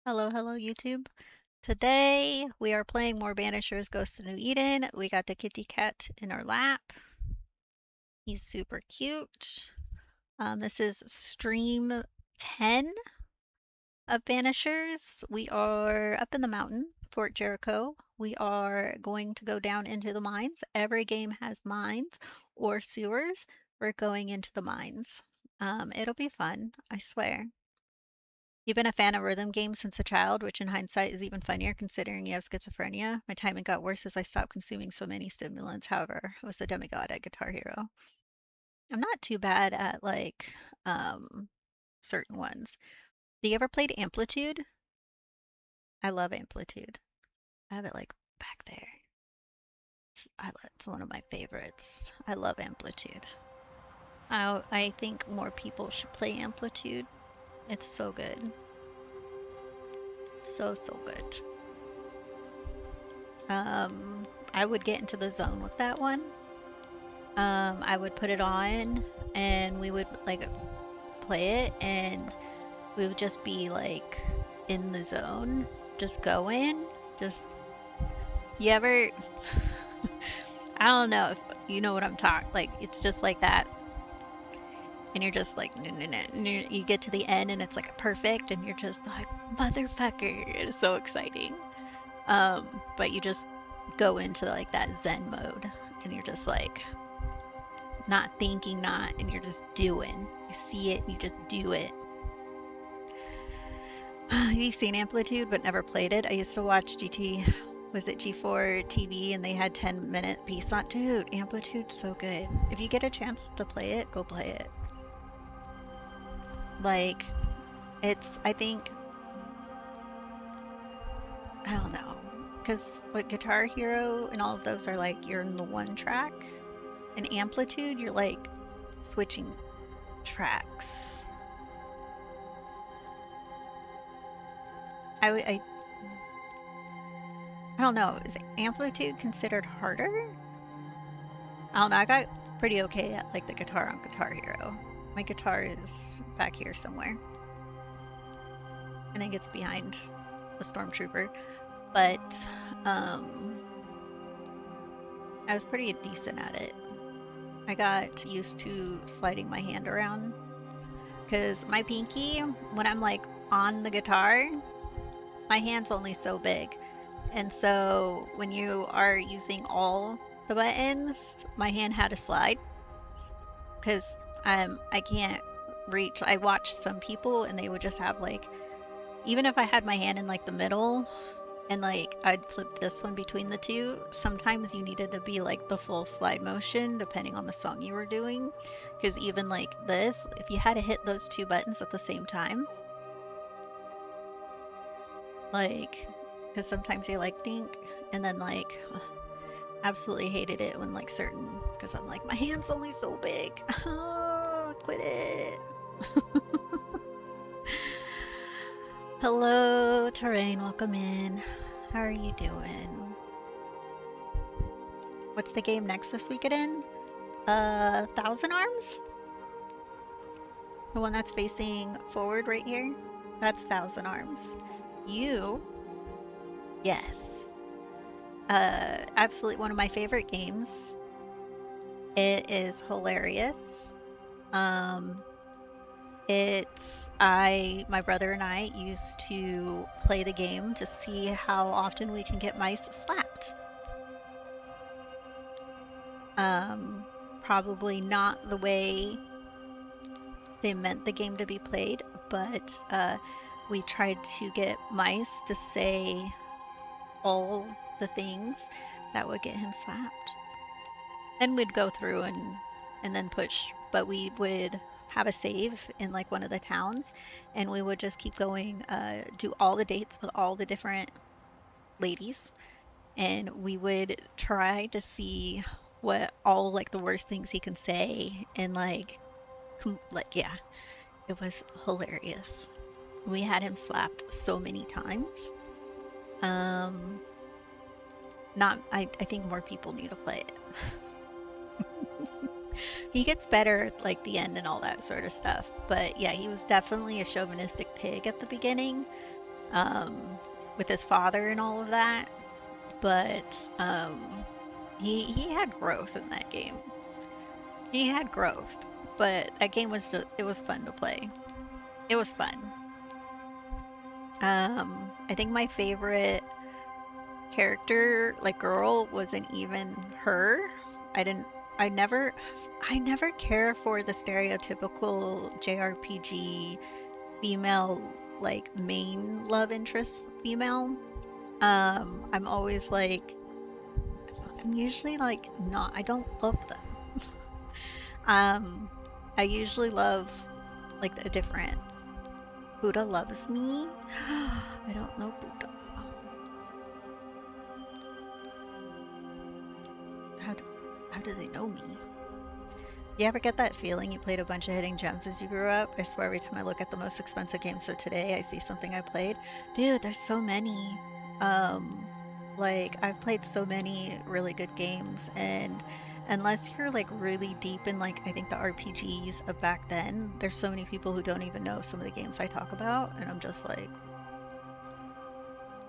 Hello, hello, YouTube. Today we are playing more Banishers Ghost of New Eden. We got the kitty cat in our lap. He's super cute. This is stream 10 of Banishers. We are up in the mountain, Fort Jericho. We are going to go down into the mines. Every game has mines or sewers. We're going into the mines. It'll be fun, I swear. You've been a fan of rhythm games since a child, which in hindsight is even funnier considering you have schizophrenia. My timing got worse as I stopped consuming so many stimulants. However, I was a demigod at Guitar Hero. I'm not too bad at um certain ones. Do you ever played Amplitude? I love Amplitude. I have it like back there. It's one of my favorites. I love Amplitude. I think more people should play Amplitude. It's so good. So good. I would get into the zone with that one. I would put it on and we would like play it and we would just be like in the zone, just going, just you ever I don't know if you know what I'm talking, like it's just like that. And you're just like, and you get to the end and it's like perfect and you're just like, motherfucker, it's so exciting. But you just go into like that zen mode and you're just like not thinking, and you're just doing. You see it and you just do it. You've seen Amplitude but never played it. I used to watch was it G4 TV and they had 10-minute piece on. Dude, Amplitude's so good. If you get a chance to play it, go play it. Like, I think, I don't know, because what Guitar Hero and all of those are like, you're in the one track. In Amplitude, you're like switching tracks. I don't know, is Amplitude considered harder? I don't know, I got pretty okay at like the guitar on Guitar Hero. My guitar is back here somewhere. I think it's behind the Stormtrooper. But I was pretty decent at it. I got used to sliding my hand around because my pinky, when I'm like on the guitar, my hand's only so big. And so when you are using all the buttons, my hand had to slide because I can't reach. I watched some people and they would just have like, even if I had my hand in like the middle and like I'd flip this one between the two, sometimes you needed to be like the full slide motion depending on the song you were doing. Because even like this, if you had to hit those two buttons at the same time, like, because sometimes you like dink and then like absolutely hated it when like certain, because I'm like, my hand's only so big. Oh, quit it. Hello, Terrain, welcome in. How are you doing? What's the game next this weekend in? Thousand Arms? The one that's facing forward right here? That's Thousand Arms. You? Yes. Absolutely one of my favorite games. It is hilarious. My brother and I used to play the game to see how often we can get mice slapped. Probably not the way they meant the game to be played, but we tried to get mice to say all the things that would get him slapped. And we'd go through and then push, but we would have a save in like one of the towns and we would just keep going, do all the dates with all the different ladies, and we would try to see what all like the worst things he can say, and like yeah, it was hilarious. We had him slapped so many times. I think more people need to play it. He gets better at like the end and all that sort of stuff, but yeah, he was definitely a chauvinistic pig at the beginning. um, with his father and all of that. But he had growth in that game. He had growth, but that game was just, it was fun to play. It was fun. I think my favorite character, like girl, wasn't even her. I didn't. I never. I never care for the stereotypical JRPG female, like main love interest female. I'm always like, I'm usually like not. I don't love them. Um, I usually love like a different. Buddha loves me. I don't know Buddha. How do they know me? You ever get that feeling you played a bunch of hidden gems as you grew up? I swear every time I look at the most expensive games of today, I see something I played. Dude, there's so many. Like I've played so many really good games, and unless you're like really deep in like I think the RPGs of back then, there's so many people who don't even know some of the games I talk about, and I'm just like,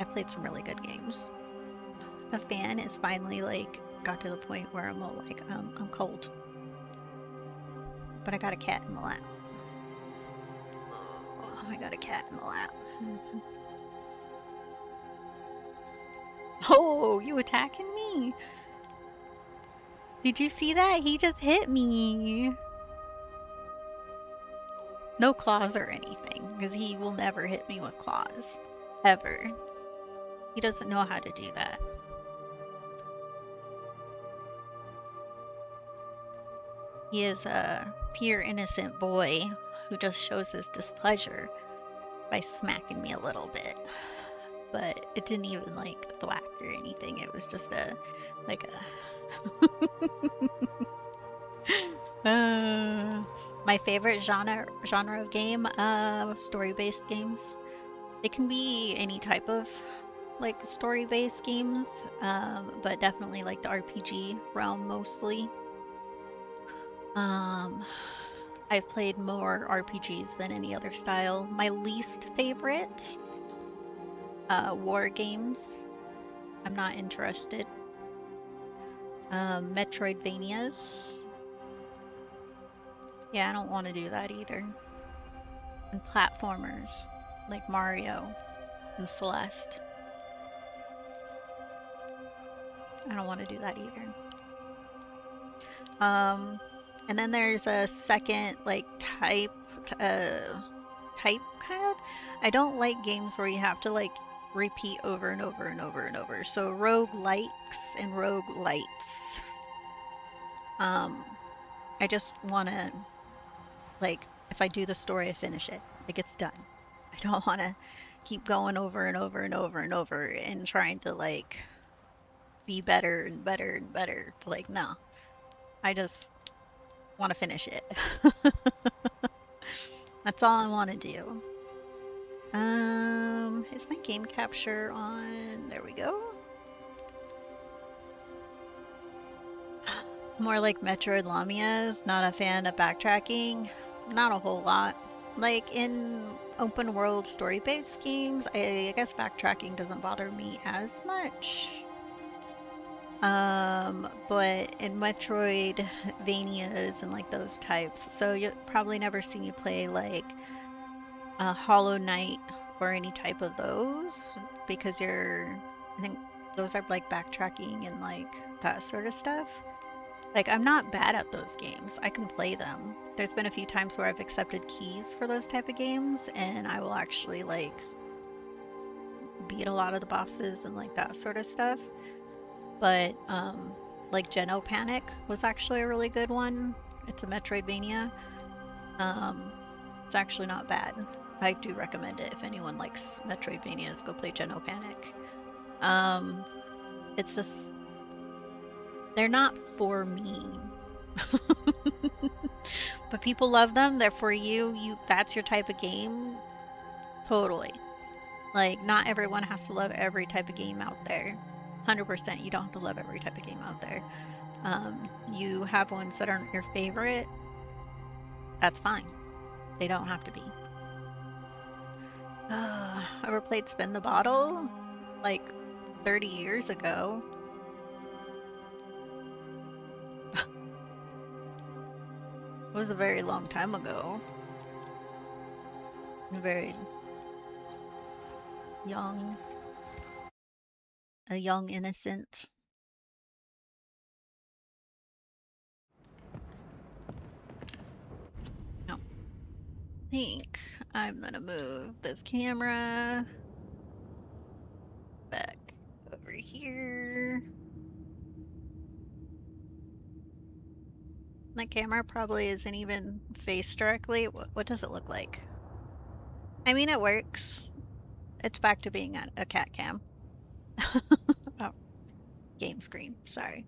I played some really good games. The fan is finally like got to the point where I'm all like, I'm cold. But I got a cat in the lap. Oh, I got a cat in the lap. Oh, you attacking me? Did you see that? He just hit me. No claws or anything, because he will never hit me with claws. Ever. He doesn't know how to do that. He is a pure innocent boy who just shows his displeasure by smacking me a little bit. But it didn't even like thwack or anything. It was just a like a my favorite genre of game, story-based games. It can be any type of like story-based games, but definitely like the RPG realm mostly. I've played more RPGs than any other style. My least favorite, war games. I'm not interested. Metroidvanias. Yeah, I don't want to do that either. And platformers, like Mario and Celeste. I don't want to do that either. And then there's a second like type kind of. I don't like games where you have to like repeat over and over and over and over. So roguelikes and roguelites. I just want to like if I do the story, I finish it. Like it's done. I don't want to keep going over and over and over and over and trying to like be better and better and better. It's like no. I just want to finish it. That's all I want to do. Is my game capture on? There we go. More like Metroid Lamias. Not a fan of backtracking. Not a whole lot. Like in open world story-based games, I guess backtracking doesn't bother me as much. But in Metroidvanias and like those types, so you'll probably never see me play like Hollow Knight or any type of those because I think those are like backtracking and like that sort of stuff. Like I'm not bad at those games. I can play them. There's been a few times where I've accepted keys for those type of games and I will actually like beat a lot of the bosses and like that sort of stuff. But like Geno Panic was actually a really good one. It's a Metroidvania. It's actually not bad. I do recommend it if anyone likes Metroidvanias. Go play Geno Panic. It's just they're not for me. But people love them. They're for you. That's your type of game. Totally. Like not everyone has to love every type of game out there. 100%, you don't have to love every type of game out there. You have ones that aren't your favorite. That's fine. They don't have to be. ever played Spin the Bottle? Like 30 years ago. It was a very long time ago. Very young. A young innocent. No. I think I'm gonna move this camera back over here. My camera probably isn't even faced directly. What does it look like? I mean, it works. It's back to being a cat cam. Oh, game screen. Sorry.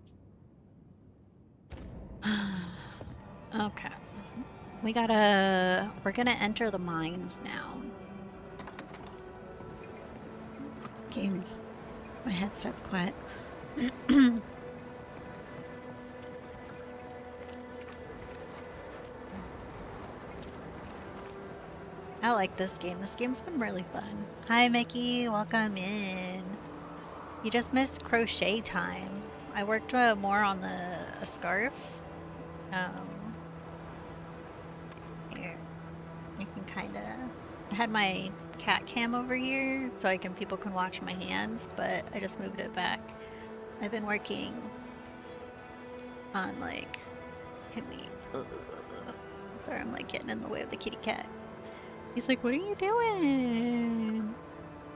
Okay. We're gonna enter the mines now. Games. My headset's quiet. I like this game. This game's been really fun. Hi, Mickey. Welcome in. You just missed crochet time. I worked more on a scarf. Here. You can kind of... I had my cat cam over here so people can watch my hands, but I just moved it back. I've been working on like... Sorry, I'm like getting in the way of the kitty cat. He's like, what are you doing?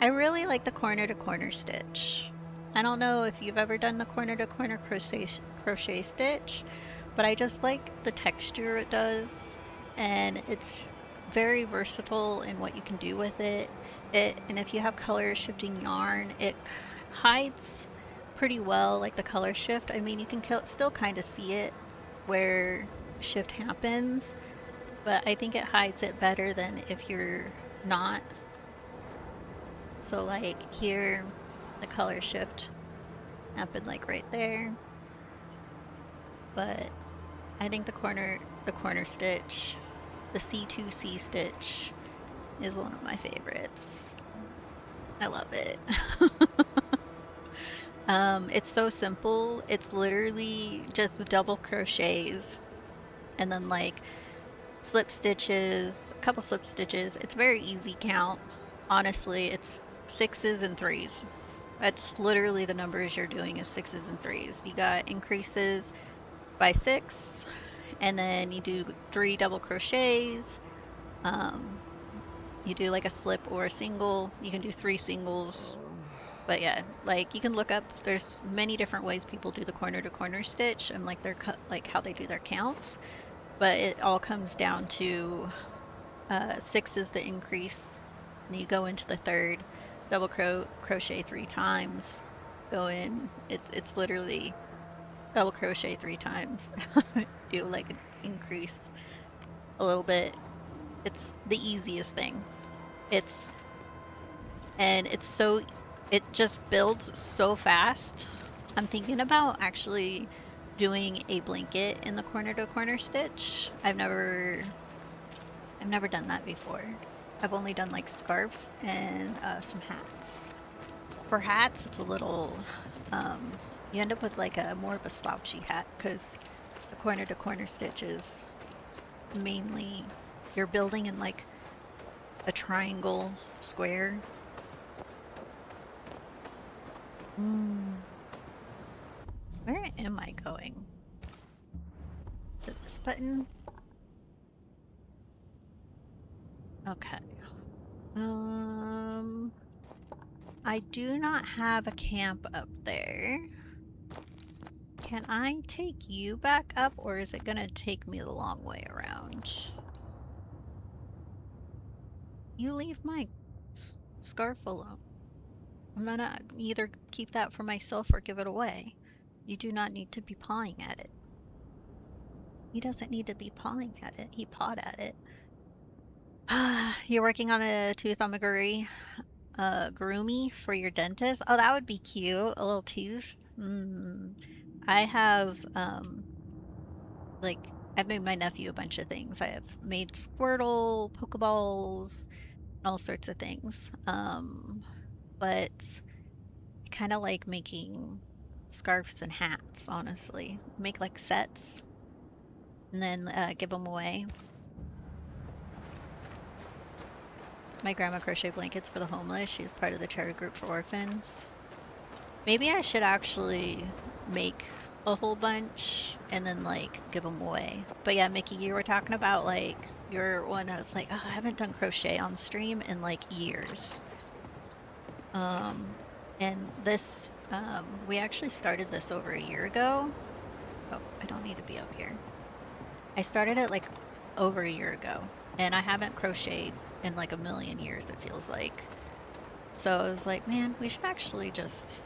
I really like the corner to corner stitch. I don't know if you've ever done the corner to corner crochet stitch, but I just like the texture it does, and it's very versatile in what you can do with it. And if you have color shifting yarn, it hides pretty well, like the color shift. I mean, you can still kind of see it where shift happens, but I think it hides it better than if you're not. So like here, the color shift happened like right there. But I think the corner stitch, the C2C stitch, is one of my favorites. I love it. It's so simple. It's literally just double crochets and then like slip stitches, a couple slip stitches. It's very easy count. Honestly, it's 6s and 3s. That's literally the numbers you're doing is 6s and 3s. You got increases by 6, and then you do 3 double crochets. You do like a slip or a single. You can do 3 singles. But yeah, like you can look up, there's many different ways people do the corner to corner stitch and like their like how they do their counts. But it all comes down to 6 is the increase. And you go into the 3rd, double crochet 3 times. Go in. It's literally double crochet 3 times. Do like an increase a little bit. It's the easiest thing. It just builds so fast. I'm thinking about actually doing a blanket in the corner to corner stitch. I've never done that before. I've only done like scarves and some hats. For hats, it's a little, you end up with like more of a slouchy hat because the corner to corner stitch is mainly you're building in like a triangle square. Where am I going? Is it this button? Okay. I do not have a camp up there. Can I take you back up, or is it gonna take me the long way around? You leave my scarf alone. I'm gonna either keep that for myself or give it away. You do not need to be pawing at it. He doesn't need to be pawing at it. He pawed at it. You're working on a tooth amigurumi groomy for your dentist? Oh, that would be cute. A little tooth. I have, like, I've made my nephew a bunch of things. I have made Squirtle, Pokeballs, all sorts of things. But I kind of like making scarves and hats, honestly. Make like sets and then give them away. My grandma crocheted blankets for the homeless. She was part of the charity group for orphans. Maybe I should actually make a whole bunch and then like give them away. But yeah, Mickey, you were talking about like your one. I was like, oh, I haven't done crochet on stream in like years. And this, we actually started this over a year ago. Oh, I don't need to be up here. I started it like over a year ago, and I haven't crocheted in like a million years, it feels like. So I was like, man, we should actually just,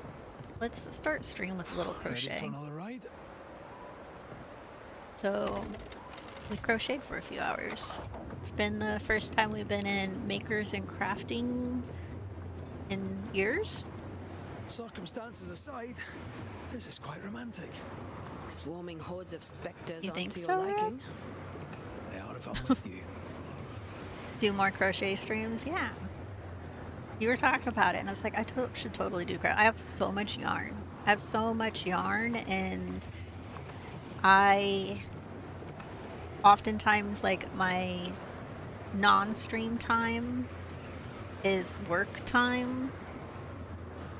let's start stream with a little crochet. Ready for another ride? So we crocheted for a few hours. It's been the first time we've been in makers and crafting in years. Circumstances aside, this is quite romantic. Swarming hordes of specters You aren't think to so, your liking. They are if I'm with you. Do more crochet streams? Yeah. You were talking about it, and I was like, I should totally do crochet. I have so much yarn. I have so much yarn, and I oftentimes, like, my non-stream time is work time.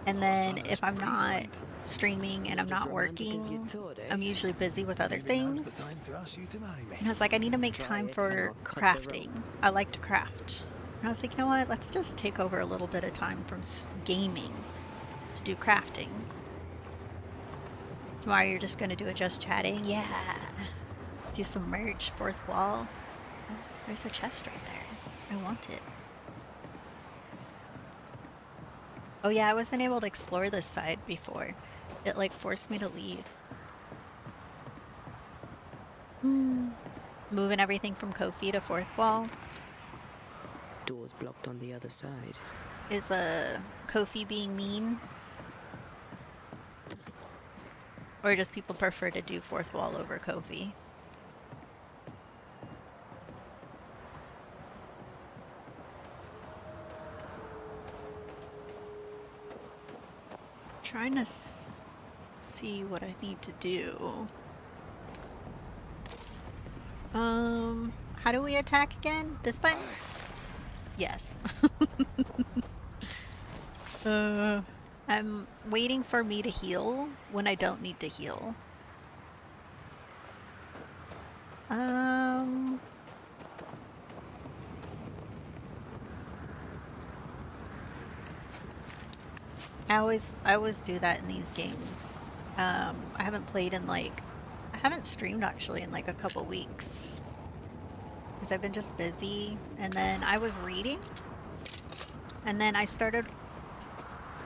And then if I'm not streaming and I'm not working, I'm usually busy with other things. And I was like, I need to make time for crafting. I like to craft. And I was like, you know what? Let's just take over a little bit of time from gaming to do crafting. Tomorrow you're just going to do it just chatting? Yeah. Do some merch, fourth wall. Oh, there's a chest right there. I want it. Oh yeah, I wasn't able to explore this side before. It like forced me to leave. Moving everything from Kofi to fourth wall. Doors blocked on the other side. Is Kofi being mean? Or just people prefer to do fourth wall over Kofi? Trying to see what I need to do. How do we attack again? This button? Yes. I'm waiting for me to heal when I don't need to heal. I always do that in these games. I haven't played in I haven't streamed actually in like a couple weeks. Because I've been just busy. And then I was reading. And then I've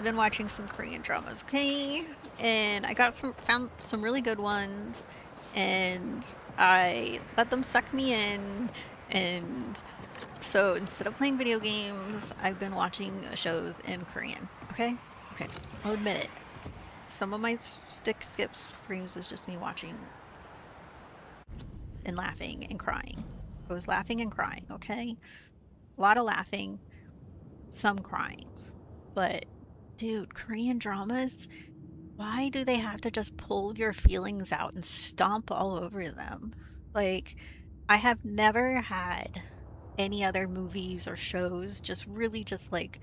been watching some Korean dramas, okay? And I found some really good ones. And I let them suck me in. And so instead of playing video games, I've been watching shows in Korean, okay? Okay, I'll admit it. Some of my skip streams is just me watching and laughing and crying. I was laughing and crying, okay? A lot of laughing, some crying. But, dude, Korean dramas, why do they have to just pull your feelings out and stomp all over them? Like, I have never had any other movies or shows just really just like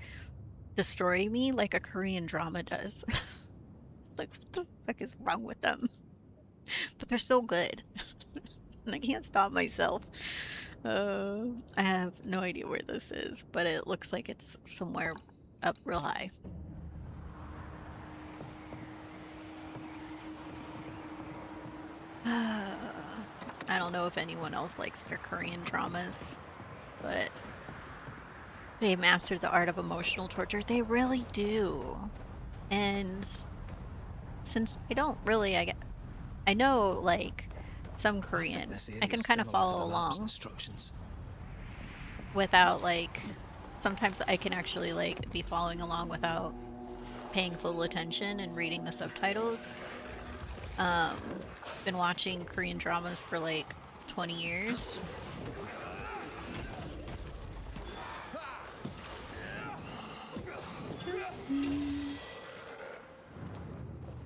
destroy me like a Korean drama does. Like, what the fuck is wrong with them? But they're so good. And I can't stop myself. I have no idea where this is, but it looks like it's somewhere up real high. I don't know if anyone else likes their Korean dramas, but they mastered the art of emotional torture. They really do. And since I don't really, I know like some Korean, I can kind of follow along without like, sometimes I can actually like be following along without paying full attention and reading the subtitles. Been watching Korean dramas for like 20 years.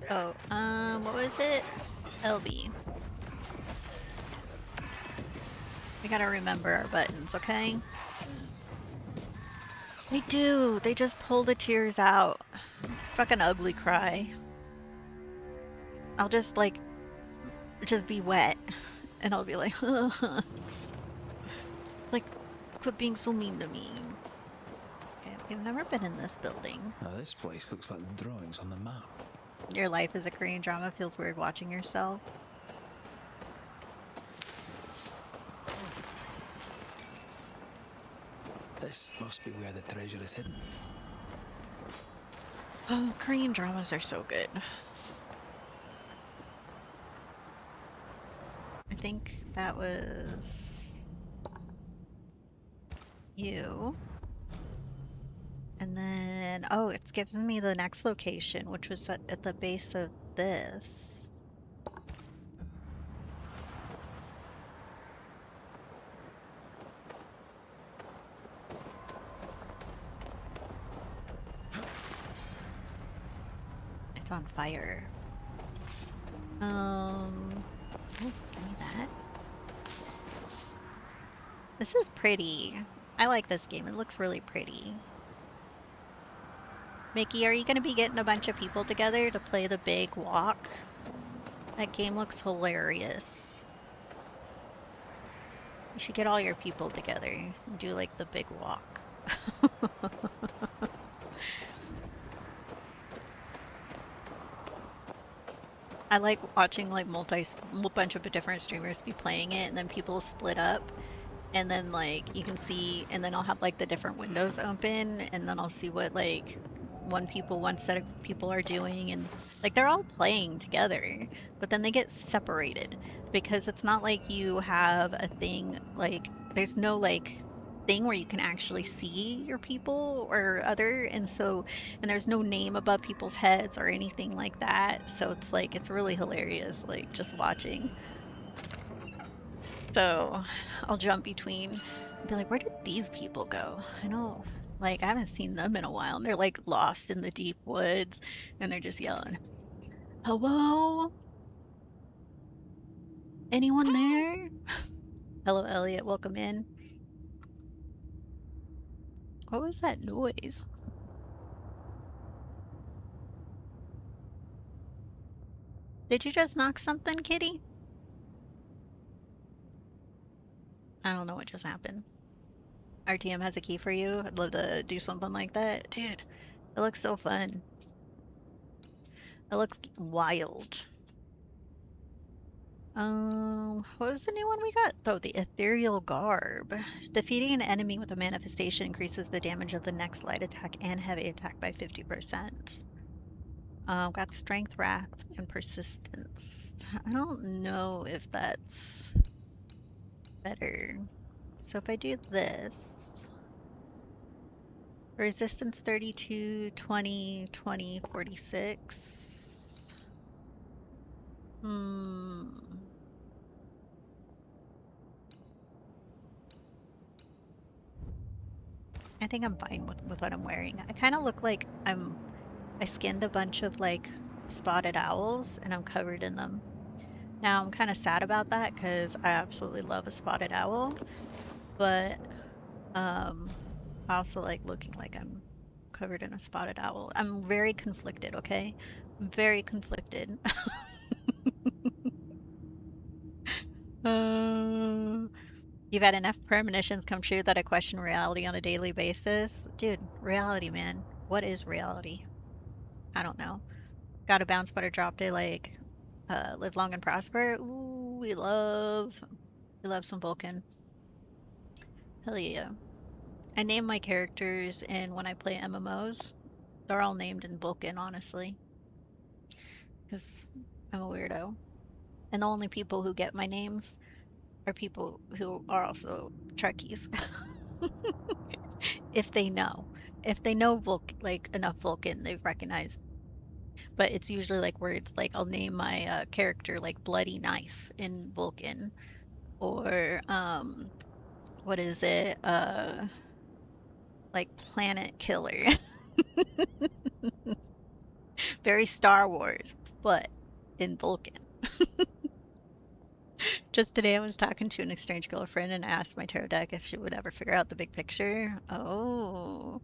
Oh, what was it? LB. We gotta remember our buttons, okay? They do. They just pull the tears out. Fucking ugly cry. I'll just like just be wet, and I'll be like, like, quit being so mean to me. Okay, we've never been in this building. Now this place looks like the drawings on the map. Your life as a Korean drama feels weird watching yourself. This must be where the treasure is hidden. Oh, Korean dramas are so good. I think that was you. And then, oh, it's giving me the next location, which was at the base of this. It's on fire. Oh, give me that. This is pretty. I like this game. It looks really pretty. Mickey, are you going to be getting a bunch of people together to play the big walk? That game looks hilarious. You should get all your people together and do like the big walk. I like watching like bunch of different streamers be playing it, and then people split up, and then like you can see, and then I'll have like the different windows open, and then I'll see what like one set of people are doing, and like they're all playing together, but then they get separated because it's not like you have a thing, like there's no like thing where you can actually see your people or other, and there's no name above people's heads or anything like that, so it's like it's really hilarious like just watching. So I'll jump between and be like, where did these people go? I know, like, I haven't seen them in a while. And they're like lost in the deep woods and they're just yelling, hello? Anyone there? Hello, Elliot. Welcome in. What was that noise? Did you just knock something, kitty? I don't know what just happened. RTM has a key for you. I'd love to do something like that. Dude, it looks so fun. It looks wild. What was the new one we got? Oh, the ethereal garb. Defeating an enemy with a manifestation increases the damage of the next light attack and heavy attack by 50%. Got strength, wrath, and persistence. I don't know if that's better. So if I do this, resistance 32, 20, 20, 46. Hmm. I think I'm fine with what I'm wearing. I kind of look like I skinned a bunch of like spotted owls and I'm covered in them. Now I'm kind of sad about that because I absolutely love a spotted owl, but I also like looking like I'm covered in a spotted owl. I'm very conflicted, okay? I'm very conflicted. uh, you've had enough premonitions come true that I question reality on a daily basis. Dude, reality, man. What is reality? I don't know. Got a bounce butter drop day like live long and prosper. Ooh, we love some Vulcan. Hell yeah. I name my characters and when I play MMOs, they're all named in Vulcan, honestly, because I'm a weirdo. And the only people who get my names are people who are also Trekkies. if they know. If they know like enough Vulcan, they've recognized. But it's usually like words like I'll name my character like Bloody Knife in Vulcan, or what is it? Like Planet Killer. Very Star Wars, but in Vulcan. Just today I was talking to an estranged girlfriend and I asked my tarot deck if she would ever figure out the big picture. Oh,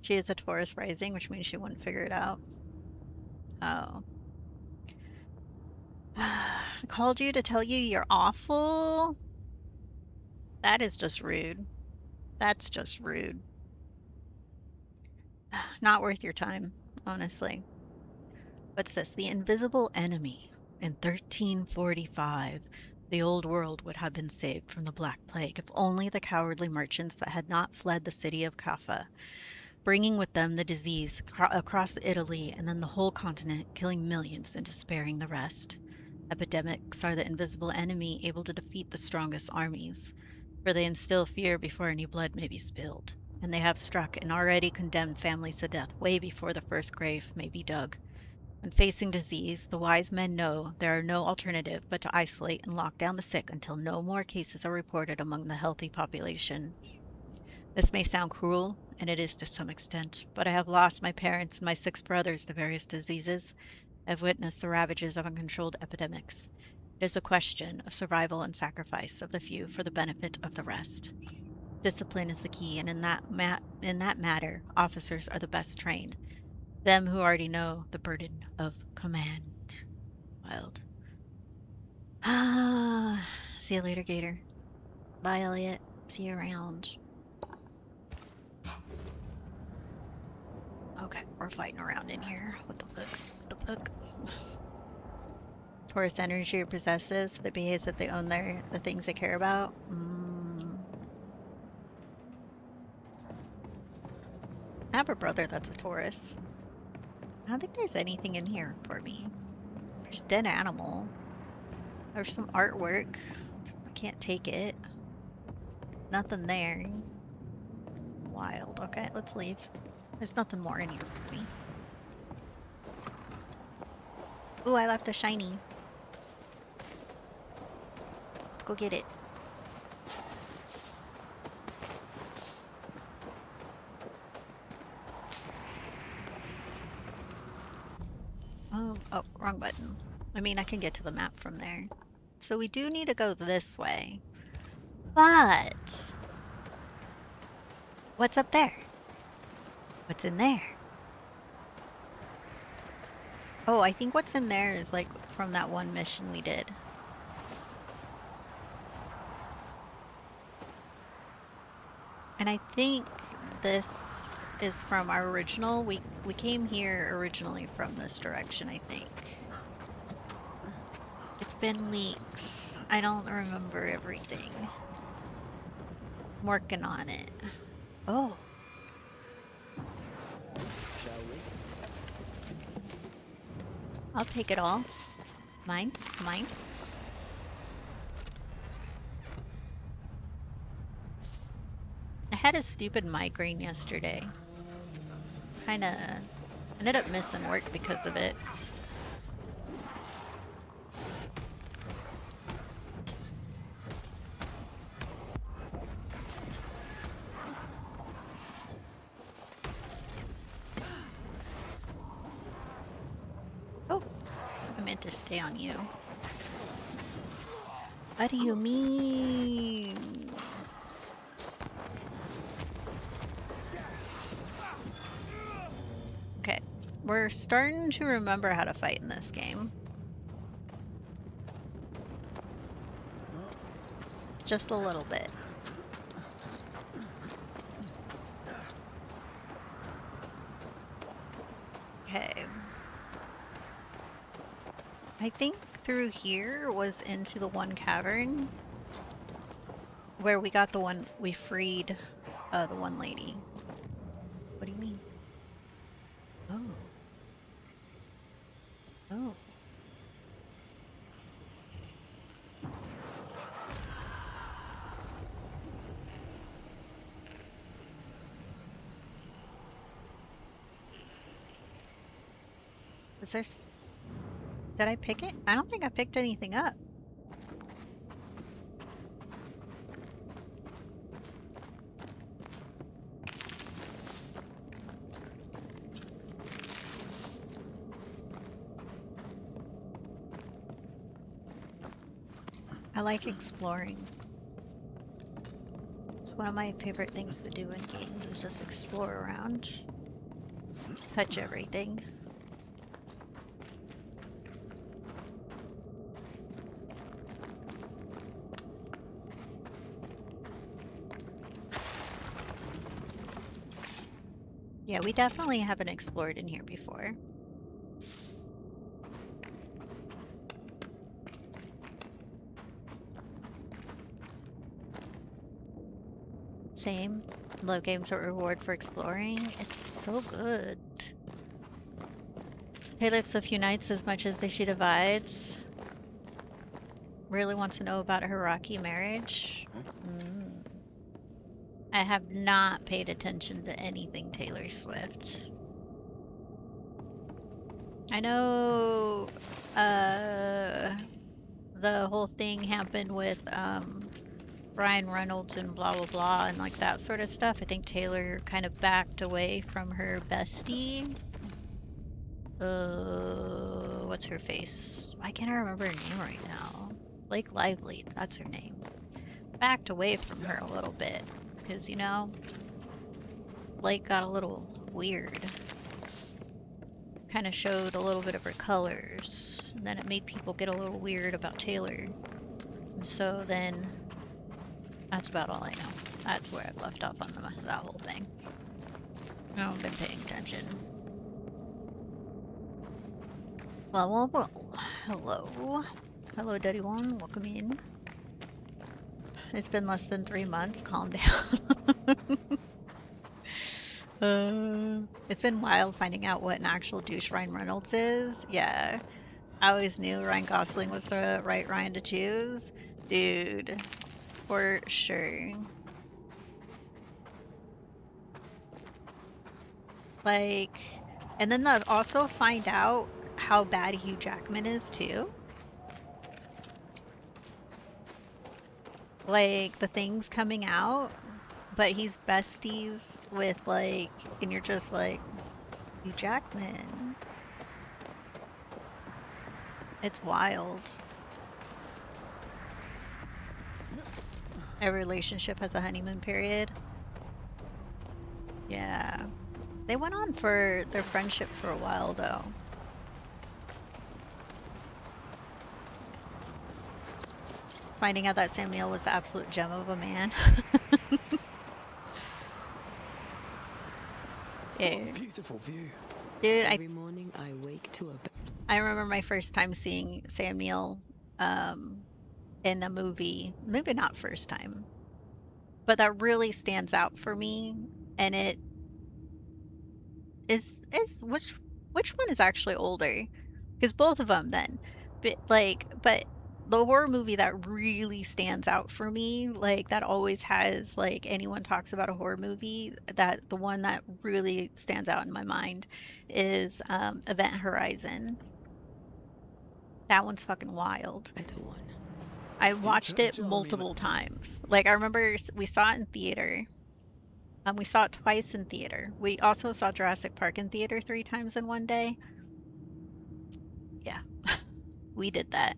she is a Taurus rising, which means she wouldn't figure it out. Oh. I called you to tell you you're awful? That is just rude. That's just rude. Not worth your time, honestly. What's this? The invisible enemy. In 1345, the old world would have been saved from the Black Plague if only the cowardly merchants that had not fled the city of Kaffa, bringing with them the disease across Italy and then the whole continent, killing millions and despairing the rest. Epidemics are the invisible enemy able to defeat the strongest armies, for they instill fear before any blood may be spilled, and they have struck and already condemned families to death way before the first grave may be dug. When facing disease, the wise men know there are no alternative but to isolate and lock down the sick until no more cases are reported among the healthy population. This may sound cruel, and it is to some extent, but I have lost my parents and my 6 brothers to various diseases. I've witnessed the ravages of uncontrolled epidemics. It is a question of survival and sacrifice of the few for the benefit of the rest. Discipline is the key, and in that matter, officers are the best trained. Them who already know the burden of command. Wild. Ah, see you later, Gator. Bye, Elliot. See you around. Okay, we're fighting around in here. What the fuck? What the fuck? Taurus energy or possessive, so they behave as if they own the things they care about. I have a brother that's a Taurus. I don't think there's anything in here for me. There's dead animal. There's some artwork. I can't take it. Nothing there. Wild. Okay, let's leave. There's nothing more in here for me. Ooh, I left a shiny. Let's go get it. Oh, wrong button. I mean, I can get to the map from there. So we do need to go this way. But what's up there? What's in there? Oh, I think what's in there is like from that one mission we did. And I think this is from our original. We came here originally from this direction, I think. It's been weeks. I don't remember everything. I'm working on it. Oh. Shall we? I'll take it all. Mine? Mine? I had a stupid migraine yesterday. Kinda ended up missing work because of it. Oh, I meant to stay on you. What do you mean? Okay, we're starting to remember how to fight in this game. Just a little bit. Okay. I think through here was into the one cavern where we got the one, we freed the one lady. What do you mean? Oh. Oh. Is there... Did I pick it? I don't think I picked anything up. I like exploring. It's one of my favorite things to do in games is just explore around. Touch everything. Yeah, we definitely haven't explored in here before. Same. Love games that reward for exploring. It's so good. Taylor Swift unites as much as she divides. Really wants to know about her rocky marriage. I have not paid attention to anything Taylor Swift. I know the whole thing happened with Ryan Reynolds and blah blah blah and like that sort of stuff. I think Taylor kind of backed away from her bestie. What's her face? I can't remember her name right now. Blake Lively, that's her name. Backed away from her a little bit because, you know, Blake got a little weird. Kind of showed a little bit of her colors, and then it made people get a little weird about Taylor. And so then, that's about all I know. That's where I've left off on that whole thing. I haven't been paying attention. Well. Hello. Hello, Daddy One. Welcome in. It's been less than 3 months. Calm down. It's been wild finding out what an actual douche Ryan Reynolds is. Yeah. I always knew Ryan Gosling was the right Ryan to choose. Dude. For sure. Like, and then also find out how bad Hugh Jackman is too. Like, the things coming out, but he's besties with, like, and you're just like, Hugh Jackman. It's wild. Every relationship has a honeymoon period. Yeah. They went on for their friendship for a while, though. Finding out that Sam Neill was the absolute gem of a man. Yeah. Beautiful view. Dude, Every morning I wake to a... I remember my first time seeing Sam Neill in a movie. Maybe not first time. But that really stands out for me. And it is which one is actually older? Because both of them then. But the horror movie that really stands out for me, like that always has, like, anyone talks about a horror movie, that the one that really stands out in my mind is Event Horizon. That one's fucking wild. Better one. I watched it multiple times. Like, I remember we saw it in theater. We saw it twice in theater. We also saw Jurassic Park in theater 3 times in one day. Yeah, we did that.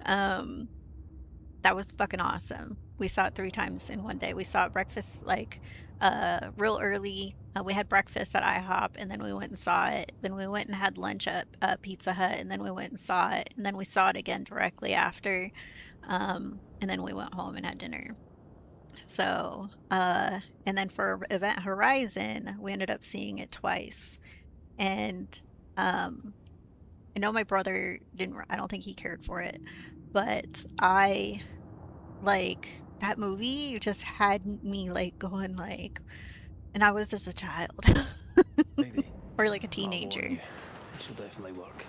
That was fucking awesome. We saw it 3 times in one day. We saw it breakfast, like, real early. We had breakfast at IHOP, and then we went and saw it. Then we went and had lunch at Pizza Hut, and then we went and saw it. And then we saw it again directly after. And then we went home and had dinner. So, and then for Event Horizon, we ended up seeing it twice. And I know my brother I don't think he cared for it, but I, like, that movie just had me, like, going, like, and I was just a child. Or like a teenager. It'll definitely work.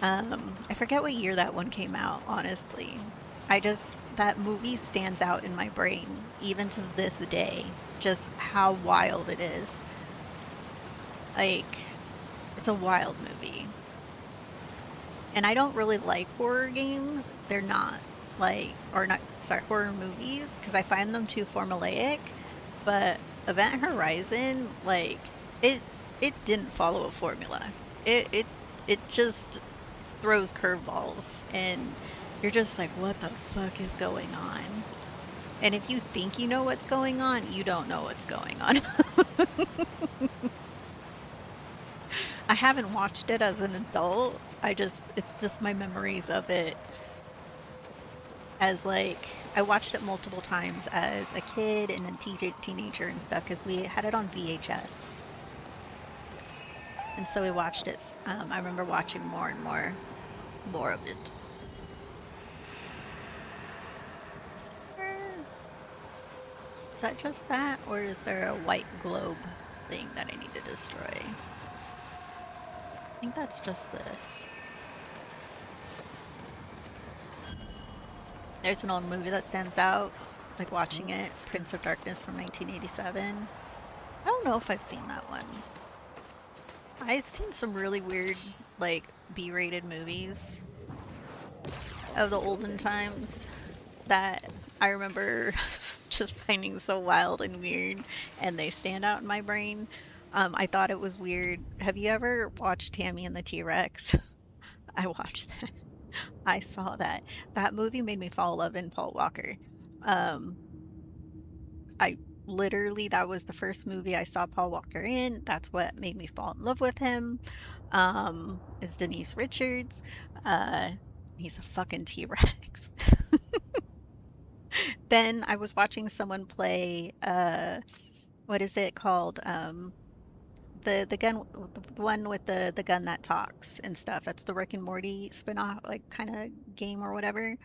I forget what year that one came out, honestly. That movie stands out in my brain, even to this day, just how wild it is. Like, it's a wild movie. And I don't really like horror games. They're not, like, horror movies, because I find them too formulaic. But Event Horizon, like, it didn't follow a formula. It just throws curveballs, and You're just like, what the fuck is going on? And if you think you know what's going on, you don't know what's going on. I haven't watched it as an adult. It's just my memories of it as like, I watched it multiple times as a kid and a teenager and stuff because we had it on VHS. And so we watched it. I remember watching more and more of it. Is that just that, or is there a white globe thing that I need to destroy? I think that's just this. There's an old movie that stands out, like watching it, Prince of Darkness from 1987. I don't know if I've seen that one. I've seen some really weird, like, B-rated movies of the olden times that I remember just finding so wild and weird, and they stand out in my brain. I thought it was weird. Have you ever watched Tammy and the T-Rex? I watched that. I saw that. That movie made me fall in love in Paul Walker. Um, I literally, that was the first movie I saw Paul Walker in. That's what made me fall in love with him. Is Denise Richards. Uh, he's a fucking T-Rex. Then I was watching someone play what is it called? The gun, the one with the gun that talks and stuff. That's the Rick and Morty spinoff, like kind of game or whatever.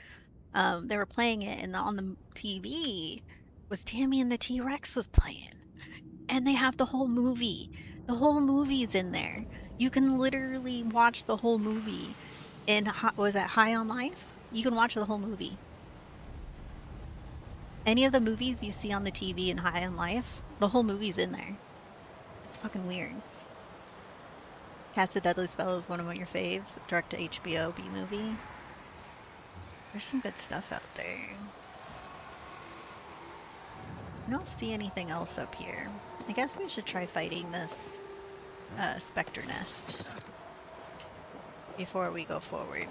They were playing it, and on the TV was Tammy and the T-Rex was playing, and they have the whole movie. The whole movie's in there. You can literally watch the whole movie. In was it High on Life? You can watch the whole movie. Any of the movies you see on the TV in High on Life, the whole movie's in there. It's fucking weird. Cast the Deadly Spell is one of your faves. Direct to HBO B movie. There's some good stuff out there. I don't see anything else up here. I guess we should try fighting this Specter nest before we go forward.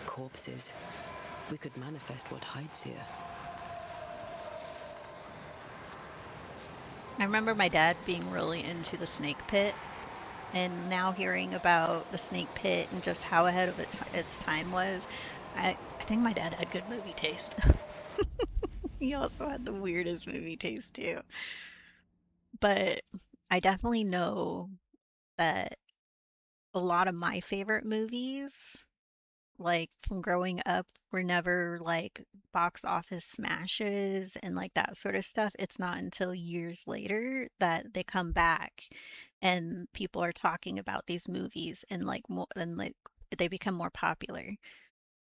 Corpses. We could manifest what hides here. I remember my dad being really into the snake pit, and now hearing about the snake pit and just how ahead of its time was, I think my dad had good movie taste. He also had the weirdest movie taste too. But I definitely know that a lot of my favorite movies, like from growing up, were never like box office smashes and like that sort of stuff. It's not until years later that they come back and people are talking about these movies and like more and like they become more popular.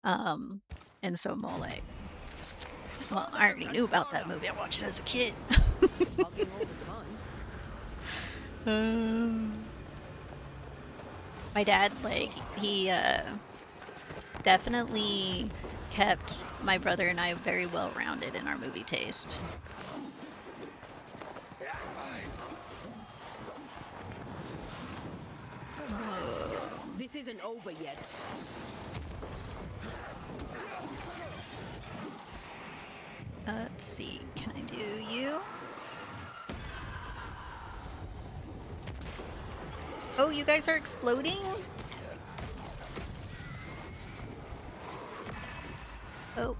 Um, and so more like, well, I already knew about that movie. I watched it as a kid. My dad, like, he definitely kept my brother and I very well rounded in our movie taste. This isn't over yet. Let's see, can I do you? Oh, you guys are exploding? Oh.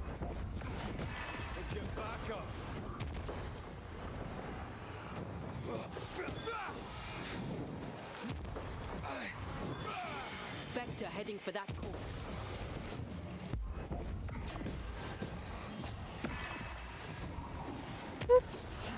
Spectre heading for that corpse. Oops.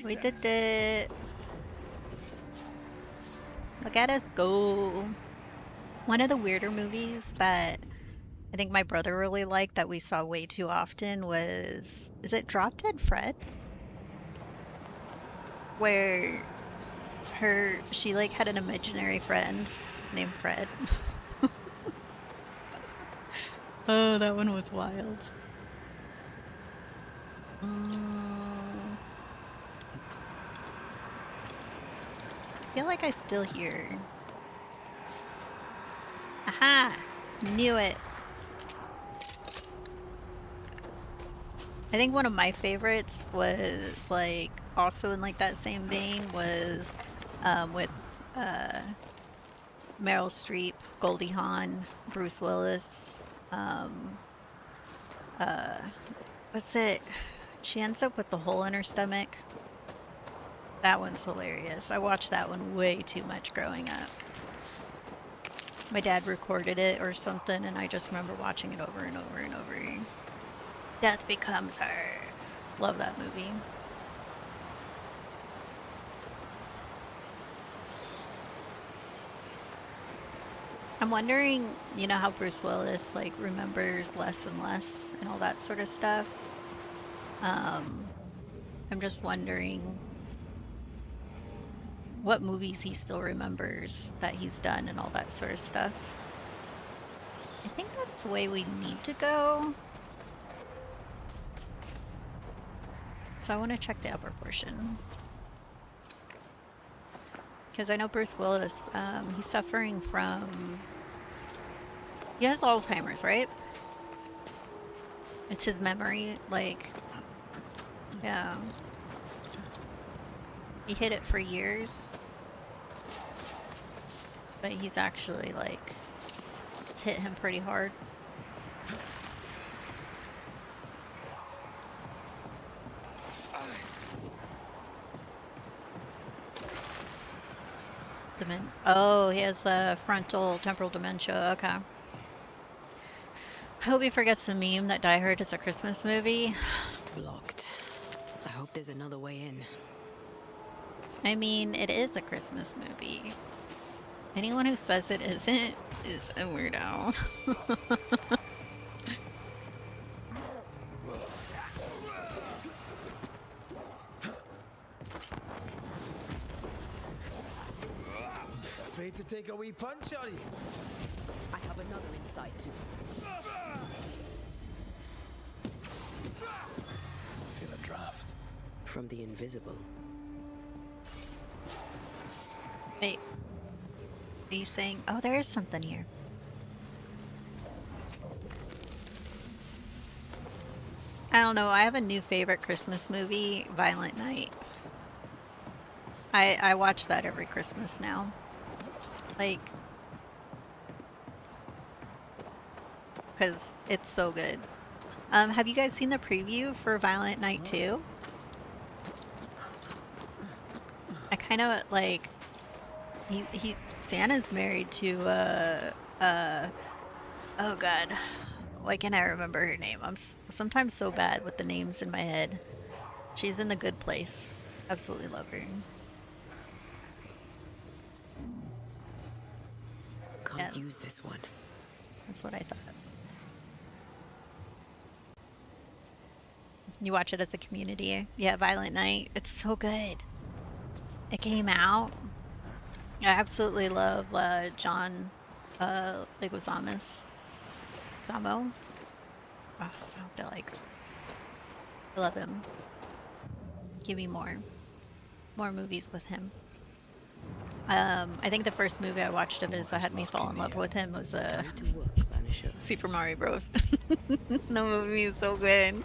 We did it. Look at us go. One of the weirder movies that I think my brother really liked that we saw way too often was, is it Drop Dead Fred? Where she like had an imaginary friend named Fred. Oh, that one was wild. I feel like I still hear. Aha! Knew it. I think one of my favorites was like also in like that same vein was with Meryl Streep, Goldie Hawn, Bruce Willis. Uh, what's it? She ends up with the hole in her stomach. That one's hilarious. I watched that one way too much growing up. My dad recorded it or something, and I just remember watching it over and over and over. Death Becomes Her. Love that movie. I'm wondering, you know how Bruce Willis like remembers less and less and all that sort of stuff. I'm just wondering what movies he still remembers that he's done and all that sort of stuff. I think that's the way we need to go. So I want to check the upper portion. Because I know Bruce Willis, he's suffering from... He has Alzheimer's, right? It's his memory, like... Yeah. He hid it for years. But he's actually, like... It's hit him pretty hard. Oh, he has frontal temporal dementia. Okay. I hope he forgets the meme that Die Hard is a Christmas movie. Blocked. I hope there's another way in. I mean, it is a Christmas movie. Anyone who says it isn't is a weirdo. Afraid to take a wee punch, are you? I have another in sight. Feel a draft. From the invisible. Wait. Are you saying... Oh, there is something here. I don't know. I have a new favorite Christmas movie, Violent Night. I watch that every Christmas now. Like... Because it's so good. Have you guys seen the preview for Violent Night 2? I kind of like... Santa's married to, oh god. Why can't I remember her name? I'm sometimes so bad with the names in my head. She's in The Good Place. Absolutely love her. Can't use this one. That's what I thought. You watch it as a community. Yeah, Violent Night. It's so good. It came out. I absolutely love John Leguizamo's. Samo? Oh, I like. I love him. Give me more movies with him. I think the first movie I watched of his that had me fall in love with him was Time to work, Banisher. Super Mario Bros. The movie is so good.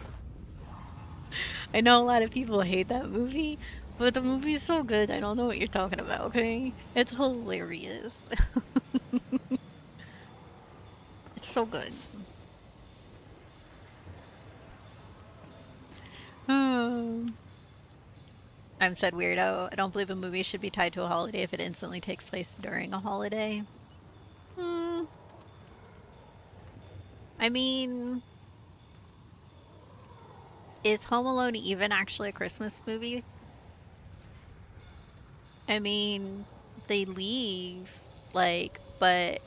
I know a lot of people hate that movie, but the movie is so good. I don't know what you're talking about, okay? It's hilarious. It's so good. I'm said weirdo. I don't believe a movie should be tied to a holiday if it instantly takes place during a holiday. I mean, is Home Alone even actually a Christmas movie? I mean, they leave, like, but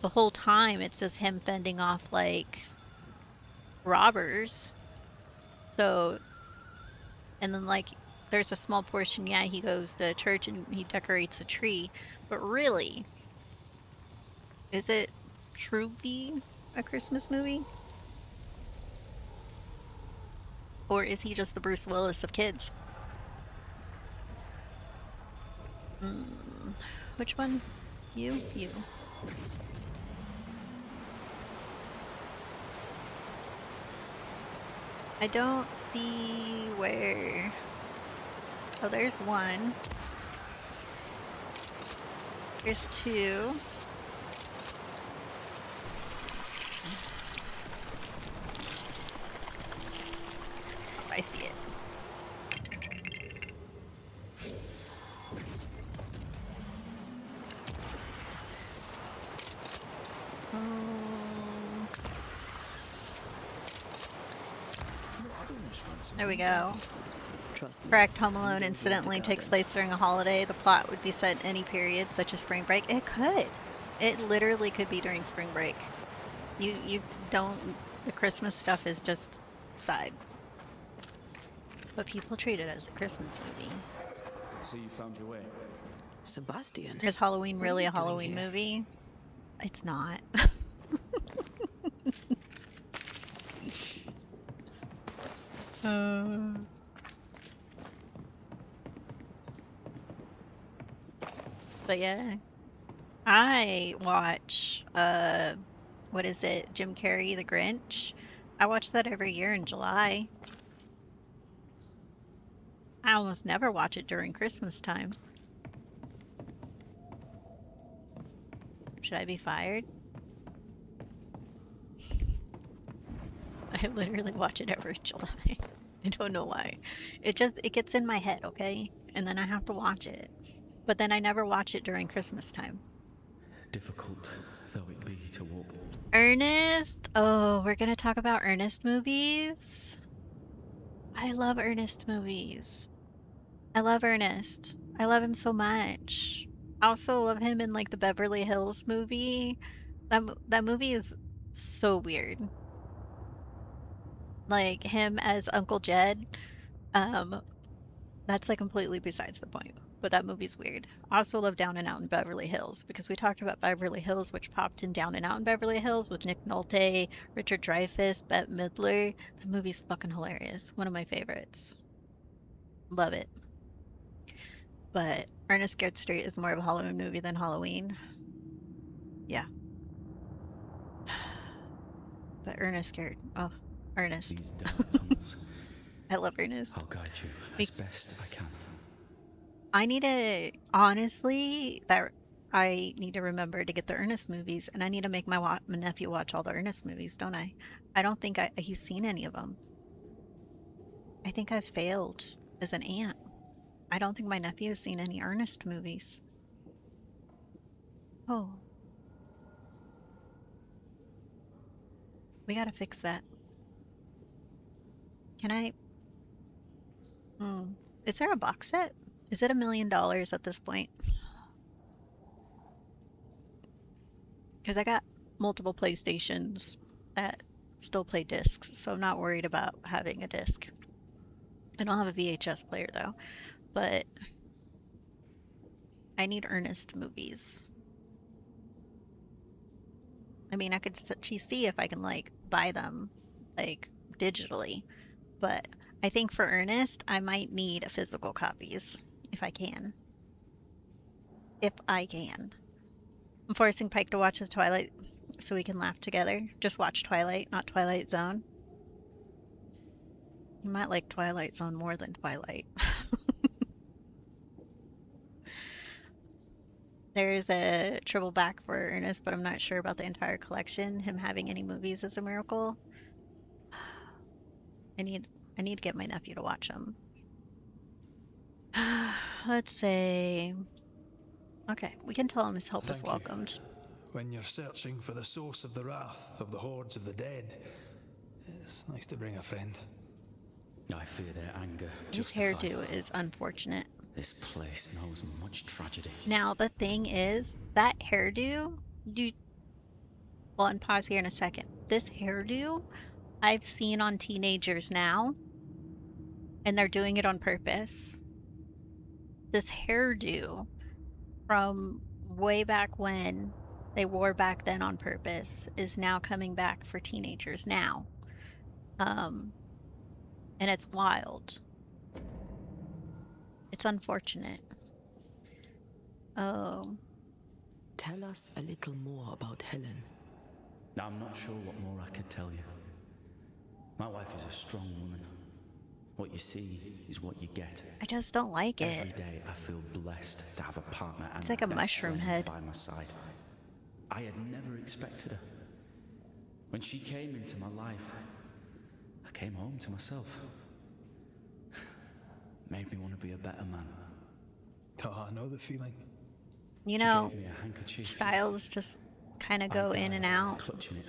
the whole time it's just him fending off like robbers. So, and then like there's a small portion, yeah, he goes to church and he decorates a tree, but really, is it truly a Christmas movie? Or is he just the Bruce Willis of kids? Which one? You? You. I don't see where... Oh, there's one. There's two. Oh, I see it. There we go. Correct. Home Alone incidentally takes place during a holiday. The plot would be set in any period, such as spring break. It could. It literally could be during spring break. You don't... The Christmas stuff is just side. But people treat it as a Christmas movie. So you found your way. Sebastian. Is Halloween really a Halloween movie? It's not. But yeah, I watch what is it? Jim Carrey, The Grinch. I watch that every year in July. I almost never watch it during Christmas time. Should I be fired? I literally watch it every July. I don't know why. It gets in my head, okay? And then I have to watch it. But then I never watch it during Christmas time. Difficult though it be to walk. Ernest? Oh, we're gonna talk about Ernest movies? I love Ernest movies. I love Ernest. I love him so much. I also love him in like the Beverly Hills movie. That movie is so weird. Like him as Uncle Jed. That's like completely besides the point. But that movie's weird. I also love Down and Out in Beverly Hills because we talked about Beverly Hills, which popped in Down and Out in Beverly Hills with Nick Nolte, Richard Dreyfuss, Bette Midler. The movie's fucking hilarious. One of my favorites. Love it. But Ernest Scared Straight is more of a Halloween movie than Halloween. Yeah. But Ernest Scared. Oh, Ernest. These dark tunnels. I love Ernest. I'll guide you as best I can. I need to, honestly, that I need to remember to get the Ernest movies, and I need to make my nephew watch all the Ernest movies, don't I? I don't think he's seen any of them. I think I've failed as an aunt. I don't think my nephew has seen any Ernest movies. Oh. We gotta fix that. Can I... Is there a box set? Is it $1 million at this point? Because I got multiple PlayStations that still play discs, so I'm not worried about having a disc. I don't have a VHS player though, but I need Ernest movies. I mean, I could see if I can like buy them like digitally, but I think for Ernest, I might need physical copies if I can. If I can. I'm forcing Pike to watch his Twilight so we can laugh together. Just watch Twilight, not Twilight Zone. You might like Twilight Zone more than Twilight. There's a triple back for Ernest, but I'm not sure about the entire collection. Him having any movies is a miracle. I need to get my nephew to watch them. Let's say... Okay, we can tell him his help is welcomed. When you're searching for the source of the wrath of the hordes of the dead, it's nice to bring a friend. I fear their anger. His hairdo is unfortunate. This place knows much tragedy. Now, the thing is, that hairdo, Well, and pause here in a second. This hairdo I've seen on teenagers now, and they're doing it on purpose. This hairdo from way back when they wore back then on purpose is now coming back for teenagers now. And it's wild. It's unfortunate. Oh, Tell us a little more about Helen. I'm not sure what more I could tell you. My wife is a strong woman. What you see is what you get. I just don't like Every it. day I feel blessed to have a partner and It's like a best mushroom friend head. by my side. I had never expected her. When she came into my life, I came home to myself. Made me want to be a better man. Oh, I know the feeling. You She know, gave me a handkerchief. styles just kind of I go in and died out. clutching it.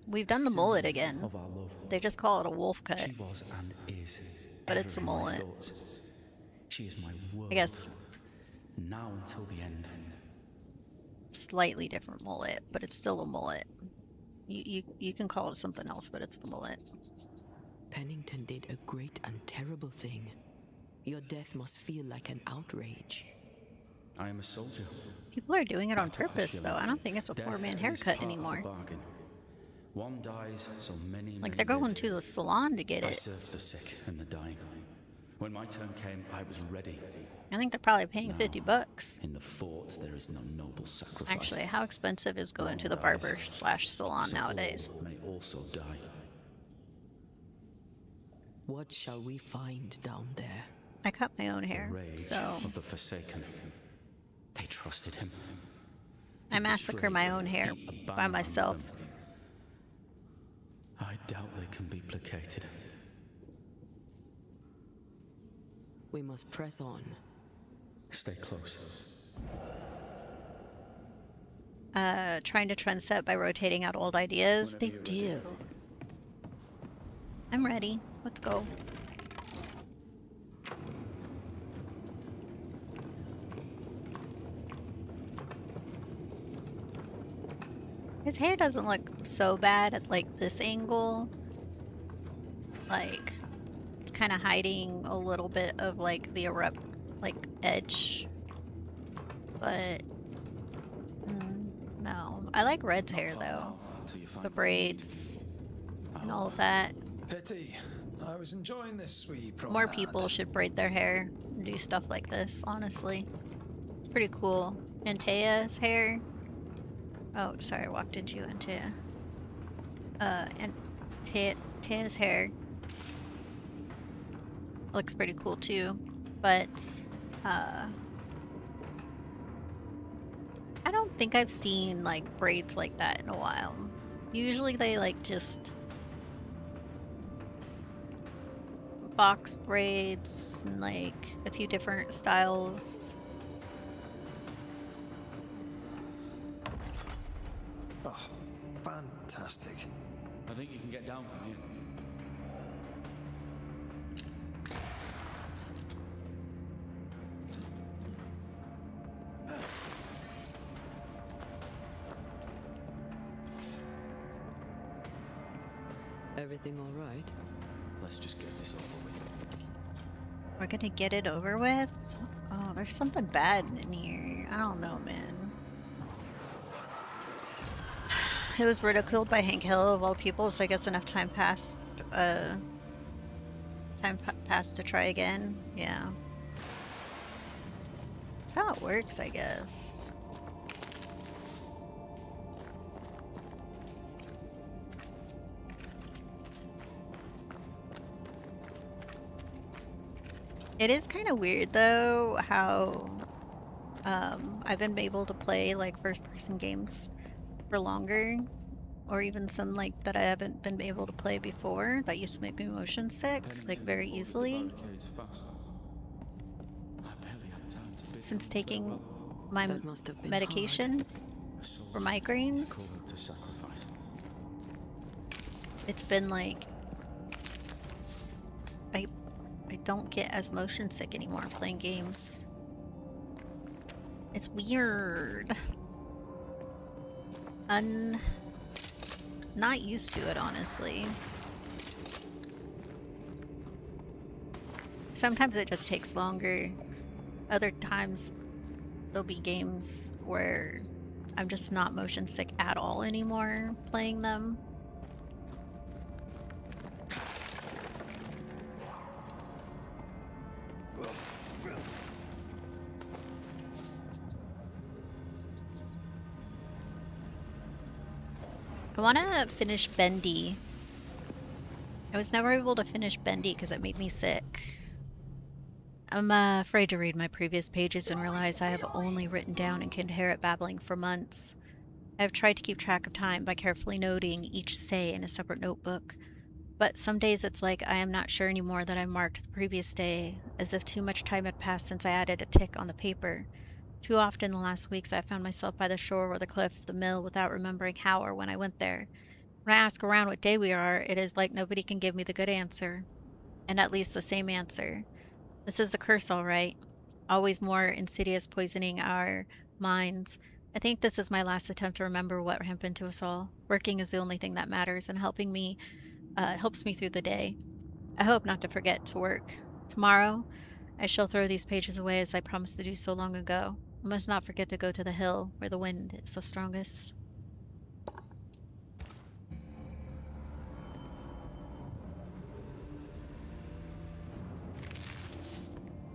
We've done the Symbol mullet again. of our love. They just call it a wolf cut. She was and is. But it's ever a in my mullet. thoughts. She is my world. I guess Now until the end. slightly different mullet, but it's still a mullet. You can call it something else, but it's the mullet. Pennington did a great and terrible thing. Your death must feel like an outrage. I am a soldier. People are doing it on I took a purpose, though. shilling. I don't think it's a Death poor man is haircut part of the anymore. bargain. One dies, so many. Like, may they're going live. to the salon to get I it. served the sick and the dying. When my turn came, I was ready. I think they're probably paying Now, 50 bucks. In the fort, there is no noble sacrifice. Actually, how expensive is going One to the dies, barber/salon so nowadays? all may also die. What shall we find down there? I cut my own hair, The rage so of the Forsaken. They trusted him. I massacre my own hair He by abandoned myself. them. I doubt they can be placated. We must press on. Stay close. Trying to trend set by rotating out old ideas. They Whenever you're do. ready. I'm ready. Let's go. His hair doesn't look so bad at like this angle. Like, it's kind of hiding a little bit of like the erupt, like edge. But no, I like Red's hair though. The braids and all of that. Pity. I was enjoying this wee promenade. More people should braid their hair and do stuff like this, honestly. It's pretty cool. Antea's hair. Oh, sorry, I walked into you, Antea. Antea's hair looks pretty cool too, but I don't think I've seen like braids like that in a while. Usually they like just box braids and like a few different styles. Oh, fantastic. I think you can get down from here. Everything all right? Let's just get this over with. We're gonna get it over with? Oh, there's something bad in here. I don't know, man. It was ridiculed by Hank Hill of all people, so I guess enough time passed. Passed to try again. Yeah. How it works, I guess. It is kind of weird though how I've been able to play like first-person games for longer, or even some like that I haven't been able to play before that used to make me motion sick like very easily since taking my That must have been medication for migraines. Called to sacrifice. It's been like I don't get as motion sick anymore playing games. It's weird. not used to it, honestly. Sometimes it just takes longer. Other times there'll be games where I'm just not motion sick at all anymore playing them. I want to finish Bendy. I was never able to finish Bendy because it made me sick. I'm afraid to read my previous pages and realize I have only written down and can hear it babbling for months. I have tried to keep track of time by carefully noting each say in a separate notebook, but some days it's like I am not sure anymore that I marked the previous day, as if too much time had passed since I added a tick on the paper. Too often in the last weeks I have found myself by the shore or the cliff of the mill without remembering how or when I went there. When I ask around what day we are, it is like nobody can give me the good answer, and at least the same answer. This is the curse, all right. Always more insidious, poisoning our minds. I think this is my last attempt to remember what happened to us all. Working is the only thing that matters, and helps me through the day. I hope not to forget to work. Tomorrow, I shall throw these pages away as I promised to do so long ago. I must not forget to go to the hill where the wind is the strongest.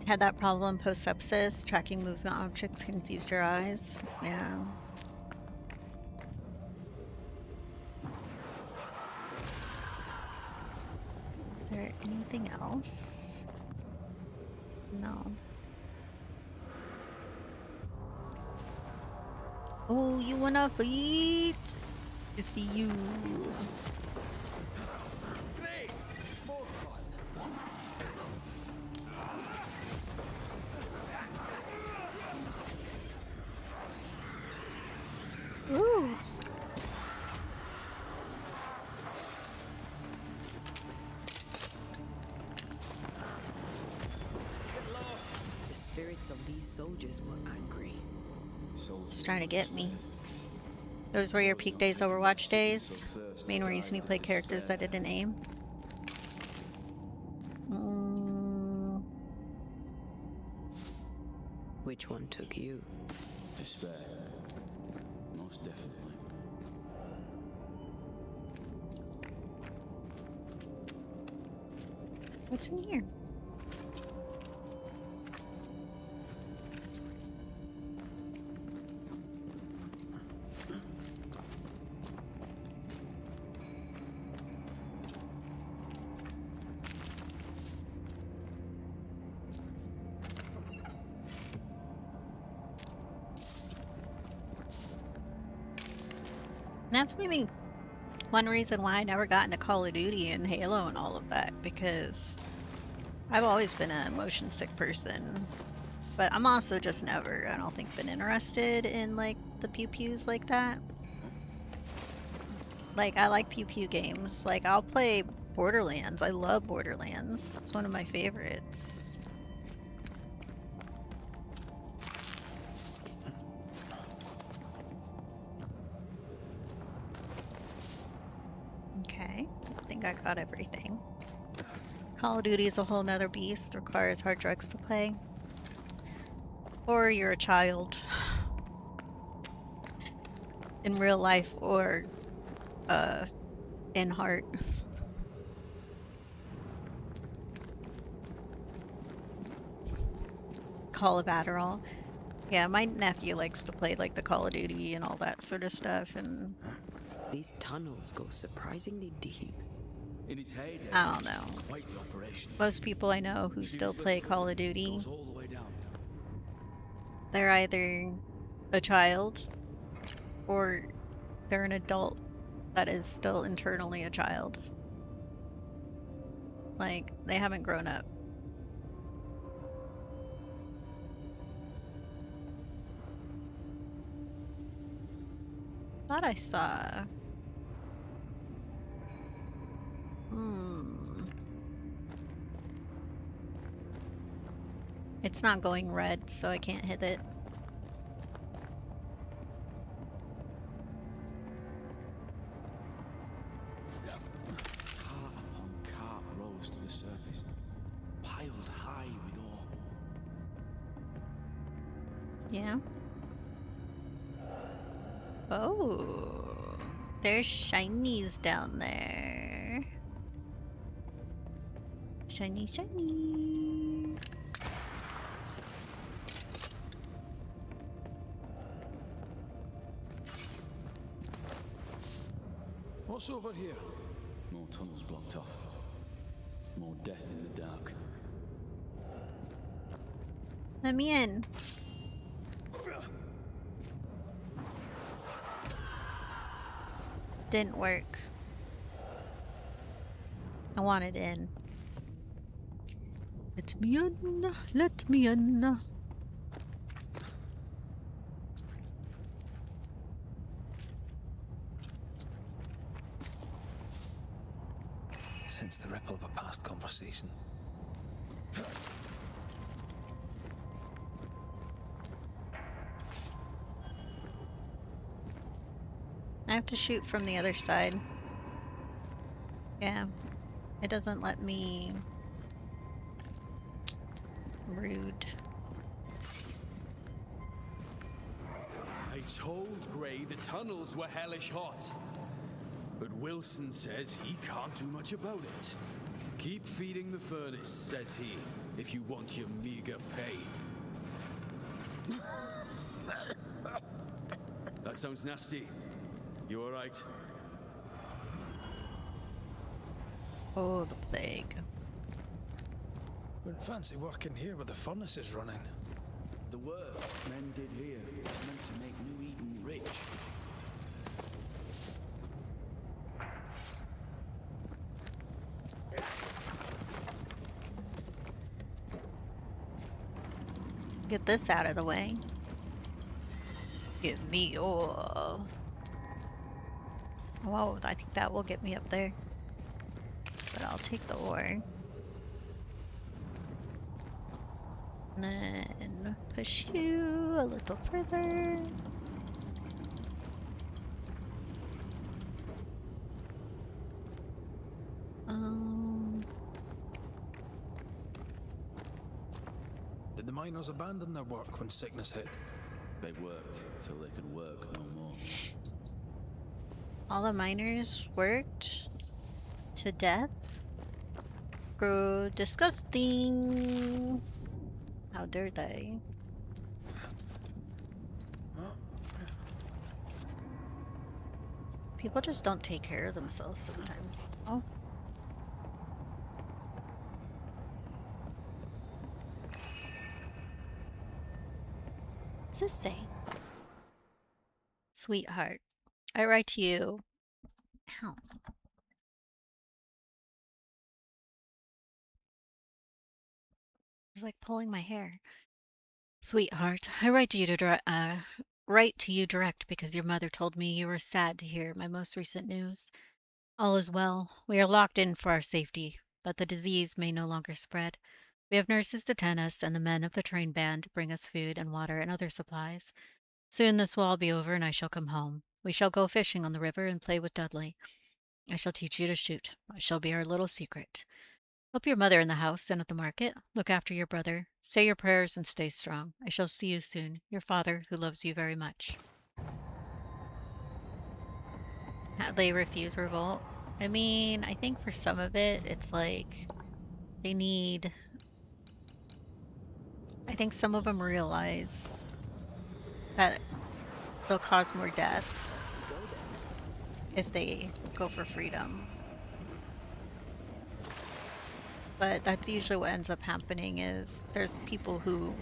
Had that problem post-sepsis. Tracking movement objects confused your eyes. Yeah. Is there anything else? No. Oh, you wanna fight? I see you. Ooh. The spirits of these soldiers were angry. Just trying to get me. Those were your peak days Overwatch days? Main reason you play characters that didn't aim? Which one took you? Despair. Most definitely. What's in here? That's maybe one reason why I never got into Call of Duty and Halo and all of that, because I've always been a motion sick person. But I'm also just never, I don't think, been interested in like the pew pews like that. Like, I like pew pew games. Like, I'll play Borderlands. I love Borderlands. It's one of my favorites. Okay, I think I got everything. Call of Duty is a whole nother beast, requires hard drugs to play. Or you're a child. In real life or in heart. Call of Adderall. Yeah, my nephew likes to play like the Call of Duty and all that sort of stuff, and These tunnels go surprisingly deep. In its heyday, I don't know. quite the operation. Most people I know who still play Call of Duty, Goes all the way down. they're either a child or they're an adult that is still internally a child. Like, they haven't grown up. Thought I saw. It's not going red, so I can't hit it. Yeah. Oh, there's shinies down there. Shiny, shiny. What's over here? More tunnels blocked off. More death in the dark. Let me in. Didn't work. I wanted in. Let me in. Let me in. Sense the ripple of a past conversation. I have to shoot from the other side. Yeah. It doesn't let me... Rude. I told Gray the tunnels were hellish hot. But Wilson says he can't do much about it. Keep feeding the furnace, says he, if you want your meager pay. That sounds nasty. You alright? Oh, the plague. Wouldn't fancy working here with the furnaces running. The work men did here was meant to make New Eden rich. Get this out of the way. Give me ore. Whoa, I think that will get me up there. But I'll take the ore. And then push you a little further. Did the miners abandon their work when sickness hit? They worked till they could work no more. All the miners worked to death? Bro, disgusting. How dare they? People just don't take care of themselves sometimes. Oh. What's this say? Sweetheart, I write to you. Ow. It's like pulling my hair. Sweetheart, I write to you direct because your mother told me you were sad to hear my most recent news. All is well. We are locked in for our safety, that the disease may no longer spread. We have nurses to tend us, and the men of the train band bring us food and water and other supplies. Soon this will all be over, and I shall come home. We shall go fishing on the river and play with Dudley. I shall teach you to shoot. I shall be our little secret. Help your mother in the house and at the market. Look after your brother. Say your prayers and stay strong. I shall see you soon. Your father, who loves you very much. They refuse revolt. I mean, I think for some of it, it's like they need... I think some of them realize that they'll cause more death if they go for freedom. But that's usually what ends up happening is there's people who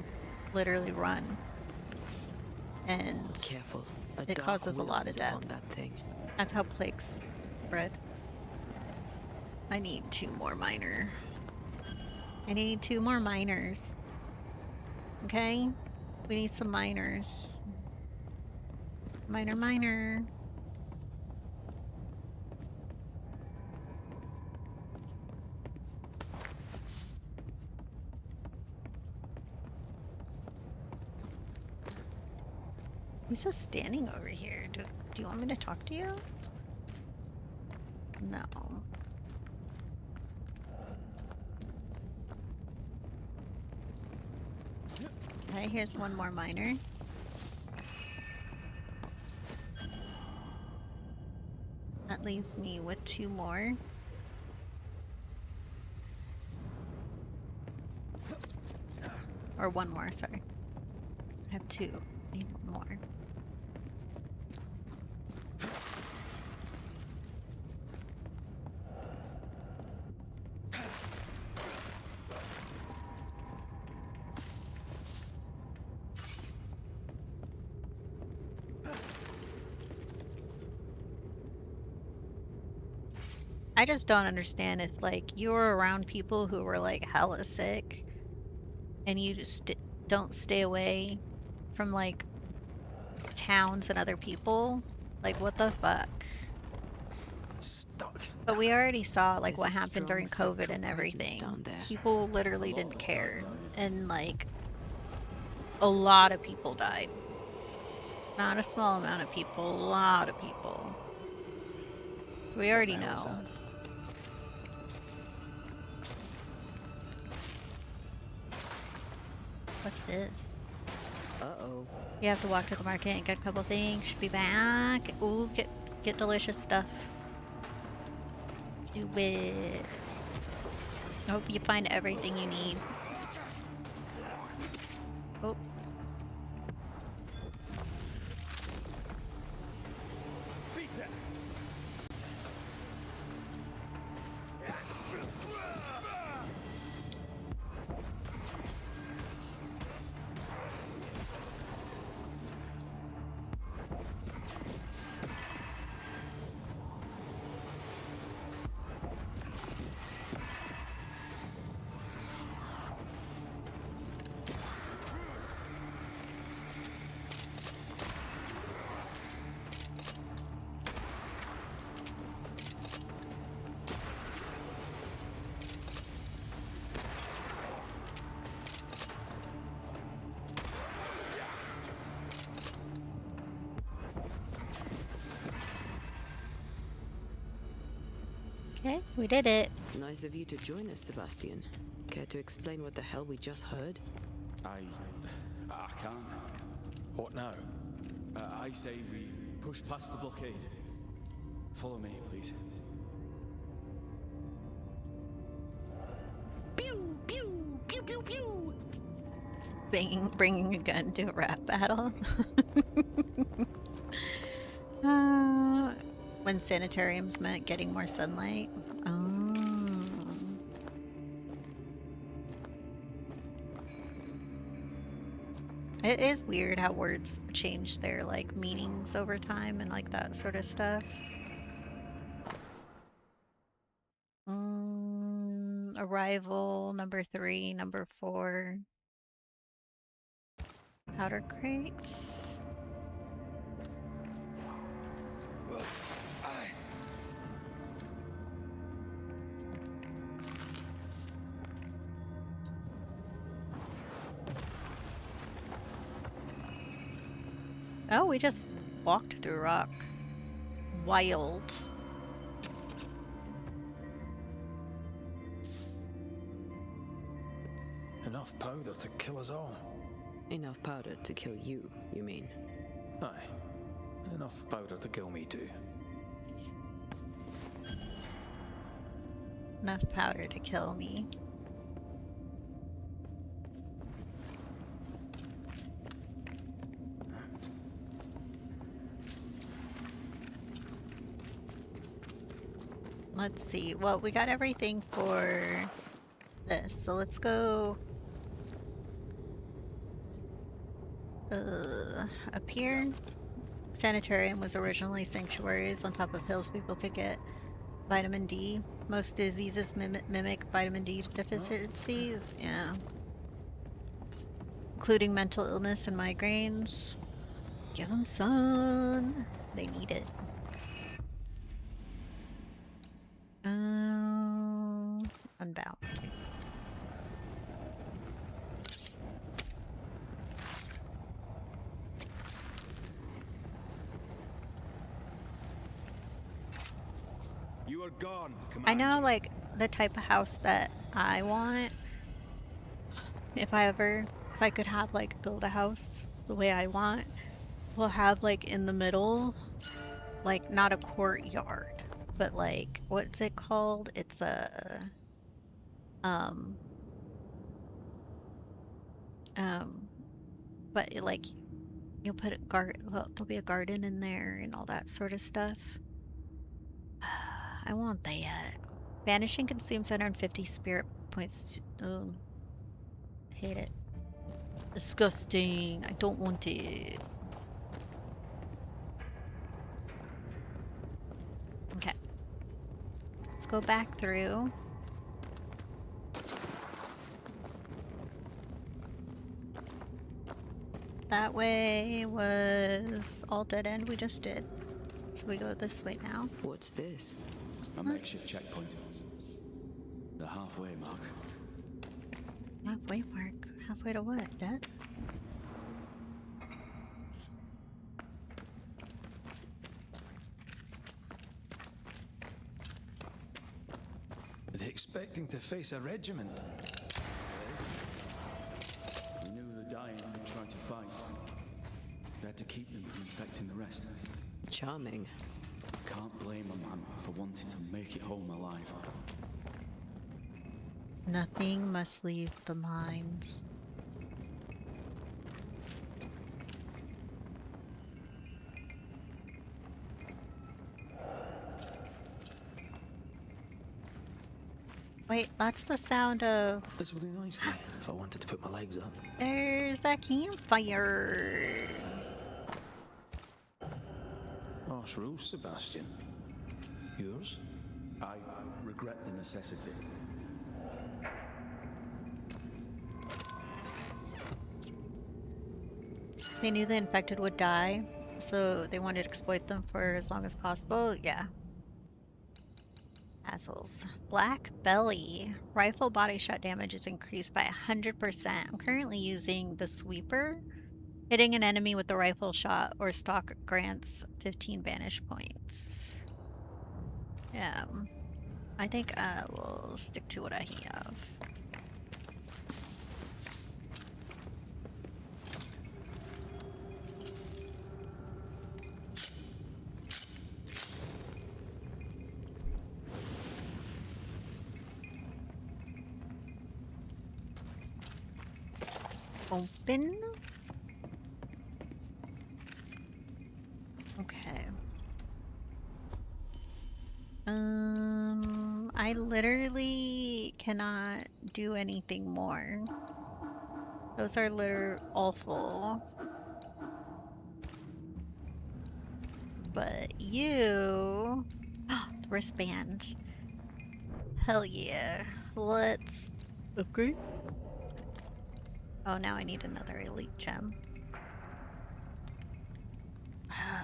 literally run and Careful. it causes a lot of death. That thing. That's how plagues spread. I need 2 more miner. I need 2 more miners. Okay? We need some miners. Miner. He's just standing over here. Do you want me to talk to you? No. Okay, here's 1 more miner. leaves me with 2 more. Or 1 more, sorry. I have 2. Need 1 more. I just don't understand if, like, you were around people who were, like, hella sick and you just don't stay away from, like, towns and other people. Like, what the fuck? Stuck. But we already saw, like, There's what a happened during strong COVID spectral and presence everything. down there. People literally didn't care. And, like, a lot of people died. Not a small amount of people, a lot of people. So we already What the hell was know. that? What's this? Uh-oh. You have to walk to the market and get a couple things. Should be back. Ooh, get delicious stuff. Do it. I hope you find everything you need. Oh. Okay, we did it. Nice of you to join us, Sebastian. Care to explain what the hell we just heard? I can't. What now? I say we push past the blockade. Follow me, please. Pew, pew, pew, pew, pew. Bringing a gun to a rap battle. When sanitariums meant getting more sunlight. Oh. It is weird how words change their, like, meanings over time and, like, that sort of stuff. Arrival, number 3, number 4. Powder crates. Oh, we just walked through rock. Wild. Enough powder to kill us all. Enough powder to kill you, you mean? Aye. Enough powder to kill me too. Enough powder to kill me. Let's see. Well, we got everything for this, so let's go up here. Sanitarium was originally sanctuaries on top of hills people could get vitamin D. Most diseases mimic vitamin D deficiencies, yeah. Including mental illness and migraines. Give them sun. They need it. Unbound. You are gone, I know, Commander. like, the type of house that I want. If I could have, like, build a house the way I want, we'll have, like, in the middle, like, not a courtyard, but like, what's it called? It's a um but like you'll put a well, there'll be a garden in there and all that sort of stuff. I want that. Banishing consumes 150 spirit points. Oh, hate it. Disgusting. I don't want it. Okay. Let's go back through. That way was all dead end we just did. So we go this way now. What's this? A makeshift checkpoint. The halfway mark. Halfway mark. Halfway to what? Death? Are they expecting to face a regiment? We knew the dying would try to fight. We had to keep them from infecting the rest. Charming. Can't blame a man for wanting to make it home alive. Nothing must leave the mines. Wait, that's the sound of... This would be nicely if I wanted to put my legs up. There's that campfire. Harsh rules, Sebastian. Yours? I regret the necessity. They knew the infected would die, so they wanted to exploit them for as long as possible. Yeah. Assholes. Black Belly. Rifle body shot damage is increased by 100%. I'm currently using the sweeper. Hitting an enemy with the rifle shot or stock grants 15 banish points. Yeah. I think I will stick to what I have. Open. Okay. I literally cannot do anything more. Those are literally awful. But you... the wristband. Hell yeah. Let's upgrade. Oh, now I need another elite gem.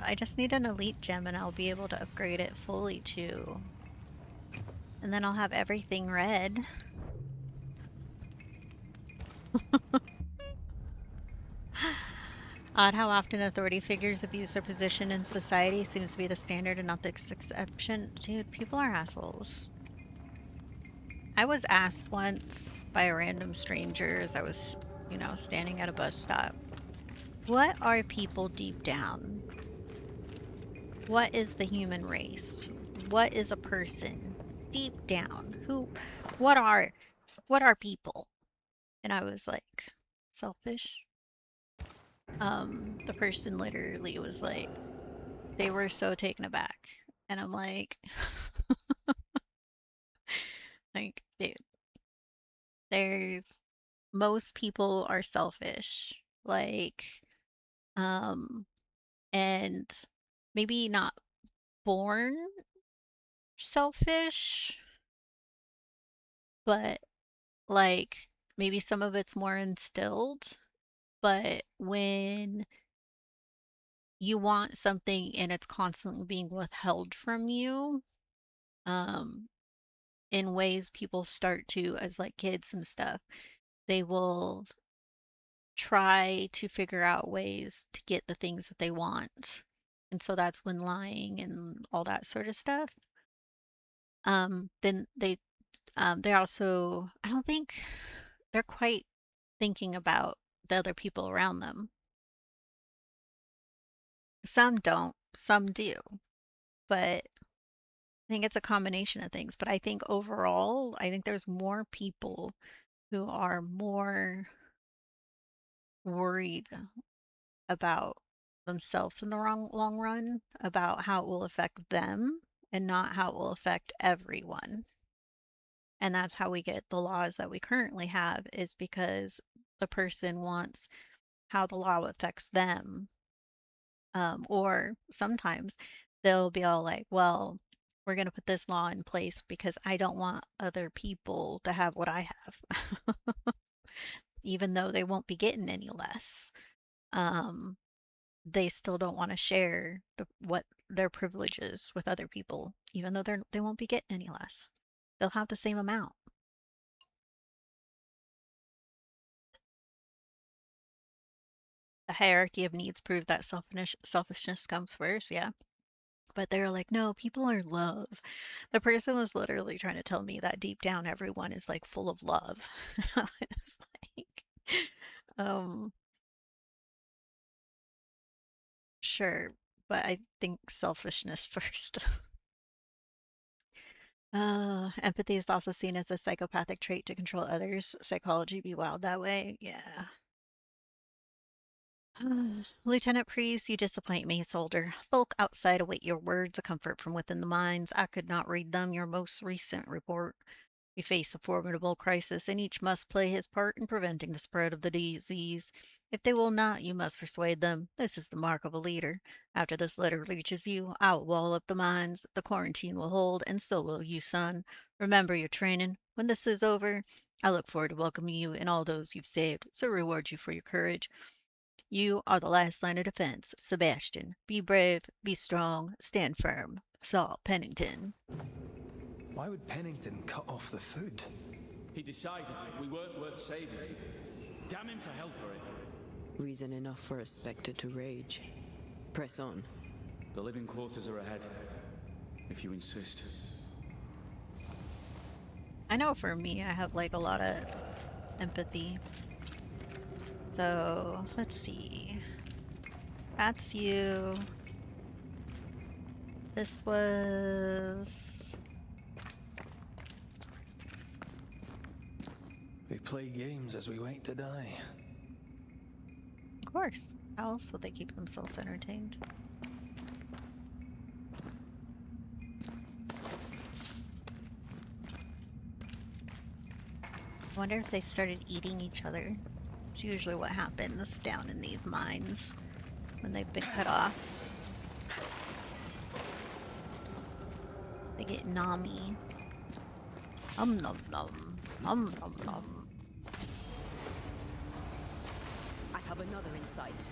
I just need an elite gem and I'll be able to upgrade it fully too. And then I'll have everything red. Odd how often authority figures abuse their position in society. Seems to be the standard and not the exception. Dude, people are assholes. I was asked once by a random stranger as I was, you know, standing at a bus stop. What are people deep down? What is the human race? What is a person deep down? What are people? And I was like, selfish. The person literally was like, they were so taken aback. And I'm like, like, dude, most people are selfish. Like, and maybe not born selfish, but like maybe some of it's more instilled. But when you want something and it's constantly being withheld from you, in ways people start to, as like kids and stuff, they will try to figure out ways to get the things that they want. And so that's when lying and all that sort of stuff. Then they also, I don't think they're quite thinking about the other people around them. Some don't, some do, but think it's a combination of things, but I think overall, I think there's more people who are more worried about themselves in the long run, about how it will affect them and not how it will affect everyone. And that's how we get the laws that we currently have, is because the person wants how the law affects them. Or sometimes they'll be all like, well, we're going to put this law in place because I don't want other people to have what I have, even though they won't be getting any less. Um, they still don't want to share what their privileges with other people, even though they won't be getting any less. They'll have the same amount. The hierarchy of needs prove that selfishness comes first, yeah. But they're like, no, people are love. The person was literally trying to tell me that deep down everyone is like full of love. It's like, um, sure, but I think selfishness first. Empathy is also seen as a psychopathic trait to control others. Psychology be wild that way. Yeah. Lieutenant Priest, you disappoint me, soldier. Folk outside await your words, a comfort from within the mines. I could not read them. Your most recent report. We face a formidable crisis, and each must play his part in preventing the spread of the disease. If they will not, you must persuade them. This is the mark of a leader. After this letter reaches you, I will wall up the mines. The quarantine will hold, and so will you, son. Remember your training. When this is over, I look forward to welcoming you and all those you've saved, so reward you for your courage. You are the last line of defense. Sebastian, be brave, be strong, stand firm. Saul Pennington. Why would Pennington cut off the food? He decided we weren't worth saving. Damn him to hell for it. Reason enough for a Spectre to rage. Press on. The living quarters are ahead, if you insist. I know for me, I have like a lot of empathy. So let's see. That's you. This was. We play games as we wait to die. Of course. How else would they keep themselves entertained? I wonder if they started eating each other. It's usually what happens down in these mines when they've been cut off. They get nommy. Nom nom nom. Nom nom nom. I have another in sight.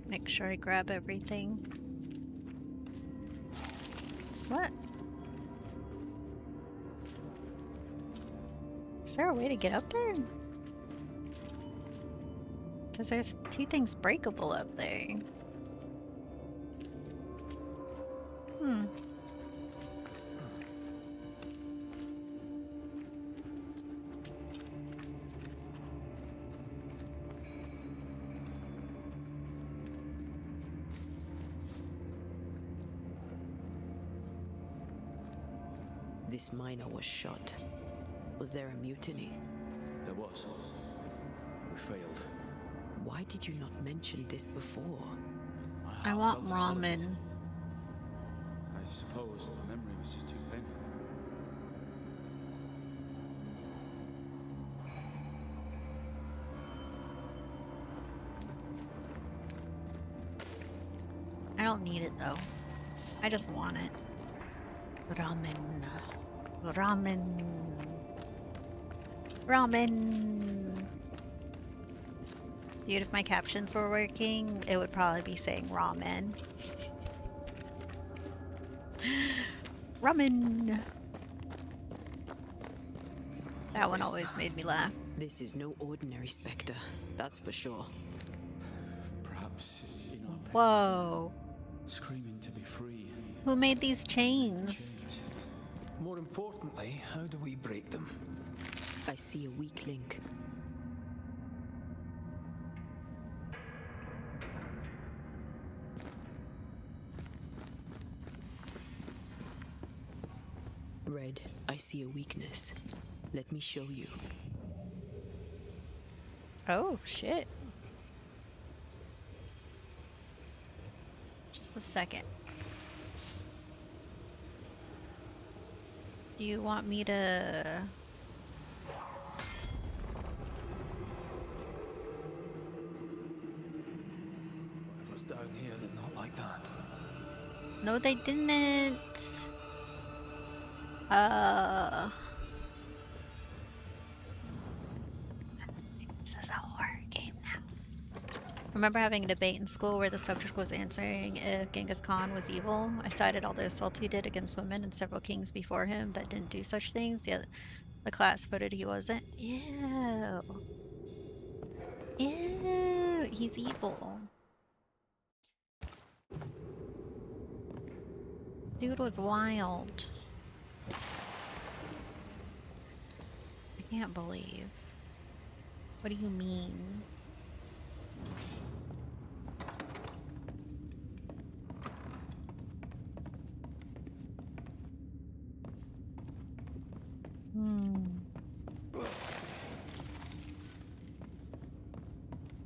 Make sure I grab everything. What? Is there a way to get up there? Because there's two things breakable up there. Hmm. This miner was shot. Was there a mutiny? There was. We failed. Why did you not mention this before? I want ramen. I suppose the memory was just too painful. I don't need it though. I just want it. Ramen. Ramen. Ramen. Dude, if my captions were working, it would probably be saying ramen. Ramen. That one always made me laugh. This is no ordinary specter, that's for sure. Perhaps you're not a pain. Whoa. Screaming to be free. Who made these chains? Chains. More importantly, how do we break them? I see a weak link. Red, I see a weakness. Let me show you. Oh, shit. Just a second. Do you want me to... Whatever's down here, they're not like that. No, they didn't. This is a horror game now. Remember having a debate in school where the subject was answering if Genghis Khan was evil? I cited all the assaults he did against women and several kings before him that didn't do such things, yet the class voted he wasn't. Ew. Ew. He's evil. Dude was wild. I can't believe. What do you mean?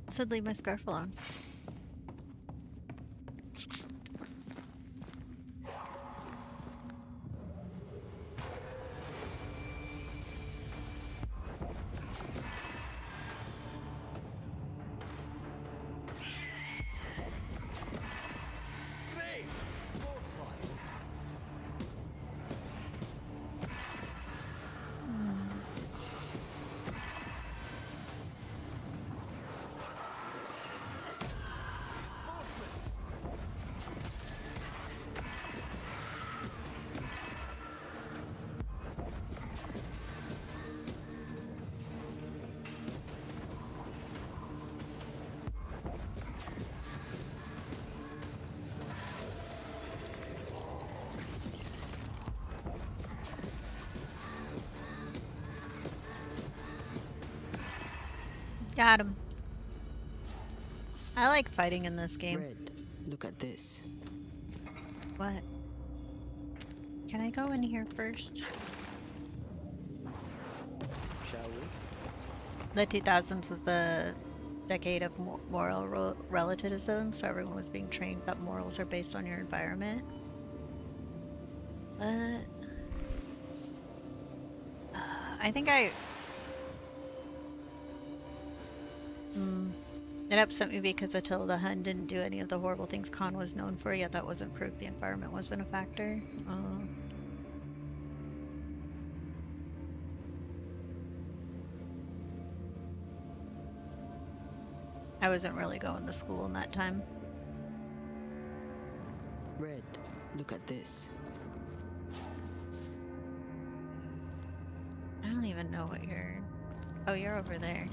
Said leave my scarf alone. Got him. I like fighting in this game. Red, look at this. What? Can I go in here first? Shall we? The 2000s was the decade of moral relativism, so everyone was being trained that morals are based on your environment. But I think it upset me because Attila Hun didn't do any of the horrible things Khan was known for, yet that wasn't proof the environment wasn't a factor. I wasn't really going to school in that time. Red, look at this. I don't even know what you're... Oh, you're over there.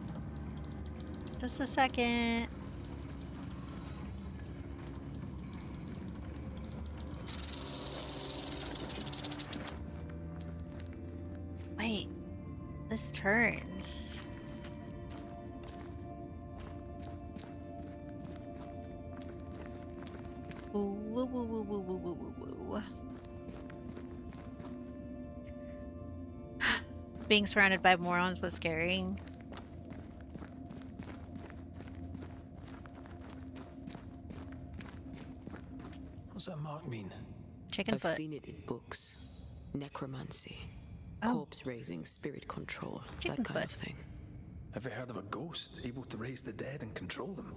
Just a second. Wait. This turns. Ooh, woo, woo, woo, woo, woo, woo, woo, woo. Being surrounded by morons was scary. What's that mark mean? Chicken I've foot. seen it in books. Necromancy. Oh. Corpse raising, spirit control, Chicken that kind foot. of thing. Have you heard of a ghost able to raise the dead and control them?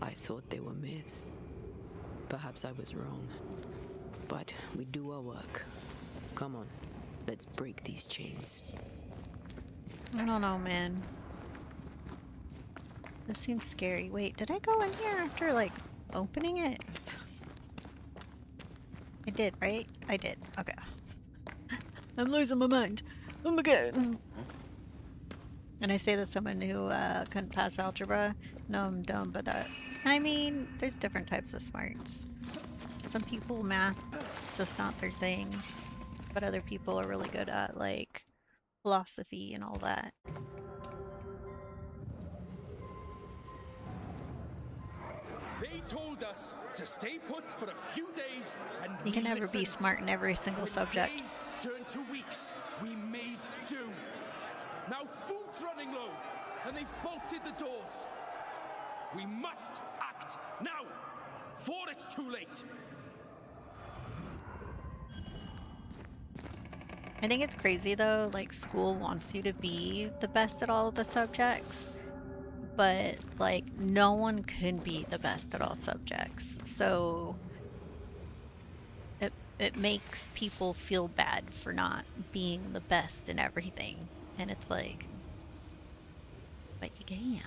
I thought they were myths. Perhaps I was wrong. But we do our work. Come on, let's break these chains. I don't know, man. This seems scary. Wait, did I go in here after, like, opening it? I did, right? I did. Okay. I'm losing my mind. Oh my god. And I say this someone who couldn't pass algebra. No, I'm dumb, but I mean, there's different types of smarts. Some people, math is just not their thing, but other people are really good at, like, philosophy and all that. They told us to stay put for a few days, and You can we never be listened. smart in every single When subject. days turned to weeks, we made do. Now food's running low, and they've bolted the doors. We must act now, for it's too late. I think it's crazy though, like school wants you to be the best at all of the subjects, but like no one can be the best at all subjects. So it makes people feel bad for not being the best in everything. And it's like, but you can.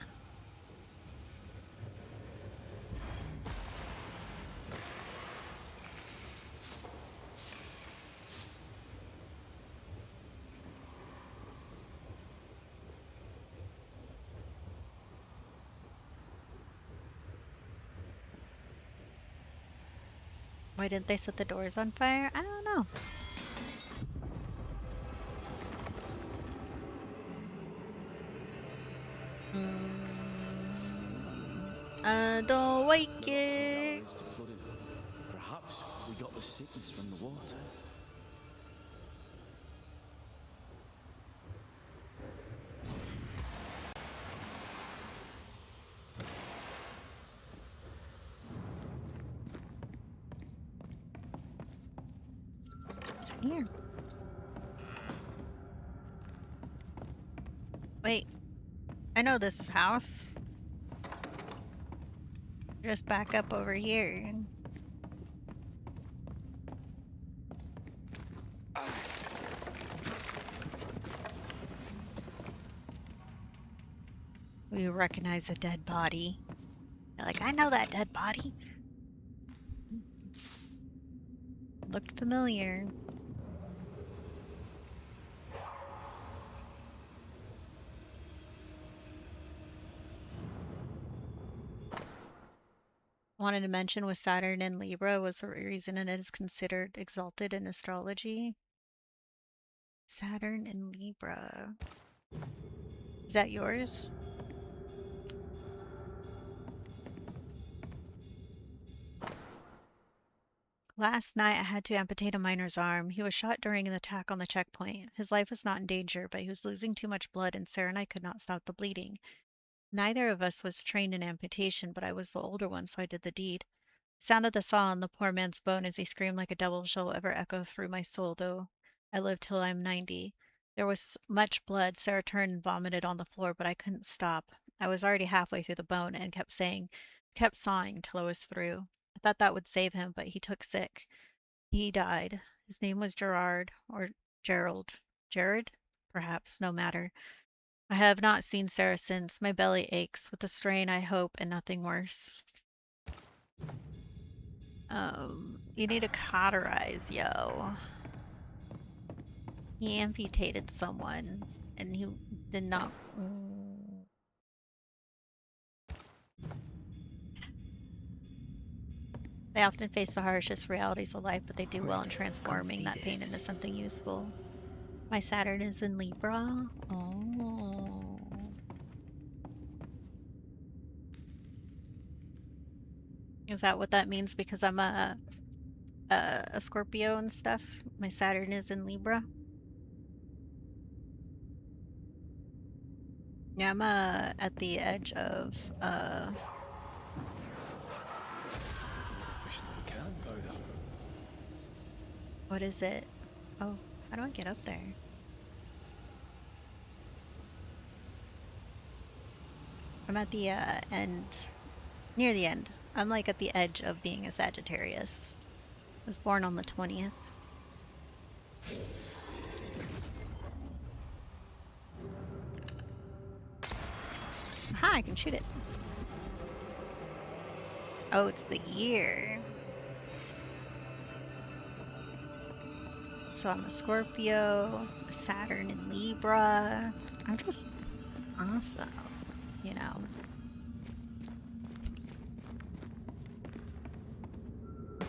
Why didn't they set the doors on fire? I don't know. I don't like it. Perhaps we got the sickness from the water. What's in here? Wait, I know this house. Just back up over here. We recognize a dead body. You're like, I know that dead body. Looked familiar. Wanted to mention with Saturn and Libra was the reason it is considered exalted in astrology. Saturn and Libra. Is that yours? Last night I had to amputate a miner's arm. He was shot during an attack on the checkpoint. His life was not in danger, but he was losing too much blood and Sarah and I could not stop the bleeding. Neither of us was trained in amputation, but I was the older one, so I did the deed. The sound of the saw on the poor man's bone as he screamed like a devil shall ever echo through my soul, though I live till I'm 90. There was much blood. Sarah turned and vomited on the floor, but I couldn't stop. I was already halfway through the bone and kept sawing till I was through. I thought that would save him, but he took sick. He died. His name was Gerard, or Gerald. Jared? Perhaps, no matter. I have not seen Sarah since. My belly aches with a strain, I hope, and nothing worse. You need to cauterize, yo. He amputated someone, and he did not. They often face the harshest realities of life, but they do well in transforming that pain into something useful. My Saturn is in Libra. Oh. Is that what that means? Because I'm a Scorpio and stuff. My Saturn is in Libra. Yeah, I'm at the edge of what is it? Oh, how do I get up there? I'm at the end, near the end. I'm like at the edge of being a Sagittarius. I was born on the 20th. Aha, I can shoot it. Oh, it's the year. So I'm a Scorpio, a Saturn in Libra. I'm just awesome, you know.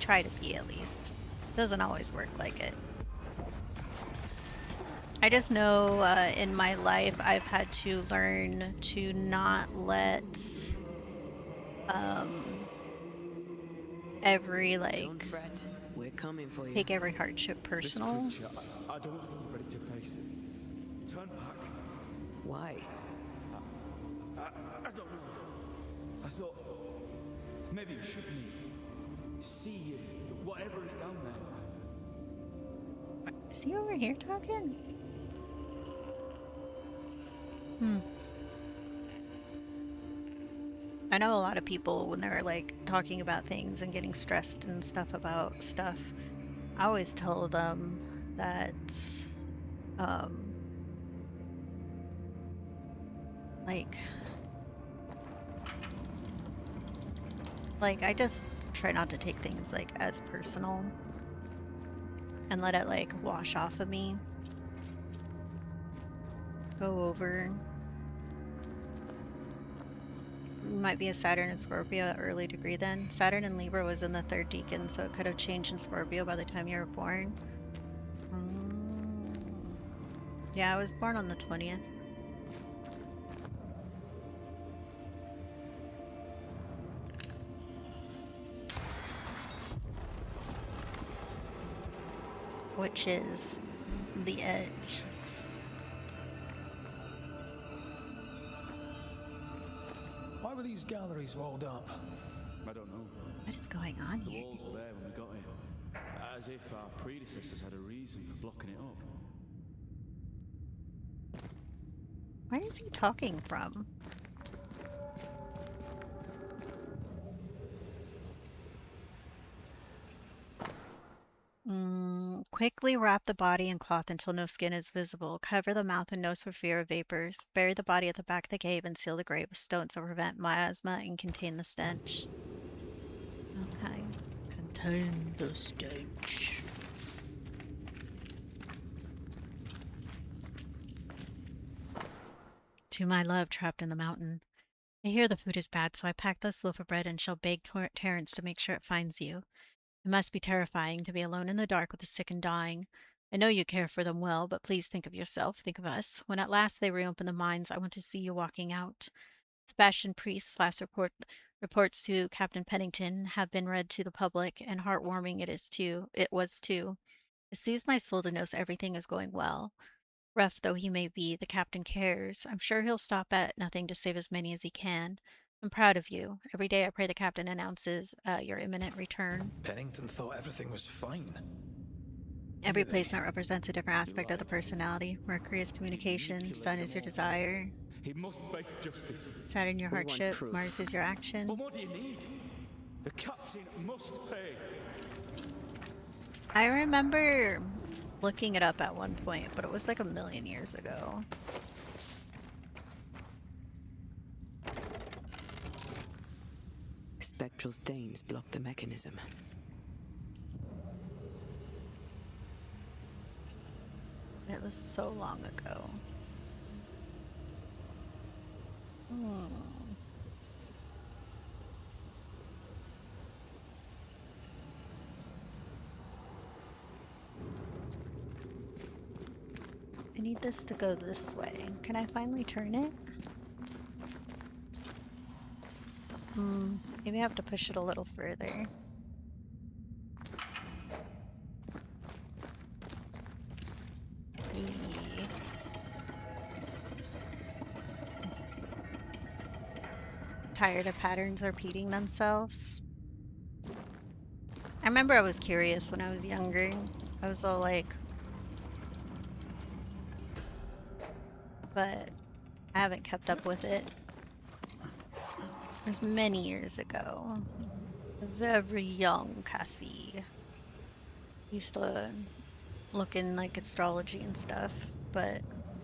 Try to be, at least. Doesn't always work like it. I just know in my life I've had to learn to not let every Don't fret. We're coming for you. take every hardship This personal. creature, I don't think you're ready to face it. Turn back. Why? I don't know. I thought maybe you should see whatever is down there. Is he over here talking? I know a lot of people when they're like talking about things and getting stressed and stuff about stuff, I always tell them that like I just try not to take things like as personal and let it like wash off of me. Go over. Might be a Saturn and Scorpio at early degree then. Saturn and Libra was in the 3rd decan, so it could have changed in Scorpio by the time you were born. Yeah, I was born on the 20th. Which is the edge. Why were these galleries walled up? I don't know. What is going on The here? walls were there when we got here. As if our predecessors had a reason for blocking it up. Where is he talking from? Quickly wrap the body in cloth until no skin is visible. Cover the mouth and nose for fear of vapors. Bury the body at the back of the cave and seal the grave with stones to prevent miasma and contain the stench. Okay. Contain the stench. To my love trapped in the mountain. I hear the food is bad, so I pack this loaf of bread and shall beg Terrence to make sure it finds you. It must be terrifying to be alone in the dark with the sick and dying. I know you care for them well, but please think of yourself, think of us. When at last they reopen the mines, I want to see you walking out. Sebastian Priest's last reports to Captain Pennington have been read to the public, and heartwarming it was too. It soothes my soul to know everything is going well. Rough though he may be, the captain cares. I'm sure he'll stop at nothing to save as many as he can. I'm proud of you. Every day I pray the captain announces your imminent return. Pennington thought everything was fine. Every placement represents a different aspect of the personality. Mercury is communication, Sun is your desire, He must face justice. Saturn your We want hardship, proof. Mars is your action. But what do you need? The captain must pay. I remember looking it up at one point, but it was like a million years ago. Spectral stains block the mechanism. It was so long ago. I need this to go this way. Can I finally turn it? Maybe I have to push it a little further. Tired of patterns repeating themselves. I remember I was curious when I was younger. I was all like, but I haven't kept up with it. It was many years ago. A very young Cassie. Used to look in like astrology and stuff, but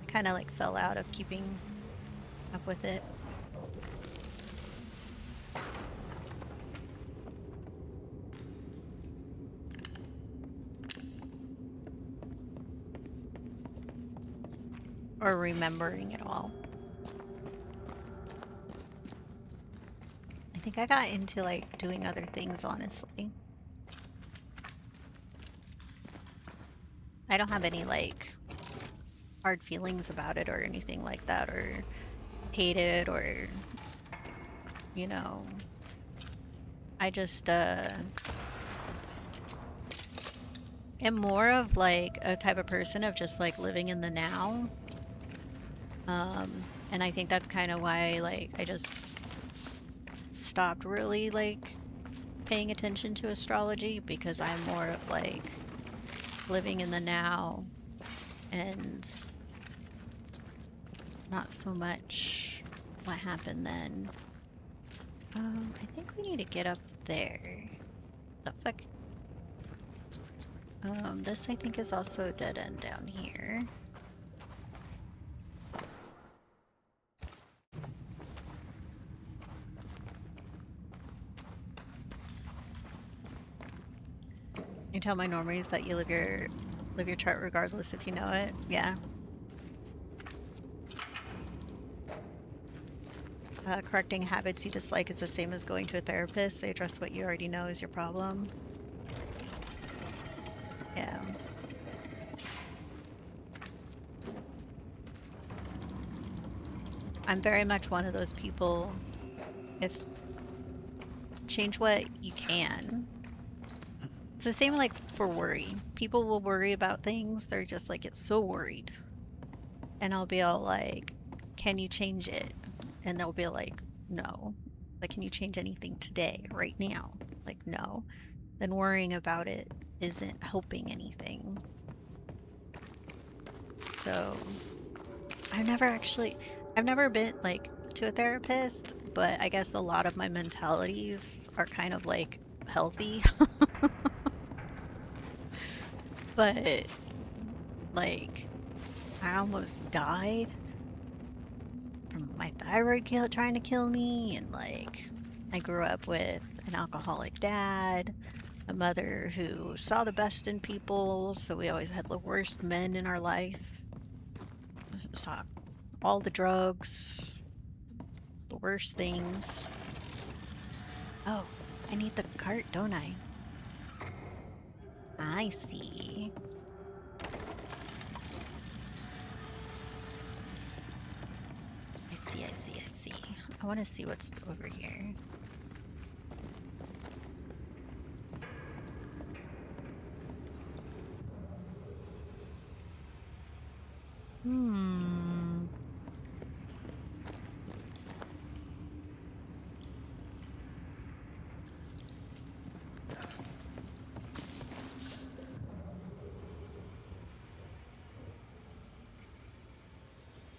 kind of like fell out of keeping up with it. Or remembering it all. think I got into like doing other things, honestly. I don't have any like hard feelings about it or anything like that, or hate it, or, you know, I just am more of like a type of person of just like living in the now. And I think that's kind of why like I just stopped really like paying attention to astrology, because I'm more of like living in the now and not so much what happened then. I think we need to get up there. The fuck? This I think is also a dead end down here. You tell my normies that you live your chart regardless if you know it. Yeah. Correcting habits you dislike is the same as going to a therapist. They address what you already know is your problem. Yeah. I'm very much one of those people, if change what you can. It's the same like for worry. People will worry about things. They're just like, get so worried. And I'll be all like, can you change it? And they'll be like, no. Like, can you change anything today, right now? Like, no. Then worrying about it isn't helping anything. So I've never been like to a therapist, but I guess a lot of my mentalities are kind of like healthy. But like I almost died from my thyroid trying to kill me, and like I grew up with an alcoholic dad, a mother who saw the best in people, so we always had the worst men in our life. Saw all the drugs, the worst things. Oh, I need the cart, don't I? I see. I see. I want to see what's over here.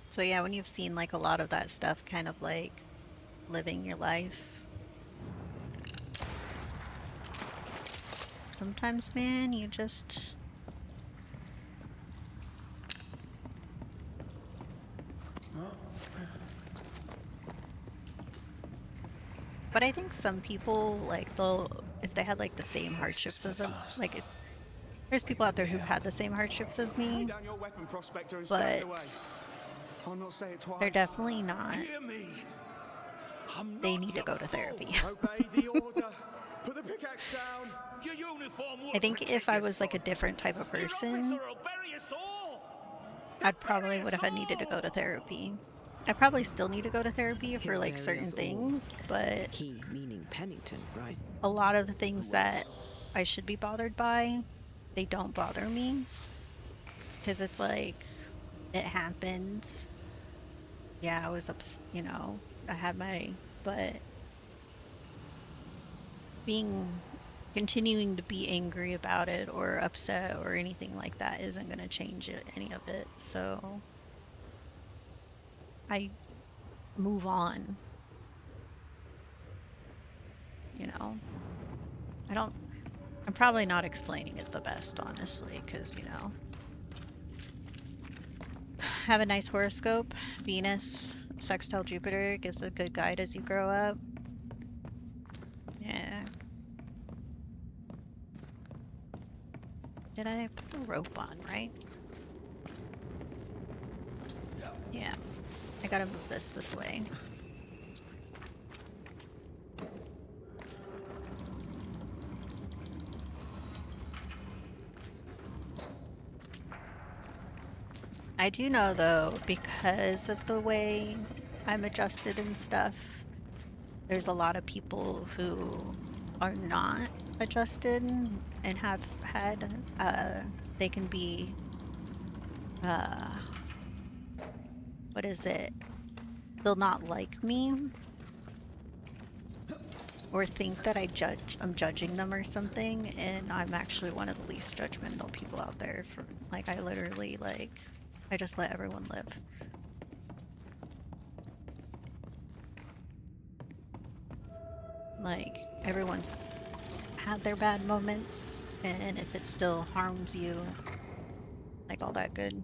So yeah, when you've seen like a lot of that stuff, kind of like living your life, sometimes, man, you just... But I think some people, like, if they had like the same hardships as them, like there's people out there who've had the same hardships as me, but they're definitely not. They need to go to therapy. I think if I was like a different type of person, I'd probably would have needed to go to therapy. I probably still need to go to therapy for like certain things, but He meaning Pennington, right? a lot of the things that I should be bothered by, they don't bother me, because it's like, it happened. Yeah, I was you know, I had but continuing to be angry about it or upset or anything like that isn't going to change any of it. So I move on. You know, I'm probably not explaining it the best, honestly, because, you know, have a nice horoscope. Venus, sextile Jupiter gives a good guide as you grow up. Yeah. Did I put the rope on, right? Yeah. I gotta move this way. I do know though, because of the way I'm adjusted and stuff, there's a lot of people who are not adjusted and have had they can be uh what is it? They'll not like me or think that I'm judging them or something, and I'm actually one of the least judgmental people out there. For like, I literally I just let everyone live. Like, everyone's had their bad moments, and if it still harms you, like all that good.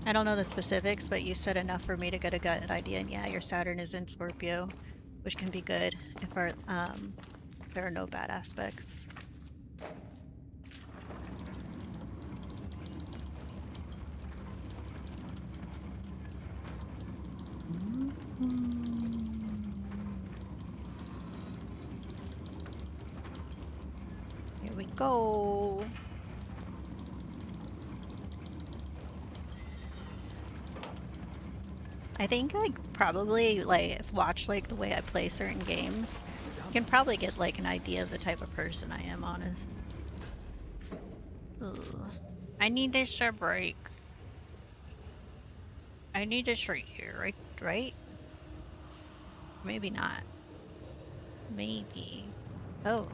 I don't know the specifics, but you said enough for me to get a gut idea. And yeah, your Saturn is in Scorpio, which can be good if there are no bad aspects. Here we go. I think probably watch the way I play certain games. You can probably get an idea of the type of person I am on it. Ugh. I need this a break. I need this right here, right? Maybe not. Maybe. Oh.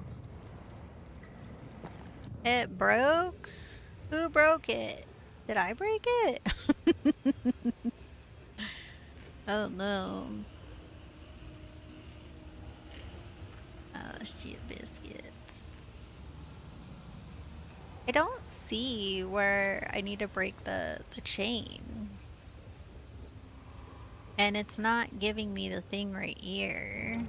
It broke? Who broke it? Did I break it? Oh no. Oh shit, biscuits. I don't see where I need to break the chain. And it's not giving me the thing right here.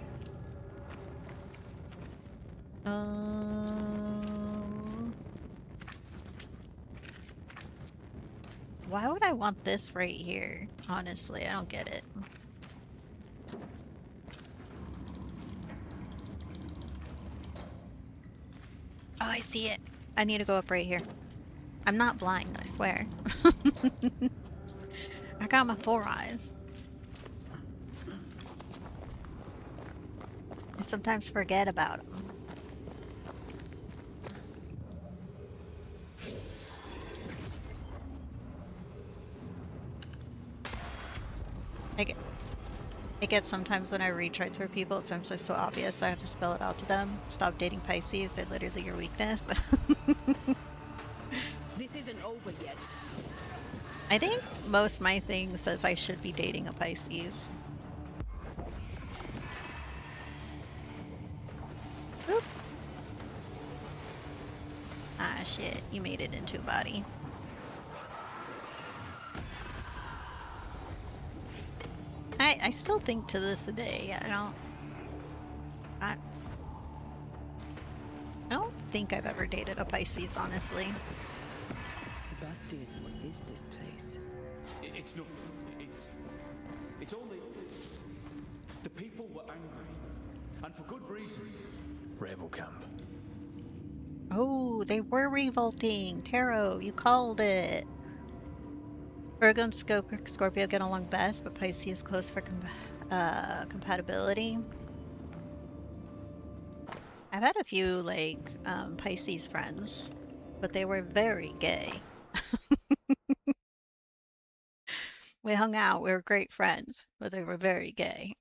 Why would I want this right here? Honestly, I don't get it. Oh, I see it. I need to go up right here. I'm not blind, I swear. I got my 4 eyes. I sometimes forget about them. It gets sometimes when I retry to people, it's sometimes so obvious I have to spell it out to them. Stop dating Pisces, they're literally your weakness. This isn't over yet. I think most my thing says I should be dating a Pisces. Oop. Ah shit, you made it into a body. I still think to this day, I don't think I've ever dated a Pisces, honestly. Sebastian, what is this place? It's nothing. It's only... The people were angry. And for good reasons. Rebel camp. Oh, they were revolting. Tarot, you called it. Virgo and Scorpio get along best, but Pisces close for compatibility. I've had a few Pisces friends, but they were very gay. We hung out, we were great friends, but they were very gay.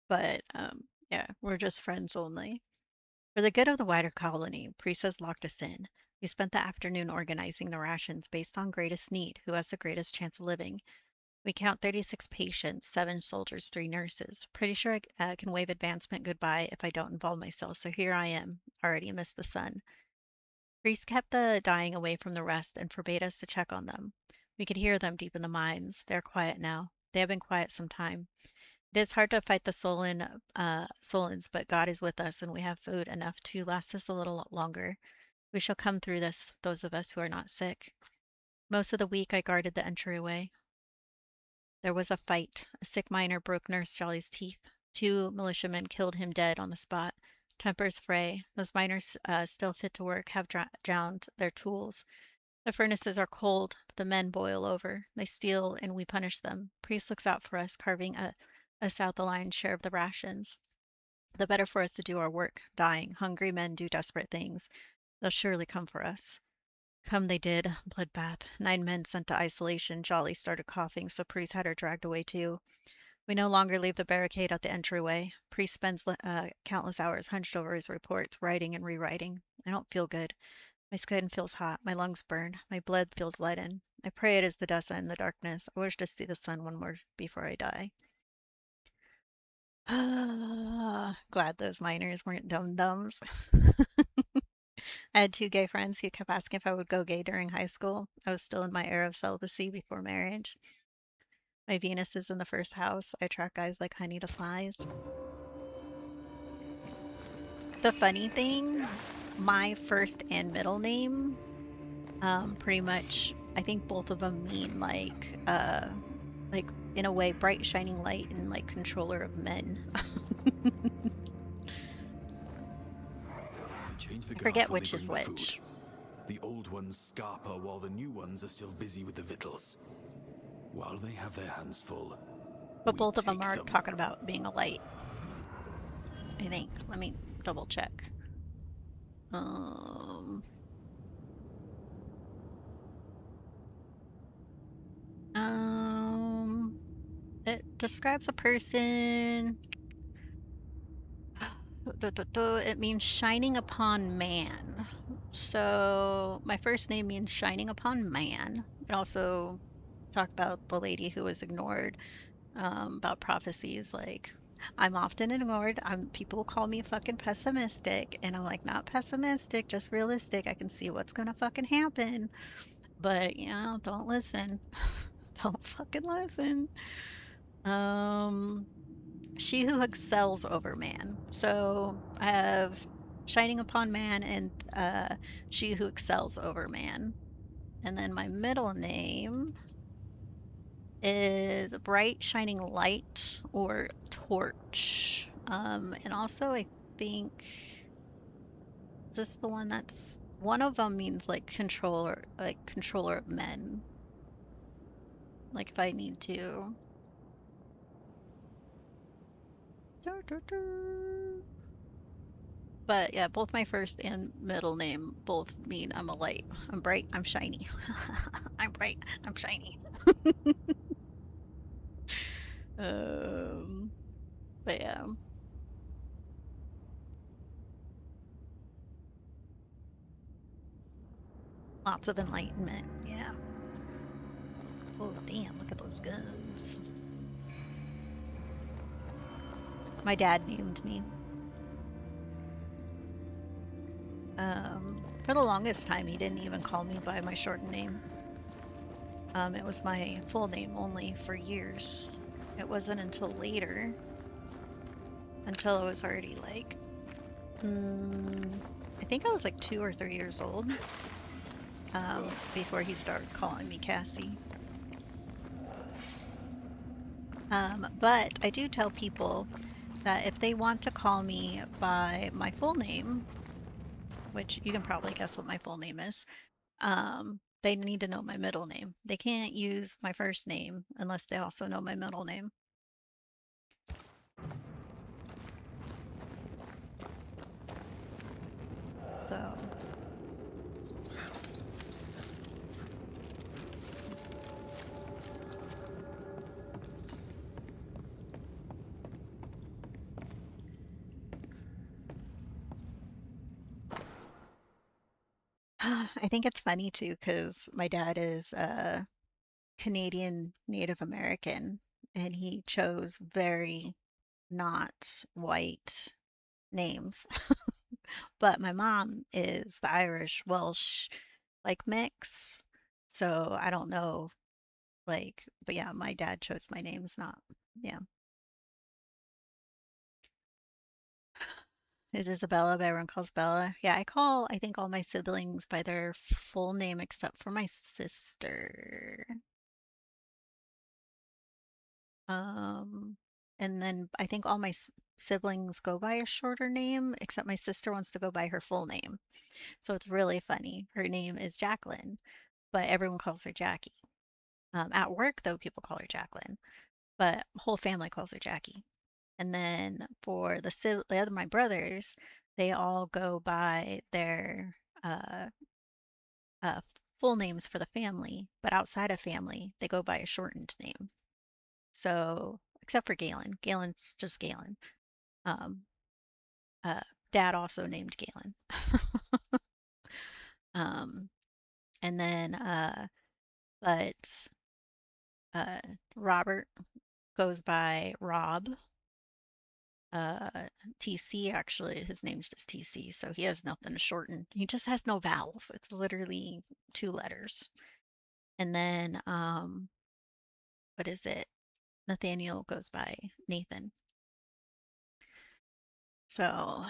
But yeah, we're just friends only. For the good of the wider colony, Priest has locked us in. We spent the afternoon organizing the rations based on greatest need, who has the greatest chance of living. We count 36 patients, 7 soldiers, 3 nurses. Pretty sure I can wave advancement goodbye if I don't involve myself, so here I am, already amidst the sun. Priest kept the dying away from the rest and forbade us to check on them. We could hear them deep in the mines. They are quiet now. They have been quiet some time. It is hard to fight the Solons, but God is with us, and we have food enough to last us a little longer. We shall come through this, those of us who are not sick. Most of the week I guarded the entryway. There was a fight. A sick miner broke Nurse Jolly's teeth. 2 militiamen killed him dead on the spot. Tempers fray. Those miners still fit to work have drowned their tools. The furnaces are cold. The men boil over. They steal, and we punish them. Priest looks out for us, carving us out the lion's share of the rations. The better for us to do our work, dying. Hungry men do desperate things. They'll surely come for us. Come they did. Bloodbath. 9 men sent to isolation. Jolly started coughing, so Priest had her dragged away too. We no longer leave the barricade at the entryway. Priest spends countless hours hunched over his reports, writing and rewriting. I don't feel good. My skin feels hot. My lungs burn. My blood feels leaden. I pray it is the dust and the darkness. I wish to see the sun one more before I die. Glad those miners weren't dum-dums. I had 2 gay friends who kept asking if I would go gay during high school. I was still in my era of celibacy before marriage. My Venus is in the first house. I attract guys like honey to flies. The funny thing, my first and middle name, pretty much, I think both of them mean like in a way, bright shining light and like controller of men. I forget which is which. The old ones scarper while the new ones are still busy with the victuals. While they have their hands full, but both of them are talking about being a light. I think. Let me double check. It describes a person. It means shining upon man. So my first name means shining upon man. It also talk about the lady who was ignored, about prophecies. Like, I'm often ignored. People call me fucking pessimistic, and I'm like, not pessimistic, just realistic. I can see what's gonna fucking happen, but don't listen. Don't fucking listen. She who excels over man. So I have shining upon man and she who excels over man. And then my middle name is bright shining light or torch. And also I think, is this the one that's one of them means like controller of men. Like if I need to. But yeah, both my first and middle name both mean I'm a light. I'm bright, I'm shiny. I'm bright, I'm shiny. um, but yeah. Lots of enlightenment, yeah. Oh damn, look at those guns. My dad named me. For the longest time, he didn't even call me by my shortened name. It was my full name only for years. It wasn't until later, until I was already like, I think I was like 2 or 3 years old, before he started calling me Cassie. But I do tell people that if they want to call me by my full name, which you can probably guess what my full name is, they need to know my middle name. They can't use my first name unless they also know my middle name. So I think it's funny too because my dad is Canadian Native American and he chose very not white names. But my mom is the Irish Welsh like mix. So I don't know, like, but yeah, my dad chose my names, not, yeah. Is Isabella, but everyone calls Bella. Yeah, I think all my siblings by their full name except for my sister. Um, and then I think all my siblings go by a shorter name, except my sister wants to go by her full name. So it's really funny. Her name is Jacqueline, but everyone calls her Jackie. At work, though, people call her Jacqueline, but whole family calls her Jackie. And then for the other my brothers, they all go by their uh, uh, full names for the family, but outside of family, they go by a shortened name. So except for Galen, Galen's just Galen. Um, uh, Dad also named Galen. um, and then but uh, Robert goes by Rob. Uh, TC, actually, his name's just TC, so he has nothing to shorten. He just has no vowels. It's literally 2 letters. And then, what is it? Nathaniel goes by Nathan. So,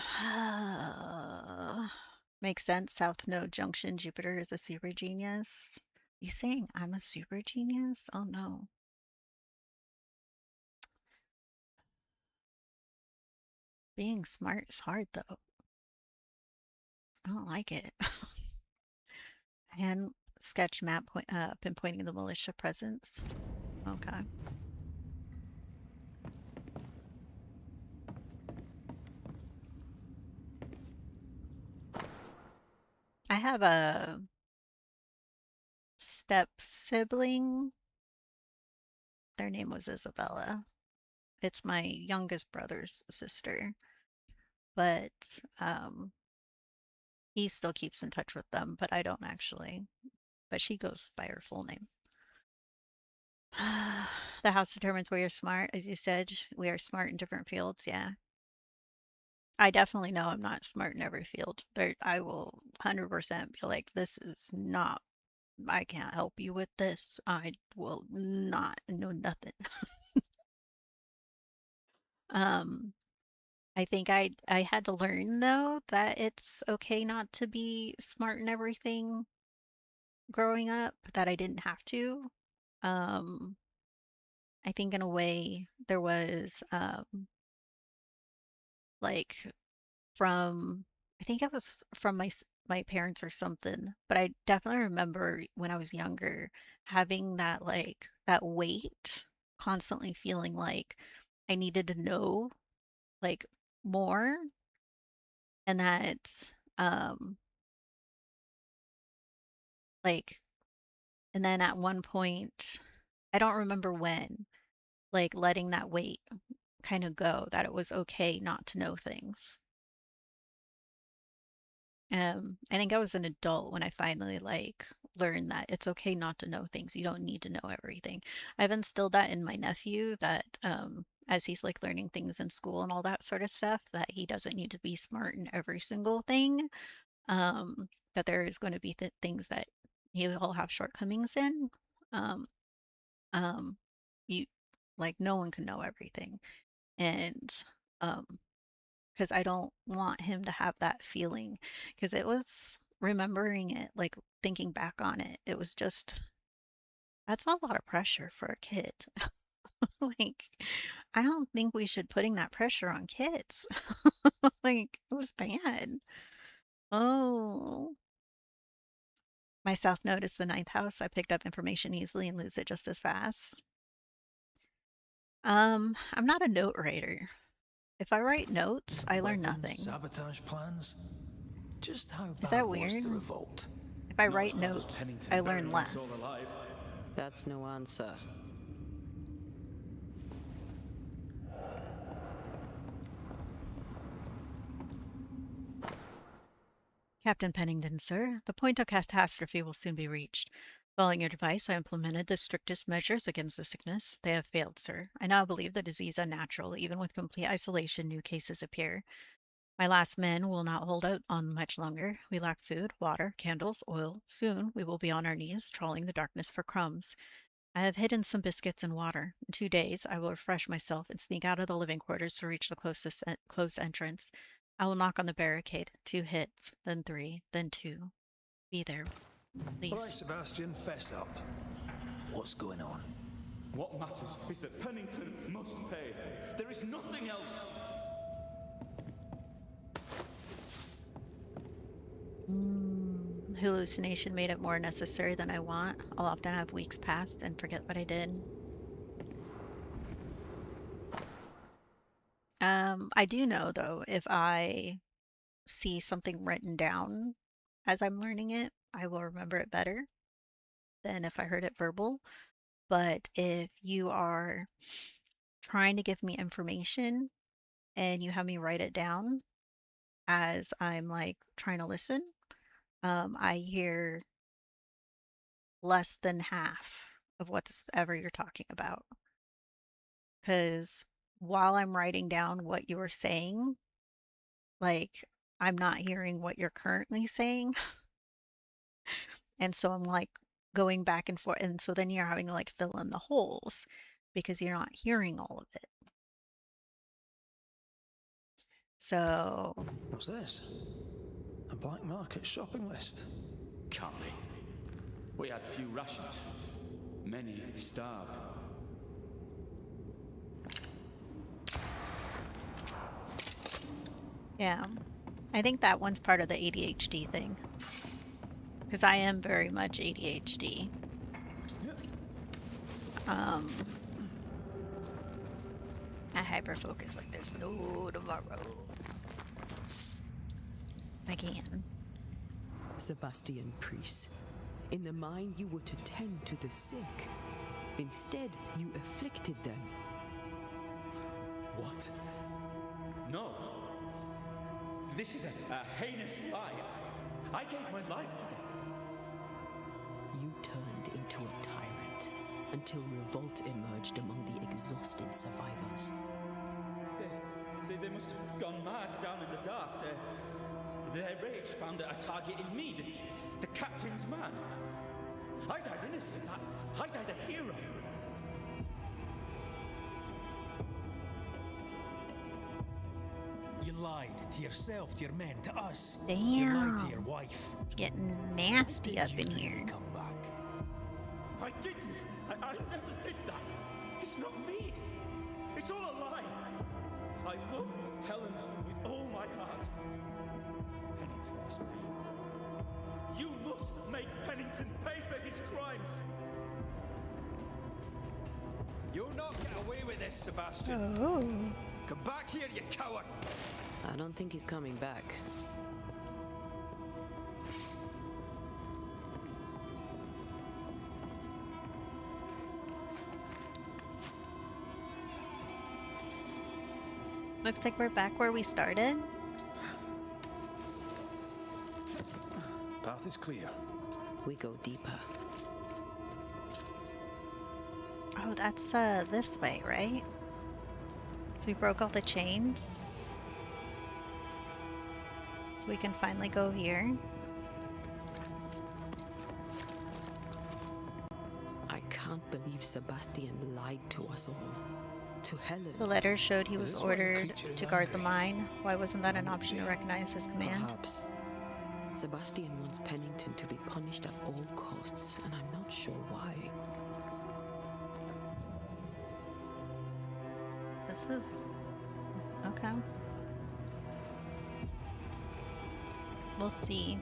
makes sense. South Node Junction, Jupiter is a super genius. You saying I'm a super genius? Oh no. Being smart is hard though. I don't like it. And sketch map pinpointing the militia presence. Okay. I have a step sibling. Their name was Isabella. It's my youngest brother's sister, but he still keeps in touch with them, but I don't actually. But she goes by her full name. The house determines where you're smart. As you said, we are smart in different fields. Yeah. I definitely know I'm not smart in every field. There, I will 100% be like, this is not, I can't help you with this. I will not know nothing. Um, I think I had to learn though that it's okay not to be smart in everything growing up, that I didn't have to. Um, I think in a way there was like from I think it was from my parents or something, but I definitely remember when I was younger having that like that weight, constantly feeling like I needed to know like more, and that um like and then at one point, I don't remember when, like letting that weight kind of go, that it was okay not to know things. I think I was an adult when I finally like learned that it's okay not to know things. You don't need to know everything. I've instilled that in my nephew that as he's like learning things in school and all that sort of stuff, that he doesn't need to be smart in every single thing. That there is going to be things that he will have shortcomings in. Um, um, you like no one can know everything, and um, because I don't want him to have that feeling. Because it was remembering it, like thinking back on it, it was just that's a lot of pressure for a kid. Like, I don't think we should putting that pressure on kids. Like, it was bad. Oh, my south node is the ninth house. I picked up information easily and lose it just as fast. I'm not a note writer. If I write notes, I learn Weapons, nothing. sabotage plans. Just how Is bad that was weird? the revolt? If I Not as write bad as notes, Pennington I learn burying us less. all alive. That's no answer. Captain Pennington, sir, the point of catastrophe will soon be reached. Following your advice, I implemented the strictest measures against the sickness. They have failed, sir. I now believe the disease unnatural. Even with complete isolation, new cases appear. My last men will not hold out on much longer. We lack food, water, candles, oil. Soon we will be on our knees, trawling the darkness for crumbs. I have hidden some biscuits and water. In 2 days, I will refresh myself and sneak out of the living quarters to reach the closed entrance. I will knock on the barricade. 2 hits, then 3, then 2. Be there, All right, please. Sebastian, fess up. What's going on? What matters is that Pennington must pay. There is nothing else. hallucination made it more necessary than I want. I'll often have weeks pass and forget what I did. I do know though, if I see something written down as I'm learning it, I will remember it better than if I heard it verbal. But if you are trying to give me information and you have me write it down as I'm like trying to listen, I hear less than half of whatever you're talking about. Because while I'm writing down what you are saying, like I'm not hearing what you're currently saying. And so I'm like going back and forth. And so then you're having to like fill in the holes because you're not hearing all of it. So, What's this? A black market shopping list. Can't be. We had few rations. Many starved. yeah, I think that one's part of the ADHD thing. Because I am very much ADHD. I hyperfocus like there's no tomorrow. I can. Sebastian Priest, in the mine you were to tend to the sick. Instead, you afflicted them. What? No. This is a heinous lie. I gave my life for them. You turned into a tyrant until revolt emerged among the exhausted survivors. They must have gone mad down in the dark. Their rage found a target in me, the captain's man. I died innocent. I died a hero. You lied to yourself, to your men, to us. Damn. You lied to your wife. It's getting nasty Did up you in really here. come back? I didn't. I never did that. It's not me. It's all a lie. I love Helen with all my heart. Pennington was me. You must make Pennington pay for his crimes. You'll not get away with this, Sebastian. Oh. Come back here, you coward! I don't think he's coming back. Looks like we're back where we started. Path is clear. We go deeper. Oh, that's this way, right? So we broke all the chains. So we can finally go here. I can't believe Sebastian lied to us all. To Helen. The letter showed he was Is this why the ordered creature is to guard the angry? mine. Why wasn't that an option to recognize his command? Perhaps. Sebastian wants Pennington to be punished at all costs, and I'm not sure why. This is... okay. We'll see.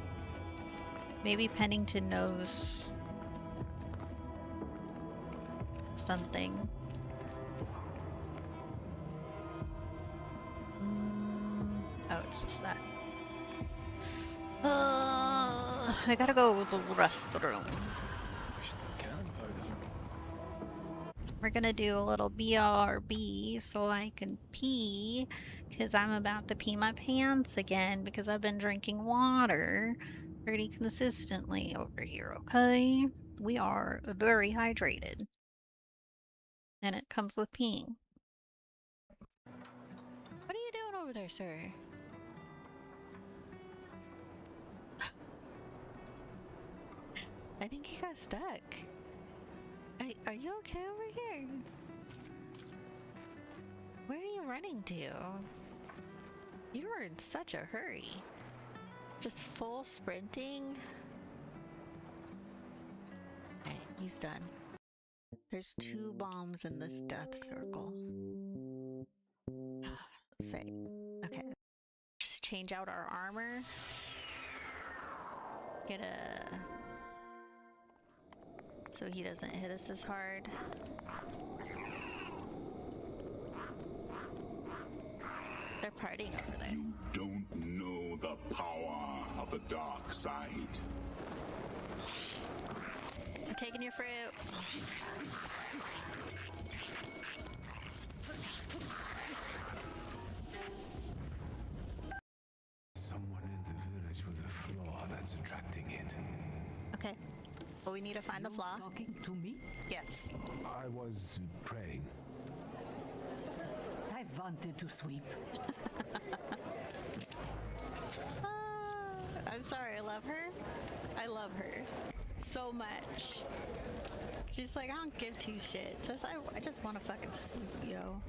Maybe Pennington knows something. Oh, it's just that. I gotta go to the restroom. We're gonna do a little BRB so I can pee, because I'm about to pee my pants again because I've been drinking water pretty consistently over here, okay? We are very hydrated. And it comes with peeing. What are you doing over there, sir? I think he got stuck. Are you okay over here? Where are you running to? You were in such a hurry. Just full sprinting. Okay, he's done. There's 2 bombs in this death circle. Say, okay. Just change out our armor. Get a... so he doesn't hit us as hard. They're partying over there. You don't know the power of the dark side. I'm taking your fruit. Someone in the village with a flaw that's attracting it. Okay. Well, we need to find the flaw. Talking to me? Yes. I was praying. I wanted to sweep. I'm sorry, I love her. I love her so much. She's like, I don't give two shits. I just want to fucking sweep, yo.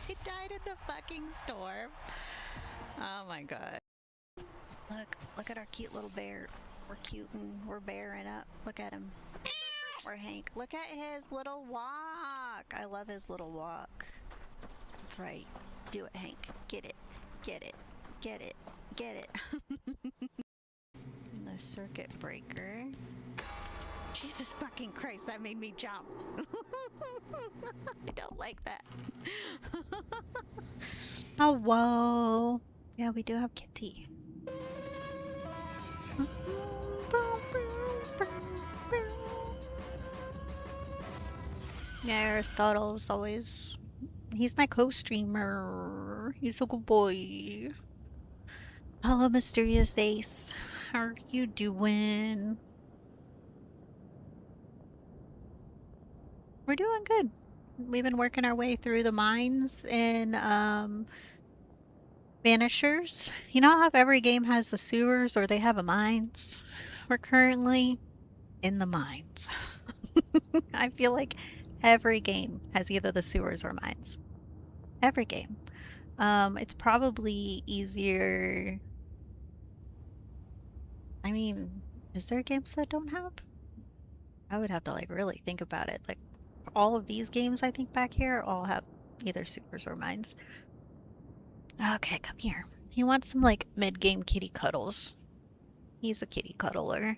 I died in the fucking storm. Oh my god. Look at our cute little bear. We're cute and we're bearing up. Look at him. Or Hank. Look at his little walk. I love his little walk. That's right. Do it, Hank. Get it. Get it. Get it. Get it. The circuit breaker. Jesus fucking Christ, that made me jump. I don't like that. Oh, whoa. Yeah, we do have Kitty. Yeah, Aristotle's always... he's my co-streamer. He's a good boy. Hello, Mysterious Ace. How are you doing? We're doing good. We've been working our way through the mines in Banishers. You know how every game has the sewers or they have a mines? We're currently in the mines. I feel like every game has either the sewers or mines. Every game. It's probably easier. I mean, is there games that don't have? I would have to like really think about it. Like all of these games I think back here all have either sewers or mines. Okay, come here. He wants some like mid-game kitty cuddles. He's a kitty cuddler.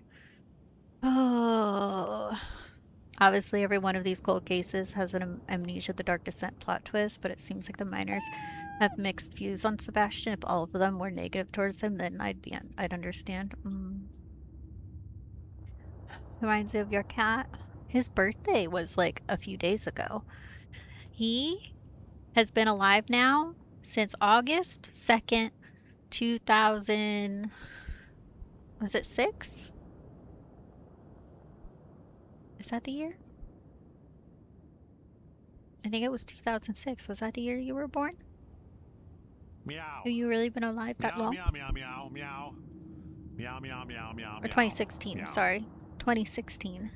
Oh. Obviously, every one of these cold cases has an Amnesia the Dark Descent plot twist, but it seems like the miners have mixed views on Sebastian. If all of them were negative towards him, then I'd understand. Reminds me of your cat. His birthday was like a few days ago. He has been alive now since August 2nd, 2000. Was it 6? Is that the year? I think it was 2006. Was that the year you were born? Meow. Have you really been alive that Meow, long? meow, meow, meow, meow. Meow, meow, meow, meow, Or meow. 2016, Meow. sorry. 2016.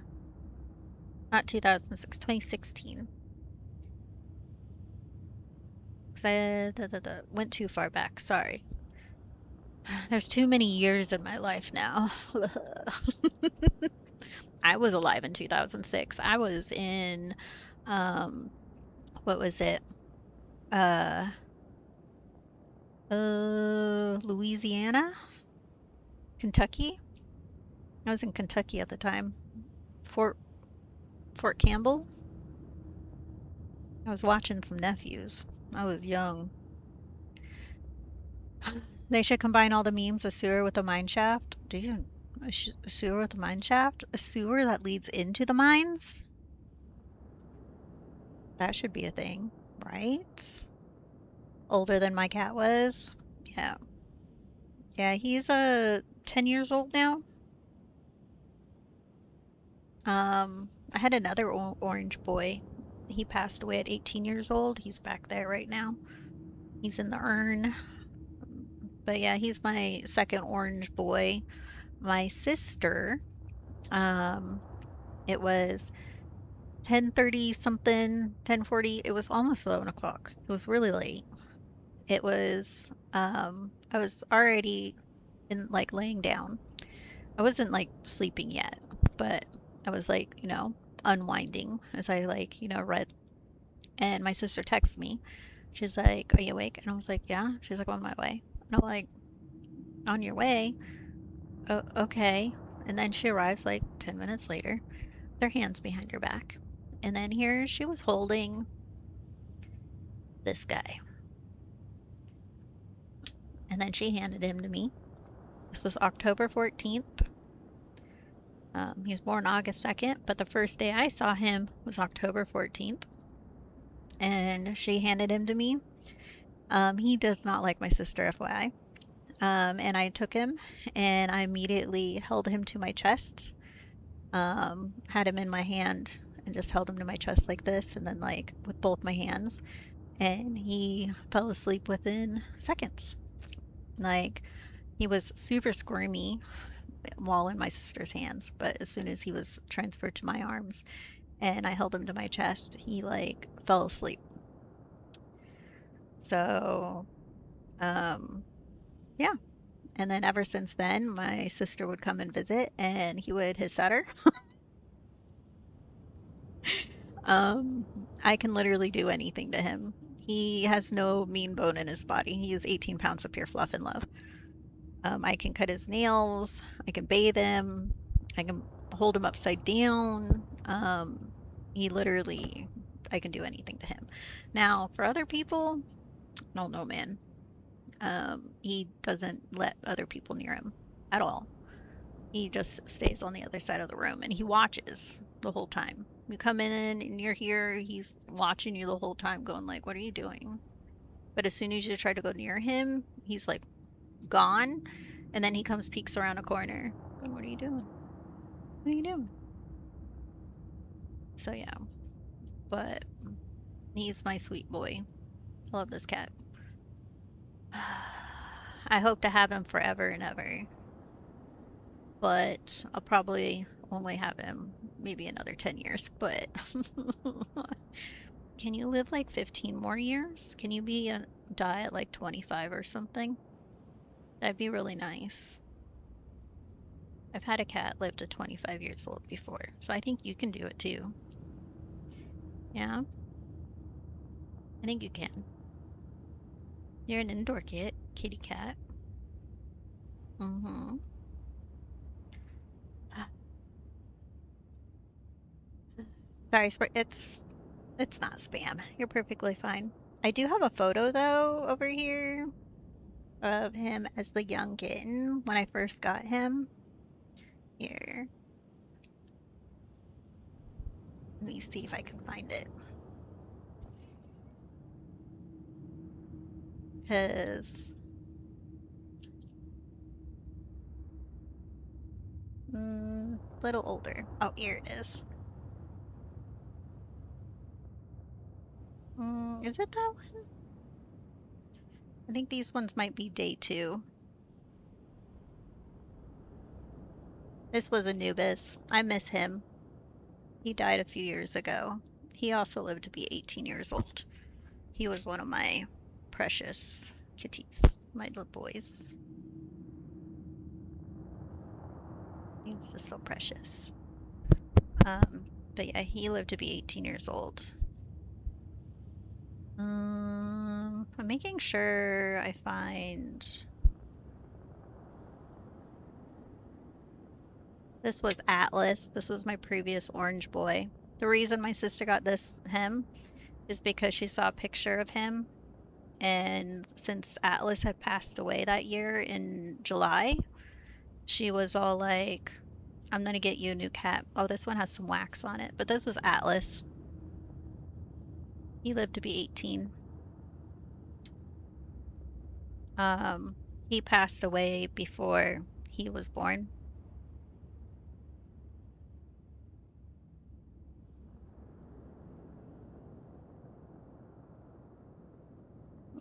Not 2006, 2016. Because I went too far back, sorry. There's too many years in my life now. I was alive in 2006. I was in, what was it? Louisiana? Kentucky? I was in Kentucky at the time. Fort Campbell? I was watching some nephews. I was young. They should combine all the memes, a sewer with a mine shaft. Dude, a sewer with a mine shaft? A sewer that leads into the mines? That should be a thing, right? Older than my cat was. Yeah. Yeah, he's 10 years old now. I had another orange boy. He passed away at 18 years old. He's back there right now. He's in the urn. But yeah, he's my second orange boy. My sister, it was 10:30 something, 10:40. It was almost 11 o'clock. It was really late. It was, I was already in like laying down. I wasn't like sleeping yet, but I was like, you know, unwinding as I like, you know, read. And my sister texted me. She's like, "Are you awake?" And I was like, "Yeah." She's like, "On my way." And I'm like, "On your way? Oh, okay." And then she arrives like 10 minutes later, their hands behind her back. And then here she was holding this guy. And then she handed him to me. This was October 14th. He was born August 2nd, but the first day I saw him was October 14th. And she handed him to me. He does not like my sister, FYI. And I took him and I immediately held him to my chest, had him in my hand and just held him to my chest like this, and then like with both my hands. And he fell asleep within seconds. Like he was super squirmy while in my sister's hands, but as soon as he was transferred to my arms and I held him to my chest, he like fell asleep. So, um, yeah. And then ever since then, my sister would come and visit and he would hiss at her. Um, I can literally do anything to him. He has no mean bone in his body. He is 18 pounds of pure fluff and love. I can cut his nails. I can bathe him. I can hold him upside down. He literally, I can do anything to him. Now, for other people, I don't know, man. He doesn't let other people near him at all. He just stays on the other side of the room and he watches the whole time. You come in and you're here, he's watching you the whole time, going like, "What are you doing?" But as soon as you try to go near him, he's like gone, and then he comes peeks around a corner, going, "What are you doing? What are you doing?" So yeah, but he's my sweet boy. I love this cat. I hope to have him forever and ever, but I'll probably only have him maybe another 10 years. But can you live like 15 more years? Can you die at like 25 or something? That'd be really nice. I've had a cat live to 25 years old before, so I think you can do it too. Yeah, I think you can. You're an indoor kitty cat. Mm-hmm. Sorry, it's not spam. You're perfectly fine. I do have a photo though over here of him as the young kitten when I first got him. Here, let me see if I can find it. Cause little older. Oh, here it is. Is it that one? I think these ones might be day 2. This was Anubis. I miss him. He died a few years ago. He also lived to be 18 years old. He was one of my precious kitties, my little boys. He's just so precious. But yeah, he lived to be 18 years old. I'm making sure I find. This was Atlas. This was my previous orange boy. The reason my sister got him is because she saw a picture of him, and since Atlas had passed away that year in July, she was all like, "I'm gonna get you a new cat." Oh, this one has some wax on it, but this was Atlas. He lived to be 18. Um, he passed away before he was born.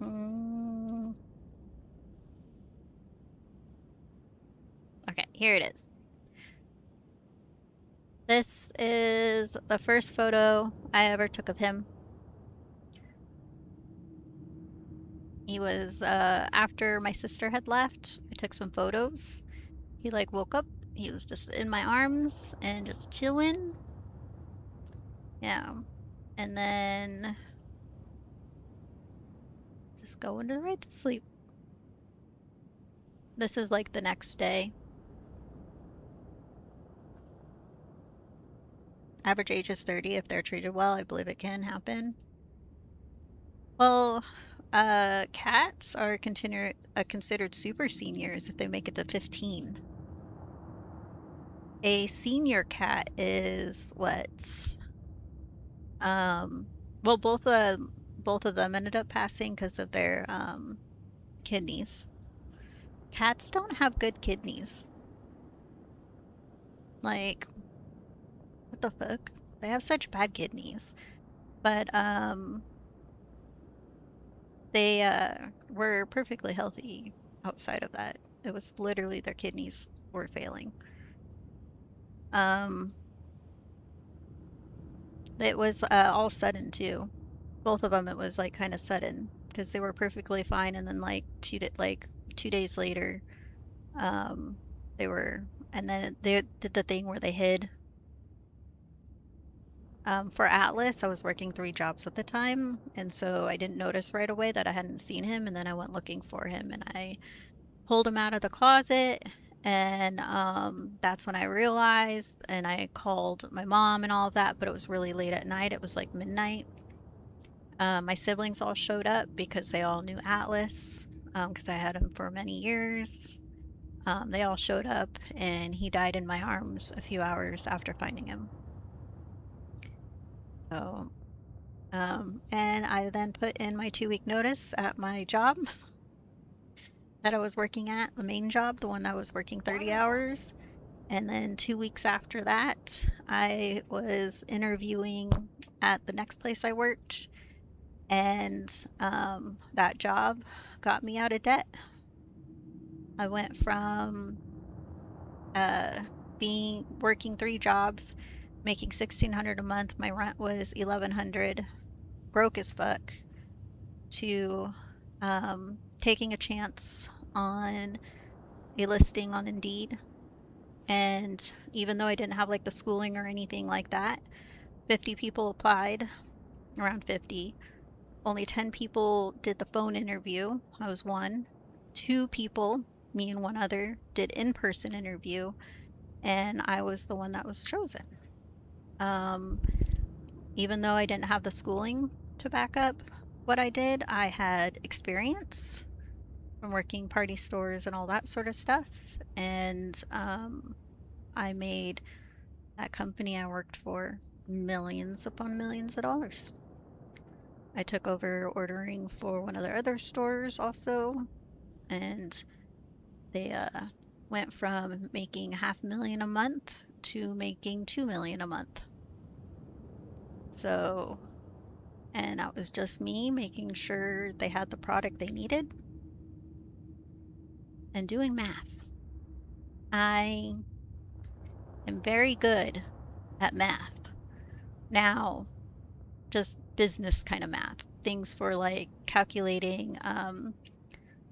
Mm, okay, here it is. This is the first photo I ever took of him. He was after my sister had left. I took some photos. He like woke up. He was just in my arms and just chilling. Yeah. And then just going right to sleep. This is like the next day. Average age is 30 if they're treated well. I believe it can happen. Well, cats are considered super seniors if they make it to 15. A senior cat is what? Well, both of them ended up passing because of their kidneys. Cats don't have good kidneys. Like, what the fuck? They have such bad kidneys. But they were perfectly healthy outside of that. It was literally their kidneys were failing. It was all sudden too. Both of them, it was like kind of sudden because they were perfectly fine, and then like 2 days later, um, they were, and then they did the thing where they hid. For Atlas, I was working 3 jobs at the time, and so I didn't notice right away that I hadn't seen him, and then I went looking for him, and I pulled him out of the closet, and that's when I realized, and I called my mom and all of that, but it was really late at night. It was like midnight. My siblings all showed up because they all knew Atlas, because I had him for many years. They all showed up, and he died in my arms a few hours after finding him. So, and I then put in my 2-week notice at my job that I was working at, the main job, the one that was working 30 hours. And then 2 weeks after that, I was interviewing at the next place I worked, and that job got me out of debt. I went from being working 3 jobs, making $1,600 a month. My rent was $1,100, broke as fuck, to taking a chance on a listing on Indeed. And even though I didn't have like the schooling or anything like that, 50 people applied, around 50. Only 10 people did the phone interview. I was one. 2 people, me and one other, did in-person interview, and I was the one that was chosen. Um, Even though I didn't have the schooling to back up what I did, I had experience from working party stores and all that sort of stuff. And I made that company I worked for millions upon millions of dollars. I took over ordering for one of their other stores also, and they went from making $500,000 a month to making $2 million a month. So, and that was just me making sure they had the product they needed and doing math. I am very good at math. Now, just business kind of math, things for like calculating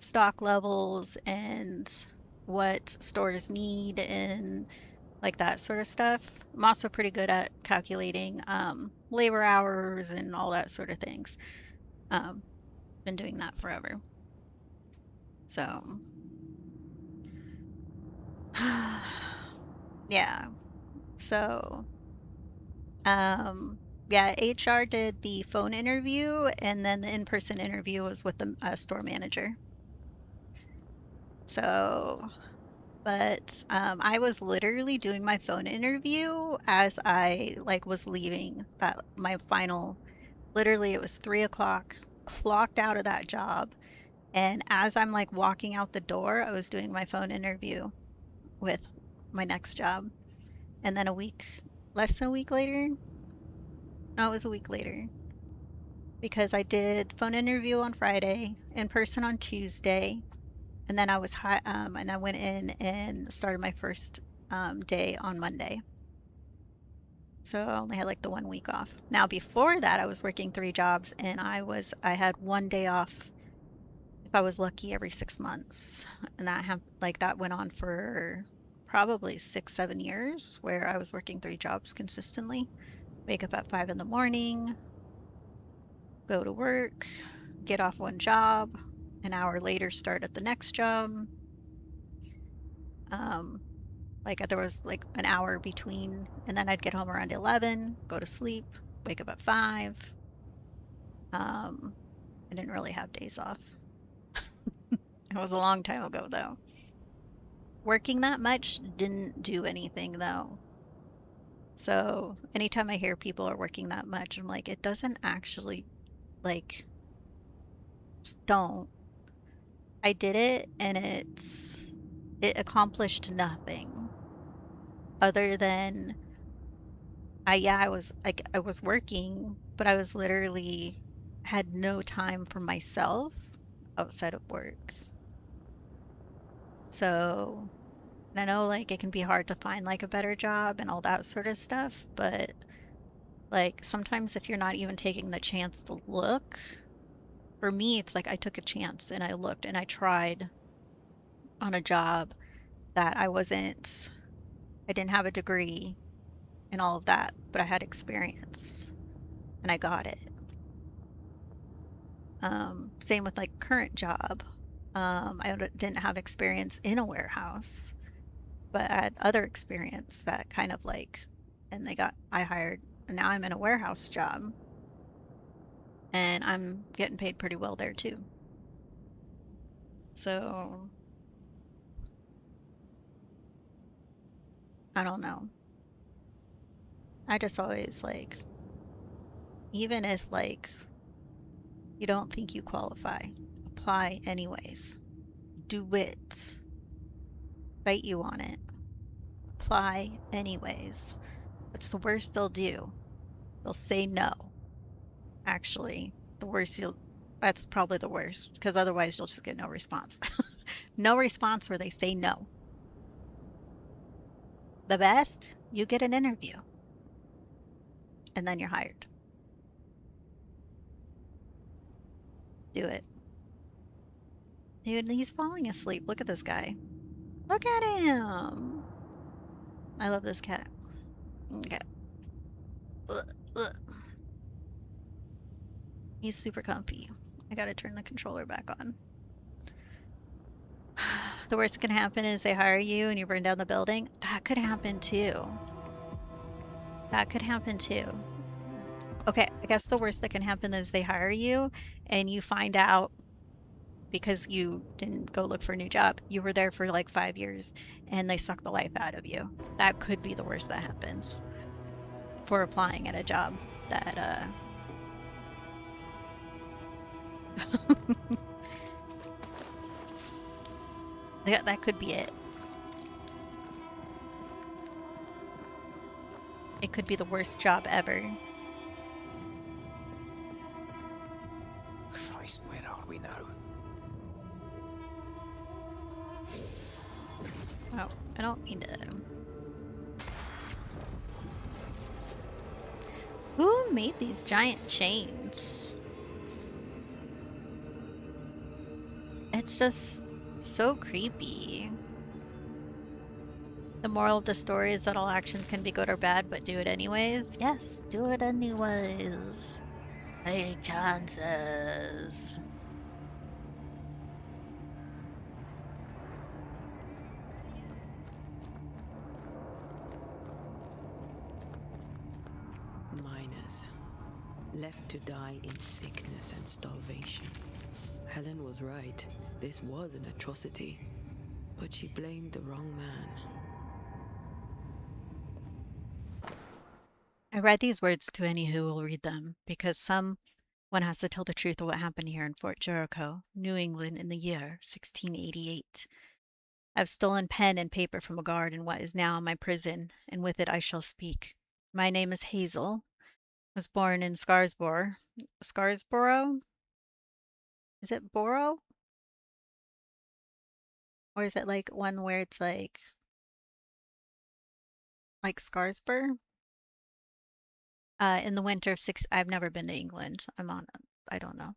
stock levels and what stores need and like that sort of stuff. I'm also pretty good at calculating labor hours and all that sort of things. Been doing that forever. So, yeah. So, yeah, HR did the phone interview, and then the in-person interview was with the store manager. So, but I was literally doing my phone interview as I like was leaving that my final. Literally, it was 3 o'clock. Clocked out of that job, and as I'm like walking out the door, I was doing my phone interview with my next job. And then less than a week later, no, it was a week later, because I did phone interview on Friday, in person on Tuesday, and then and I went in and started my first day on Monday. So I only had like the 1 week off. Now before that, I was working 3 jobs, and I had 1 day off if I was lucky every 6 months, and that went on for probably 6, 7 years, where I was working 3 jobs consistently. Wake up at 5 in the morning, go to work, get off one job, an hour later start at the next job. Like there was like an hour between, and then I'd get home around 11, go to sleep, wake up at 5. I didn't really have days off. It was a long time ago though. Working that much didn't do anything though. So anytime I hear people are working that much, I'm like, it doesn't actually, like, don't. I did it and it accomplished nothing other than I was like I was working, but I was literally had no time for myself outside of work. So, and I know like it can be hard to find like a better job and all that sort of stuff, but like sometimes if you're not even taking the chance to look, for me it's like I took a chance and I looked and I tried on a job that I didn't have a degree and all of that, but I had experience and I got it. Same with like current job. Didn't have experience in a warehouse, but I had other experience that kind of like, and I hired, and now I'm in a warehouse job and I'm getting paid pretty well there too. So I don't know. I just always like, even if like you don't think you qualify, apply anyways. Do it. Fight you on it. Apply anyways. What's the worst they'll do? They'll say no. Actually, the worst you'll that's probably the worst because otherwise you'll just get no response. No response where they say no. The best, you get an interview and then you're hired. Do it. Dude, he's falling asleep. Look at this guy. Look at him. I love this cat. Okay. Ugh, ugh. He's super comfy. I gotta turn the controller back on. The worst that can happen is they hire you and you burn down the building. That could happen too. That could happen too. Okay, I guess the worst that can happen is they hire you and you find out because you didn't go look for a new job. You were there for like 5 years and they suck the life out of you. That could be the worst that happens for applying at a job that that could be it. It could be the worst job ever. Christ, where are we now? Oh, I don't mean to. Who made these giant chains? It's just so creepy. The moral of the story is that all actions can be good or bad, but do it anyways. Yes, do it anyways. Take chances. Miners, left to die in sickness and starvation. Helen was right. This was an atrocity. But she blamed the wrong man. I read these words to any who will read them, because someone has to tell the truth of what happened here in Fort Jericho, New England, in the year 1688. I've stolen pen and paper from a guard in what is now my prison, and with it I shall speak. My name is Hazel. Was born in Scarsborough. Scarsborough? Is it Borough? Or is it like one where it's like Scarsburg? In the winter of I've never been to England. I don't know.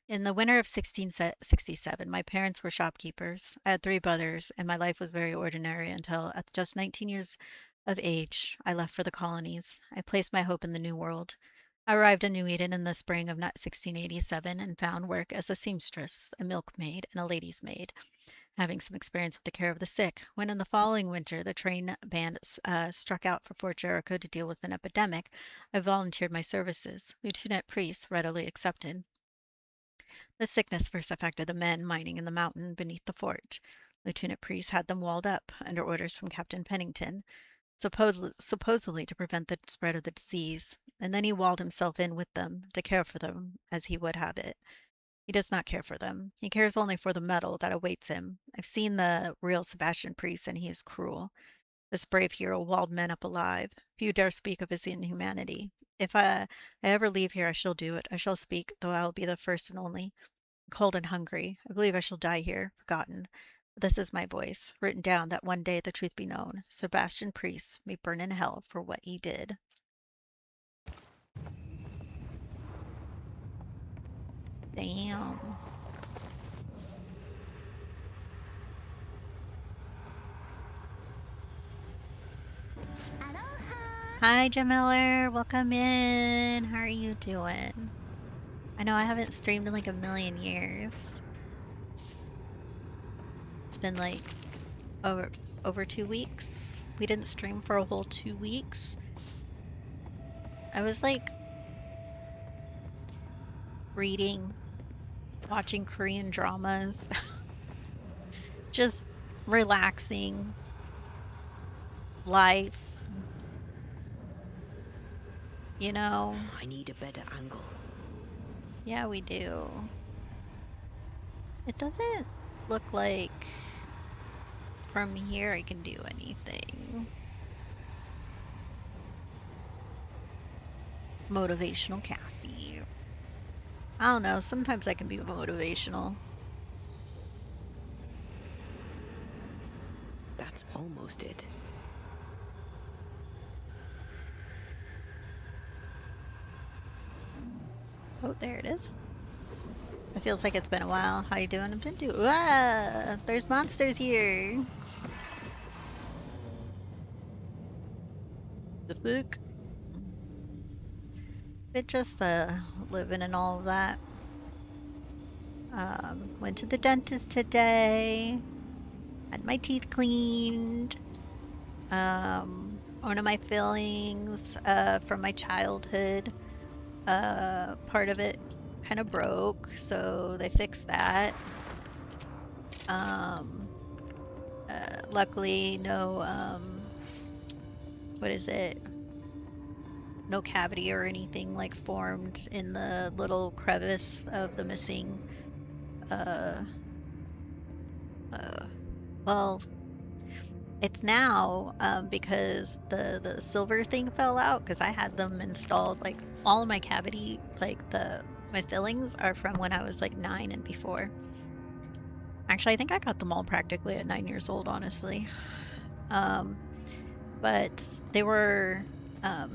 In the winter of 1667, my parents were shopkeepers. I had 3 brothers, and my life was very ordinary until, at just 19 years of age, I left for the colonies. I placed my hope in the New World. I arrived in New Eden in the spring of 1687 and found work as a seamstress, a milkmaid, and a lady's maid, having some experience with the care of the sick. When in the following winter the train band struck out for Fort Jericho to deal with an epidemic, I volunteered my services. Lieutenant Priest readily accepted. The sickness first affected the men mining in the mountain beneath the fort. Lieutenant Priest had them walled up, under orders from Captain Pennington, supposedly to prevent the spread of the disease, and then he walled himself in with them, to care for them as he would have it. He does not care for them. He cares only for the medal that awaits him. I've seen the real Sebastian Priest, and he is cruel. This brave hero walled men up alive. Few dare speak of his inhumanity. If I ever leave here, I shall do it. I shall speak, though I will be the first and only. Cold and hungry. I believe I shall die here, forgotten. But this is my voice, written down that one day the truth be known. Sebastian Priest may burn in hell for what he did. Damn. Hi, Jamiller. Welcome in. How are you doing? I know I haven't streamed in like a million years. It's been like over 2 weeks. We didn't stream for a whole 2 weeks. I was like reading, watching Korean dramas, just relaxing, life, you know? I need a better angle. Yeah, we do. It doesn't look like from here I can do anything. Motivational Cassie. I don't know, sometimes I can be motivational. That's almost it. Oh, there it is. It feels like it's been a while. How you doing? I've been doing. Ah, there's monsters here. The fuck? It just living and all of that. Went to the dentist today. Had my teeth cleaned. One of my fillings from my childhood. Part of it kind of broke, so they fixed that. Luckily, no, what is it? No cavity or anything like formed in the little crevice of the missing, well, it's now, because the silver thing fell out, because I had them installed, like, all of my cavity, like, my fillings are from when I was, like, 9 and before. Actually, I think I got them all practically at 9 years old, honestly. But they were,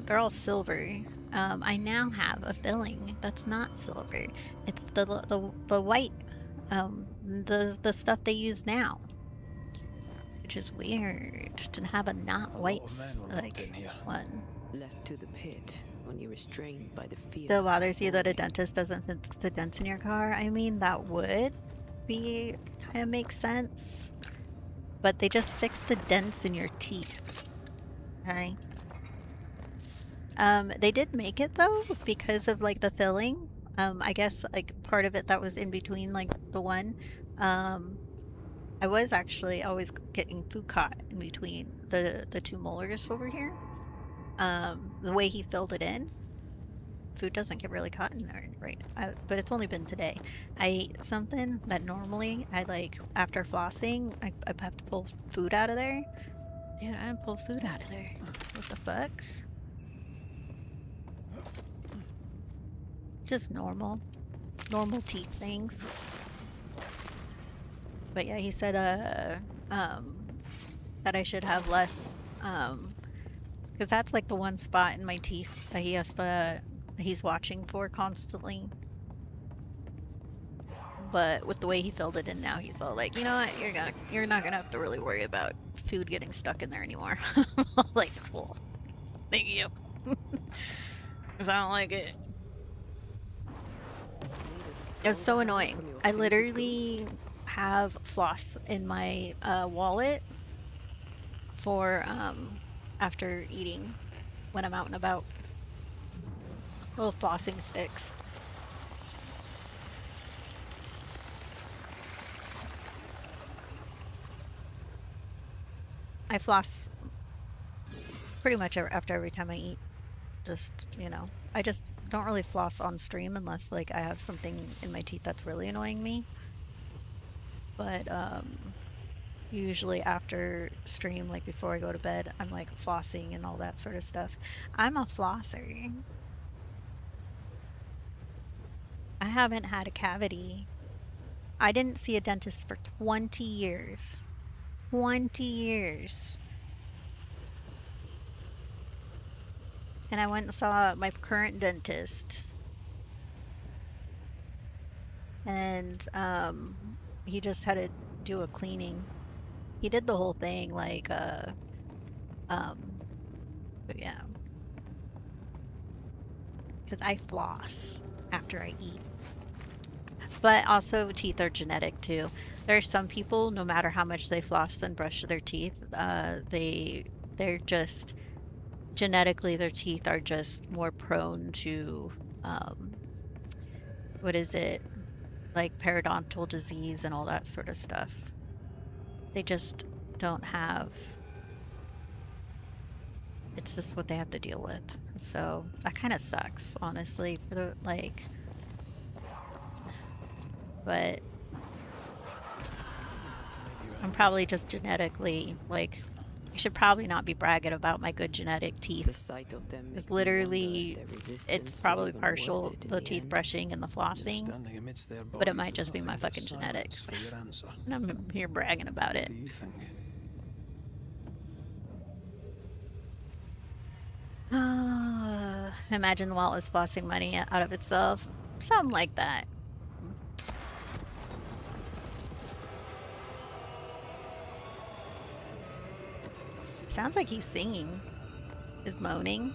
they're all silver. I now have a filling that's not silver. It's the white, the stuff they use now. Which is weird to have a not white like one. Left to the pit when you're restrained by the fear. Still bothers you that a dentist doesn't fix the dents in your car? I mean, that would be kind of make sense, but they just fix the dents in your teeth. Okay. They did make it though because of like the filling. I guess like part of it that was in between like the one. I was actually always getting food caught in between the two molars over here. The way he filled it in, food doesn't get really caught in there, right? But it's only been today. I ate something that normally I like after flossing, I have to pull food out of there. Dude, I didn't pull food out of there. What the fuck? Just normal teeth things. But yeah, he said that I should have less, because that's like the one spot in my teeth that he has to, he's watching for constantly. But with the way he filled it in now, he's all like, you know what, you're not gonna have to really worry about food getting stuck in there anymore. I'm like, cool, thank you. Because I don't like it. It was so annoying. I literally have floss in my wallet for after eating when I'm out and about. Little flossing sticks. I floss pretty much after every time I eat. Just, you know, I just don't really floss on stream unless like I have something in my teeth that's really annoying me. But usually after stream, like before I go to bed, I'm like flossing and all that sort of stuff. I'm a flosser. I haven't had a cavity. I didn't see a dentist for 20 years. 20 years. And I went and saw my current dentist. And he just had to do a cleaning. He did the whole thing, like but yeah. Because I floss after I eat. But also teeth are genetic too. There are some people, no matter how much they floss and brush their teeth, they're just genetically their teeth are just more prone to what is it? Like periodontal disease and all that sort of stuff. They just don't have, it's just what they have to deal with. So that kind of sucks, honestly, for the like, but I'm probably just genetically like, I should probably not be bragging about my good genetic teeth. The sight of them Because makes me wonder if literally, their resistance it's was probably even partial worth it in the teeth end. brushing and the flossing, Standing amidst their but it bodies might with just be my nothing but fucking silence genetics. for your answer. And I'm here bragging about What it. do you think? Imagine the wallet was flossing money out of itself. Something like that. Sounds like he's singing. Is moaning.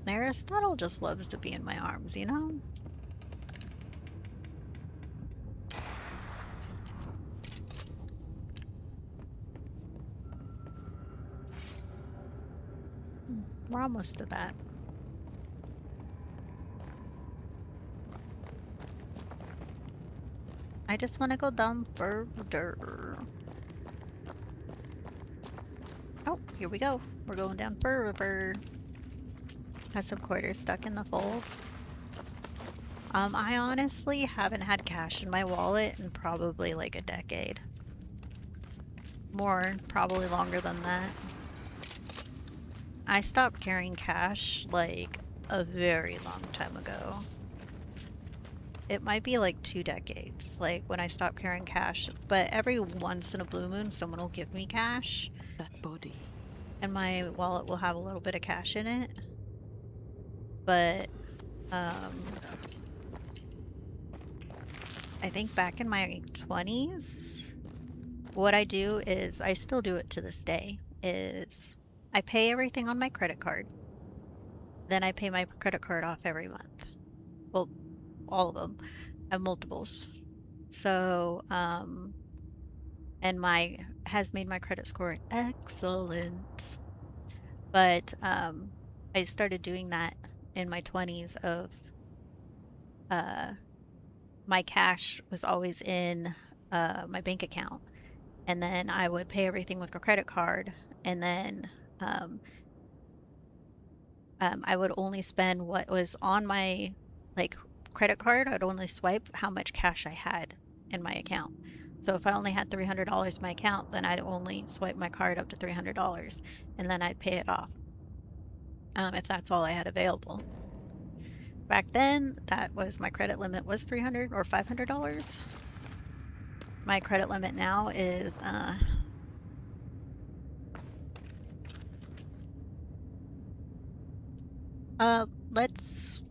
Aristotle just loves to be in my arms, you know? We're almost to that. I just want to go down further. Oh, here we go. We're going down further. Has some quarters stuck in the fold. I honestly haven't had cash in my wallet in probably like a decade. More, probably longer than that. I stopped carrying cash like a very long time ago. It might be like 2 decades, like when I stopped carrying cash, but every once in a blue moon someone will give me cash. That body. And my wallet will have a little bit of cash in it. But I think back in my 20s, what I do is, I still do it to this day, is I pay everything on my credit card. Then I pay my credit card off every month. Well, all of them. I have multiples. So, and has made my credit score excellent. But I started doing that in my 20s of my cash was always in my bank account. And then I would pay everything with a credit card. And then I would only spend what was on my like credit card. I'd only swipe how much cash I had in my account. So if I only had $300 in my account, then I'd only swipe my card up to $300 and then I'd pay it off if that's all I had available. Back then, that was my credit limit was $300 or $500. My credit limit now is let's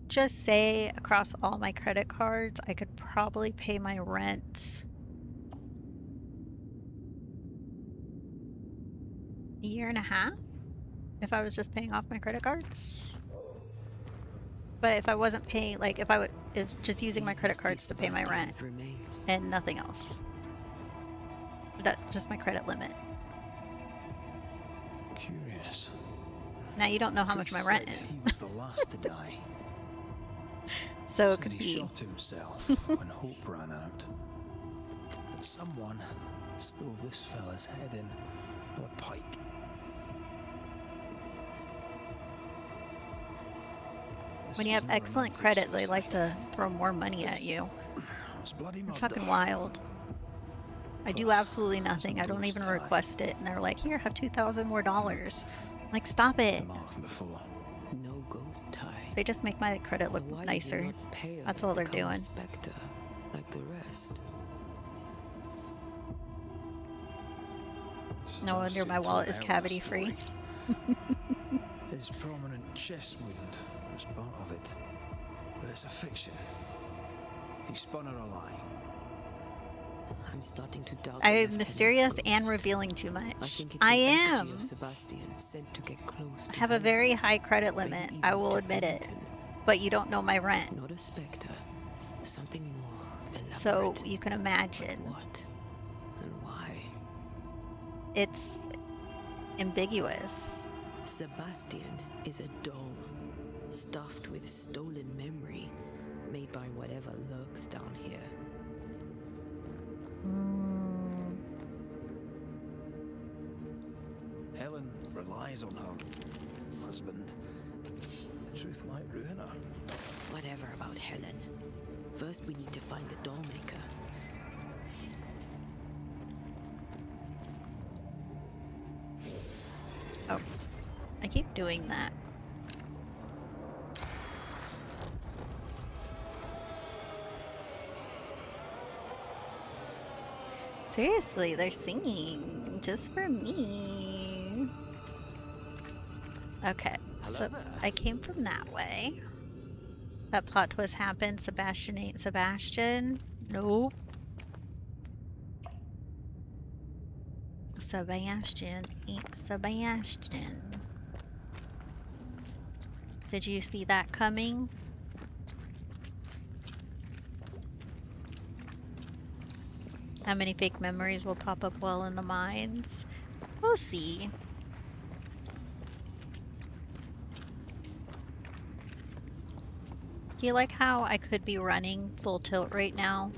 just say across all my credit cards, I could probably pay my rent a year and a half if I was just paying off my credit cards. But if I wasn't paying, like if just using my These credit must be cards to pay my rent Sebastian's remains. and nothing else. That's just my credit limit. Curious. Now you don't know how much my rent Said is. He was the last to die. So it Said could he be. shot himself when hope ran out. That someone stove this fella's head in with a pike. When you have excellent credit, they like to throw more money at you. They're fucking wild. I do absolutely nothing. I don't even request it. And they're like, here, have 2,000 more dollars. I'm like, stop it. No ghost tie. They just make my credit So look why did nicer. you not pay her That's and all they're become a doing. Spectre, like the rest? No wonder my wallet is cavity free. His prominent chest wound was part of it. But it's a fiction. He spun her a lie. I'm starting to doubt. I the am Lieutenant's mysterious ghost. and revealing too I much. think it's I an effigy am. of Sebastian sent to get close I to have a Helen. very high credit Maybe limit. even I will to admit it. Pennington. But you don't know my rent. Not a Spectre. Something more elaborate. So you can But imagine. what and why? It's ambiguous. Sebastian is a doll, stuffed with stolen memory, made by whatever lurks down here. Helen relies on her husband. The truth might ruin her. Whatever about Helen. First, we need to find the doll maker. Oh, I keep doing that. Seriously, they're singing just for me. Okay, so I came from that way. That plot twist happened. Sebastian ain't Sebastian. Nope. Sebastian ain't Sebastian. Did you see that coming? How many fake memories will pop up while in the mines? We'll see. Do you like how I could be running full tilt right now,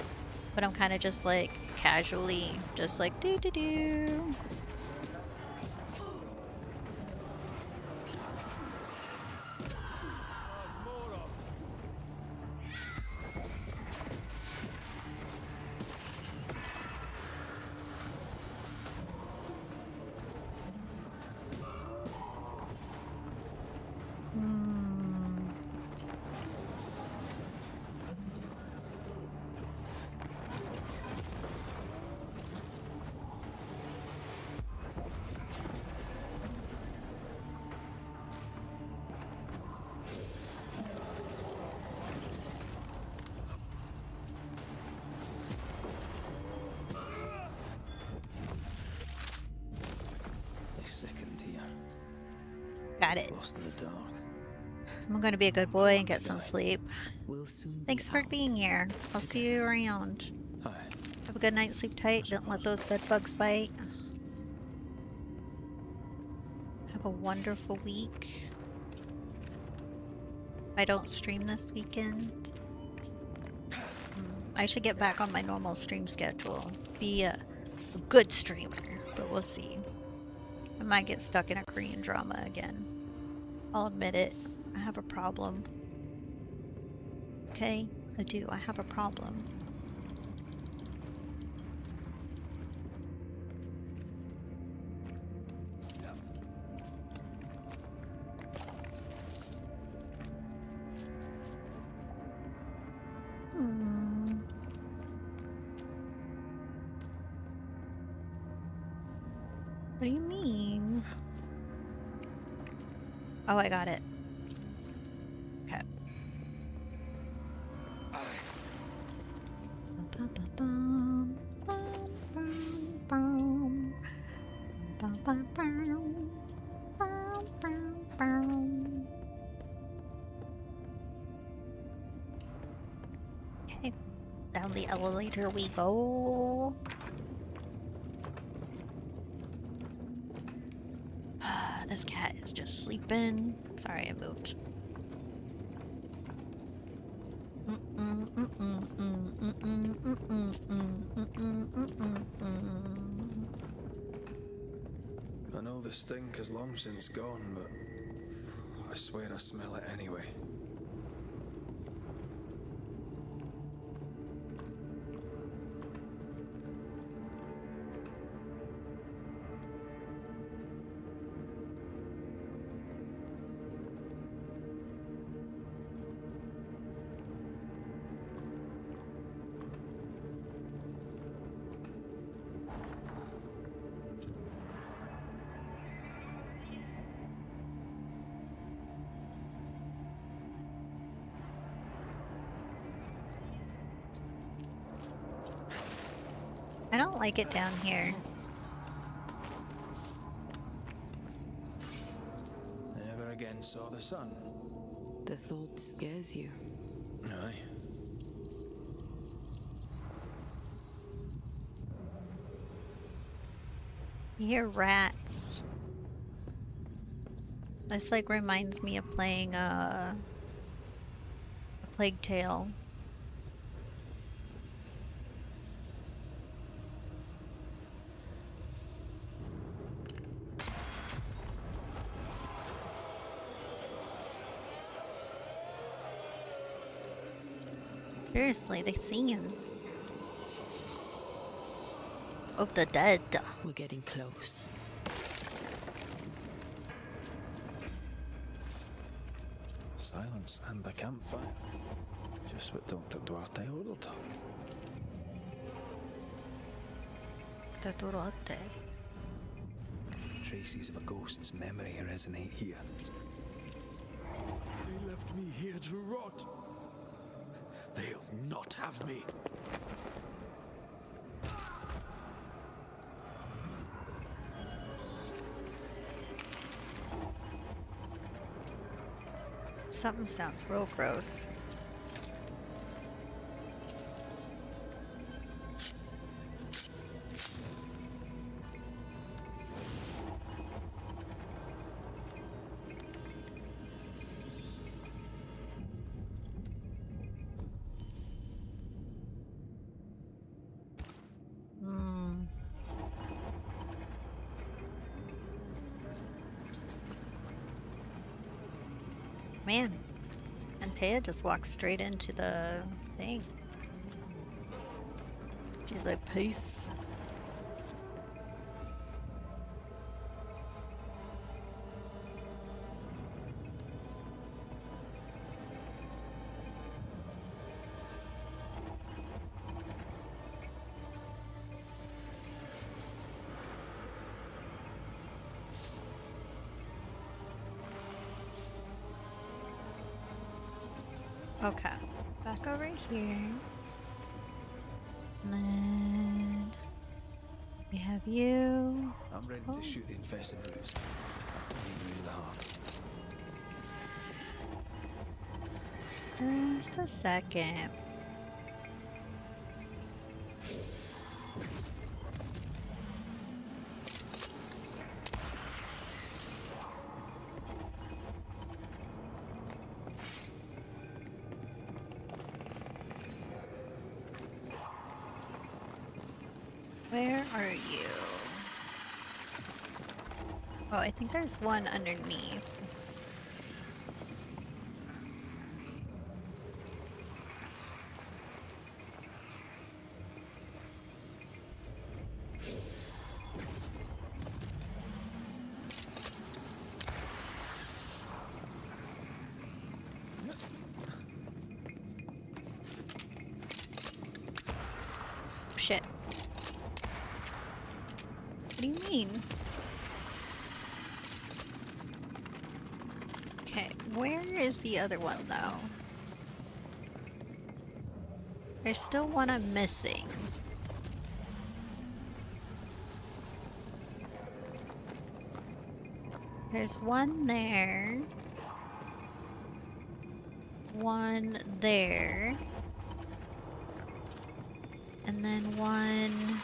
but I'm kind of just like casually, just like do do do. Second here. Got it. Lost in the dark. I'm gonna be a good boy and get some sleep. We'll soon be Thanks for out. being here. I'll see you around. Hi. Have a good night, sleep tight. Don't let those bed bugs bite. Have a wonderful week. If I don't stream this weekend, I should get back on my normal stream schedule. Be a good streamer, but we'll see. I might get stuck in a Korean drama again. I'll admit it. I have a problem. Okay? I do. I have a problem. What do you mean? Oh, I got it. Okay. the elevator we go. This cat is just sleeping. Sorry, I moved. I know the stink is long since gone, but I swear I smell it anyway. I don't like it down here. I never again saw the sun. The thought scares you. Aye. You hear rats. This like reminds me of playing a Plague Tale. Seriously, they singing. Of the dead. We're getting close. Silence and the campfire. Just what Dr. Duarte ordered. Taturate. Traces of a ghost's memory resonate here. They left me here to rot. They'll not have me. Something sounds real gross. Man, Antea just walks straight into the thing. She's like, peace. Okay, back over here. And then we have you. I'm ready to shoot the infested brutes after being used the heart. Just a second. Where are you? Oh, I think there's one underneath. Shit. What do you mean? Okay, where is the other one though? There's still one I'm missing. There's one there. One there. And then one.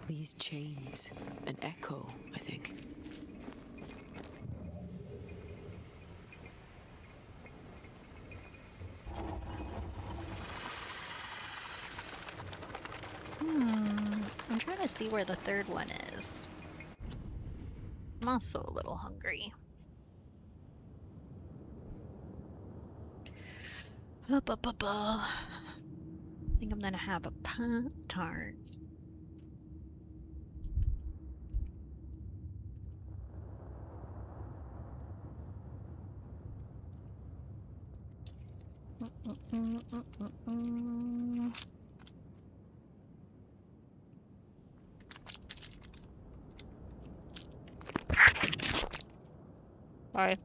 These chains, an echo, I think. I'm trying to see where the third one is. I'm also a little hungry. I think I'm gonna have a Pop-Tart. Sorry.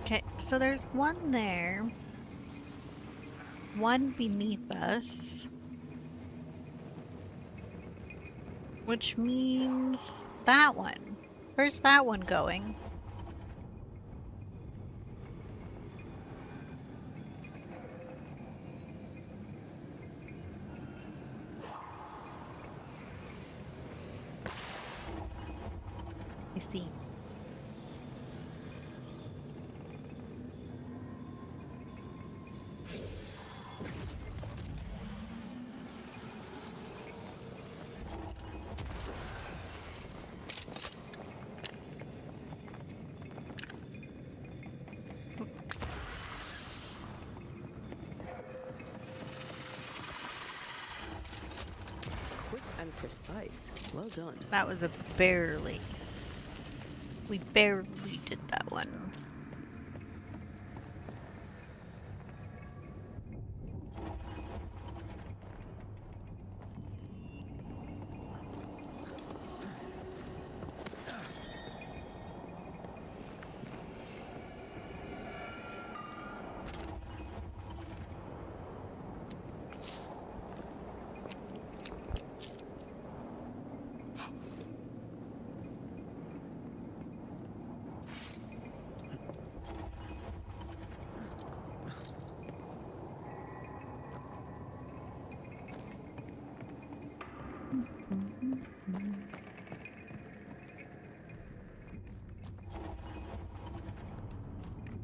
Okay, so there's one there. One beneath us. Which means that one. Where's that one going? I see. Quick and precise. Well done. That was a barely. We barely did that one.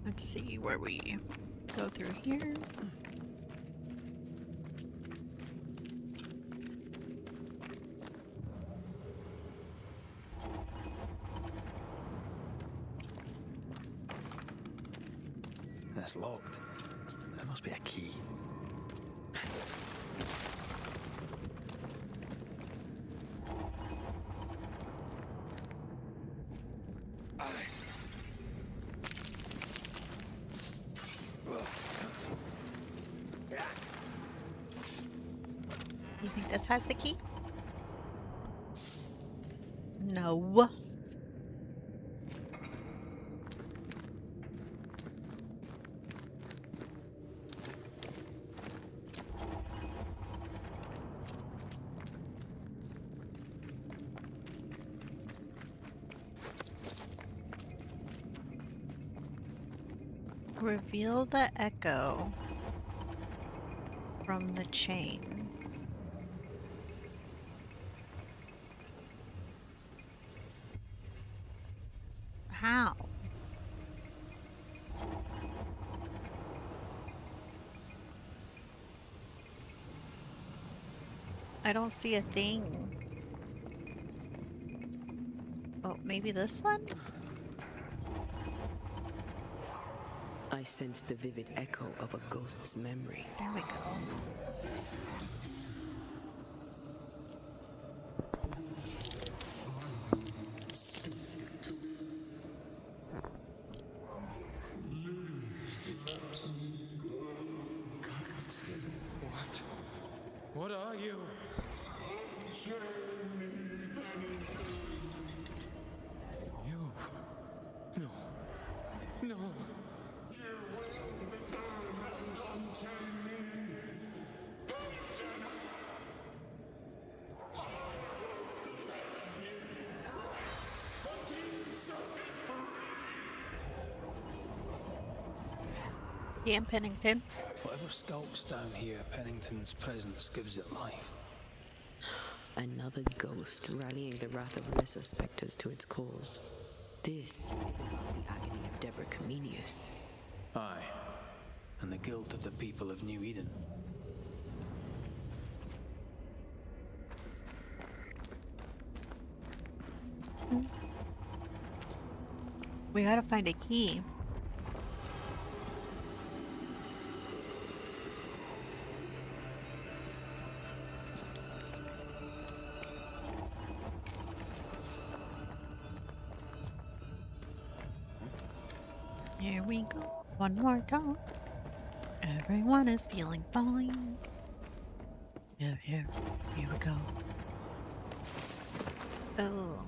Let's see where we go through here. That's locked. There must be a key. You think this has the key? No. Reveal the echo from the chain. How? I don't see a thing. Oh, maybe this one? I sense the vivid echo of a ghost's memory. There we go. What are you? You. No. No. You will return and unchain me. Pennington! I will let you rest until you set me free. Damn Pennington. Whatever skulks down here, Pennington's presence gives it life. Another ghost rallying the wrath of lesser specters to its cause. This is about the agony of Deborah Comenius. Aye, and the guilt of the people of New Eden. We gotta find a key. Here we go. One more time. Everyone is feeling fine. Here we go. Oh.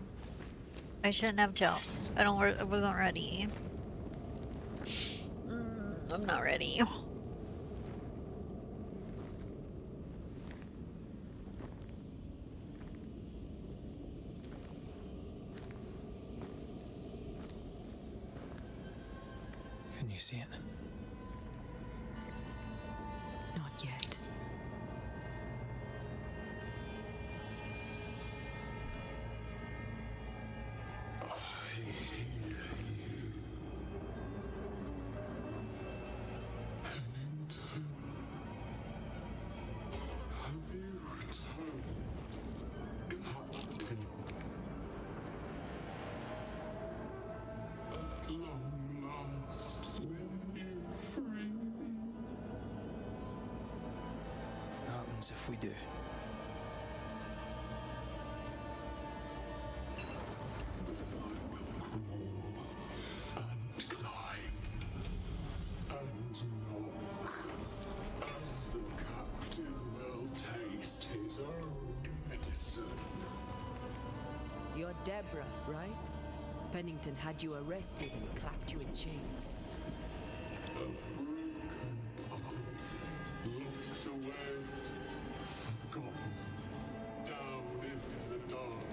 I shouldn't have jumped. I wasn't ready. I'm not ready. Can you see it? Not yet. Pennington, have you returned, Captain? At long last, will you free me? What happens if we do? And climb, and knock, and the captain will taste his own medicine. You're Deborah, right? Pennington had you arrested and clapped you in chains. A broken puppet, locked away, forgotten, down in the dark.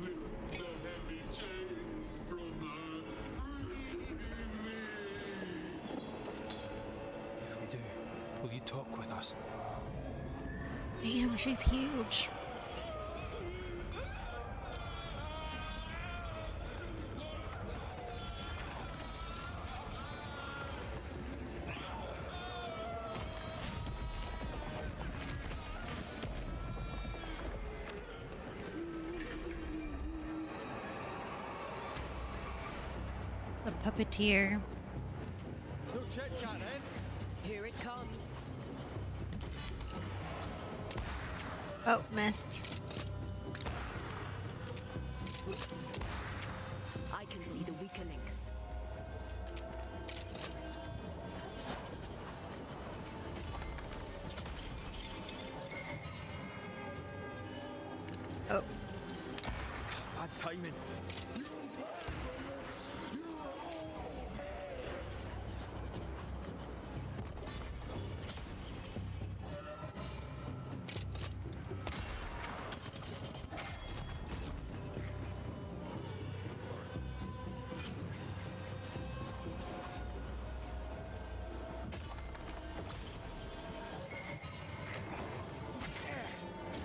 Lift the heavy chains from her, free me. If we do, will you talk with us? Damn, she's huge. The puppeteer. No chit-chat, then. Here it comes. Oh, missed. I can see the weaker links. Oh, Bad timing.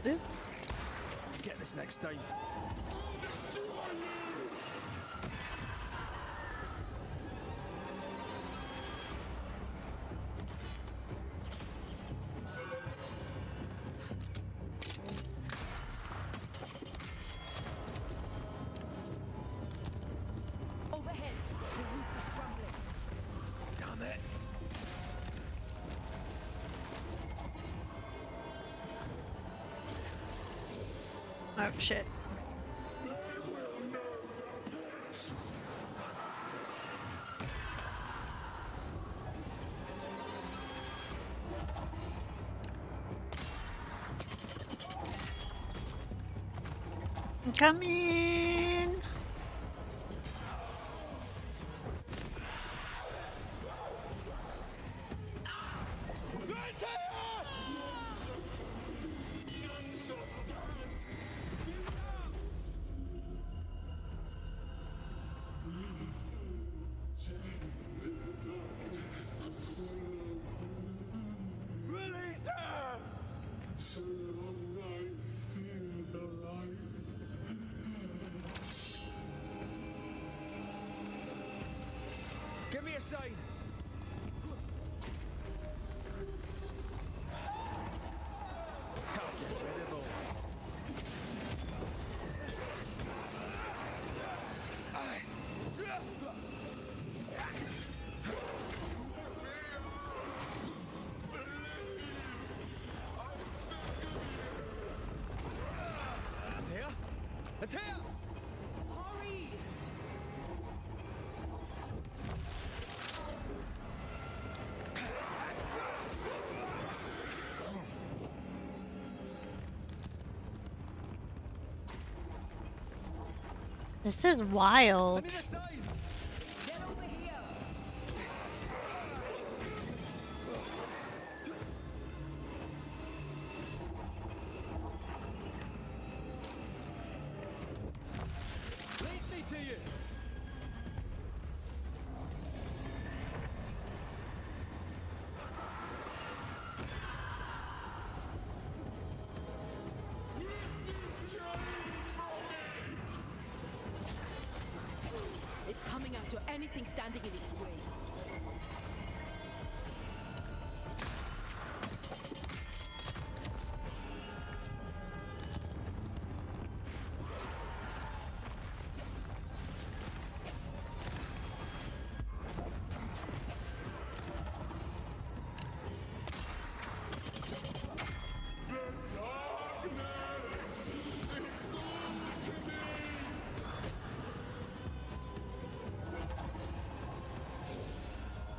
oop. Get this next time. Overhead, the roof is crumbling. Damn it. Oh shit. I'm coming. Release her! So long I feel alive. Give me a sign. Can't get rid of them. Antea? Antea! Hurry! This is I wild. need a sign. Get over here! Lead me to you. It's coming after anything standing in its way.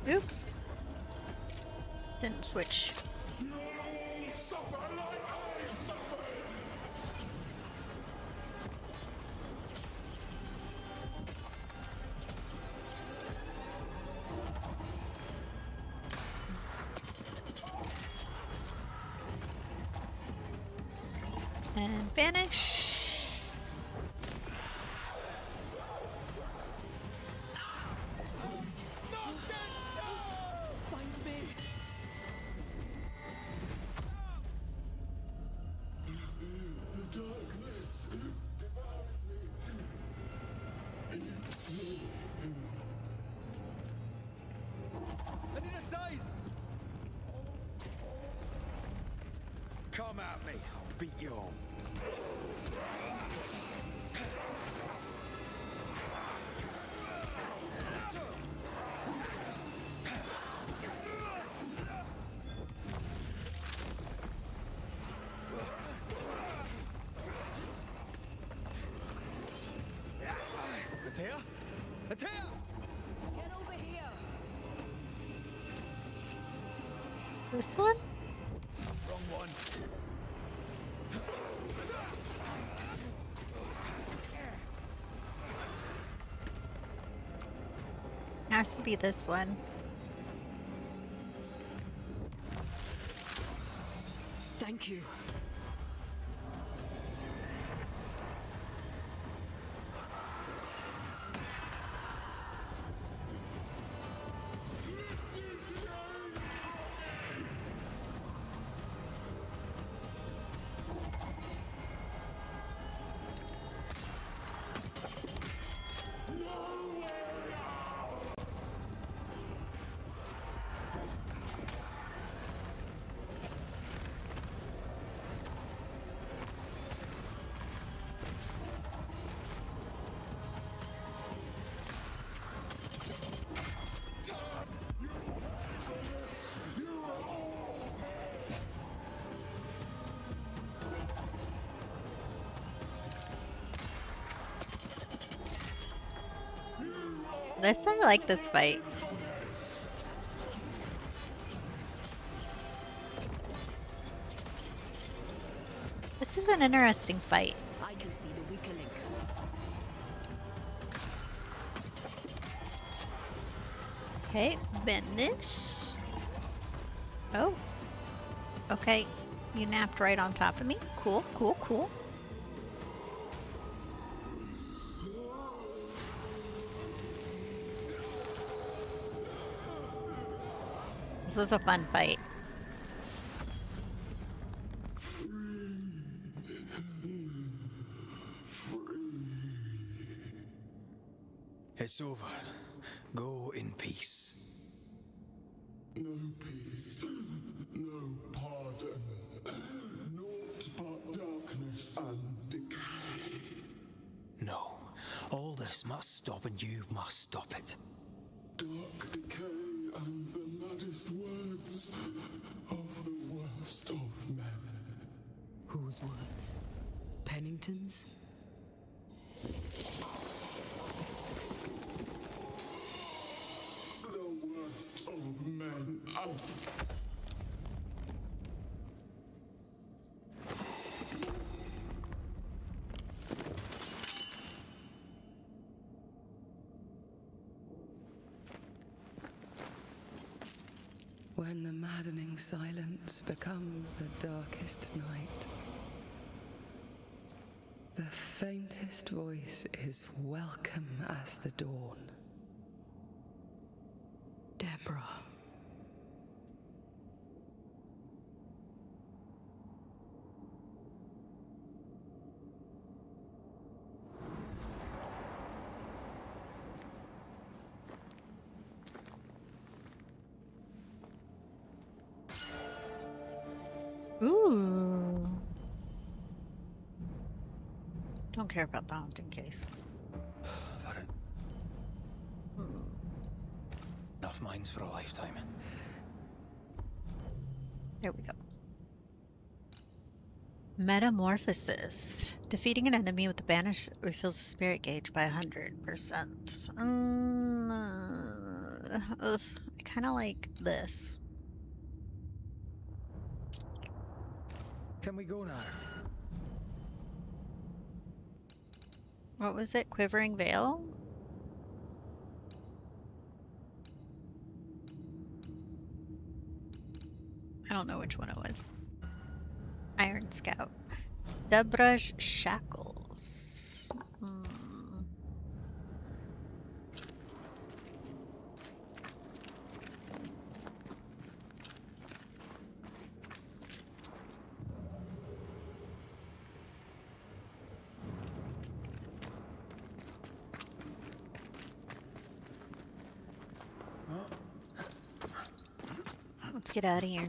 Oops. Didn't switch. You'll all suffer like I suffered. And banish. Finds me. The darkness devours me. Eats me. I need a sign. Come at me. I'll beat you home. Antea? Antea! Get over here! This one? Wrong one. Has to be this one. Thank you. I like this fight. This is an interesting fight. I can see the weaker link. Okay, banish. Oh. Okay, you napped right on top of me. Cool, cool, cool. This was a fun fight. It's over. Go in peace. No peace, no pardon, naught but darkness and decay. No. All this must stop and you must stop it. Dark decay and the maddest words of the worst of men. Whose words? Pennington's? The worst of men. When the maddening silence becomes the darkest night, the faintest voice is welcome as the dawn. Deborah. Ooh. Don't care about daunting case. For it. Enough mines for a lifetime. There we go. Metamorphosis. Defeating an enemy with the banish refills the spirit gauge by 100%. I kind of like this. Can we go now? What was it? Quivering Veil? I don't know which one it was. Iron Scout. Deborah's Shackles. Let's get out of here.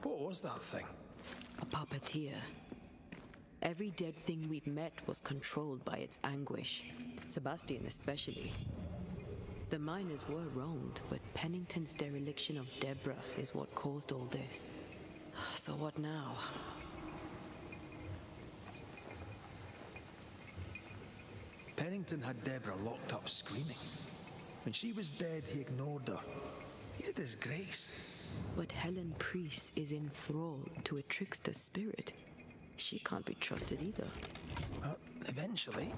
What was that thing? A puppeteer. Every dead thing we've met was controlled by its anguish. Sebastian especially. The miners were wronged, but Pennington's dereliction of Deborah is what caused all this. So what now? Pennington had Deborah locked up screaming. When she was dead, he ignored her. He's a disgrace. But Helen Priest is enthralled to a trickster spirit. She can't be trusted either. But eventually,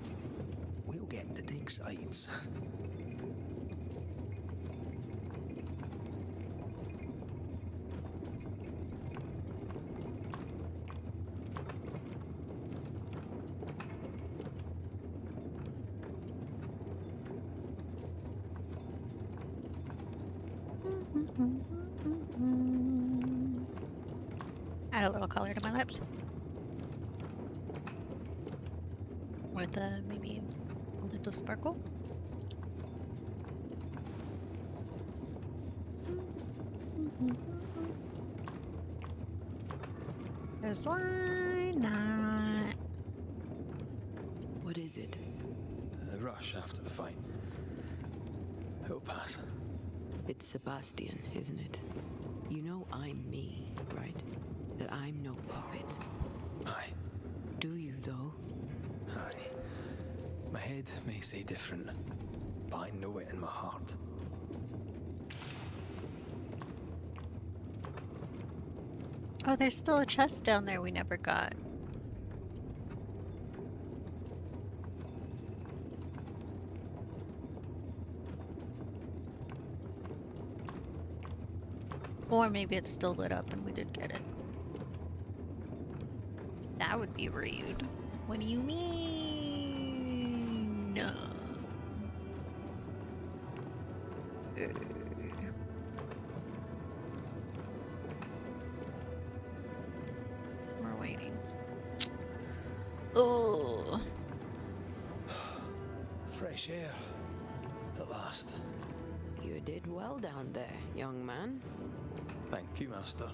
we'll get to take sides. Add a little color to my lips. With maybe a little sparkle. Because why not? What is it? The rush after the fight. It'll pass. It's Sebastian, isn't it? You know I'm me, right? That I'm no puppet. Aye. Do you, though? Aye. My head may say different, but I know it in my heart. Oh, there's still a chest down there we never got. 'Cause Or maybe it's still lit up and we did get it. That would be rude. What do you mean? No. We're waiting. Oh. Fresh air. At last. You did well down there, young man. Thank you, Master.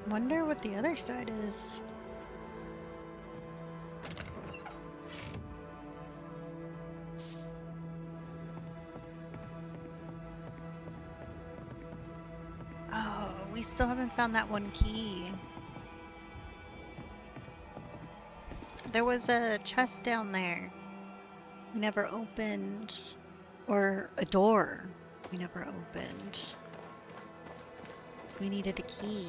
Wonder what the other side is. Oh, we still haven't found that one key. There was a chest down there we never opened, or a door we never opened. So we needed a key.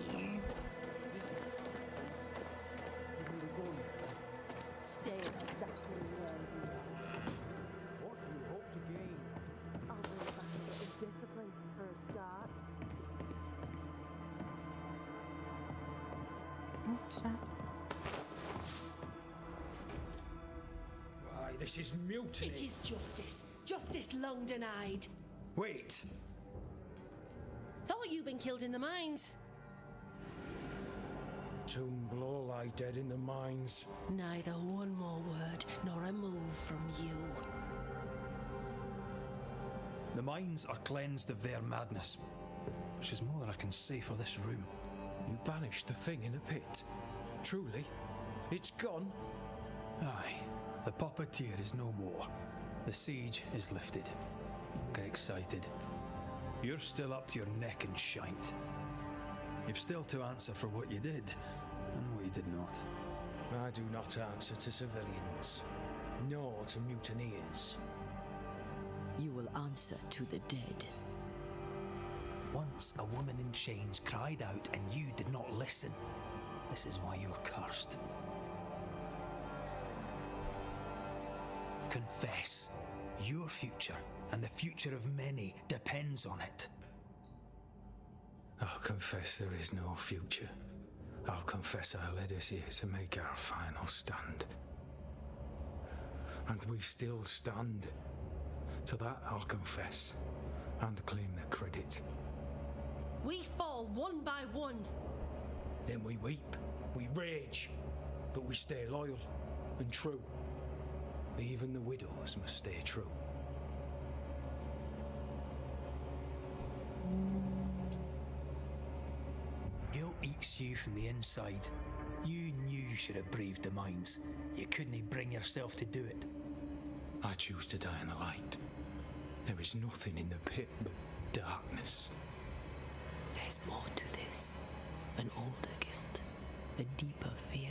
Stay exactly where you are. What do you hope to gain? I'll bring back a bit of discipline for a start. What's that? Why, this is mutiny. It is justice. Justice long denied. Wait! Thought you'd been killed in the mines. Tomb blow lie dead in the mines. Neither one more word nor a move from you. The mines are cleansed of their madness, which is more than I can say for this room. You banished the thing in a pit. Truly, it's gone. Aye, the puppeteer is no more. The siege is lifted. Get excited. You're still up to your neck in shite. You've still to answer for what you did, and what you did not. I do not answer to civilians, nor to mutineers. You will answer to the dead. Once a woman in chains cried out and you did not listen. This is why you're cursed. Confess. Your future and the future of many depends on it. I'll confess there is no future. I'll confess I led us here to make our final stand. And we still stand. To that I'll confess and claim the credit. We fall one by one. Then we weep, we rage, but we stay loyal and true. Even the widows must stay true. Guilt eats you from the inside. You knew you should have braved the mines. You couldn't bring yourself to do it. I choose to die in the light. There is nothing in the pit but darkness. There's more to this. An older guilt. A deeper fear.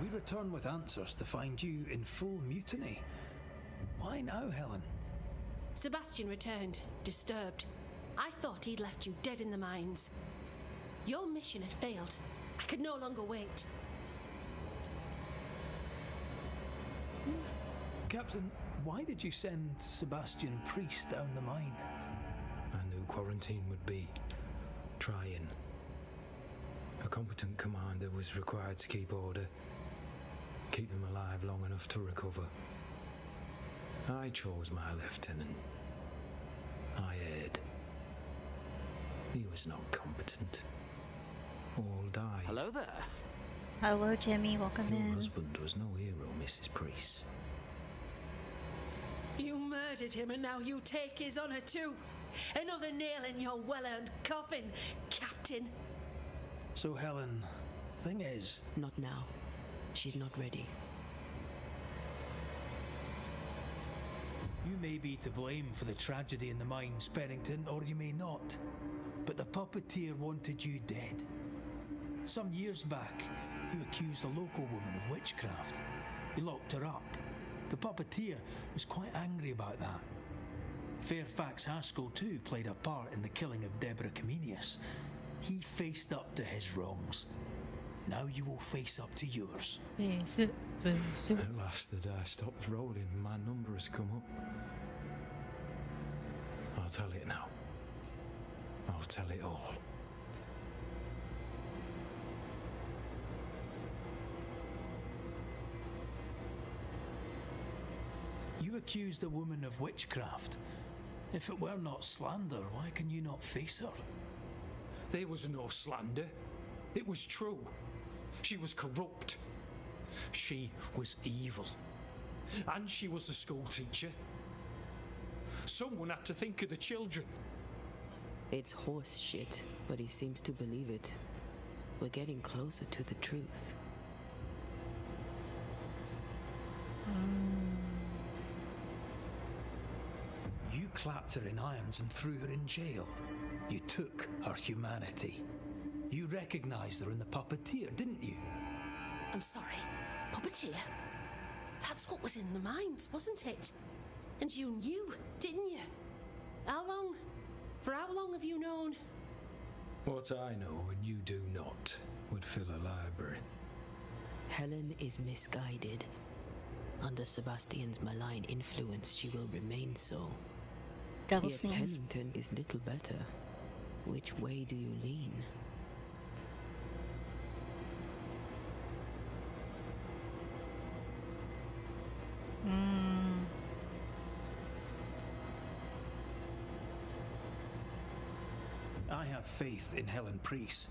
We return with answers to find you in full mutiny. Why now, Helen? Sebastian returned, disturbed. I thought he'd left you dead in the mines. Your mission had failed. I could no longer wait. Captain, why did you send Sebastian Priest down the mine? I knew quarantine would be trying. A competent commander was required to keep order, keep them alive long enough to recover. I chose my lieutenant. I erred. He was not competent. All died. Hello there. Hello, Jimmy. Welcome Your in. husband was no hero, Mrs. Priest. You murdered him and now you take his honor too. Another nail in your well-earned coffin, Captain. So, Helen, thing is... Not now. She's not ready. You may be to blame for the tragedy in the mines, Pennington, or you may not. But the puppeteer wanted you dead. Some years back, you accused a local woman of witchcraft. You locked her up. The puppeteer was quite angry about that. Fairfax Haskell too played a part in the killing of Deborah Comenius. He faced up to his wrongs. Now you will face up to yours. Face it, face it. At last the die stops rolling and my number has come up. I'll tell it now. I'll tell it all. You accused a woman of witchcraft. If it were not slander, why can you not face her? There was no slander. It was true. She was corrupt. She was evil. And she was a school teacher. Someone had to think of the children. It's horse shit, but he seems to believe it. We're getting closer to the truth. You clapped her in irons and threw her in jail. You took her humanity. You recognized her in the puppeteer, didn't you? I'm sorry, puppeteer? That's what was in the mines, wasn't it? And you knew, didn't you? How long? For how long have you known? What I know and you do not would fill a library. Helen is misguided. Under Sebastian's malign influence, she will remain so. Double Yet sneeze. Pennington is little better. Which way do you lean? I have faith in Helen Priest.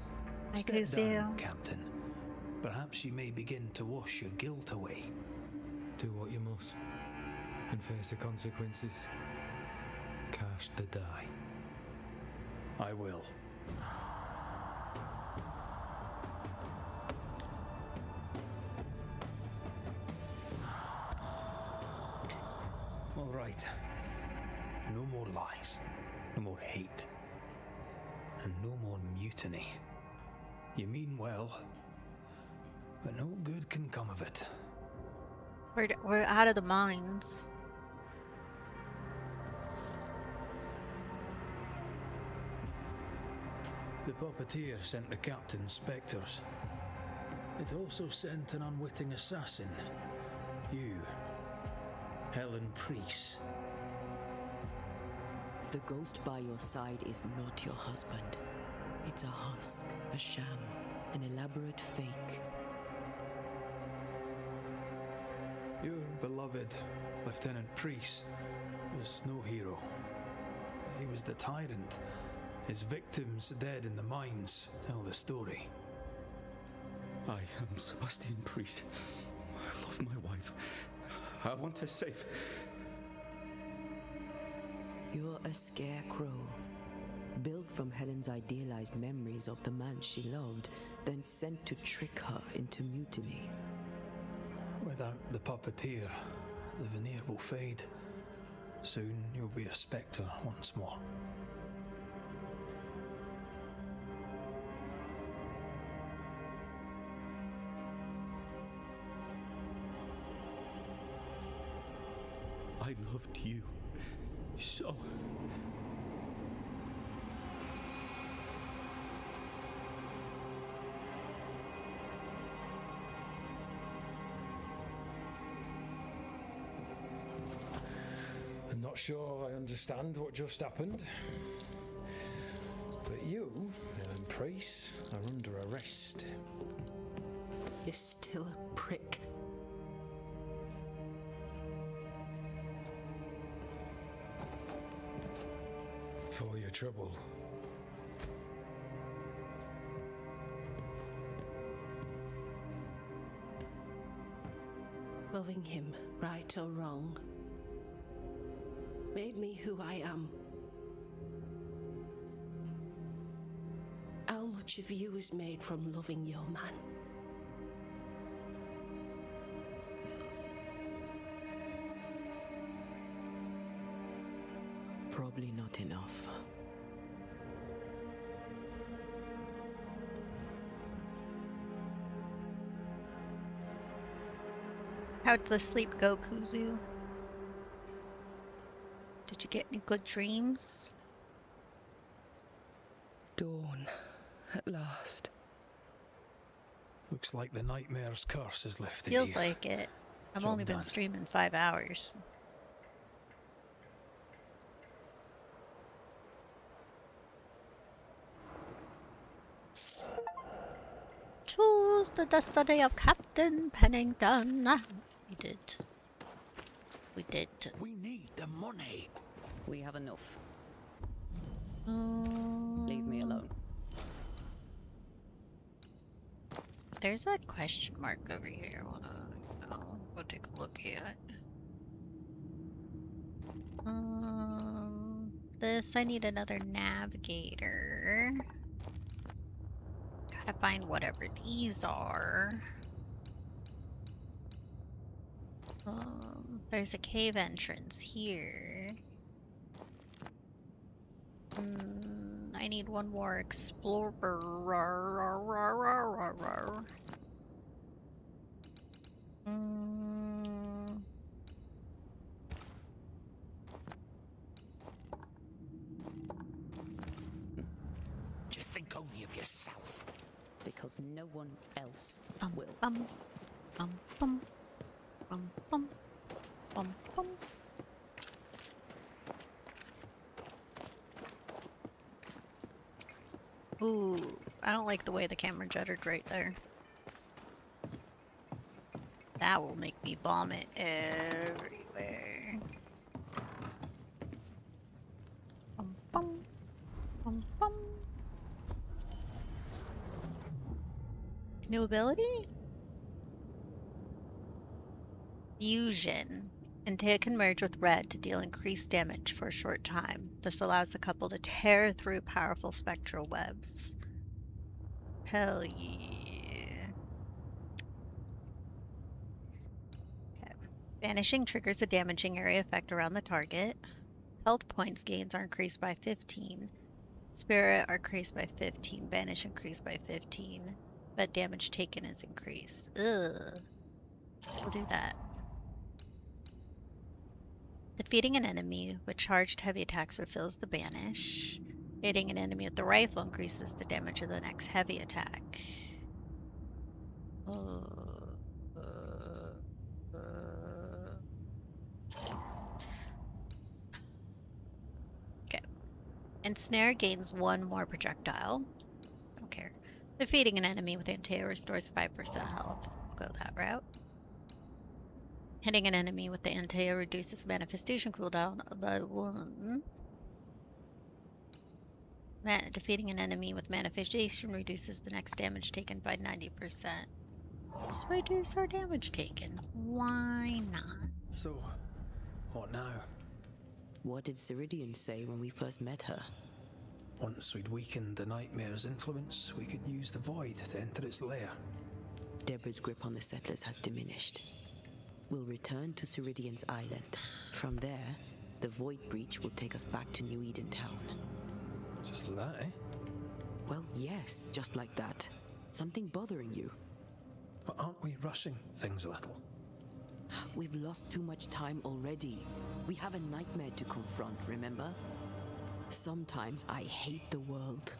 I Step could down, do. Captain. Perhaps you may begin to wash your guilt away. Do what you must and face the consequences. Cast the die. I will. All right. No more lies. No more hate. And no more mutiny. You mean well, but no good can come of it. We're out of the mines. The puppeteer sent the captain Specters. It also sent an unwitting assassin. You, Helen Priest. The ghost by your side is not your husband. It's a husk, a sham, an elaborate fake. Your beloved Lieutenant Priest was no hero. He was the tyrant. His victims dead in the mines tell the story. I am Sebastian Priest. I love my wife. I want her safe. You're a scarecrow, built from Helen's idealized memories of the man she loved, then sent to trick her into mutiny. Without the puppeteer, the veneer will fade. Soon you'll be a spectre once more. I loved you so. I'm not sure I understand what just happened. But you, Helen Priest, are under arrest. You're still a prick. For your trouble. Loving him, right or wrong, made me who I am. How much of you is made from loving your man? Probably not enough. How'd the sleep go, Kuzu? Did you get any good dreams? Dawn, at last. Looks like the nightmare's curse is lifted Feels here. like it. I've Job only been done. streaming 5 hours. Choose the destiny of Captain Pennington. We did. We did. We need the money. We have enough. Leave me alone. There's a question mark over here. We'll take a look at. This, I need another navigator. Gotta find whatever these are. There's a cave entrance here. I need one more explorer. Do you think only of yourself? Because no one else will. Bum, bum, bum, bum, bum, bum, bum. Ooh, I don't like the way the camera juddered right there. That will make me vomit everywhere. Bum, bum, bum, bum. New ability? Fusion. Antea can merge with red to deal increased damage for a short time. This allows the couple to tear through powerful spectral webs. Hell yeah. Okay. Vanishing triggers a damaging area effect around the target. Health points gains are increased by 15. Spirit are increased by 15. Vanish increased by 15. But damage taken is increased. Ugh. We'll do that. Defeating an enemy with charged heavy attacks refills the banish. Hitting an enemy with the rifle increases the damage of the next heavy attack. Okay. Ensnare gains 1 more projectile. Don't care. Defeating an enemy with Antea restores 5% health. We'll go that route. Hitting an enemy with the Antea reduces manifestation cooldown by 1. Defeating an enemy with manifestation reduces the next damage taken by 90%. Let's reduce our damage taken. Why not? So, what now? What did Ceridian say when we first met her? Once we'd weakened the nightmare's influence, we could use the void to enter its lair. Deborah's grip on the settlers has diminished. We'll return to Ceridian's island. From there, the void breach will take us back to New Eden Town. Just like that, eh? Well, yes, just like that. Something bothering you. But aren't we rushing things a little? We've lost too much time already. We have a nightmare to confront, remember? Sometimes I hate the world.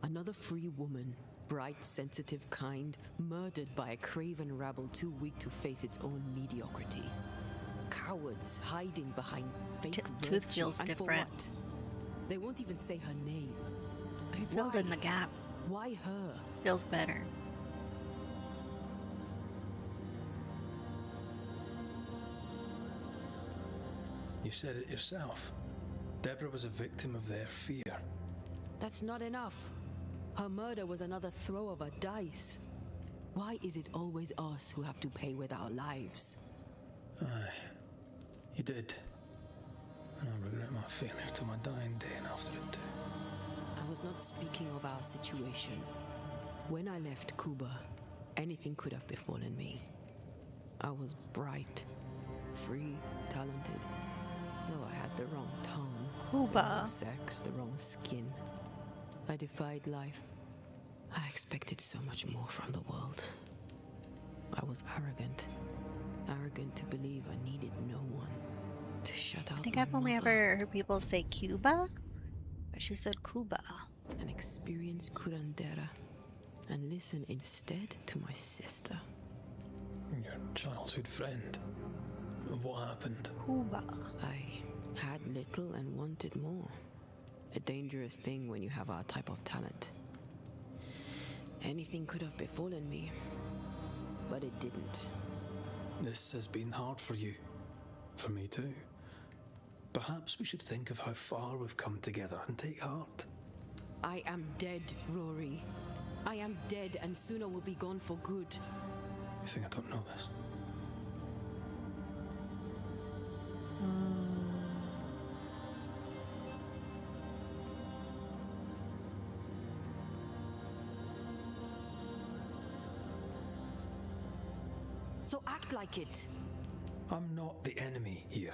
Another free woman, bright, sensitive, kind, murdered by a craven rabble too weak to face its own mediocrity. Cowards hiding behind fake virtue. Tooth feels and different. For what? They won't even say her name. I filled in the gap. Why her? Feels better. You said it yourself. Deborah was a victim of their fear. That's not enough. Her murder was another throw of a dice. Why is it always us who have to pay with our lives? Aye, you did. And I regret my failure to my dying day and after it too. I was not speaking of our situation. When I left Cuba, anything could have befallen me. I was bright, free, talented. Though I had the wrong tongue, Cuba. the wrong sex, the wrong skin. I defied life. I expected so much more from the world. I was arrogant, Arrogant to believe I needed no one to shut out I think my I've only mother. ever heard people say Cuba, but she said Cuba. An experienced curandera, and listen instead to my sister. Your childhood friend. What happened? Cuba. I had little and wanted more. A dangerous thing when you have our type of talent. Anything could have befallen me, but it didn't. This has been hard for you. For me too. Perhaps we should think of how far we've come together and take heart. I am dead, Rory. I am dead, and soon I will be gone for good. You think I don't know this? So act like it. I'm not the enemy here.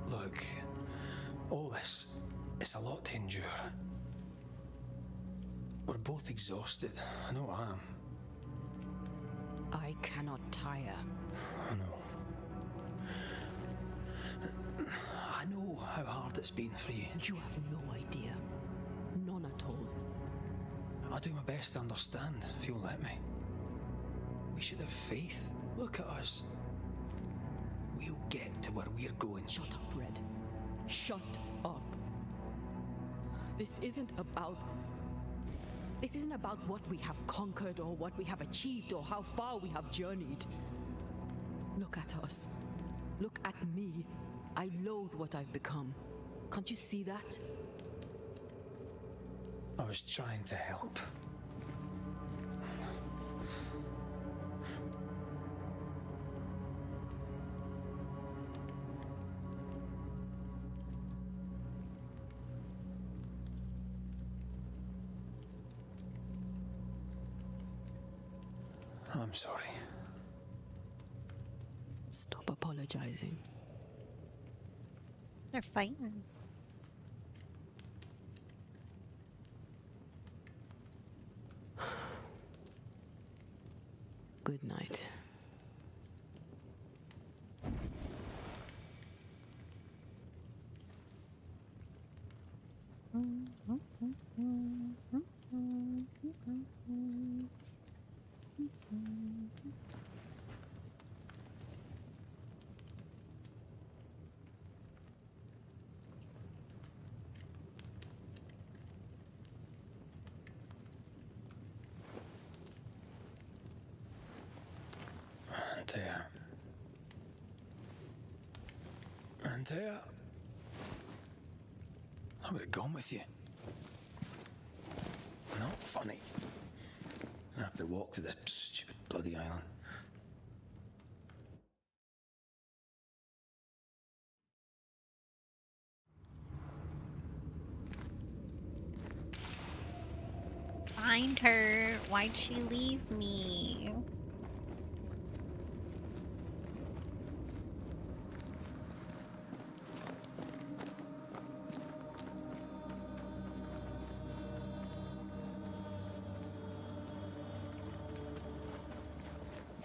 Look, all this, it's a lot to endure. We're both exhausted. I know I am. I cannot tire. I know. I know how hard it's been for you. You have no idea. None at all. I'll do my best to understand, if you'll let me. We should have faith. Look at us. We'll get to where we're going. Shut up, Red. Shut up. This isn't about what we have conquered or what we have achieved or how far we have journeyed. Look at us. Look at me. I loathe what I've become. Can't you see that? I was trying to help. I'm sorry. Stop apologizing. They're fighting. Good night. Antea. Antea. I would have gone with you. Not funny. I have to walk to the stupid bloody island. Find her. Why'd she leave me?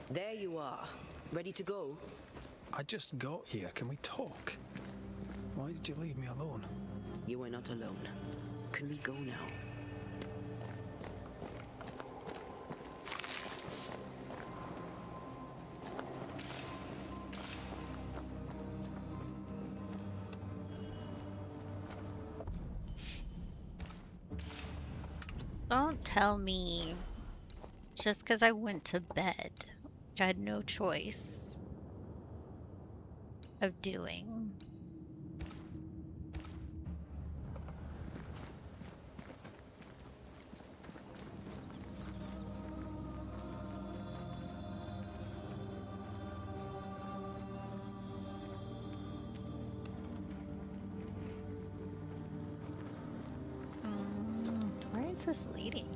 There you are. Ready to go? I just got here. Can we talk? Why did you leave me alone? You were not alone. Can we go now? Don't tell me just because I went to bed, which I had no choice of doing. Where is this leading?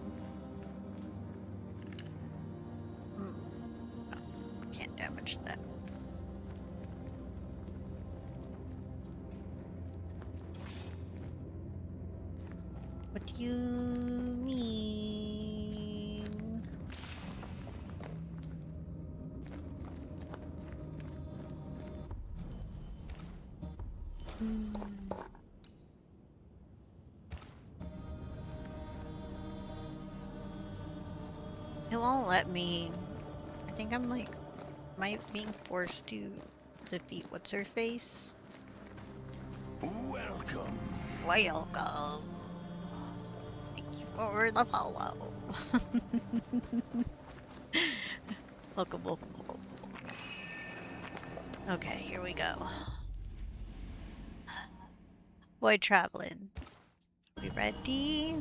Oh, can't damage that. you mean? It won't let me. I think I'm like, being forced to defeat what's her face. Welcome. Welcome. Thank you for the follow. Welcome, welcome, welcome. Okay, here we go. Void traveling. We ready?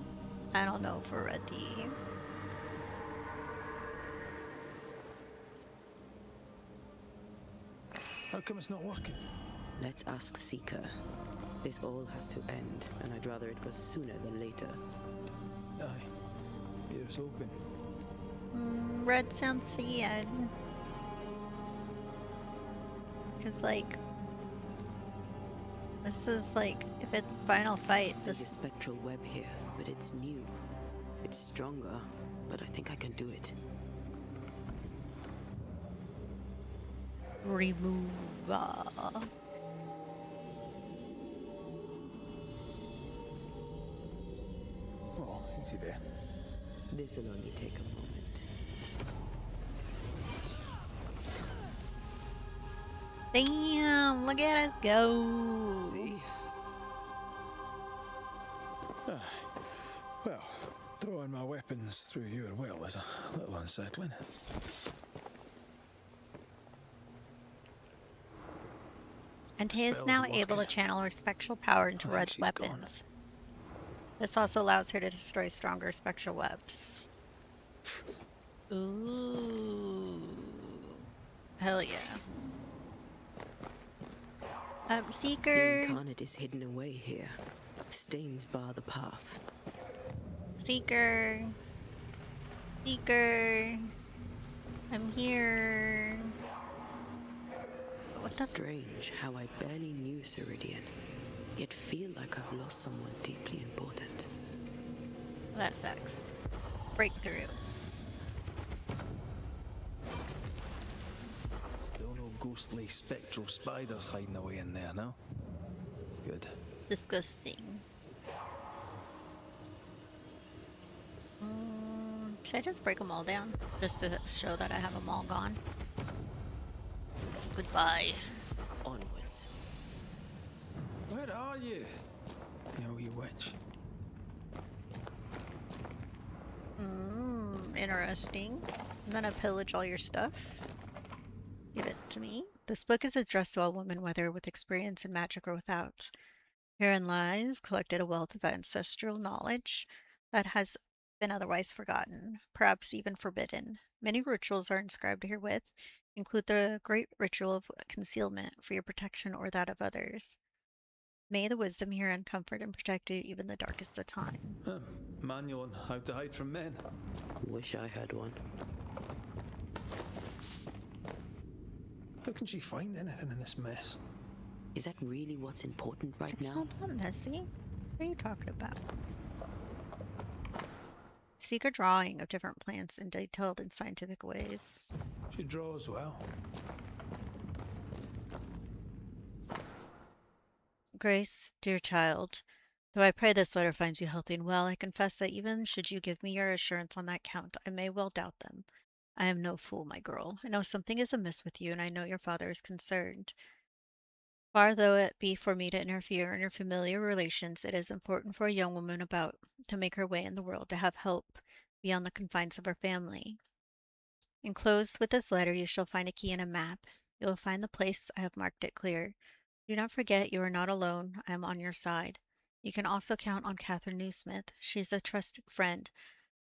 I don't know if we're ready. How come it's not working? Let's ask Seeker. This all has to end, and I'd rather it was sooner than later. Aye. Here's hoping. Red sounds sad. Cause like, this is like, if it's final fight, There's a spectral web here, but it's new. It's stronger, but I think I can do it. remove. Oh, easy there. This'll only take a moment. Damn, look at us go. See? Well, throwing my weapons through your will is a little unsettling. Antea is now able to channel her spectral power into Red's weapons. This also allows her to destroy stronger spectral webs. Ooh. Hell yeah. Seeker. The incarnate is hidden away here. Stains bar the path. Seeker. Seeker. I'm here. What the? Strange how I barely knew Ceridian, yet feel like I've lost someone deeply important. That sucks. Breakthrough. Still no ghostly spectral spiders hiding away in there, no? Good. Disgusting. Should I just break them all down? Just to show that I have them all gone? Goodbye. Onwards. Where are you? You wee witch. Interesting. I'm gonna pillage all your stuff. Give it to me. This book is addressed to all women, whether with experience in magic or without. Herein lies collected a wealth of ancestral knowledge that has been otherwise forgotten, perhaps even forbidden. Many rituals are inscribed herewith, include the great ritual of concealment for your protection or that of others. May the wisdom herein comfort and protect you even the darkest of time. Manual on how to hide from men. Wish I had one. How can she find anything in this mess? Is that really what's important right It's now? not that messy. What are you talking about? Seek a drawing of different plants in detailed and scientific ways. She draws well. Grace, dear child, though I pray this letter finds you healthy and well, I confess that even should you give me your assurance on that count, I may well doubt them. I am no fool, my girl. I know something is amiss with you, and I know your father is concerned. Far though it be for me to interfere in your familiar relations, it is important for a young woman about to make her way in the world to have help beyond the confines of her family. Enclosed with this letter, you shall find a key and a map. You will find the place. I have marked it clear. Do not forget you are not alone. I am on your side. You can also count on Catherine Newsmith. She is a trusted friend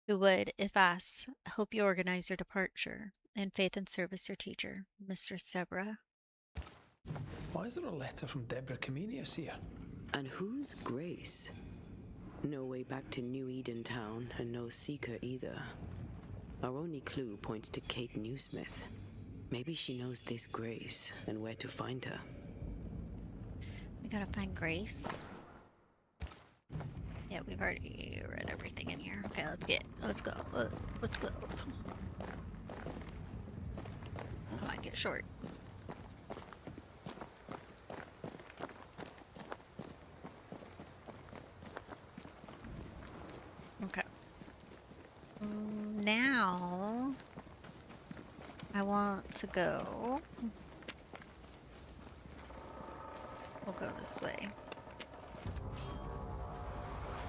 who would, if asked, help you organize your departure. In faith and service, your teacher, Mistress Deborah. Why is there a letter from Deborah Comenius here? And who's Grace? No way back to New Eden Town, and no Seeker either. Our only clue points to Kate Newsmith. Maybe she knows this Grace and where to find her. We gotta find Grace. Yeah, we've already read everything in here. Okay, let's go. Let's go. Come on, get short. Okay. Now I want to go. We'll go this way.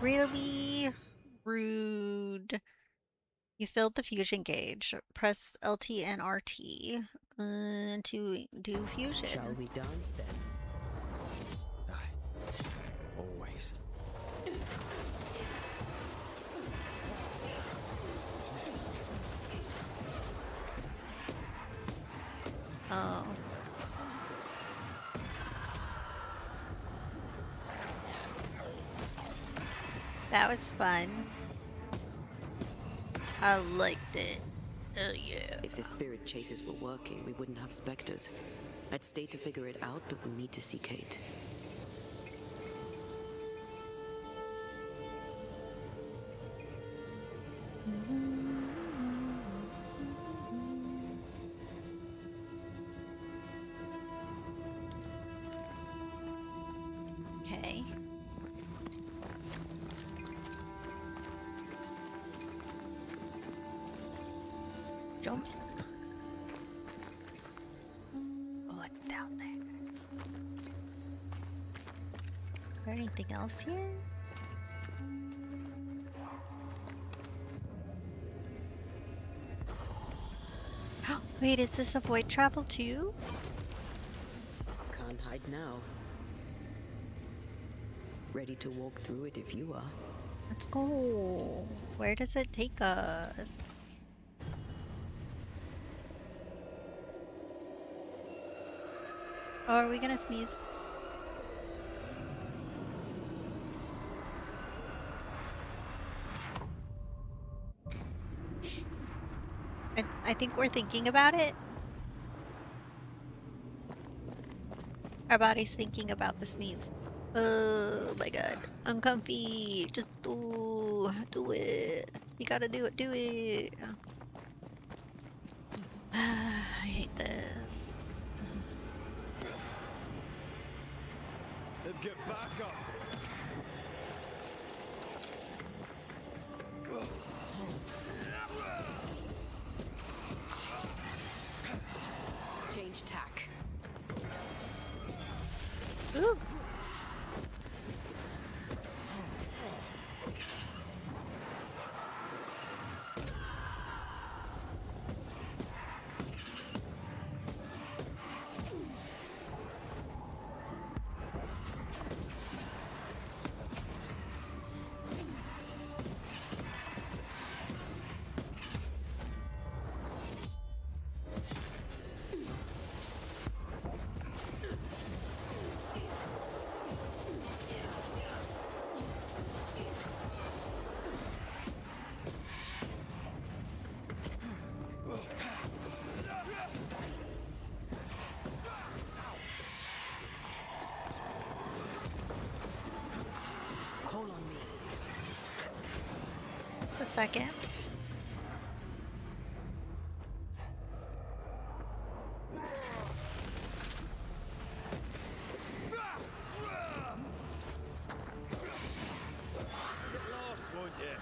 Really rude. You filled the fusion gauge. Press LT and RT to do fusion. Shall we dance then? Aye. Always. Oh. That was fun. I liked it. Oh yeah. If the spirit chases were working, we wouldn't have specters. I'd stay to figure it out, but we need to see Kate. Okay. Jump. Oh, it's down there. Is there anything else here? Wait, is this a void travel too? Can't hide now. Ready to walk through it if you are. Let's go. Where does it take us? Oh, are we gonna sneeze? I think we're thinking about it. Our body's thinking about the sneeze. Oh my god. I'm comfy. Just do it. You gotta do it. Do it. I hate this. Get back up. Change tack. Ooh. Just a second. Get lost, won't you?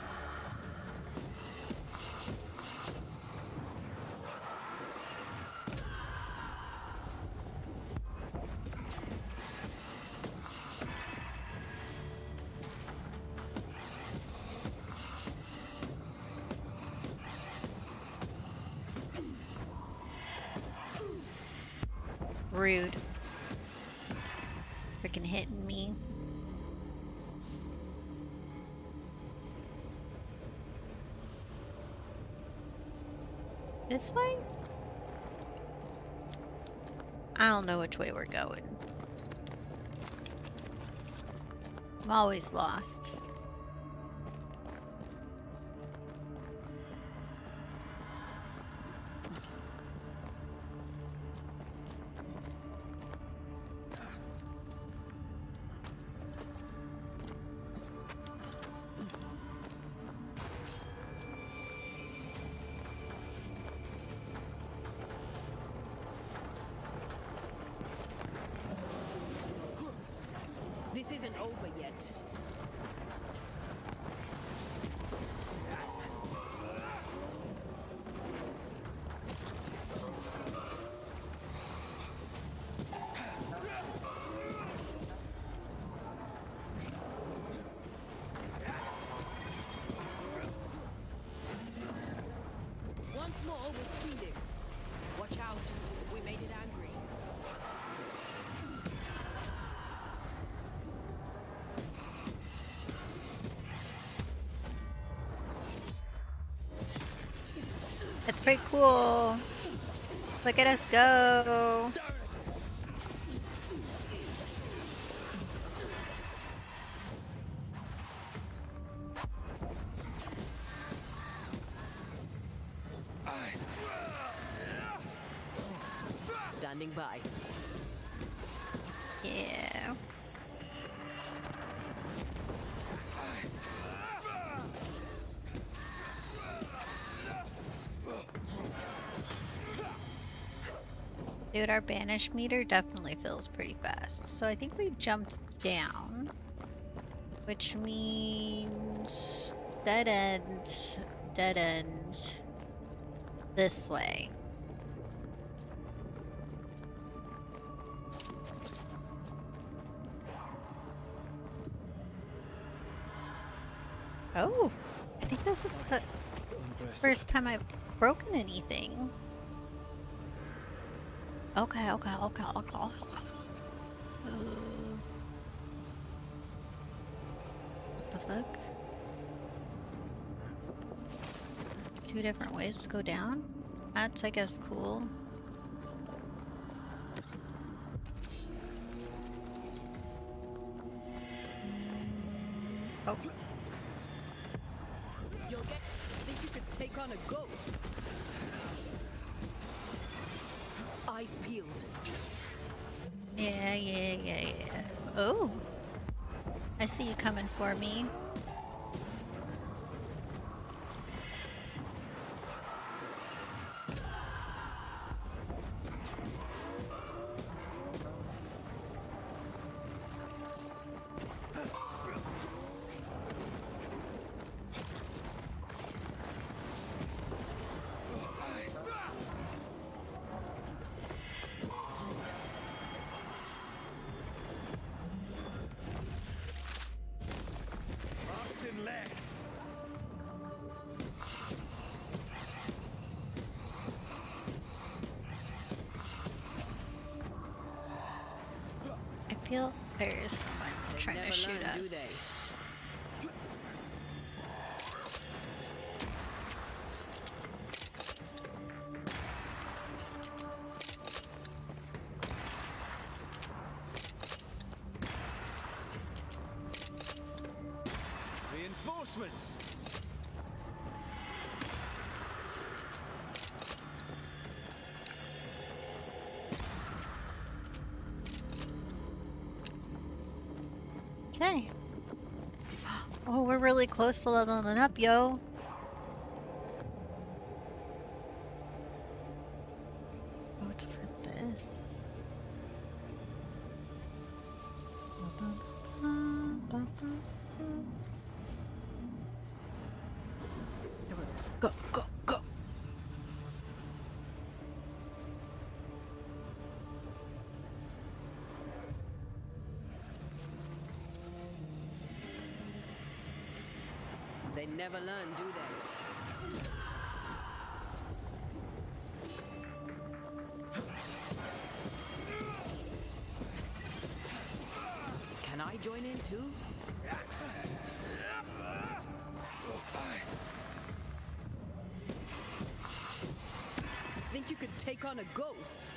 Rude. Freaking hitting me. This way? I don't know which way we're going. I'm always lost. This isn't over yet. Once more, we're feeding. Watch out. We made it angry. It's pretty cool. Look at us go. Standing by. Yeah. Dude, our banish meter definitely fills pretty fast. So I think we jumped down, which means dead end this way. Oh, I think this is the first time I've broken anything. Okay. What the fuck? Two different ways to go down? That's, I guess, cool. Oh. Think you could take on a ghost? Eyes peeled. Yeah. Oh. I see you coming for me. I feel there's someone trying to shoot us. Do they? Reinforcements! Okay. Oh, we're really close to leveling up, yo. Oh, it's for this. Go. They never learn, do they? Can I join in too? Think you could take on a ghost?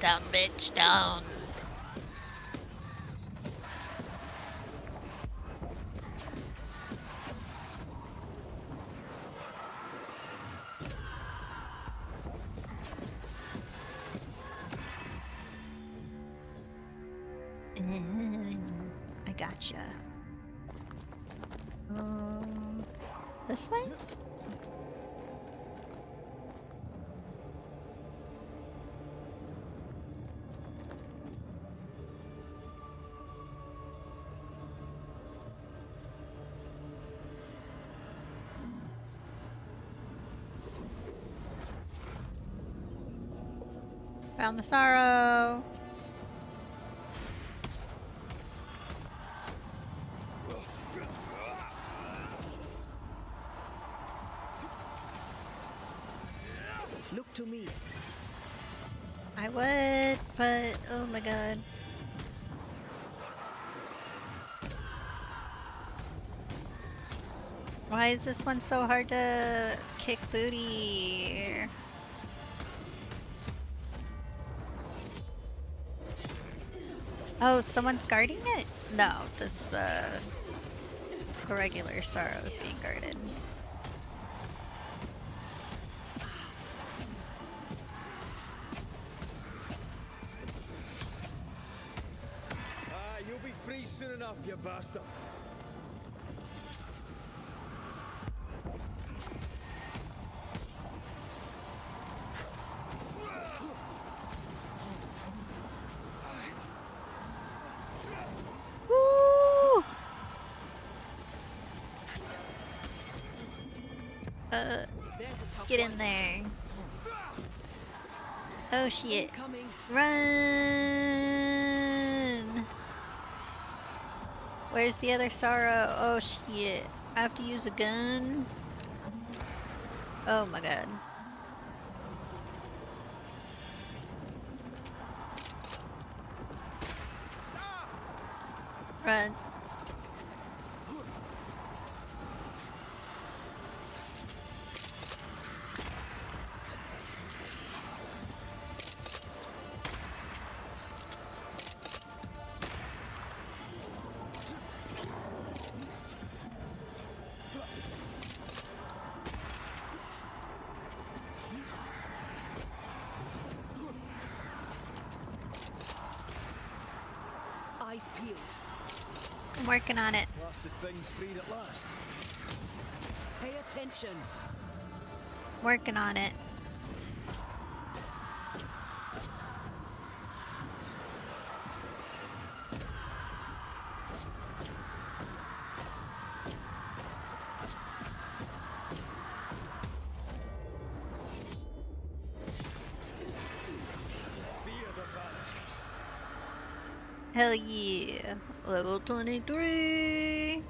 Down, bitch, down. I gotcha. This way? Found the sorrow. Look to me. I would, but oh my god. Why is this one so hard to kick booty? Oh, someone's guarding it? No, this the regular sorrow is being guarded. You'll be free soon enough, you bastard. Woo! Get in there. Oh shit. Run! Where's the other sorrow? Oh shit. I have to use a gun? Oh my god. Run. Eyes peeled. I'm working on it. Blasted thing's freed at last. Pay attention. Working on it. Hell yeah. Level 23.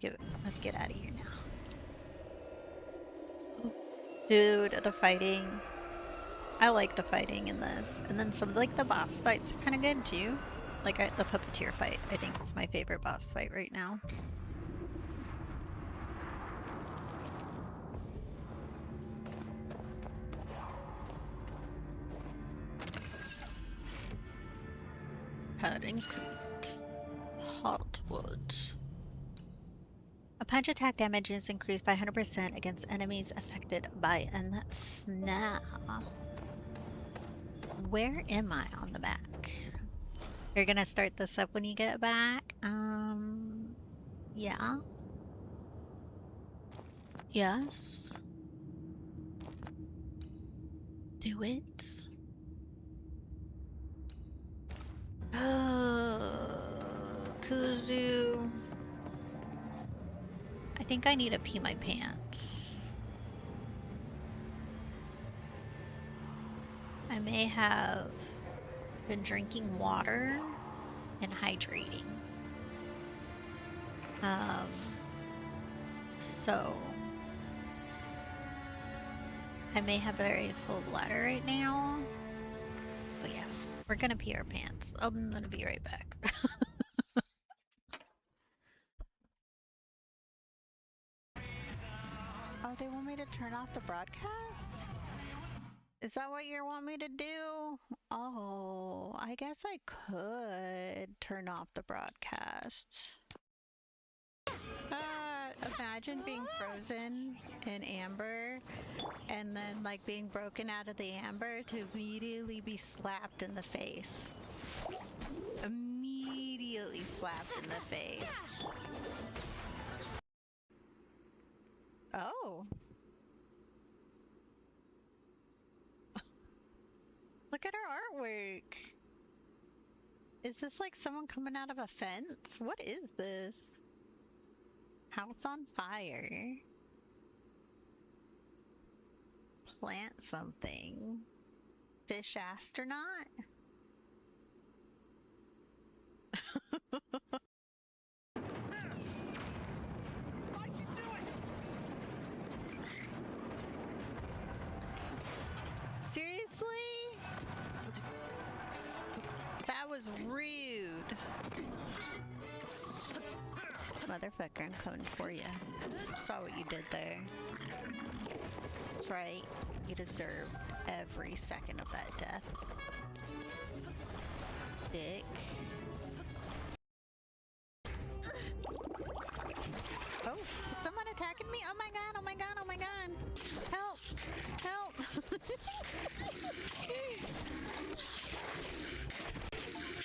Let's get out of here now. Dude, the fighting. I like the fighting in this. And then some like the boss fights are kind of good too. Like the puppeteer fight, I think is my favorite boss fight right now. Increased. Hotwood. A punch attack damage is increased by 100% against enemies affected by a snap. Where am I on the back? You're gonna start this up when you get back? Yeah. Yes. Do it. Kuzu. I think I need to pee my pants. I may have been drinking water and hydrating. So I may have a very full bladder right now. But yeah, we're gonna pee our pants. I'm gonna be right back. Oh, they want me to turn off the broadcast? Is that what you want me to do? Oh, I guess I could turn off the broadcast. Imagine being frozen in amber and then like being broken out of the amber to immediately be slapped in the face. Immediately slapped in the face. Oh. Look at her artwork. Is this like someone coming out of a fence? What is this? House on fire. Plant something. Fish astronaut? Seriously? That was rude. Motherfucker, I'm coming for you. Saw what you did there. That's right. You deserve every second of that death. Dick. Oh, is someone attacking me? Oh my god, oh my god, oh my god. Help! Help!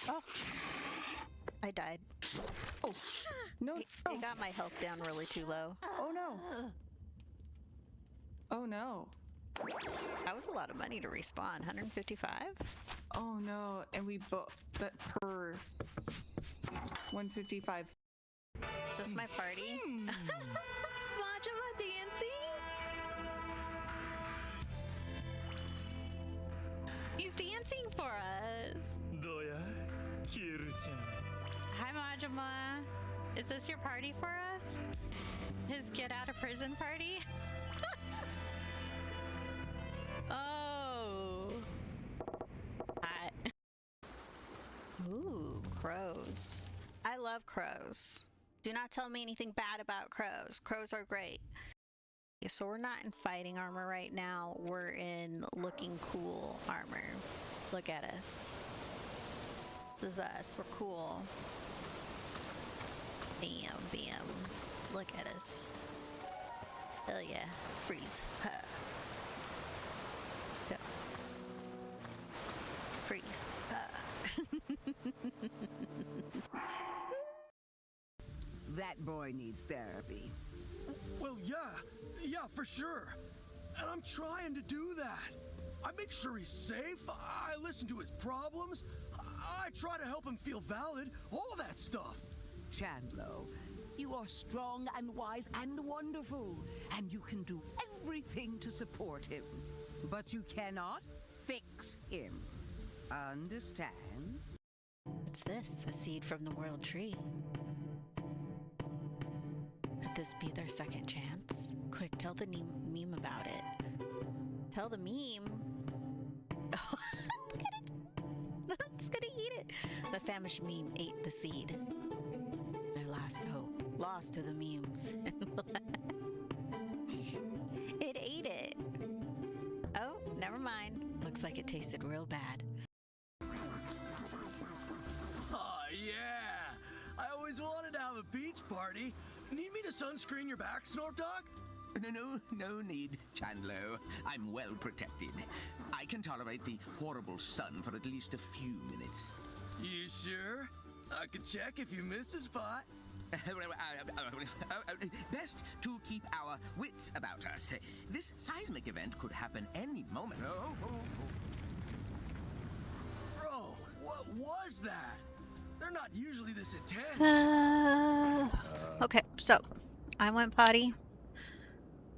Oh. I died. Oh, no. It got my health down really too low. Oh no. Oh no. That was a lot of money to respawn. 155? Oh no. And we both, but per 155. Is this my party? Majima dancing? He's dancing for us. Hi Majima. Is this your party for us? His get out of prison party? Oh. Hi. Ooh, crows. I love crows. Do not tell me anything bad about crows. Crows are great. Okay, so we're not in fighting armor right now. We're in looking cool armor. Look at us. This is us. We're cool. Bam, bam. Look at us. Hell yeah. Freeze. Huh. Go. Freeze. That boy needs therapy. Well, yeah, for sure. And I'm trying to do that. I make sure he's safe. I listen to his problems. I try to help him feel valid. All that stuff. Chandlo, you are strong and wise and wonderful, and you can do everything to support him. But you cannot fix him. Understand? What's this? A seed from the world tree. Could this be their second chance? Quick, tell the meme about it. Tell the meme? Oh, look at it! It's gonna eat it! The famished meme ate the seed. Their last hope. Lost to the memes. It ate it! Oh, never mind. Looks like it tasted real bad. Oh, yeah! I always wanted to have a beach party. Need me to sunscreen your back, Snorp Dog? No need, Chandlo. I'm well protected. I can tolerate the horrible sun for at least a few minutes. You sure? I could check if you missed a spot. Best to keep our wits about us. This seismic event could happen any moment. Bro, what was that? They're not usually this intense. Okay, so I went potty.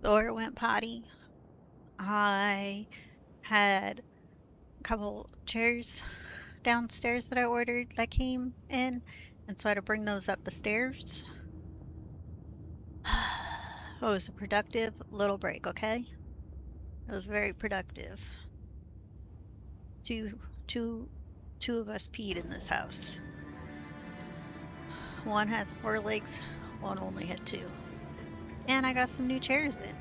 Thor went potty. I had a couple chairs downstairs that I ordered that came in, and so I had to bring those up the stairs. It was a productive little break, okay? It was very productive. Two of us peed in this house. One has 4 legs, one only had 2. And I got some new chairs in.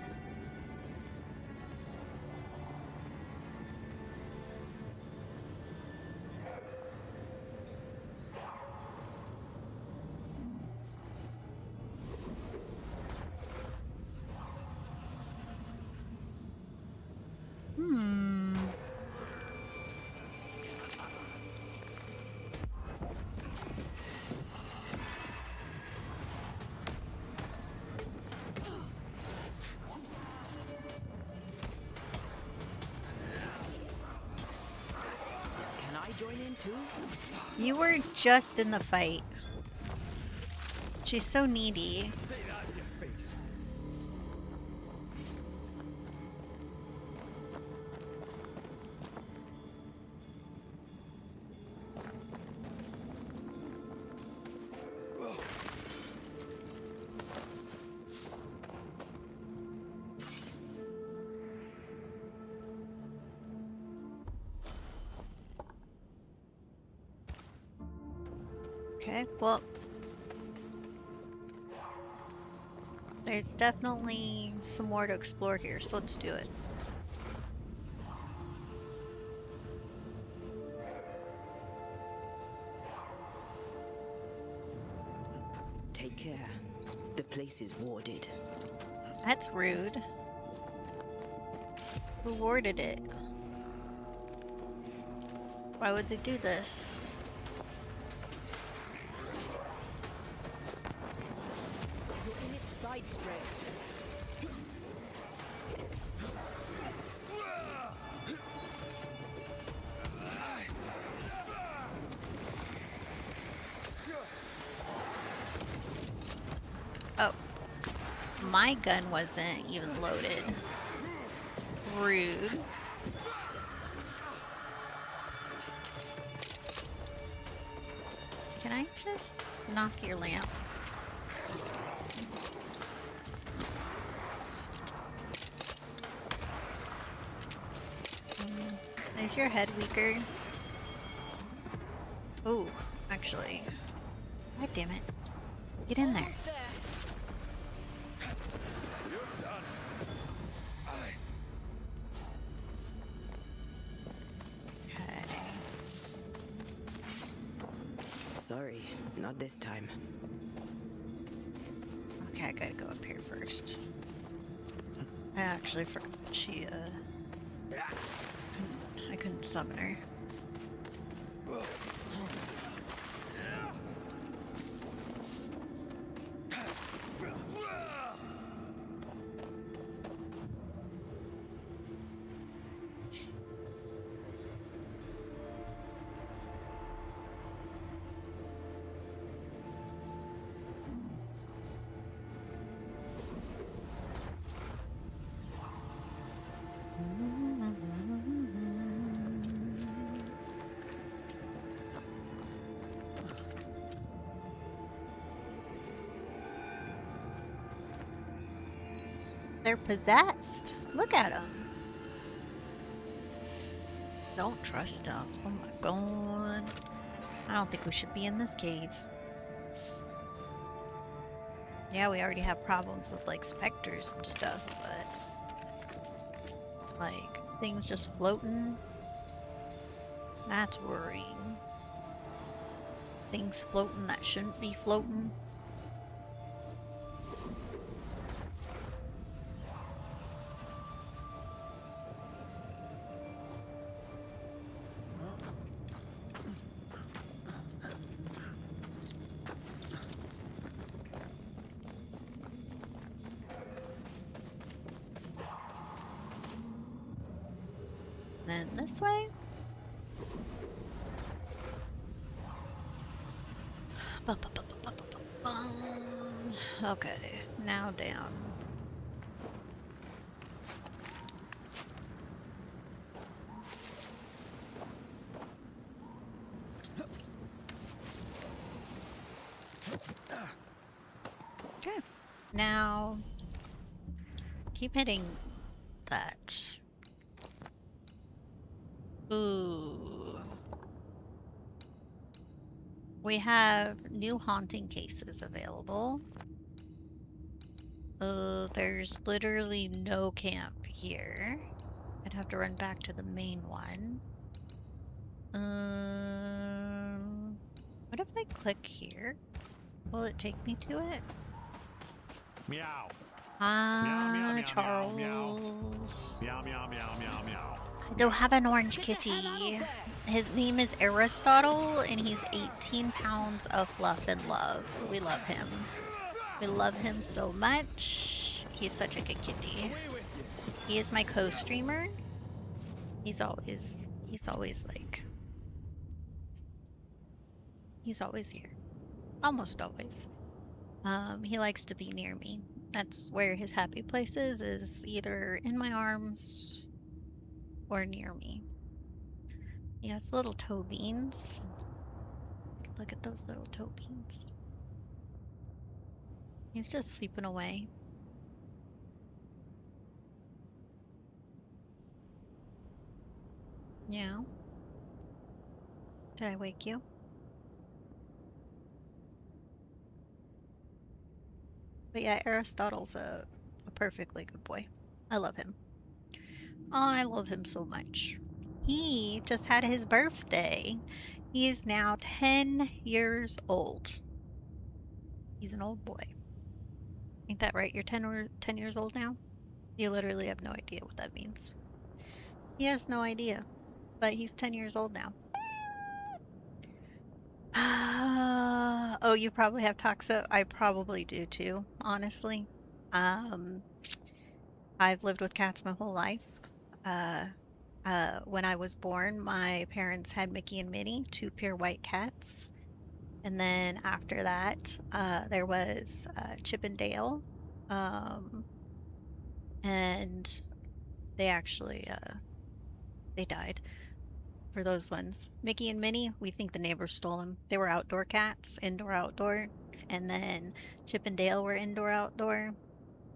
join in too? You were just in the fight. She's so needy. Hey, that's your face. Okay, well, there's definitely some more to explore here, so let's do it. Take care. The place is warded. That's rude. Who warded it? Why would they do this? You're in its side spray. Oh. My gun wasn't even loaded. Rude. Can I just knock your lamp? Is your head weaker? Ooh, actually. God damn it. Get in there. Okay. Sorry, not this time. Okay, I gotta go up here first. I actually forgot she, I couldn't summon her. They're possessed. Look at them. Don't trust them. Oh my god. I don't think we should be in this cave. Yeah, we already have problems with like specters and stuff, but like things just floating. That's worrying. Things floating that shouldn't be floating. Then this way. Okay, now down. Okay, now keep hitting that. Ooh. We have new haunting cases available. There's literally no camp here. I'd have to run back to the main one. What if I click here? Will it take me to it? Meow. Ah, Charles. Meow, meow, meow, meow, meow. I don't have an orange kitty. His name is Aristotle, and he's 18 pounds of fluff and love. We love him. We love him so much. He's such a good kitty. He is my co-streamer. He's always like He's always here. Almost always. He likes to be near me. That's where his happy place is either in my arms or near me. He has little toe beans. Look at those little toe beans. He's just sleeping away. Yeah. Did I wake you? But yeah, Aristotle's a perfectly good boy. I love him. Oh, I love him so much. He just had his birthday. He is now 10 years old. He's an old boy. Ain't that right? You're 10 years old now? You literally have no idea what that means. He has no idea, but he's 10 years old now. Oh, you probably have Toxo. I probably do too, honestly. Um, I've lived with cats my whole life. Uh, when I was born, my parents had Mickey and Minnie, two pure white cats. And then after that, there was Chip and Dale. Um, and they actually they died for those ones. Mickey and Minnie, we think the neighbors stole them. They were outdoor cats, indoor outdoor. And then Chip and Dale were indoor outdoor.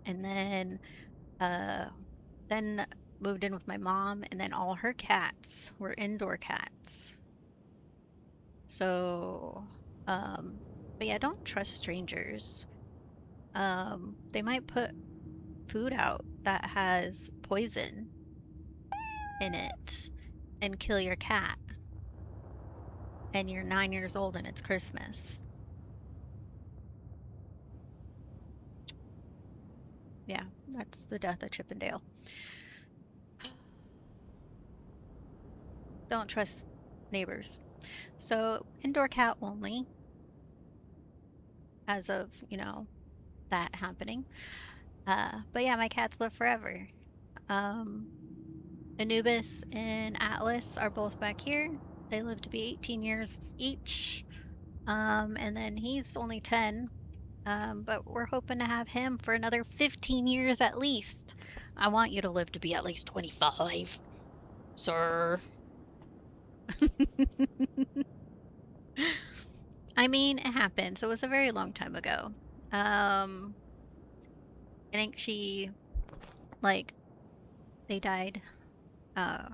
And uh then moved in with my mom, and then all her cats were indoor cats. So, but yeah, don't trust strangers. They might put food out that has poison in it and kill your cat, and you're 9 years old and it's Christmas. Yeah, that's the death of Chip and Dale. Don't trust neighbors. So, indoor cat only as of, that happening. But yeah, my cats live forever. Um, Anubis and Atlas are both back here. They live to be 18 years each. And then he's only 10. But we're hoping to have him for another 15 years at least. I want you to live to be at least 25, sir. I mean, it happens. It was a very long time ago. I think like, they died. Uh,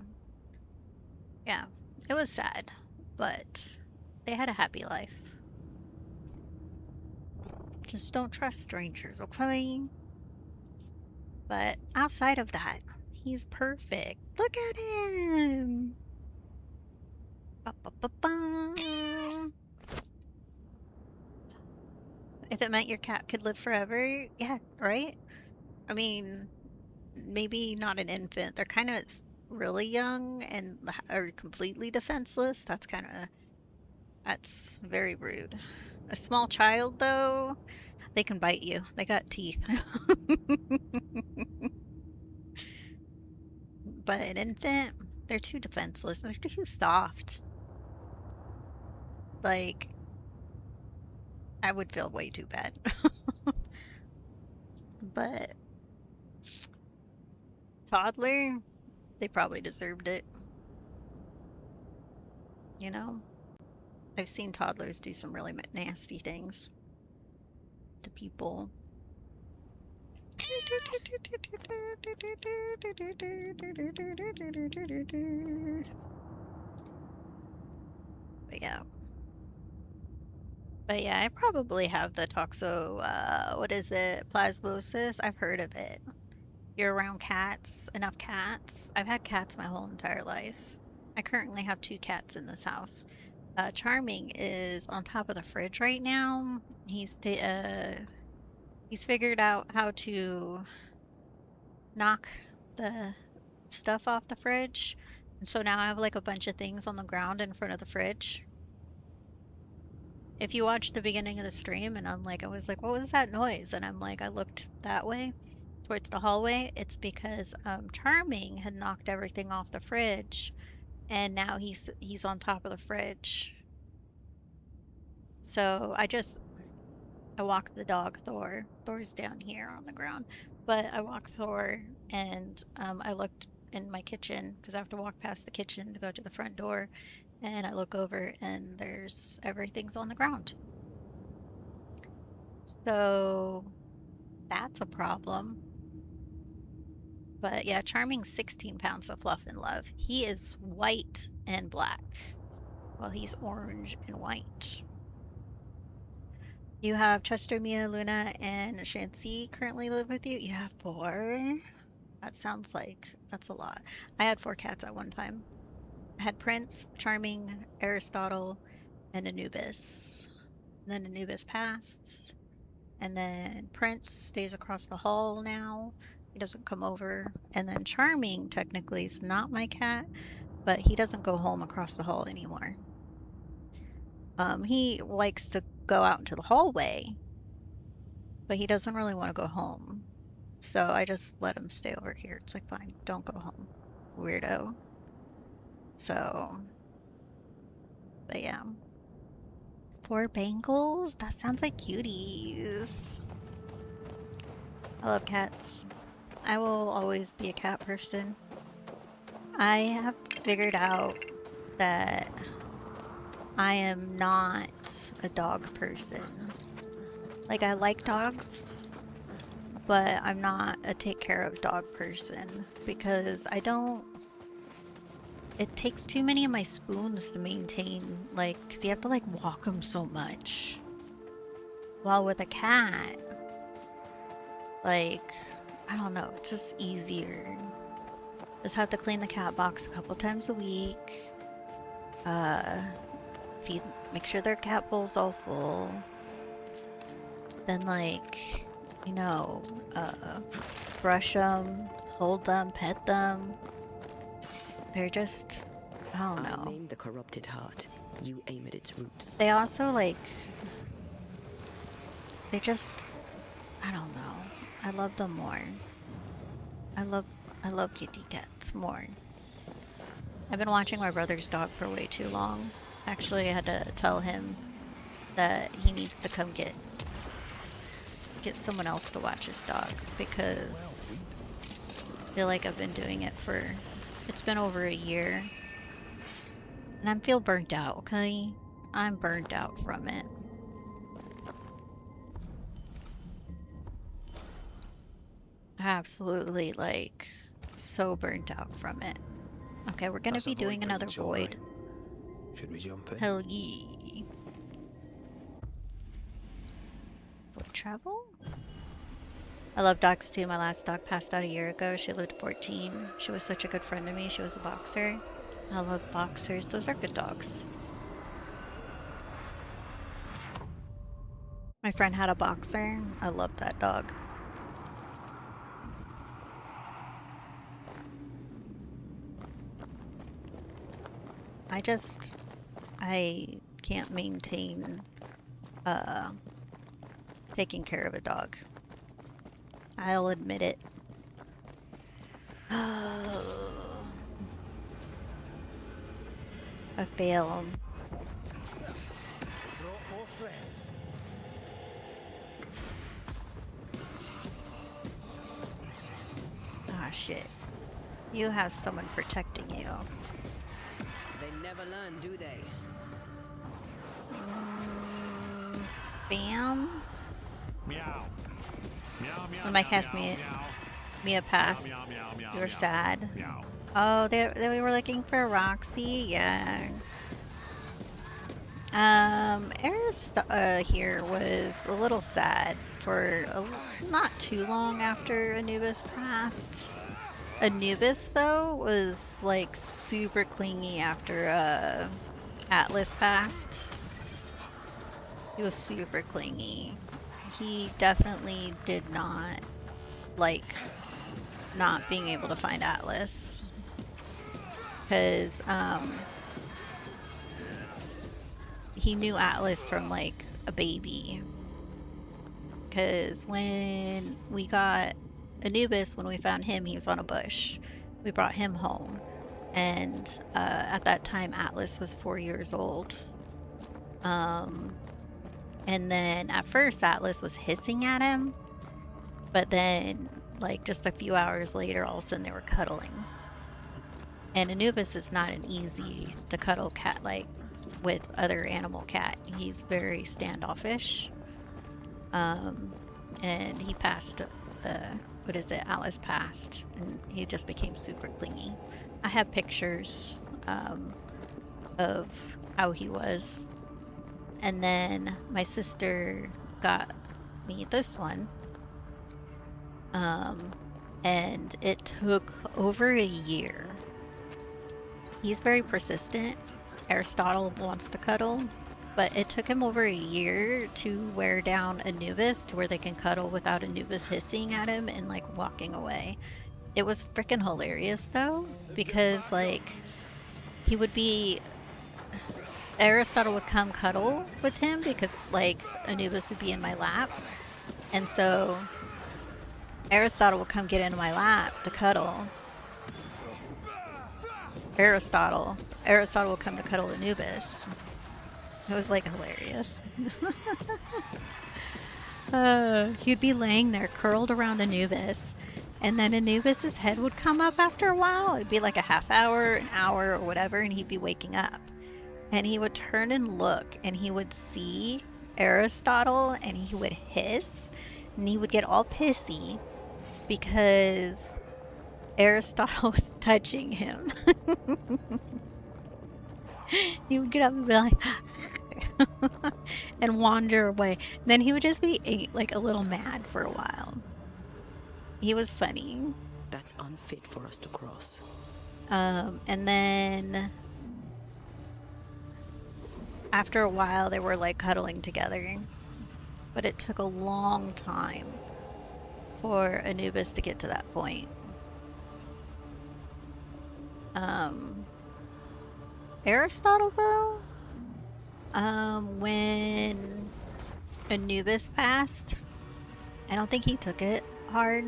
yeah, it was sad, but they had a happy life. Just don't trust strangers, okay? But outside of that, he's perfect. Look at him. Ba, ba, ba, ba. If it meant your cat could live forever, yeah, right? I mean, maybe not an infant. They're kind of really young and are completely defenseless. That's very rude. A small child, though, they can bite you. They got teeth. But an infant, they're too defenseless. They're too soft. Like, I would feel way too bad. But toddler, they probably deserved it. You know? I've seen toddlers do some really nasty things to people. But yeah. But yeah, I probably have the toxo, what is it? Plasmosis. I've heard of it. You're around cats, enough cats. I've had cats my whole entire life. I currently have two cats in this house. Charming is on top of the fridge right now. He's figured out how to knock the stuff off the fridge. And so now I have like a bunch of things on the ground in front of the fridge. If you watch the beginning of the stream and I was like, what was that noise? And I looked that way towards the hallway. It's because Charming had knocked everything off the fridge and now he's on top of the fridge. So I walk the dog Thor. Thor's down here on the ground, but I walk Thor and I looked in my kitchen because I have to walk past the kitchen to go to the front door, and I look over and everything's on the ground. So that's a problem. But yeah, Charming's 16 pounds of fluff and love. He is white and black, while he's orange and white. You have Chester, Mia, Luna, and Shancy currently live with you? You have 4? That sounds like that's a lot. I had 4 cats at one time. I had Prince, Charming, Aristotle, and Anubis. And then Anubis passed. And then Prince stays across the hall now. He doesn't come over. And then Charming technically is not my cat, but he doesn't go home across the hall anymore. He likes to go out into the hallway, but he doesn't really want to go home. So I just let him stay over here. It's like, fine, don't go home, weirdo. So, but yeah. 4 Bengals? That sounds like cuties. I love cats. I will always be a cat person. I have figured out that I am not a dog person. Like, I like dogs, but I'm not a take care of dog person because it takes too many of my spoons to maintain, like, because you have to, like, walk them so much. While with a cat, like, I don't know, it's just easier. Just have to clean the cat box a couple times a week. Make sure their cat bowl's all full. Then, like, you know, brush them, hold them, pet them. They're just, I don't know. I name the corrupted heart. You aim at its roots. They also, like, they just, I don't know. I love them more. I love kitty cats more. I've been watching my brother's dog for way too long. Actually, I had to tell him that he needs to come get someone else to watch his dog because I feel like I've been doing it it's been over a year. And I feel burnt out, okay? I'm burnt out from it. Absolutely, like, so burnt out from it. Okay, we're gonna be doing another void. Should we jump in? Hell yeah. Void travel? I love dogs too. My last dog passed out a year ago. She lived 14. She was such a good friend to me. She was a boxer. I love boxers. Those are good dogs. My friend had a boxer. I love that dog. I can't maintain taking care of a dog. I'll admit it. I fail. More friends. Ah, shit. You have someone protecting you. They never learn, do they? Bam. Meow. Meow, meow, When my meow, castmate meow, Mia passed, meow, meow, meow, you were meow, sad. meow. Oh, we were looking for Roxy? Yeah. Here was a little sad for not too long after Anubis passed. Anubis, though, was like super clingy after Atlas passed. He was super clingy. He definitely did not like not being able to find Atlas. Because he knew Atlas from like a baby. Because when we got Anubis, when we found him, he was on a bush. We brought him home. And at that time, Atlas was 4 years old. And then at first Atlas was hissing at him, but then like just a few hours later, all of a sudden they were cuddling. And Anubis is not an easy to cuddle cat like with other animal cat. He's very standoffish. And he passed, what is it? Atlas passed, and he just became super clingy. I have pictures of how he was. And then my sister got me this one. And it took over a year. He's very persistent. Aristotle wants to cuddle, but it took him over a year to wear down Anubis to where they can cuddle without Anubis hissing at him and like walking away. It was freaking hilarious though, because like he would be, Aristotle would come cuddle with him because like Anubis would be in my lap, and so Aristotle would come get into my lap to cuddle. Aristotle will come to cuddle Anubis. It was like hilarious. He'd be laying there curled around Anubis, and then Anubis's head would come up after a while. It'd be like a half hour, an hour, or whatever, and he'd be waking up. And he would turn and look, and he would see Aristotle, and he would hiss, and he would get all pissy because Aristotle was touching him. He would get up and be like and wander away. And then he would just be like a little mad for a while. He was funny. That's unfit for us to cross. And then after a while they were like cuddling together, but it took a long time for Anubis to get to that point. Aristotle though, when Anubis passed, I don't think he took it hard,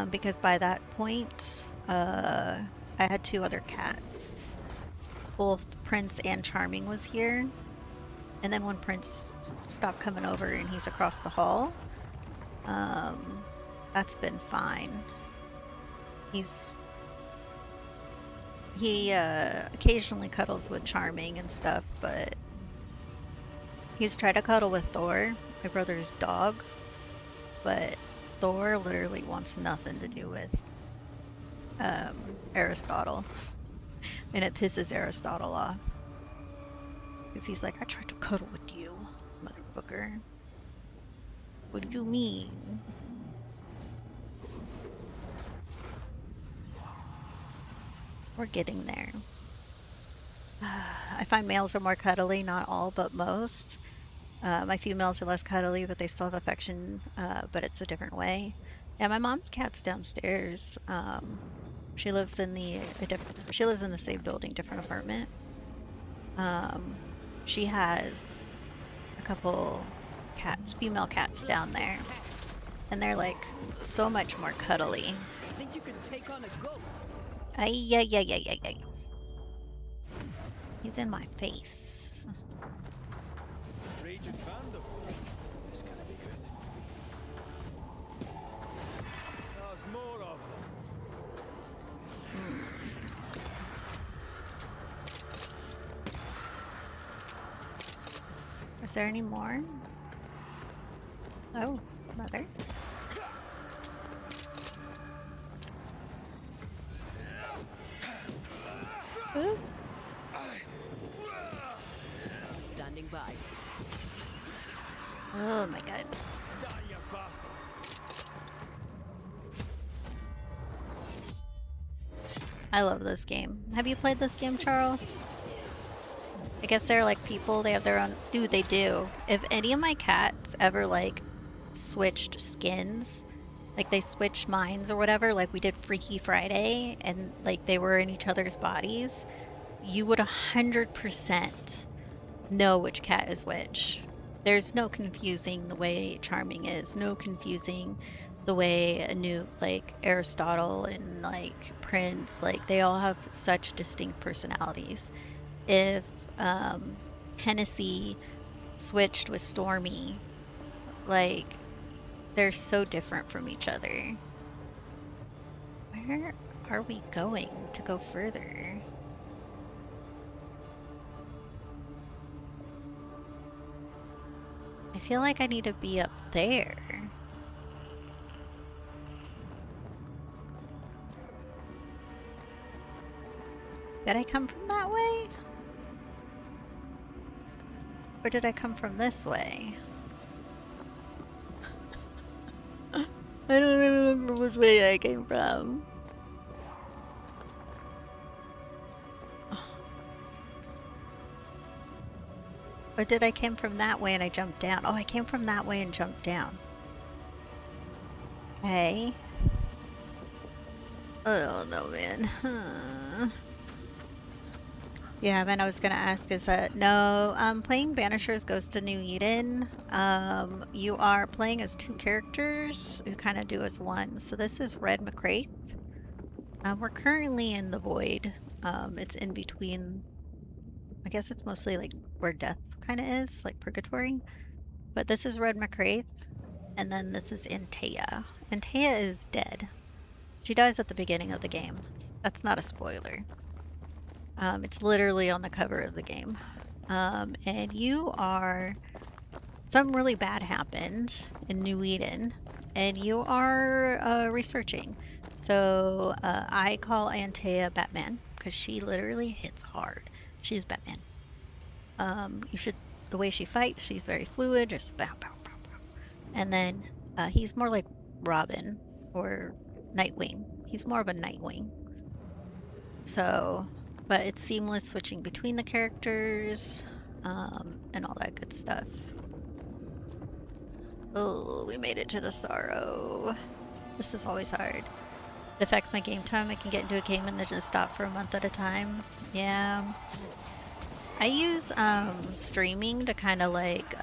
because by that point, I had two other cats. Both Prince and Charming was here, and then when Prince stopped coming over and he's across the hall, that's been fine. He occasionally cuddles with Charming and stuff, but he's tried to cuddle with Thor, my brother's dog, but Thor literally wants nothing to do with Aristotle, and it pisses Aristotle off because he's like, I tried to cuddle with you, motherfucker. What do you mean? We're getting there. I find males are more cuddly, not all, but most. My females are less cuddly, but they still have affection, but it's a different way. Yeah, my mom's cat's downstairs. She lives in the same building, different apartment. She has a couple cats, female cats down there, and they're like so much more cuddly. I think you can take on a ghost. Ay. He's in my face. Strange and Vampyr. It's gonna be good. There's more of them. Is there any more? Oh, mother. Ooh. Standing by. Oh my god. I love this game. Have you played this game, Charles? I guess they're like people, they have their own... Dude, they do. If any of my cats ever like switched skins, like they switched minds or whatever, like we did Freaky Friday and like they were in each other's bodies, you would 100% know which cat is which. There's no confusing the way Charming is, no confusing the way like Aristotle and like Prince, like they all have such distinct personalities. If Hennessy switched with Stormy. Like, they're so different from each other. Where are we going to go further? I feel like I need to be up there. Did I come from that way? Or did I come from this way? I don't remember which way I came from. Or did I came from that way and I jumped down? Oh, I came from that way and jumped down. Okay. Oh no, man. Yeah, man, I was gonna ask is that no, playing Banishers Ghost of New Eden, you are playing as two characters who kind of do as one. So this is Red McCraith. We're currently in the Void. It's in between, I guess it's mostly like where death kind of is, like purgatory. But this is Red McCraith, and then this is Antea. Antea is dead. She dies at the beginning of the game. That's not a spoiler. It's literally on the cover of the game. And you are... Something really bad happened in New Eden, and you are researching. So I call Antea Batman, because she literally hits hard. She's Batman. You should... The way she fights, she's very fluid, just bow, bow, bow, bow. And then he's more like Robin or Nightwing. He's more of a Nightwing. So... But it's seamless switching between the characters, and all that good stuff. Oh, we made it to the Sorrow. This is always hard. It affects my game time. I can get into a game and then just stop for a month at a time. Yeah. I use streaming to kind of like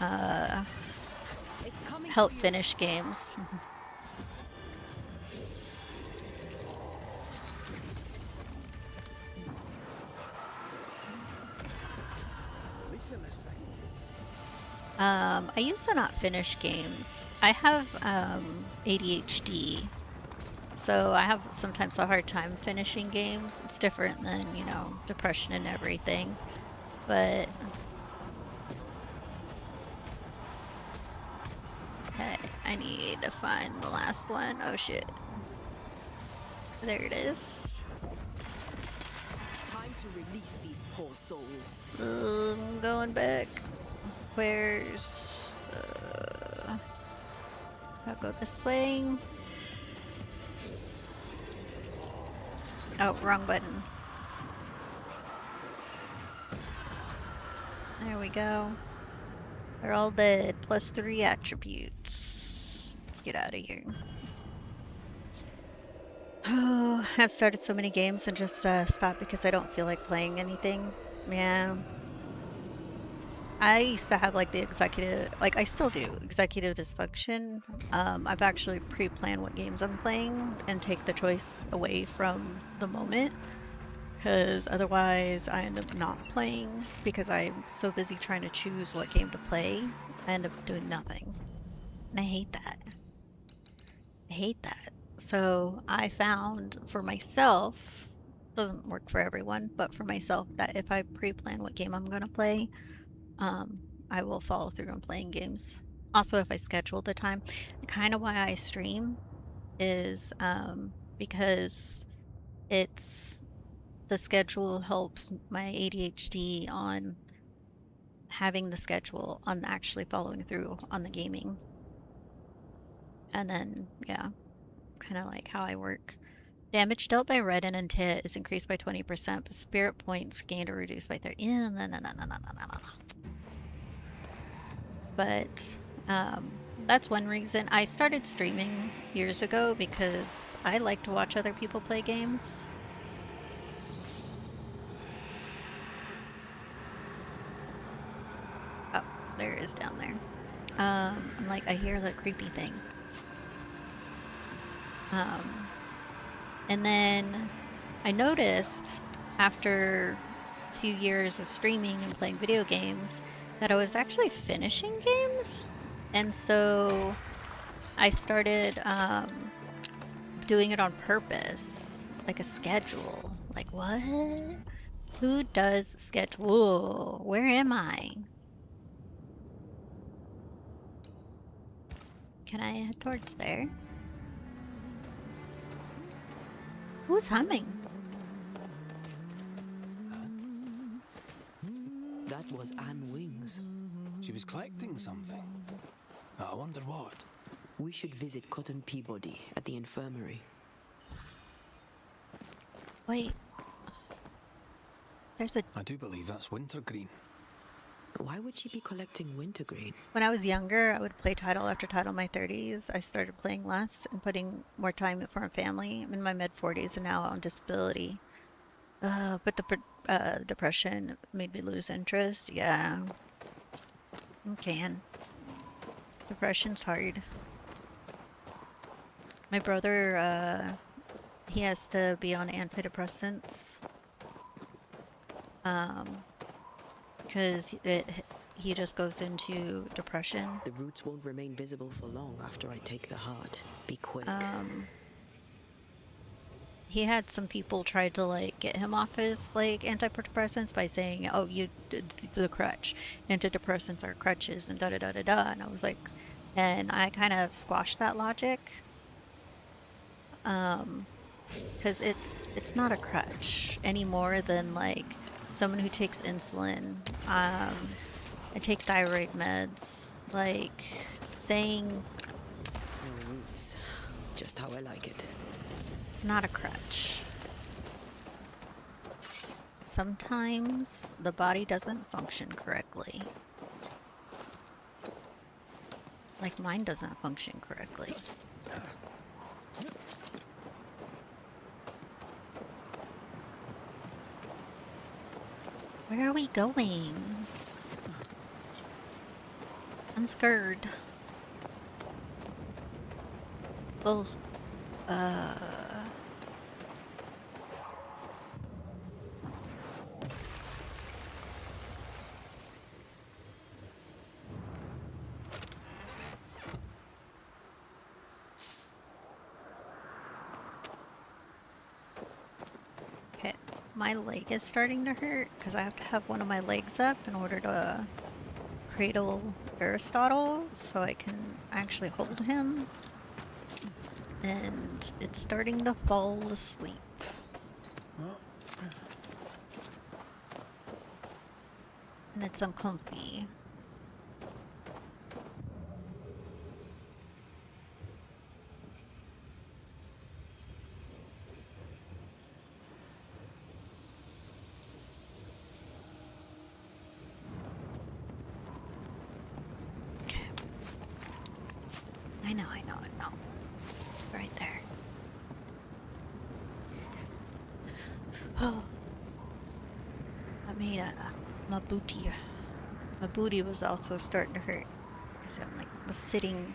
help finish games. I used to not finish games. I have ADHD, so I have sometimes a hard time finishing games. It's different than, you know, depression and everything, but... Okay, I need to find the last one. Oh shit. There it is. Time to release these poor souls. I'm going back. Where's... I'll go this way. Oh, wrong button. There we go. They're all dead. +3 attributes. Let's get out of here. Oh, I've started so many games and just stopped because I don't feel like playing anything. Yeah. I used to have like the executive, like I still do, executive dysfunction. I've actually pre-planned what games I'm playing and take the choice away from the moment, because otherwise I end up not playing because I'm so busy trying to choose what game to play. I end up doing nothing. And I hate that. I hate that. So I found for myself, doesn't work for everyone, but for myself, that if I pre-plan what game I'm going to play, I will follow through on playing games. Also, if I schedule the time, kind of why I stream is because it's the schedule helps my ADHD on having the schedule on actually following through on the gaming. And then, yeah, kind of like how I work. Damage dealt by Red and Antea is increased by 20%, but spirit points gained or reduced by 30. No. But that's one reason. I started streaming years ago because I like to watch other people play games. Oh, there it is down there. I'm like, I hear the creepy thing. And then I noticed after a few years of streaming and playing video games that I was actually finishing games, and so I started doing it on purpose, like a schedule. Like, what? Who does schedule? Where am I? Can I head towards there? Who's humming? That was Anne Wings. She was collecting something. I wonder what. We should visit Cotton Peabody at the infirmary. Wait. There's a... I do believe that's wintergreen. Why would she be collecting wintergreen? When I was younger, I would play title after title in my 30s. I started playing less and putting more time for my family. I'm in my mid-40s and now on disability. But the depression made me lose interest. Yeah. It can. Depression's hard. My brother, he has to be on antidepressants. Because he just goes into depression. The roots won't remain visible for long after I take the heart. Be quick. He had some people try to like get him off his like antidepressants by saying, "Oh, you the crutch. Antidepressants are crutches," and da da da da da. And I was like, and I kind of squashed that logic. Because it's not a crutch any more than like someone who takes insulin. I take thyroid meds. Like saying No roots. Just how I like it. it's not a crutch. Sometimes the body doesn't function correctly. Like mine doesn't function correctly. Where are we going? I'm scared. Oh. Okay, my leg is starting to hurt because I have to have one of my legs up in order to cradle Aristotle so I can actually hold him. And it's starting to fall asleep. And it's uncomfy. Okay. I know. Right there. Oh. I made my booty. My booty was also starting to hurt because I'm like was sitting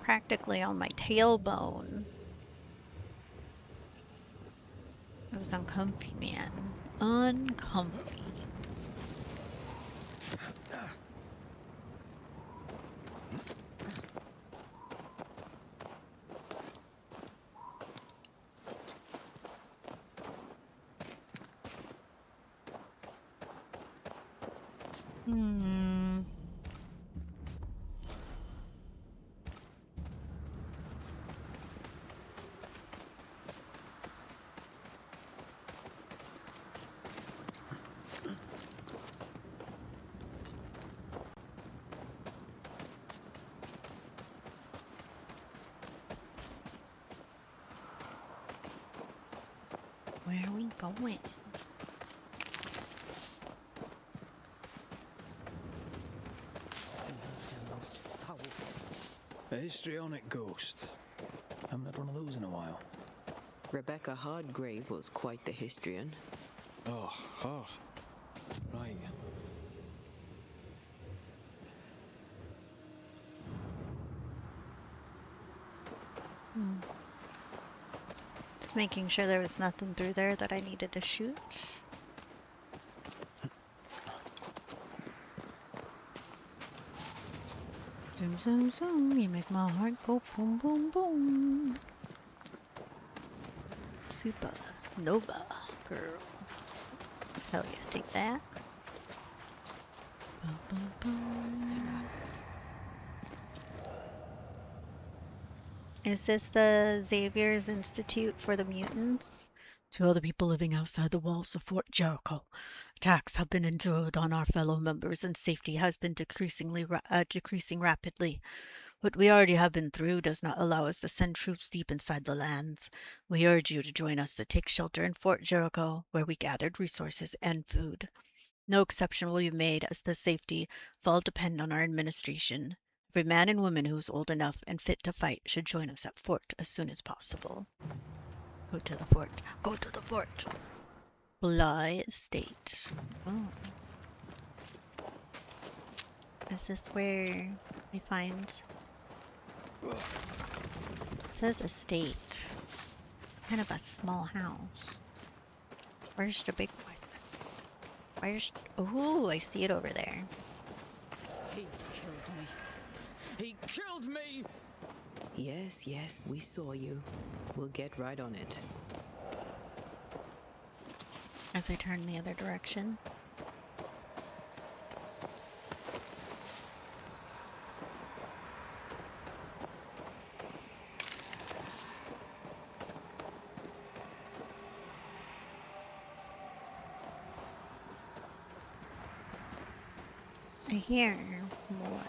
practically on my tailbone. It was uncomfy, man. Uncomfy. Where are we going? A histrionic ghost. Haven't had one of those in a while. Rebecca Hardgrave was quite the histrion. Oh, hard. Right. Just making sure there was nothing through there that I needed to shoot. Zoom, zoom, zoom. You make my heart go boom, boom, boom. Super Nova girl. Hell yeah, take that. Boom, boom, boom. Is this the Xavier's Institute for the Mutants? To all the people living outside the walls of Fort Jericho, attacks have been endured on our fellow members and safety has been decreasing rapidly. What we already have been through does not allow us to send troops deep inside the lands. We urge you to join us to take shelter in Fort Jericho, where we gathered resources and food. No exception will be made as the safety of all depend on our administration. Every man and woman who is old enough and fit to fight should join us at Fort as soon as possible. Go to the fort. Go to the fort. Bly Estate. Oh. Is this where we find... It says estate. It's kind of a small house. Where's the big one? Where's... Oh, I see it over there. He killed me. He killed me! Yes, yes, we saw you. We'll get right on it. As I turn the other direction. I hear more.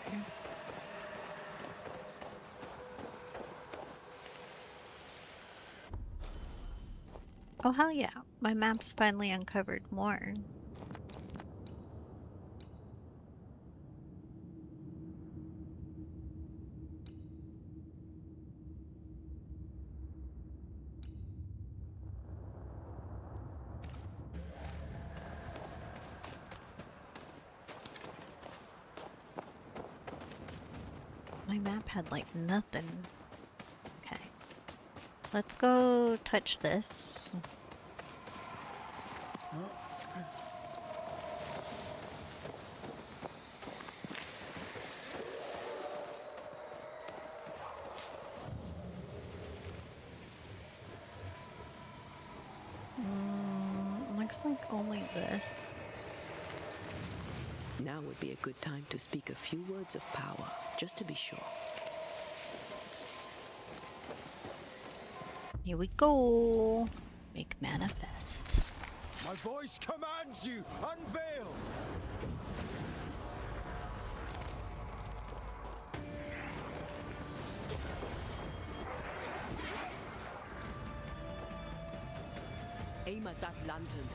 Oh hell yeah, my map's finally uncovered more. My map had like nothing. Okay. Let's go touch this. Looks like only this. Now would be a good time to speak a few words of power, just to be sure. Here we go. Make manifest. My voice commands you, unveil! Aim at that lantern.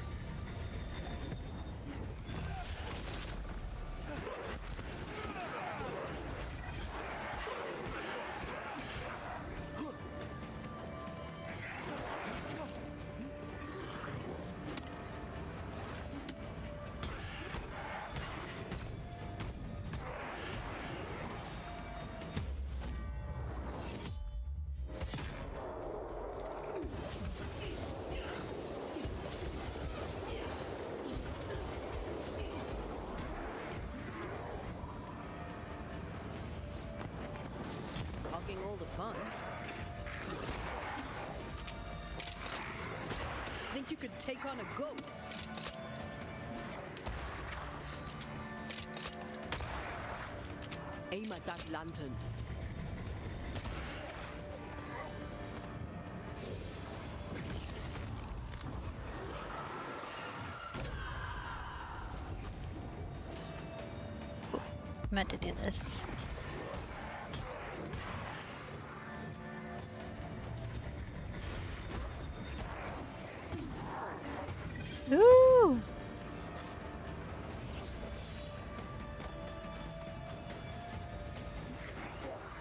All the fun. Think you could take on a ghost? Aim at that lantern. I meant to do this. Ooh!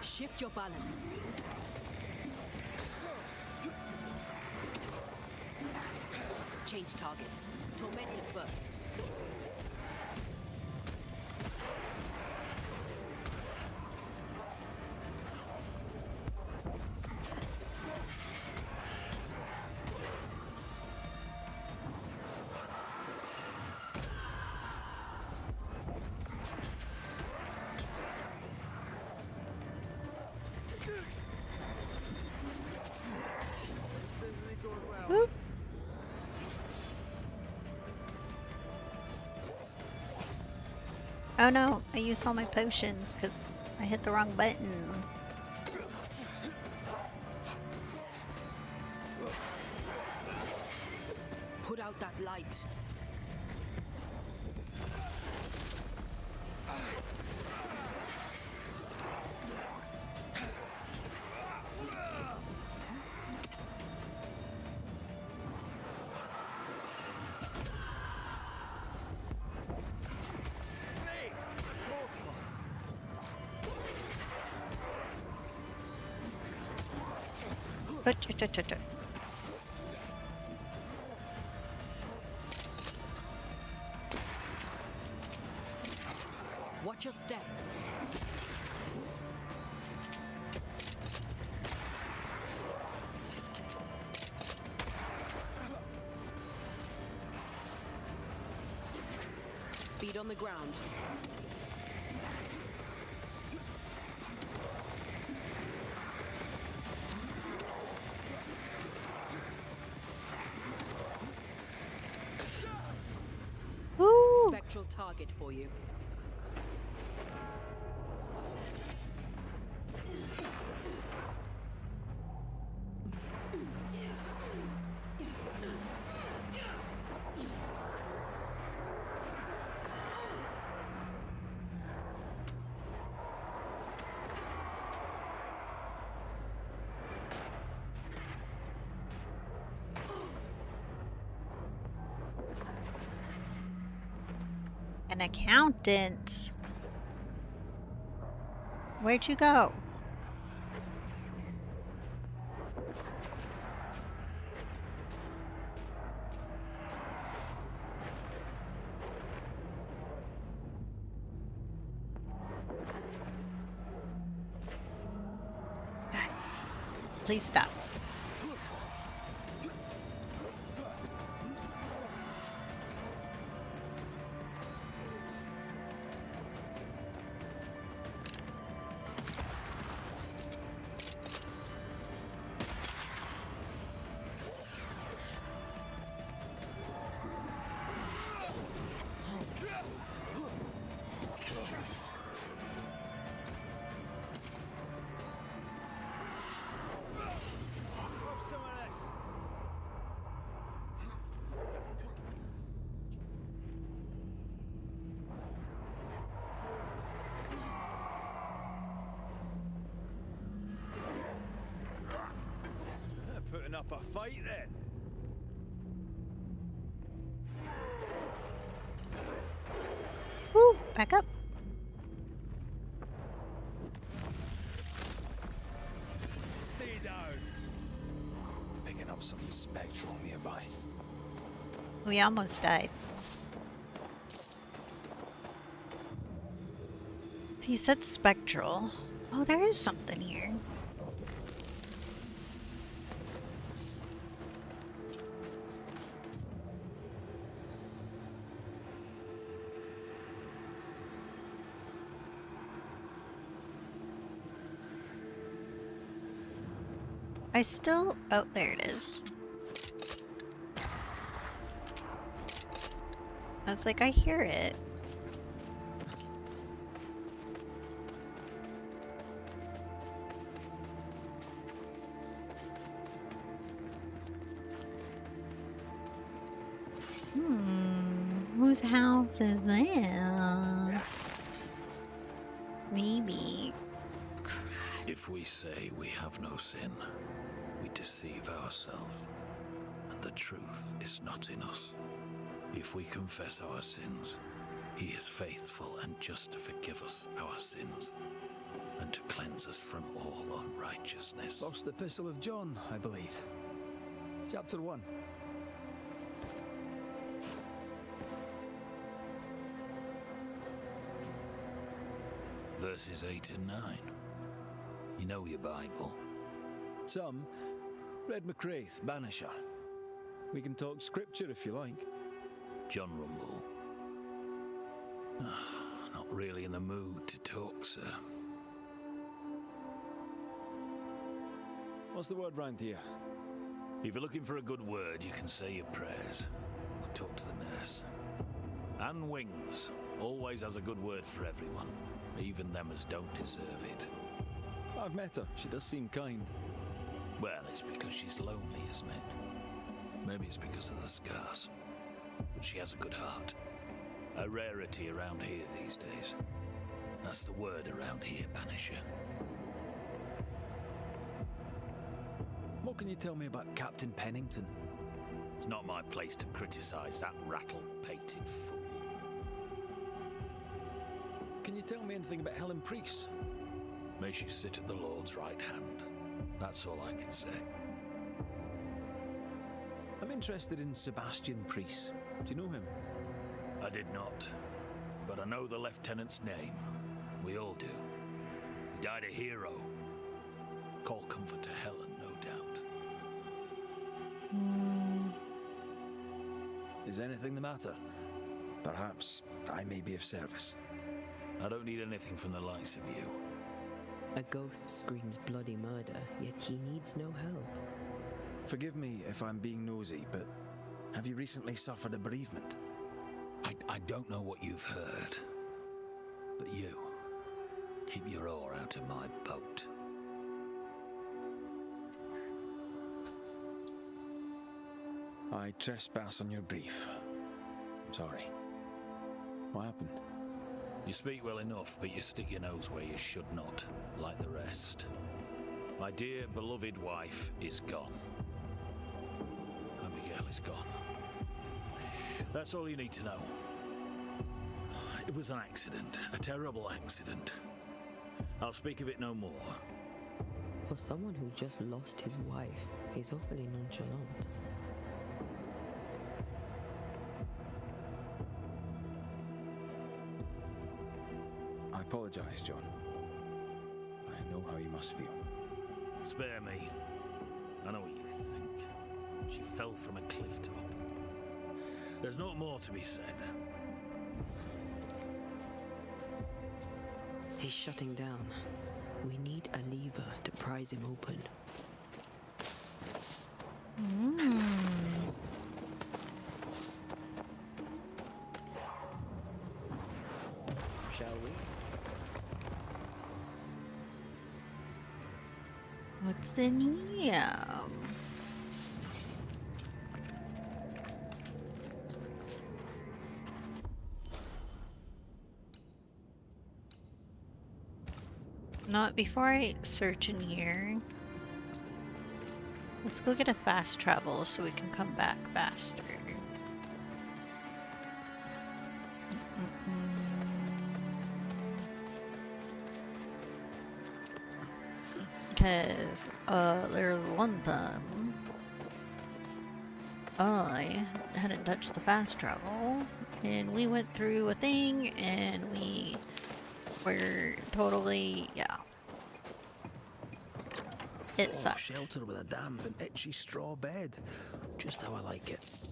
Shift your balance. Change targets. Tormented first. Oh no, I used all my potions because I hit the wrong button. Put out that light. Watch your step. Feet on the ground. Woo! Spectral target for you. An accountant. Where'd you go? God. Please stop. Putting up a fight then. Woo! Back up. Stay down. Picking up something spectral nearby. We almost died. He said spectral. Oh, there is something here. I still... Oh, there it is. I was like, I hear it. Whose house is that? Maybe. If we say we have no sin, we deceive ourselves, and the truth is not in us. If we confess our sins, he is faithful and just to forgive us our sins, and to cleanse us from all unrighteousness. First Epistle of John, I believe. Chapter 1. Verses 8 and 9. You know your Bible. Some. Read McCraith, Banisher. We can talk scripture if you like. John Rumble. Not really in the mood to talk, sir. What's the word round here? If you're looking for a good word, you can say your prayers. Or talk to the nurse. Anne Wings, Always has a good word for everyone, even them as don't deserve it. I've met her. She does seem kind. Well, it's because she's lonely, isn't it? Maybe it's because of the scars. But she has a good heart. A rarity around here these days. That's the word around here, Banisher. What can you tell me about Captain Pennington? It's not my place to criticize that rattle-pated fool. Can you tell me anything about Helen Priest? May she sit at the Lord's right hand. That's all I can say. I'm interested in Sebastian Priest. Do you know him? I did not, but I know the lieutenant's name. We all do. He died a hero. Call comfort to Helen, no doubt. Is anything the matter? Perhaps I may be of service. I don't need anything from the likes of you. A ghost screams bloody murder, yet he needs no help. Forgive me if I'm being nosy, but have you recently suffered a bereavement? I don't know what you've heard, but you, keep your oar out of my boat. I trespass on your grief. I'm sorry. What happened? You speak well enough, but you stick your nose where you should not, like the rest. My dear, beloved wife is gone. Abigail is gone. That's all you need to know. It was an accident, a terrible accident. I'll speak of it no more. For someone who just lost his wife, he's awfully nonchalant. I apologize, John. I know how you must feel. Spare me. I know what you think. She fell from a cliff top. There's not more to be said. He's shutting down. We need a lever to prise him open. Shall we? What's in here? Not before I search in here. Let's go get a fast travel so we can come back faster. Because, there's one time I hadn't touched the fast travel and we went through a thing and we were totally, yeah. It sucked. Shelter with a damp and itchy straw bed. Just how I like it.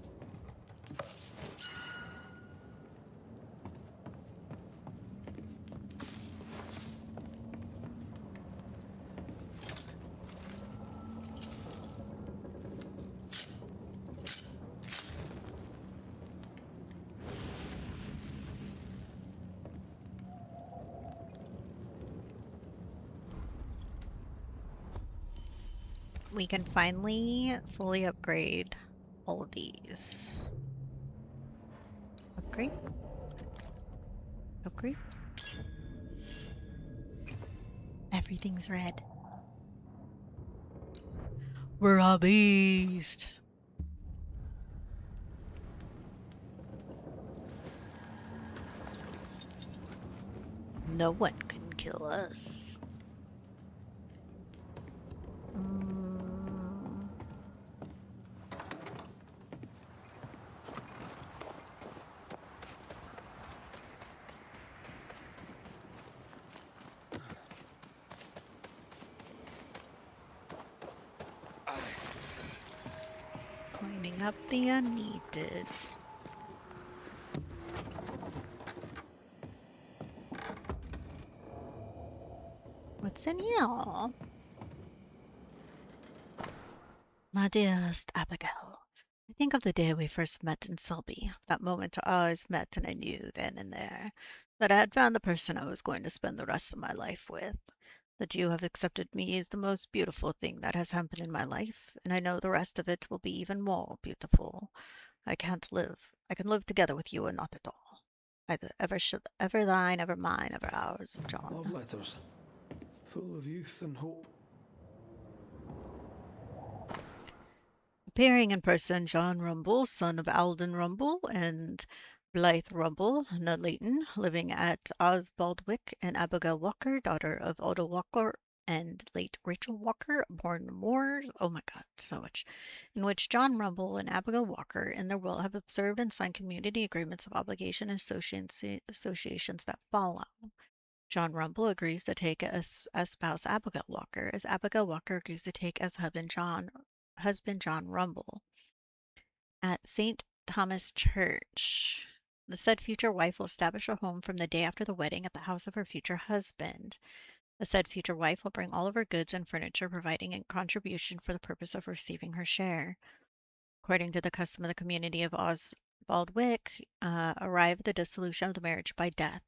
We can finally fully upgrade all of these. Upgrade. Upgrade. Everything's red. We're a beast. No one can kill us. Cleaning up the unneeded. What's in here? My dearest Abigail, I think of the day we first met in Selby, that moment our eyes met and I knew then and there that I had found the person I was going to spend the rest of my life with. That you have accepted me is the most beautiful thing that has happened in my life, and I know the rest of it will be even more beautiful. I can't live. I can live together with you or not at all. Either ever should, ever thine, ever mine, ever ours, John. Love letters, full of youth and hope. Appearing in person, John Rumble, son of Alden Rumble and Blythe Rumble, Nuneaton, living at Osbaldwick, and Abigail Walker, daughter of Odo Walker and late Rachel Walker, born Moore. Oh my God, so much. In which John Rumble and Abigail Walker, in their will, have observed and signed community agreements of obligation and associations that follow. John Rumble agrees to take as spouse Abigail Walker, as Abigail Walker agrees to take as husband John Rumble. At St. Thomas Church, the said future wife will establish a home from the day after the wedding at the house of her future husband. The said future wife will bring all of her goods and furniture, providing a contribution for the purpose of receiving her share. According to the custom of the community of Osbaldwick, arrive at the dissolution of the marriage by death.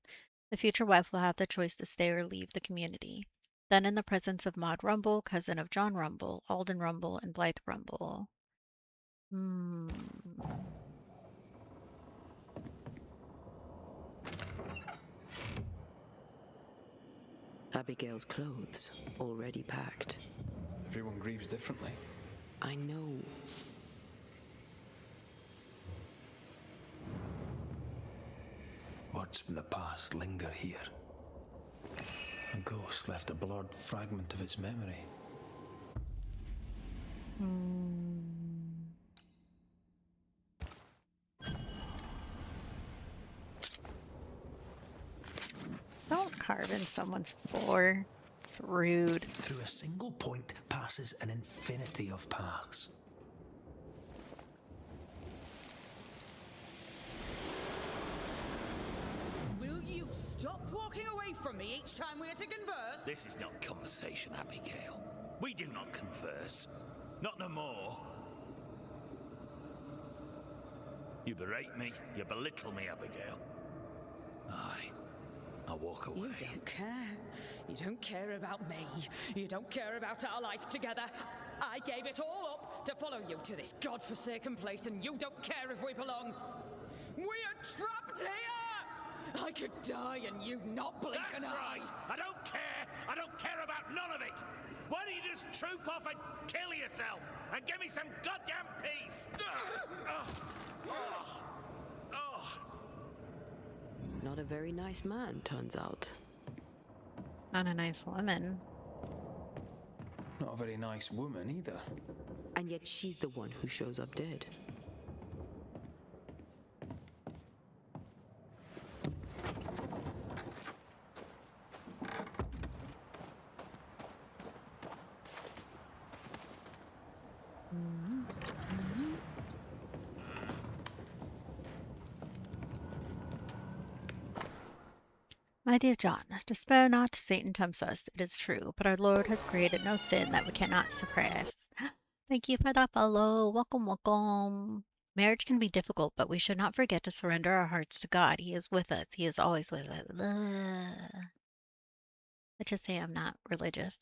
The future wife will have the choice to stay or leave the community. Then, in the presence of Maud Rumble, cousin of John Rumble, Alden Rumble, and Blythe Rumble. Abigail's clothes already packed. Everyone grieves differently. I know. Words from the past linger here. A ghost left a blurred fragment of its memory. Don't carve in someone's floor. It's rude. Through a single point passes an infinity of paths. Will you stop walking away from me each time we are to converse? This is not conversation, Abigail. We do not converse. Not no more. You berate me, you belittle me, Abigail. Aye. I'll walk away. You don't care. You don't care about me. You don't care about our life together. I gave it all up to follow you to this godforsaken place, and you don't care if we belong. We are trapped here! I could die and you not blink That's an eye. right! I don't care! I don't care about none of it! Why don't you just troop off and kill yourself and give me some goddamn peace? Not a very nice man, turns out. Not a nice woman. Not a very nice woman either. And yet she's the one who shows up dead. My dear John, despair not, Satan tempts us, it is true, but our Lord has created no sin that we cannot suppress. Thank you for that follow. Welcome, welcome. Marriage can be difficult, but we should not forget to surrender our hearts to God. He is with us. He is always with us. Let's just say I'm not religious.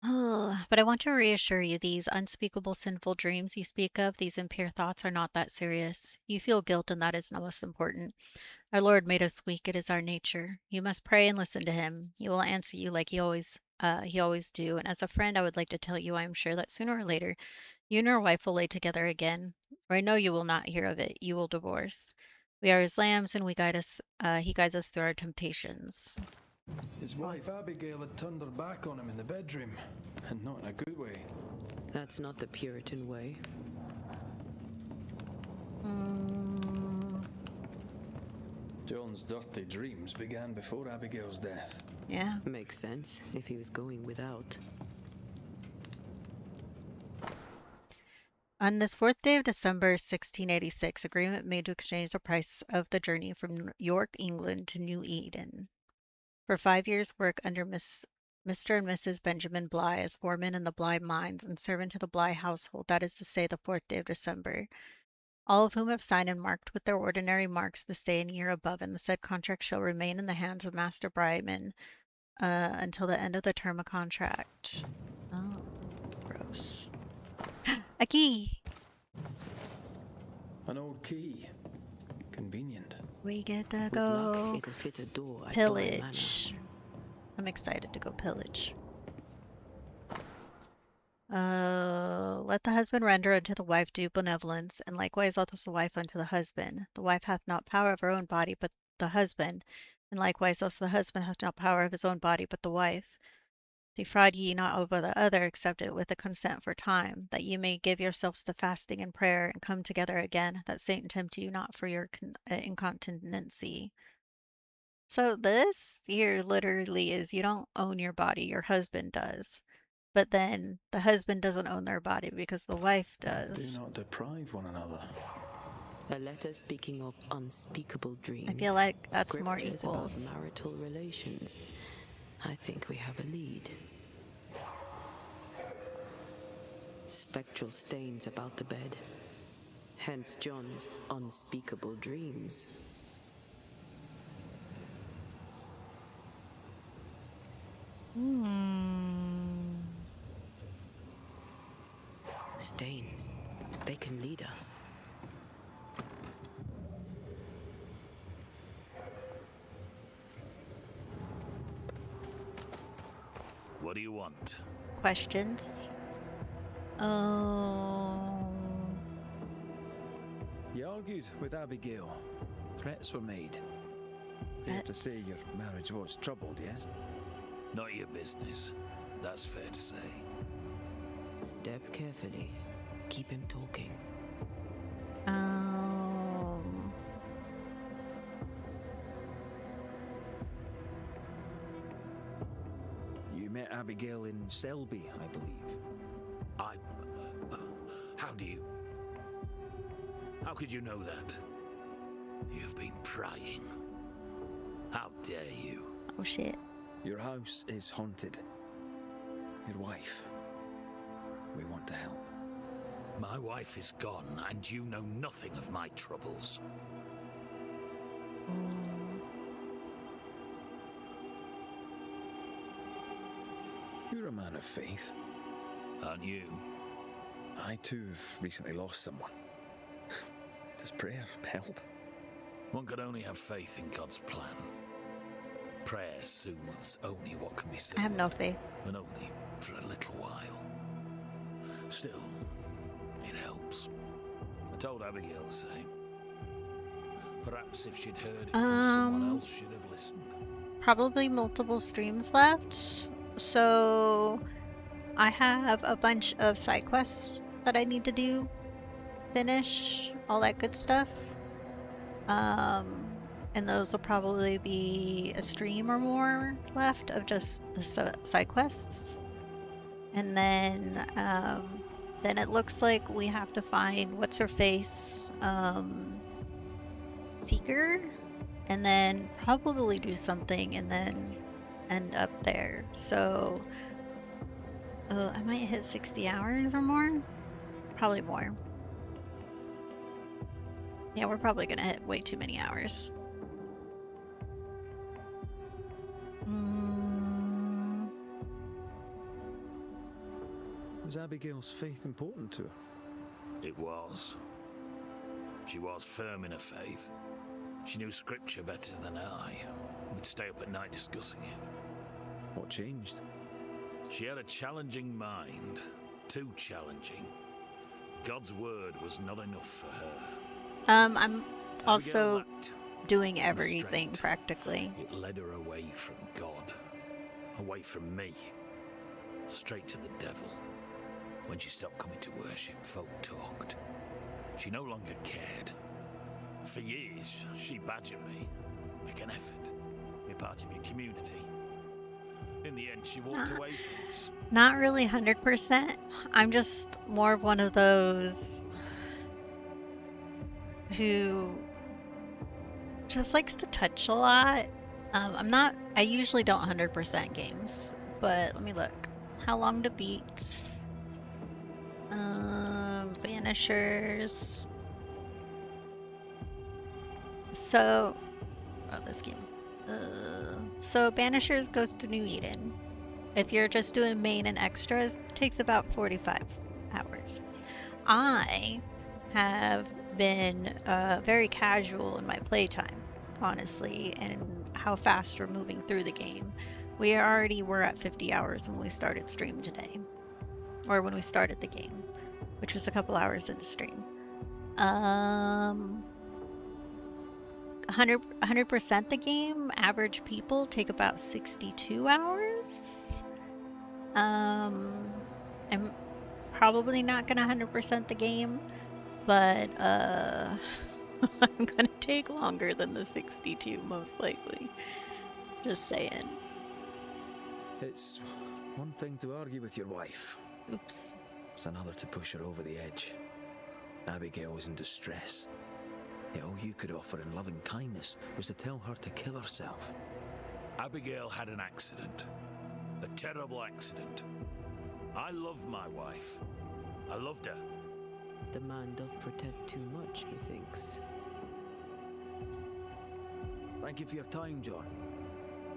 Oh, but I want to reassure you, these unspeakable sinful dreams you speak of, these impure thoughts are not that serious. You feel guilt, and that is the most important. Our Lord made us weak. It is our nature. You must pray and listen to him. He will answer you like he always do. And as a friend, I would like to tell you I am sure that sooner or later you and your wife will lay together again. Or I know you will not hear of it. You will divorce. We are his lambs, and he guides us through our temptations. His wife Abigail had turned her back on him in the bedroom, and not in a good way. That's not the Puritan way. John's dirty dreams began before Abigail's death. Yeah. Makes sense if he was going without. On this 4th day of December 1686, agreement made to exchange the price of the journey from York, England to New Eden. For 5 years' work under Mr. and Mrs. Benjamin Bligh as foreman in the Bligh mines and servant to the Bligh household, that is to say, the 4th day of December. all of whom have signed and marked with their ordinary marks this day and year above, and the said contract shall remain in the hands of Master Bryman until the end of the term of contract. Oh, gross. A key! An old key. Convenient. We get to With go luck, it'll fit a door at Doyle pillage. I'm excited to go pillage. Let the husband render unto the wife due benevolence, and likewise also the wife unto the husband. The wife hath not power of her own body, but the husband, and likewise also the husband hath not power of his own body, but the wife. Defraud ye not over the other, except it with a consent for time, that ye may give yourselves to fasting and prayer, and come together again, that Satan tempt you not for your incontinency. So this here literally is you don't own your body, your husband does. But then the husband doesn't own their body because the wife does. Do not deprive one another. A letter speaking of unspeakable dreams. I feel like that's more Scriptures equals. about marital relations. I think we have a lead. Spectral stains about the bed. Hence John's unspeakable dreams. Stains. They can lead us. What do you want? Questions? You argued with Abigail. Threats were made. Fair to say your marriage was troubled, yes? Not your business. That's fair to say. Step carefully. Keep him talking. You met Abigail in Selby, I believe. How do you... How could you know that? You've been prying. How dare you? Oh shit. Your house is haunted. Your wife. We want to help. My wife is gone, and you know nothing of my troubles. You're a man of faith. Aren't you? I too have recently lost someone. Does prayer help? One can only have faith in God's plan. Prayer soothes only what can be soothed. I have no faith. And only for a little while. Still, it helps. I told Abigail the same. Perhaps if she'd heard it from someone else, she'd have listened. Probably multiple streams left. So I have a bunch of side quests that I need to do, finish, all that good stuff. And those will probably be a stream or more left of just the side quests. And then it looks like we have to find what's her face, Seeker, and then probably do something and then end up there. So I might hit 60 hours or more, probably more. Yeah, we're probably gonna hit way too many hours. Was Abigail's faith important to her? It was. She was firm in her faith. She knew scripture better than I. We'd stay up at night discussing it. What changed? She had a challenging mind. Too challenging. God's word was not enough for her. I'm also doing everything practically. It led her away from God. Away from me. Straight to the devil. When she stopped coming to worship, folk talked. She no longer cared. For years, she badgered me. Make an effort. Be part of your community. In the end, she walked away from us. Not really 100%. I'm just more of one of those who just likes to touch a lot. I usually don't 100% games, but let me look. How long to beat? Banishers. So, oh, this game's. So Banishers goes to New Eden. If you're just doing main and extras, it takes about 45 hours. I have been very casual in my playtime, honestly, and how fast we're moving through the game. We already were at 50 hours when we started stream today, or when we started the game, which was a couple hours into stream. 100% the game, average people take about 62 hours. I'm probably not gonna 100% the game, but I'm gonna take longer than the 62 most likely. Just saying. It's one thing to argue with your wife. Oops. It's another to push her over the edge. Abigail was in distress. Yet all you could offer in loving kindness was to tell her to kill herself. Abigail had an accident. A terrible accident. I love my wife. I loved her. The man doth protest too much, methinks. Thank you for your time, John.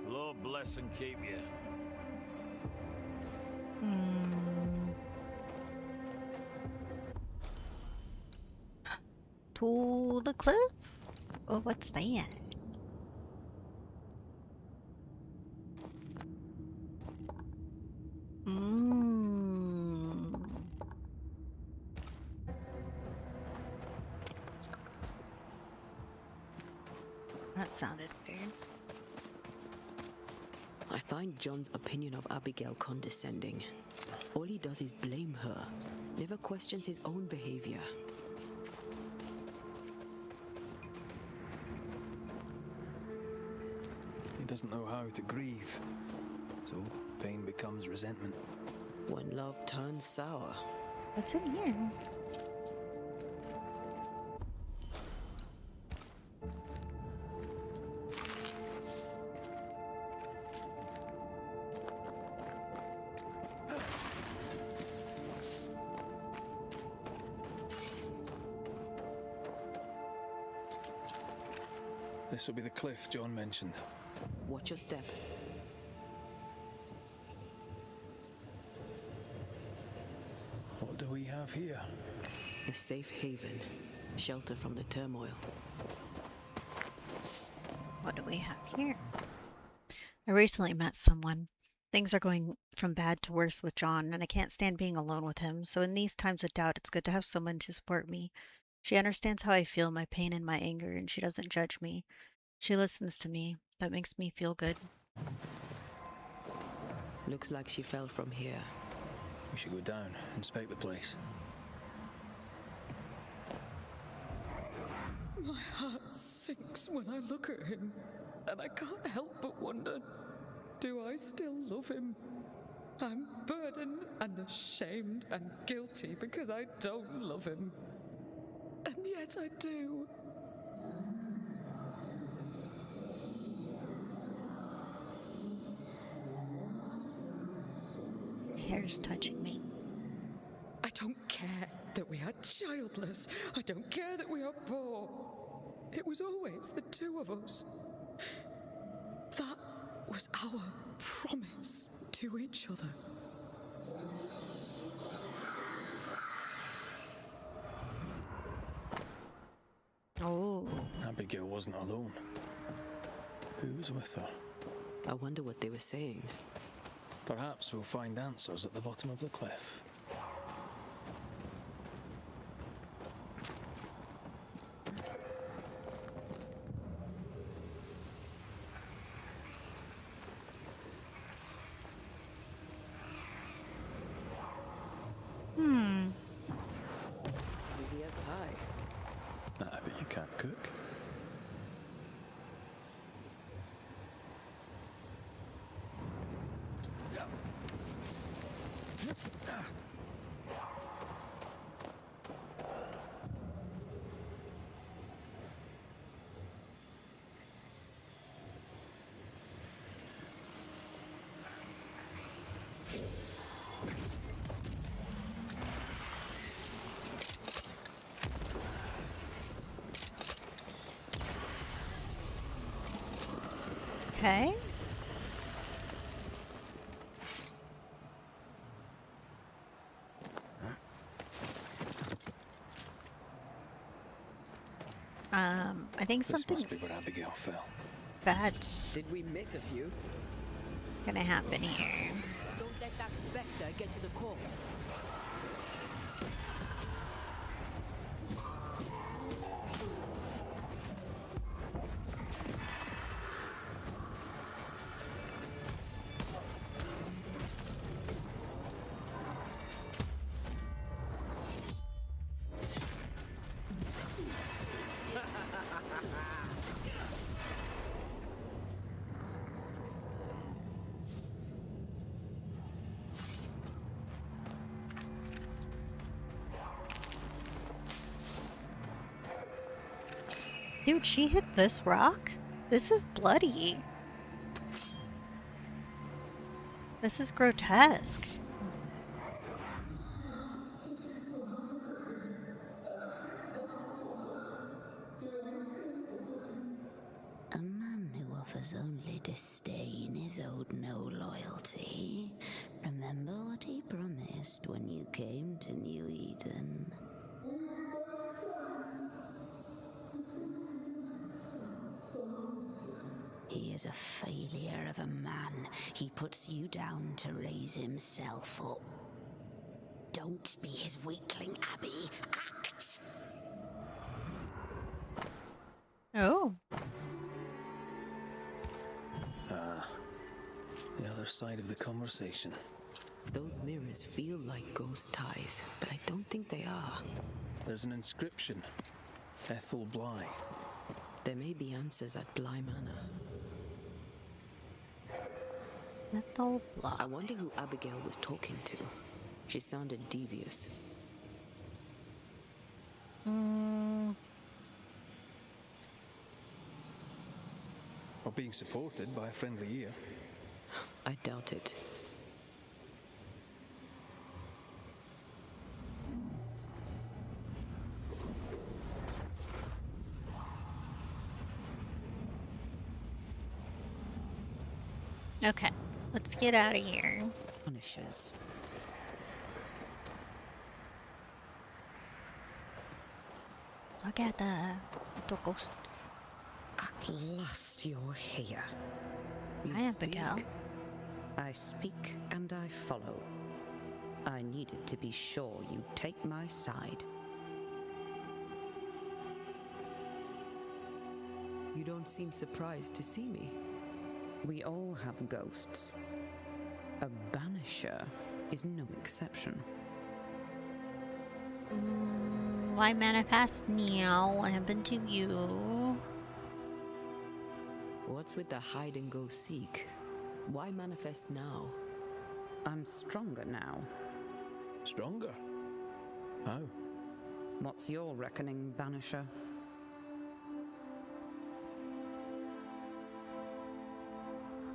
Lord bless and keep you. To the cliff? Oh, what's that? That sounded weird. I find John's opinion of Abigail condescending. All he does is blame her, never questions his own behavior. He doesn't know how to grieve, so pain becomes resentment. When love turns sour. What's in here? This will be the cliff John mentioned. Watch your step. What do we have here? A safe haven, shelter from the turmoil. What do we have here? I recently met someone. Things are going from bad to worse with John, and I can't stand being alone with him, so in these times of doubt, it's good to have someone to support me. She understands how I feel, my pain and my anger, and she doesn't judge me. She listens to me. That makes me feel good. Looks like she fell from here. We should go down, inspect the place. My heart sinks when I look at him, and I can't help but wonder, do I still love him? I'm burdened and ashamed and guilty because I don't love him. And yet I do. Hair's touching me. I don't care that we are childless. I don't care that we are poor. It was always the two of us. That was our promise to each other. Oh. Abigail wasn't alone. Who was with her? I wonder what they were saying. Perhaps we'll find answers at the bottom of the cliff. Busy as pie. I bet you can't cook. Okay. I think This something must be where Abigail fell. bad's Did we miss a few? gonna happen here. Don't let that specter get to the corpse. Dude, she hit this rock? This is bloody. This is grotesque. A man who offers only disdain is owed no loyalty. Remember what he promised when you came to New Eden. He is a failure of a man. He puts you down to raise himself up. Don't be his weakling, Abby. Act! Oh. The other side of the conversation. Those mirrors feel like ghost ties, but I don't think they are. There's an inscription. Ethel Bly. There may be answers at Bly Manor. Ethel Bly. I wonder who Abigail was talking to. She sounded devious. Or being supported by a friendly ear. I doubt it. Okay, let's get out of here. Banishers. Look at the ghost. At last you're here. You Hi, Abigail. speak. I speak and I follow. I needed to be sure you'd take my side. You don't seem surprised to see me. We all have ghosts. A banisher is no exception. Why manifest now? What happened to you? What's with the hide and go seek? Why manifest now? I'm stronger now. Stronger? How? What's your reckoning, Banisher?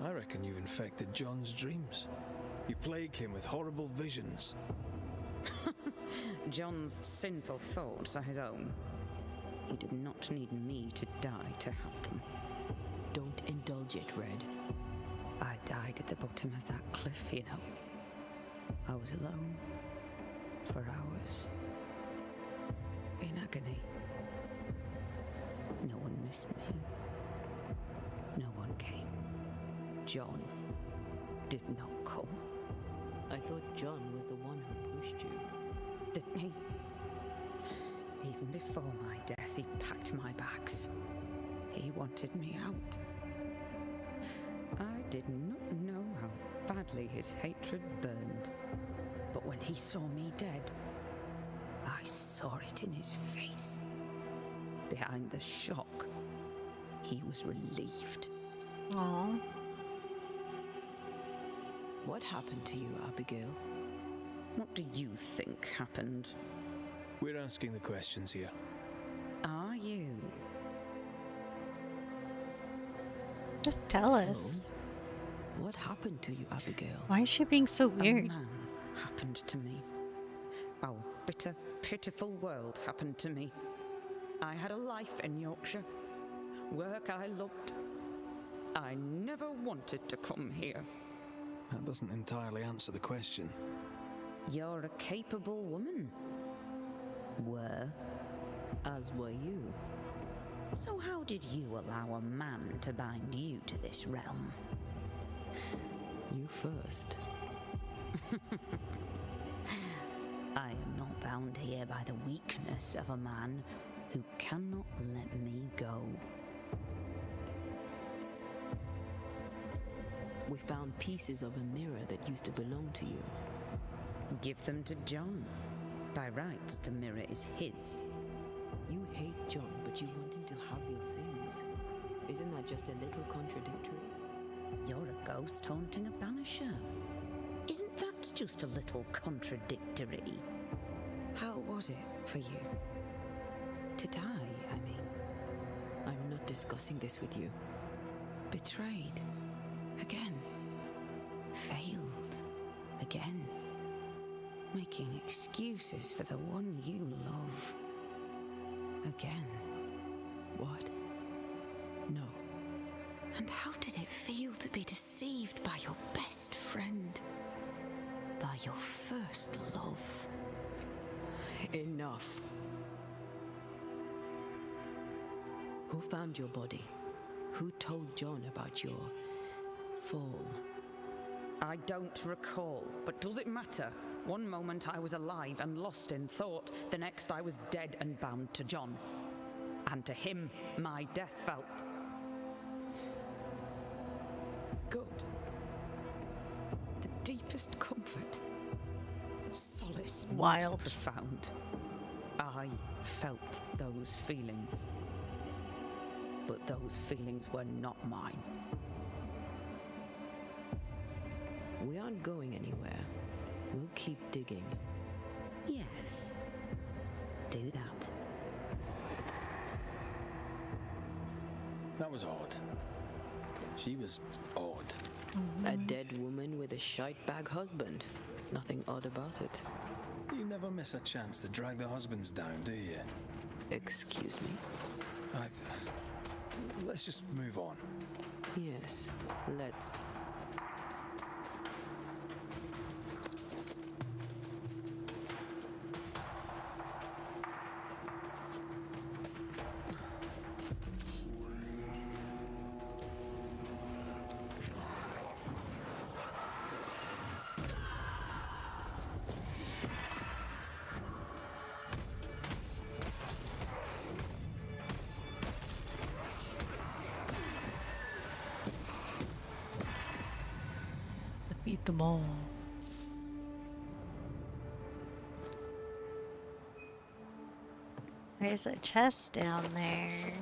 I reckon you've infected John's dreams. You plague him with horrible visions. John's sinful thoughts are his own. He did not need me to die to have them. Don't indulge it, Red. I died at the bottom of that cliff, you know. I was alone. For hours. In agony. No one missed me. No one came. John did not come. I thought John was the one who pushed you. Didn't he? Even before my death, he packed my bags. He wanted me out. I did not know how badly his hatred burned. But when he saw me dead, I saw it in his face. Behind the shock, he was relieved. Aww. What happened to you, Abigail? What do you think happened? We're asking the questions here. Are you? Just tell us. What happened to you, Abigail? Why is she being so weird? A man happened to me. Our bitter, pitiful world happened to me. I had a life in Yorkshire. Work I loved. I never wanted to come here. That doesn't entirely answer the question. You're a capable woman. Were. As were you. So how did you allow a man to bind you to this realm? You first. I am not bound here by the weakness of a man who cannot let me go. We found pieces of a mirror that used to belong to you. Give them to John. By rights, the mirror is his. You hate John, but you want him to have your things. Isn't that just a little contradictory? You're a ghost haunting a banisher. Isn't that just a little contradictory? How was it for you? To die, I mean. I'm not discussing this with you. Betrayed. Again. Failed. Again. Making excuses for the one you love. Again. What? No. And how did it feel to be deceived by your best friend? By your first love? Enough. Who found your body? Who told John about your fall? I don't recall, but does it matter? One moment I was alive and lost in thought, the next I was dead and bound to John. And to him, my death felt. Good. The deepest comfort. Solace. Wild. Most profound. I felt those feelings. But those feelings were not mine. We aren't going anywhere. We'll keep digging. Yes. Do that. That was odd. She was odd. A dead woman with a shite-bag husband. Nothing odd about it. You never miss a chance to drag the husbands down, do you? Excuse me? Let's just move on. Yes, let's. Defeat them all. There's a chest down there.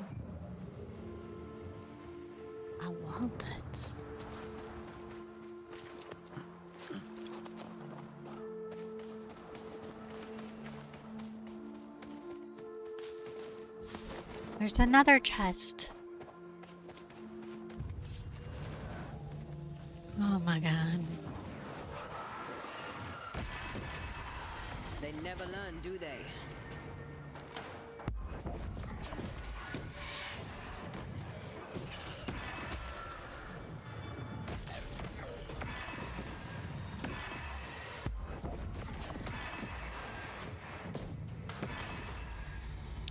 I want it. There's another chest. Oh my god. They never learn, do they?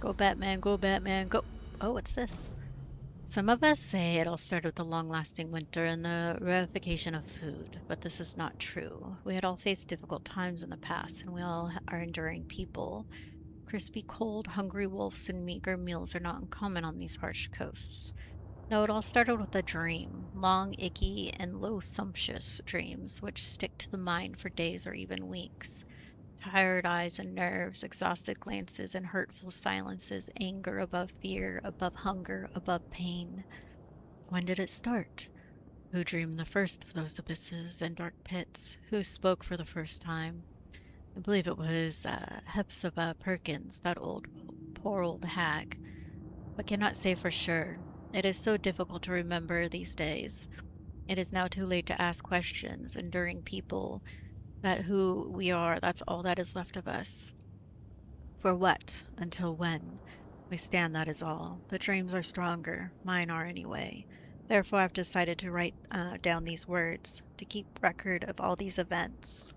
Go Batman, go Batman, go. Oh, what's this? Some of us say it all started with the long-lasting winter and the rarefication of food, but this is not true. We had all faced difficult times in the past, and we all are enduring people. Crispy, cold, hungry wolves and meager meals are not uncommon on these harsh coasts. No, it all started with a dream. Long, icky, and low sumptuous dreams, which stick to the mind for days or even weeks. Tired eyes and nerves, exhausted glances and hurtful silences, anger above fear, above hunger, above pain. When did it start? Who dreamed the first of those abysses and dark pits? Who spoke for the first time? I believe it was Hepzibah Perkins, that poor old hag, but cannot say for sure. It is so difficult to remember these days. It is now too late to ask questions, enduring people, that who we are, that's all that is left of us. For what? Until when? We stand, that is all. The dreams are stronger. Mine are anyway. Therefore, I've decided to write down these words to keep record of all these events.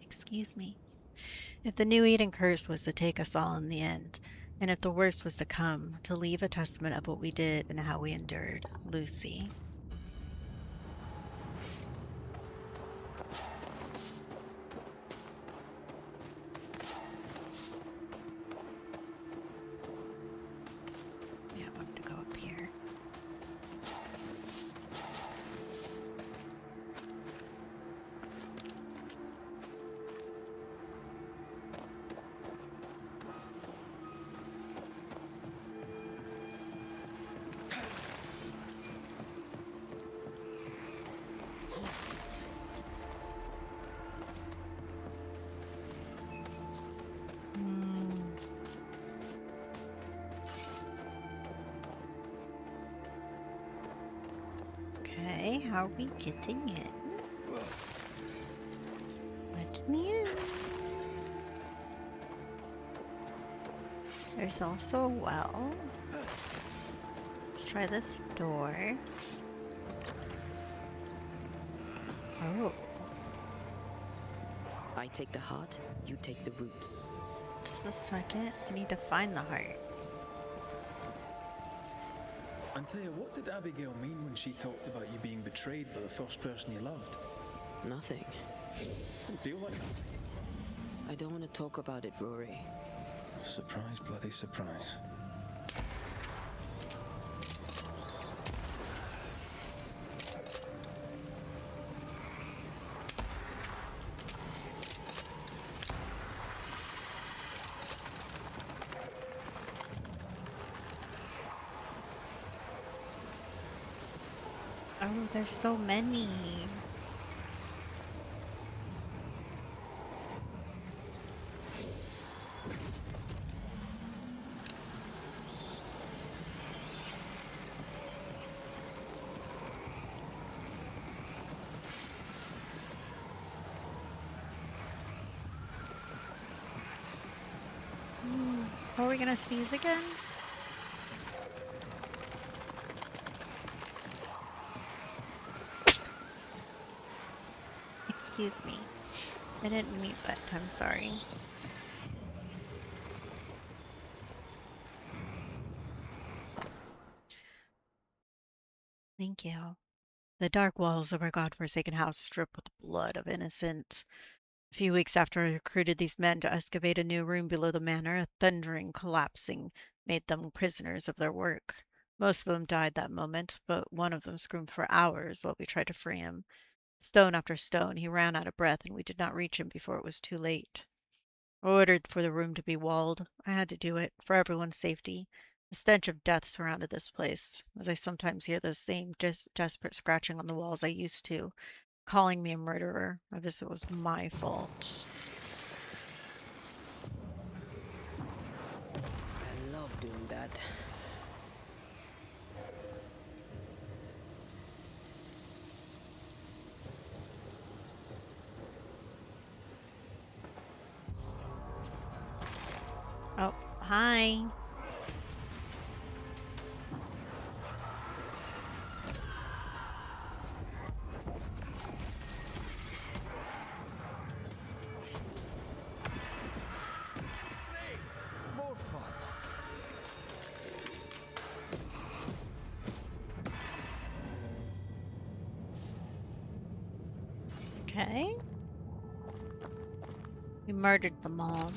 Excuse me. If the New Eden curse was to take us all in the end, and if the worst was to come, to leave a testament of what we did and how we endured, Lucy. Yeah, I want to go up here. Okay, how are we getting in? Let me in. There's also a well. Let's try this door. Oh. I take the heart, you take the roots. Just a second. I need to find the heart. Antea, what did Abigail mean when she talked about you being betrayed by the first person you loved? Nothing. Didn't feel like nothing. I don't want to talk about it, Rory. Surprise, bloody surprise. Oh, there's so many. Are we gonna sneeze again? Excuse me. I didn't mean that. I'm sorry. Thank you. The dark walls of our godforsaken house dripped with the blood of innocent. A few weeks after I recruited these men to excavate a new room below the manor, a thundering collapsing made them prisoners of their work. Most of them died that moment, but one of them screamed for hours while we tried to free him. Stone after stone, he ran out of breath, and we did not reach him before it was too late. I ordered for the room to be walled. I had to do it, for everyone's safety. The stench of death surrounded this place, as I sometimes hear the same desperate scratching on the walls I used to, calling me a murderer, as if it was my fault. I love doing that. Oh, hi. More fun. Okay. We murdered them all.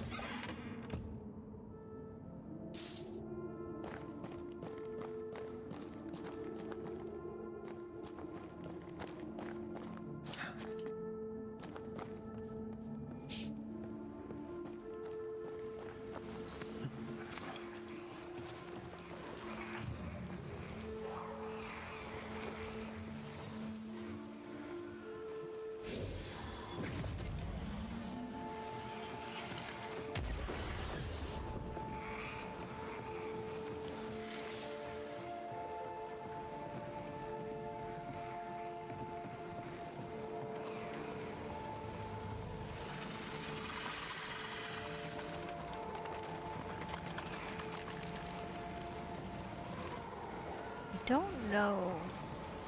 don't know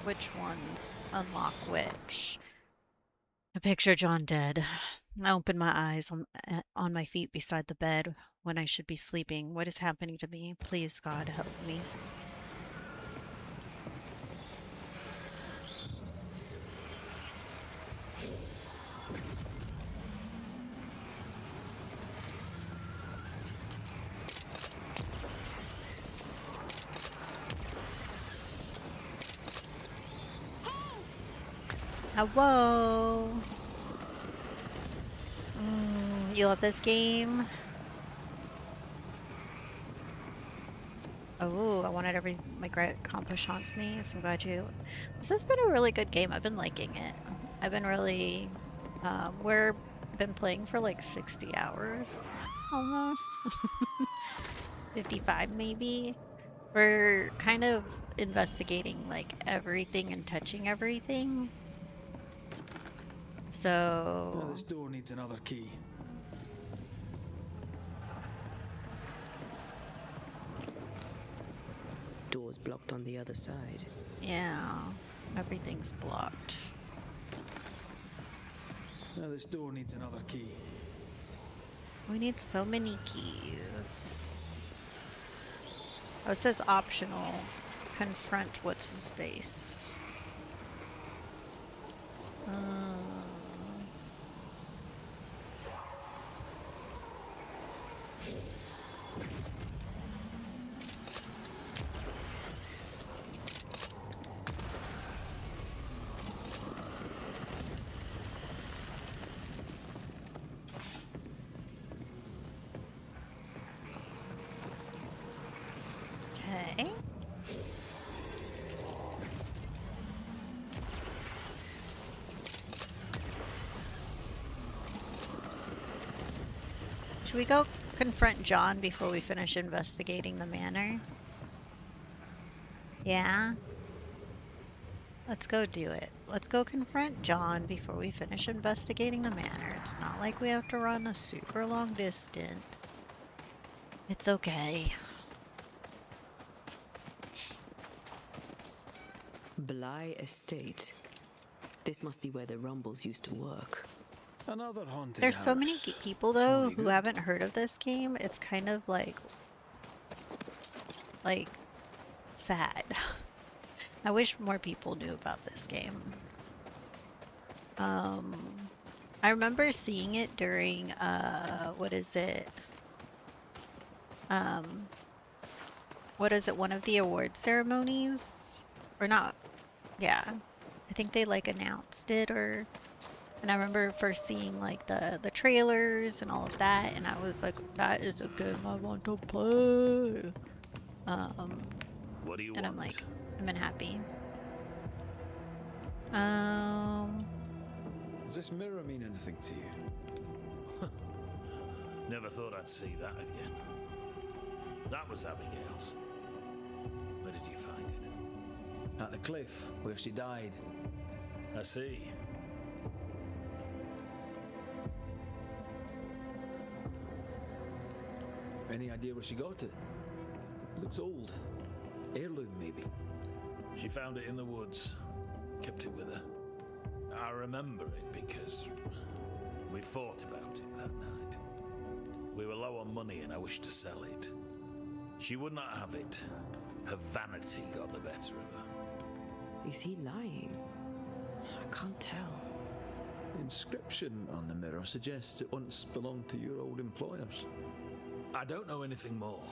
which ones unlock which. I picture John dead. I open my eyes on my feet beside the bed when I should be sleeping. What is happening to me? Please, God, help me. Whoa! You love this game? Oh, I wanted my great accomplishments me, so I'm glad you... This has been a really good game. I've been liking it. I've been really... we've been playing for like 60 hours, almost. 55 maybe. We're kind of investigating like everything and touching everything. So... Oh, this door needs another key. Door's blocked on the other side. Yeah, everything's blocked. Oh, this door needs another key. We need so many keys. Oh, it says optional. Confront what's his face. Okay. Should we go confront John before we finish investigating the manor? Yeah? Let's go do it. Let's go confront John before we finish investigating the manor. It's not like we have to run a super long distance. It's okay. Bly Estate. This must be where the Rumbles used to work. Another haunted There's house. so many people though who haven't heard of this game. It's kind of like sad. I wish more people knew about this game. I remember seeing it during what is it, one of the award ceremonies? Or not, yeah. I think they like announced it, and I remember first seeing like the trailers and all of that, and I was like, that is a game I want to play. What do you and want? I'm like, I've been happy. Does this mirror mean anything to you? Never thought I'd see that again. That was Abigail's. Where did you find it? At the cliff, where she died. I see. Any idea where she got it? Looks old. Heirloom, maybe. She found it in the woods. Kept it with her. I remember it because we fought about it that night. We were low on money and I wished to sell it. She would not have it. Her vanity got the better of her. Is he lying? I can't tell. The inscription on the mirror suggests it once belonged to your old employers. I don't know anything more.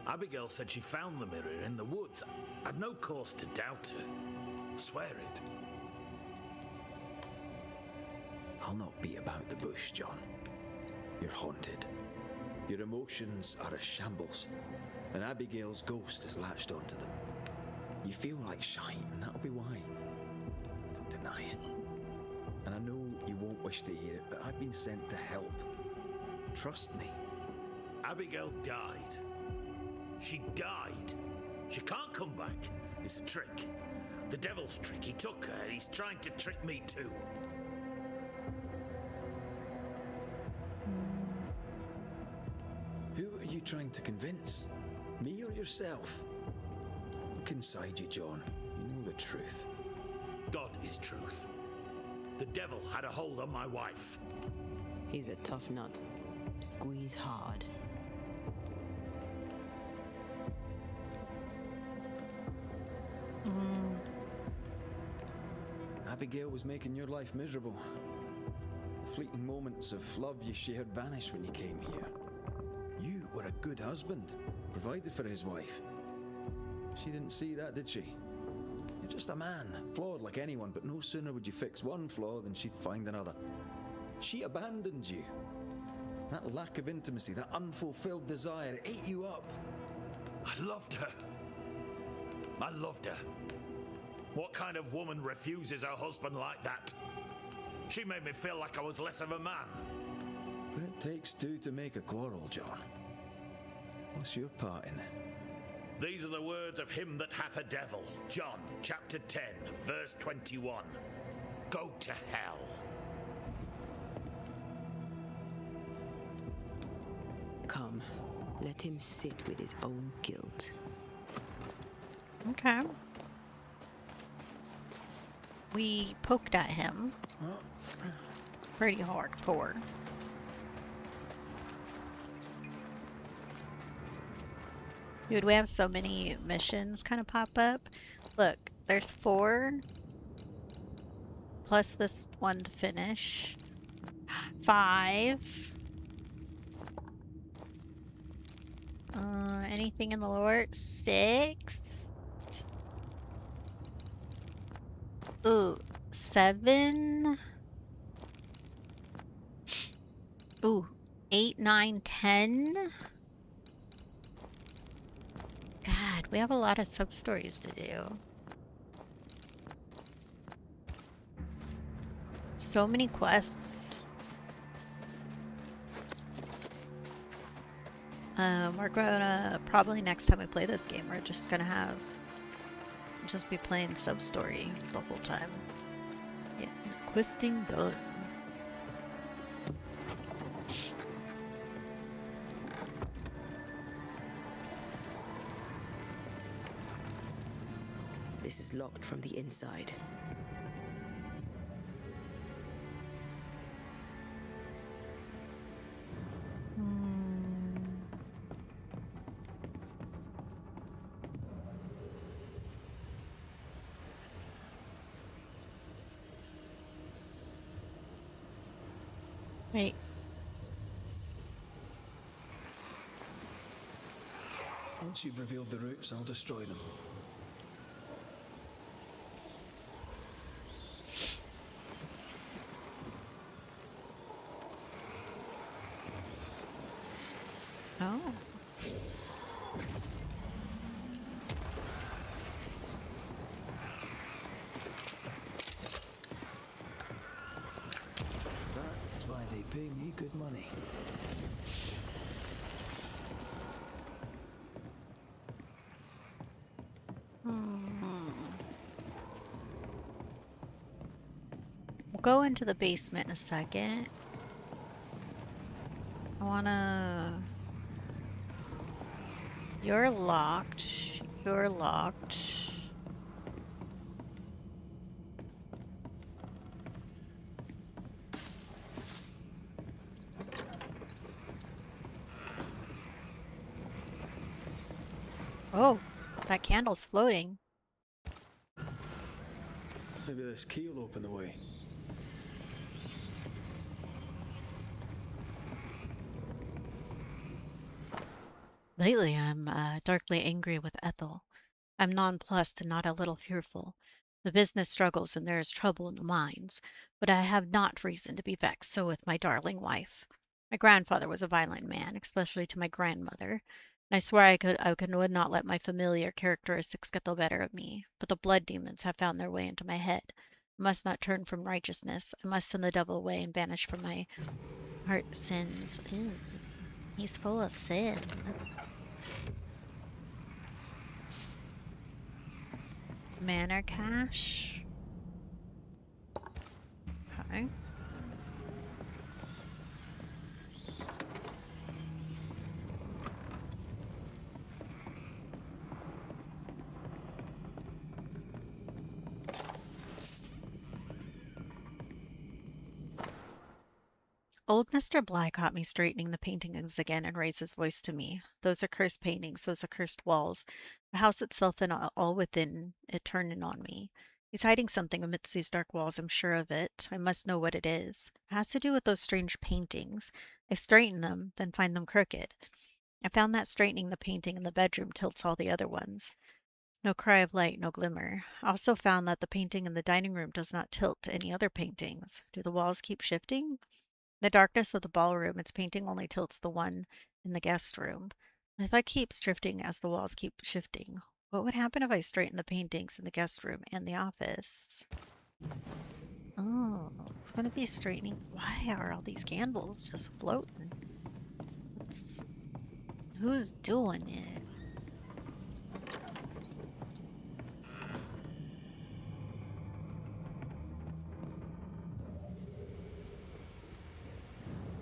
Abigail said she found the mirror in the woods. I'd no cause to doubt her. Swear it. I'll not beat about the bush, John. You're haunted. Your emotions are a shambles, and Abigail's ghost has latched onto them. You feel like shite, and that'll be why. Don't deny it. And I know you won't wish to hear it, but I've been sent to help. Trust me. Abigail died. She died. She can't come back. It's a trick. The devil's trick. He took her. He's trying to trick me too. Who are you trying to convince? Me or yourself? Look inside you, John. You know the truth. God is truth. The devil had a hold on my wife. He's a tough nut. Squeeze hard. Abigail was making your life miserable. The fleeting moments of love you shared vanished when you came here. You were a good husband, provided for his wife. She didn't see that, did she? You're just a man, flawed like anyone, but no sooner would you fix one flaw than she'd find another. She abandoned you. That lack of intimacy, that unfulfilled desire, it ate you up. I loved her. I loved her. What kind of woman refuses her husband like that? She made me feel like I was less of a man. But it takes two to make a quarrel, John. What's your part in it? These are the words of him that hath a devil. John, chapter 10, verse 21. Go to hell. Come, let him sit with his own guilt. Okay. We poked at him. Pretty hardcore. Dude, we have so many missions kind of pop up. Look, there's 4. Plus this one to finish. 5. Anything in the lore? 6. Ooh, 7. Ooh, 8, 9, 10. God, we have a lot of sub-stories to do. So many quests. We're gonna, probably next time we play this game, we're just gonna just be playing sub-story the whole time. Yeah, questing done. This is locked from the inside. Wait. Once you've revealed the roots, I'll destroy them. Oh. That is why they pay me good money. We'll go into the basement in a second. I wanna... You're locked. You're locked. Oh, that candle's floating. Maybe this key will open the way. Lately, I'm darkly angry with Ethel. I'm nonplussed and not a little fearful. The business struggles and there is trouble in the mines, but I have not reason to be vexed so with my darling wife. My grandfather was a violent man, especially to my grandmother, and I swear would not let my familiar characteristics get the better of me, but the blood demons have found their way into my head. I must not turn from righteousness. I must send the devil away and banish from my heart sins. Ew. He's full of sin. Manor cache. Okay. Old Mr. Bly caught me straightening the paintings again and raised his voice to me. Those are cursed paintings, those are cursed walls. The house itself and all within it turned in on me. He's hiding something amidst these dark walls, I'm sure of it. I must know what it is. It has to do with those strange paintings. I straighten them, then find them crooked. I found that straightening the painting in the bedroom tilts all the other ones. No cry of light, no glimmer. I also found that the painting in the dining room does not tilt to any other paintings. Do the walls keep shifting? The darkness of the ballroom, its painting only tilts the one in the guest room. If I keeps drifting as the walls keep shifting, what would happen if I straighten the paintings in the guest room and the office? Oh, it's gonna be straightening. Why are all these candles just floating? Who's doing it?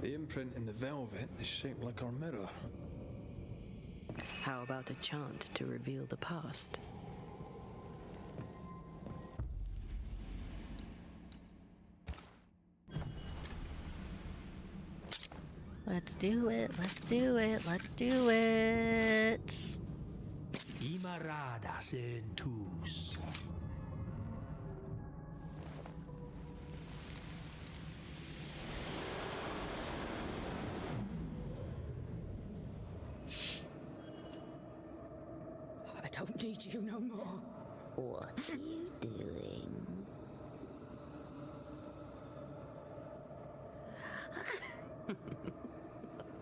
The imprint in the velvet is shaped like our mirror. How about a chant to reveal the past? Let's do it, let's do it, let's do it. Imaradas entus. I don't need you no more. What are you doing?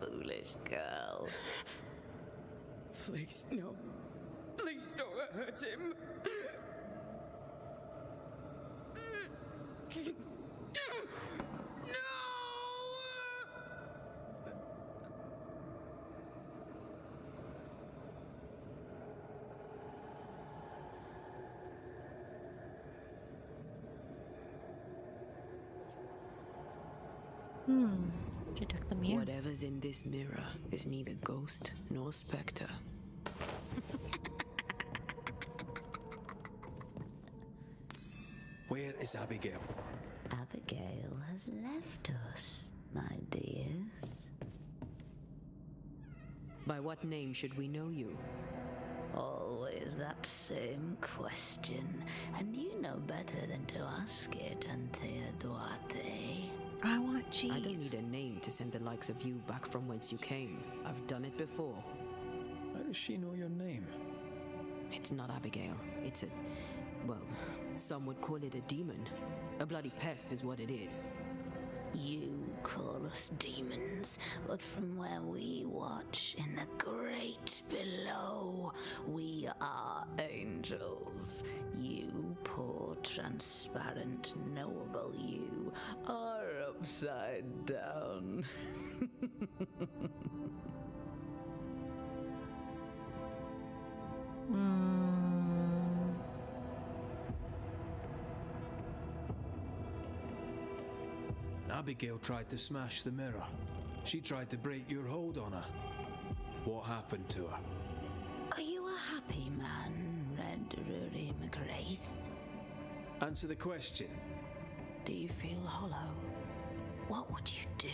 Foolish girl. Please, no. Please don't hurt him. She took the mirror. Whatever's in this mirror is neither ghost nor specter. Where is Abigail? Abigail has left us, my dears. By what name should we know you? Always that same question, and you know better than to ask it, Antea Duarte. I want cheese. I don't need a name to send the likes of you back from whence you came. I've done it before. How does she know your name? It's not Abigail. It's a... well, some would call it a demon. A bloody pest is what it is. You call us demons, but from where we watch in the great below, we are angels. You poor, transparent, knowable you are upside down. Abigail tried to smash the mirror. She tried to break your hold on her. What happened to her? Are you a happy man, Red Rory McGrath? Answer the question. Do you feel hollow? What would you do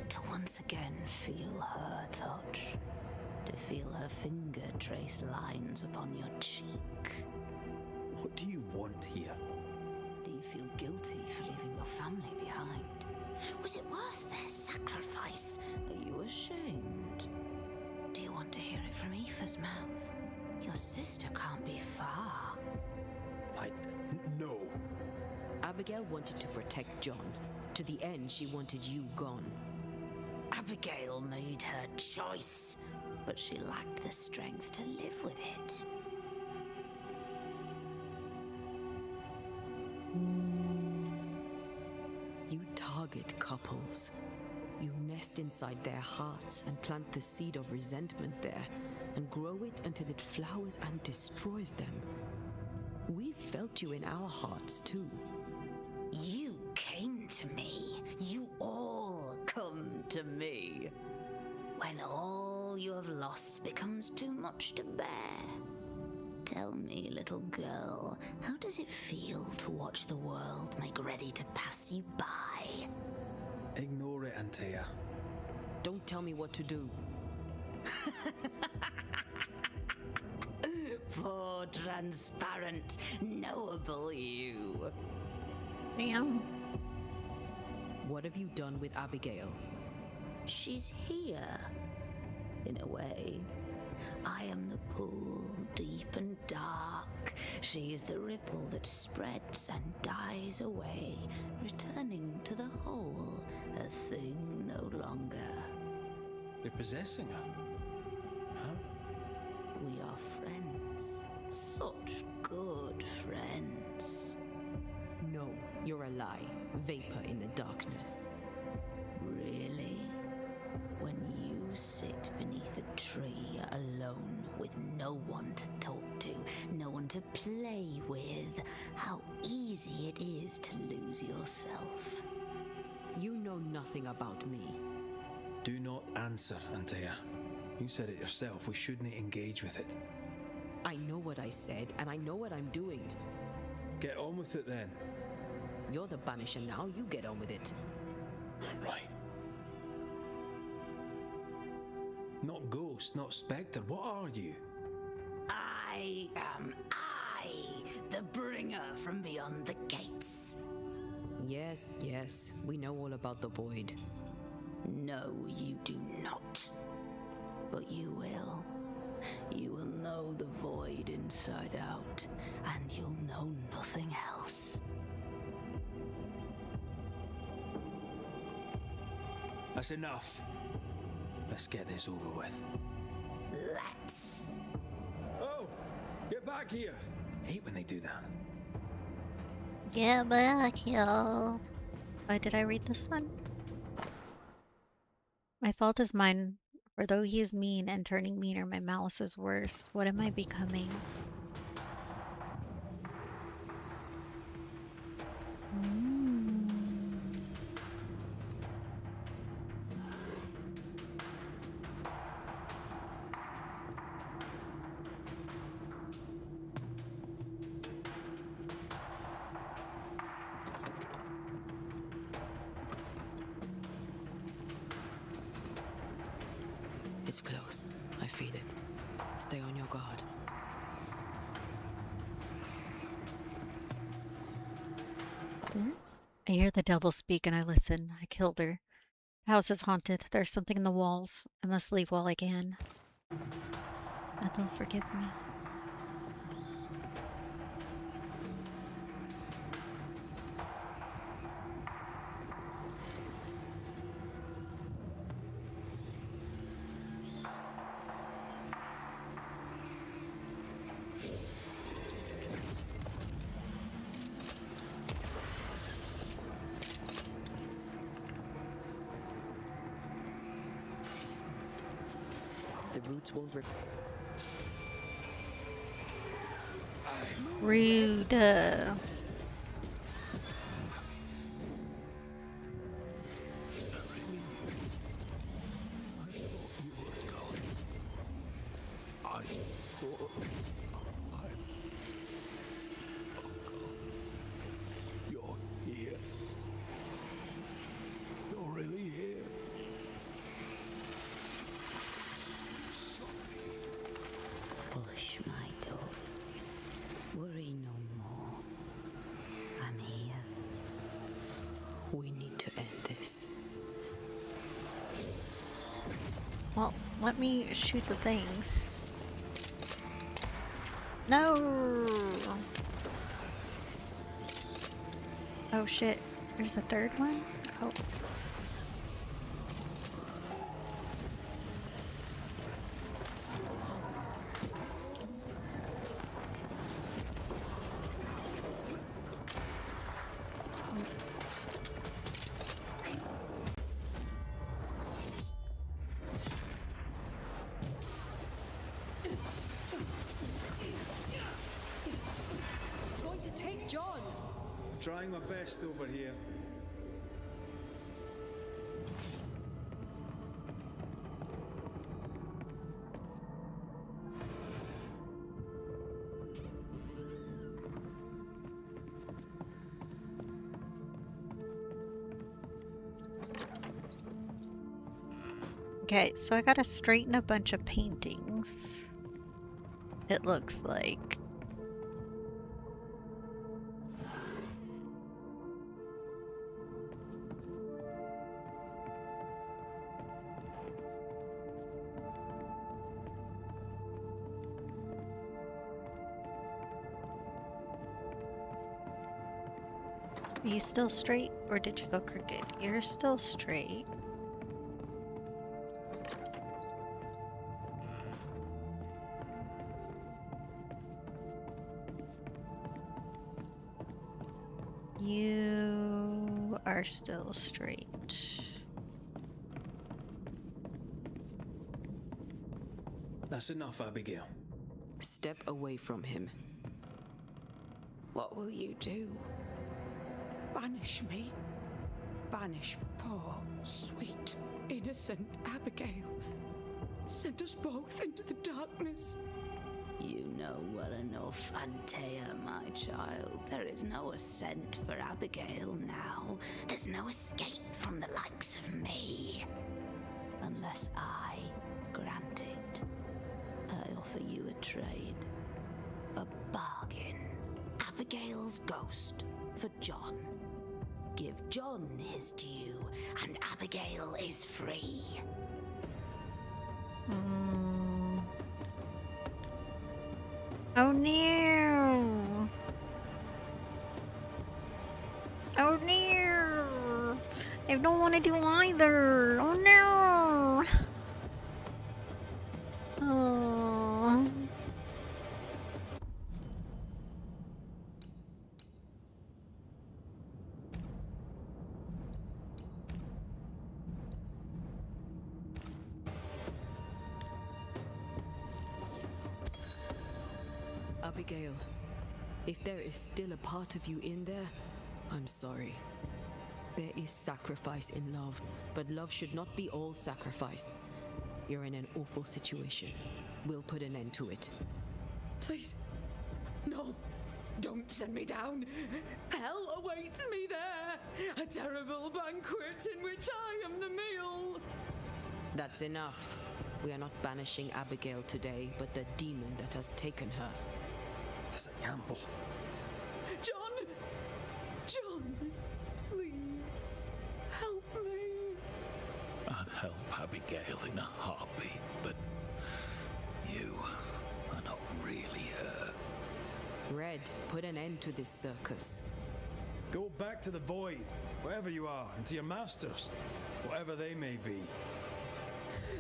to once again feel her touch? To feel her finger trace lines upon your cheek? What do you want here? Do you feel guilty for leaving your family behind? Was it worth their sacrifice? Are you ashamed? Do you want to hear it from Aoife's mouth? Your sister can't be far. No. Abigail wanted to protect John. To the end, she wanted you gone. Abigail made her choice, but she lacked the strength to live with it. You target couples. You nest inside their hearts and plant the seed of resentment there, and grow it until it flowers and destroys them. We felt you in our hearts too. You came to me. You all come to me. When all you have lost becomes too much to bear. Tell me, little girl, how does it feel to watch the world make ready to pass you by? Ignore it, Antea. Don't tell me what to do. Poor, transparent, knowable you. Damn. What have you done with Abigail? She's here. In a way. I am the pool, deep and dark. She is the ripple that spreads and dies away, returning to the whole, a thing no longer. You're possessing her? How? We are friends. Such good friends. No, you're a lie. Vapor in the darkness. Really? When you sit beneath a tree alone with no one to talk to, no one to play with, how easy it is to lose yourself. You know nothing about me. Do not answer, Antea. You said it yourself. We shouldn't engage with it. I know what I said, and I know what I'm doing. Get on with it then. You're the Banisher now. You get on with it. Right. Not Ghost, not Spectre. What are you? I am the bringer from beyond the gates. Yes, yes. We know all about the void. No, you do not. But you will. You will know the void inside out, and you'll know nothing else. That's enough. Let's get this over with. Let's. Oh! Get back here! I hate when they do that. Get back here. Why did I read this one? My fault is mine, for though he is mean and turning meaner, my malice is worse. What am I becoming? It's close. I feel it. Stay on your guard. I hear the devil speak and I listen. I killed her. The house is haunted. There's something in the walls. I must leave while I can. Ethel, forgive me. The roots won't rip. Rude. You're here. You're really here. Hush, my dove. Worry no more. I'm here. We need to end this. Well, let me shoot the things. No! Oh shit, there's a third one? Oh. Going to take John! Trying my best over here. Okay, so I gotta straighten a bunch of paintings. It looks like. Are you still straight, or did you go crooked? You're still straight. You are still straight. That's enough, Abigail. Step away from him. What will you do? Banish me? Banish poor, sweet, innocent Abigail? Send us both into the darkness? You know well enough, Antea, my child. There is no ascent for Abigail now. There's no escape from the likes of me. Unless I grant it. I offer you a trade. A bargain. Abigail's ghost for John. Give John his due, and Abigail is free. Oh no! Oh no! I don't want to do either! Oh no! Oh. Abigail, if there is still a part of you in there, I'm sorry. There is sacrifice in love, but love should not be all sacrifice. You're in an awful situation. We'll put an end to it. Please, no, don't send me down. Hell awaits me there. A terrible banquet in which I am the meal. That's enough. We are not banishing Abigail today, but the demon that has taken her. It's a gamble. John! John, please, help me. I'd help Abigail in a heartbeat, but you are not really her. Red, put an end to this circus. Go back to the void, wherever you are, and to your masters, whatever they may be.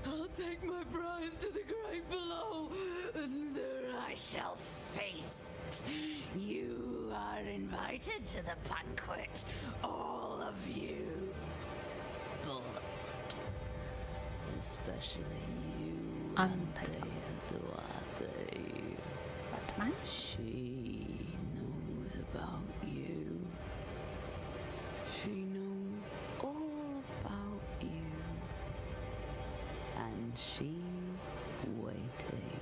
I'll take my prize to the great below, and there I shall feast. You are invited to the banquet, all of you. But especially you, Antea Duarte. Batman? She knows about you. She knows all about you. And she's waiting.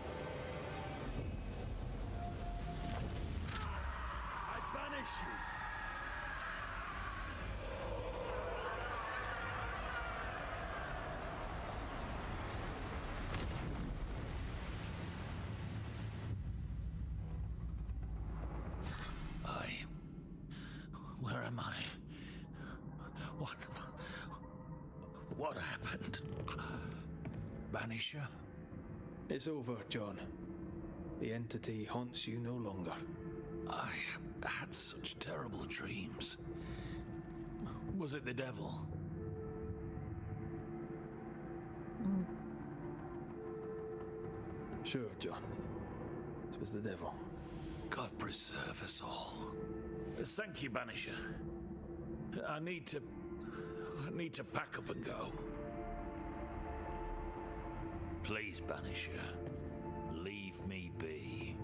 I banish you! Where am I? What happened? Banisher? It's over, John. The entity haunts you no longer. I had such terrible dreams. Was it the devil? Sure, John. It was the devil. God preserve us all. Thank you, Banisher. I need to pack up and go. Please, Banisher, leave me be.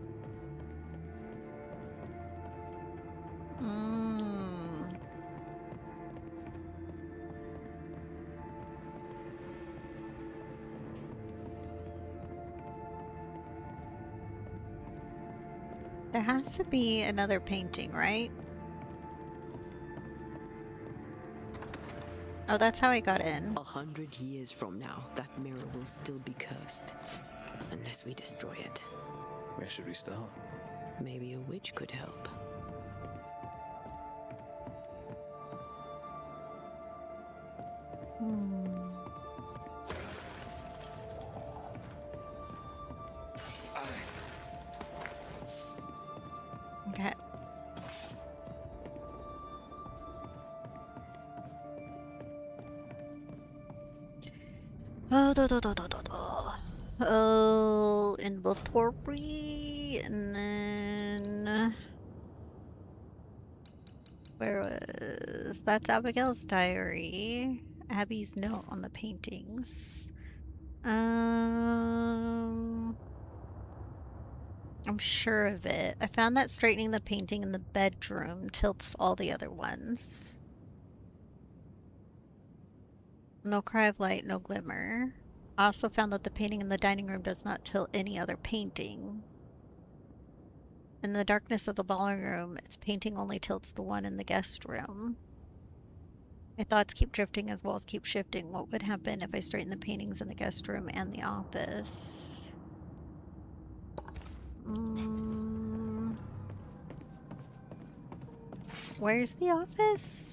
There has to be another painting, right? Oh, that's how I got in. 100 years from now, that mirror will still be cursed. Unless we destroy it. Where should we start? Maybe a witch could help. Okay. Oh, inventory, and then where was that's Abigail's diary? Abby's note on the paintings. I'm sure of it. I found that straightening the painting in the bedroom tilts all the other ones. No cry of light, no glimmer. I also found that the painting in the dining room does not tilt any other painting. In the darkness of the ballroom room, its painting only tilts the one in the guest room. My thoughts keep drifting as walls keep shifting. What would happen if I straightened the paintings in the guest room and the office? Where's the office?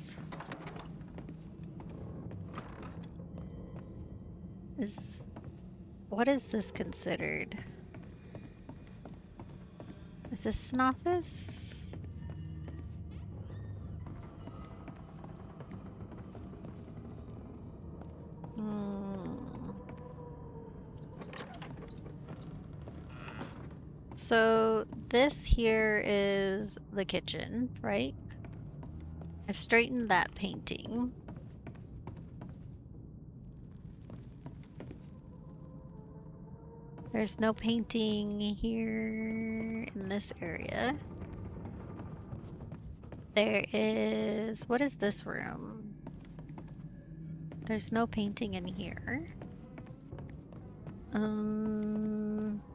What is this considered? Is this an office? So this here is the kitchen, right? I've straightened that painting. There's no painting here in this area. There is... What is this room? There's no painting in here.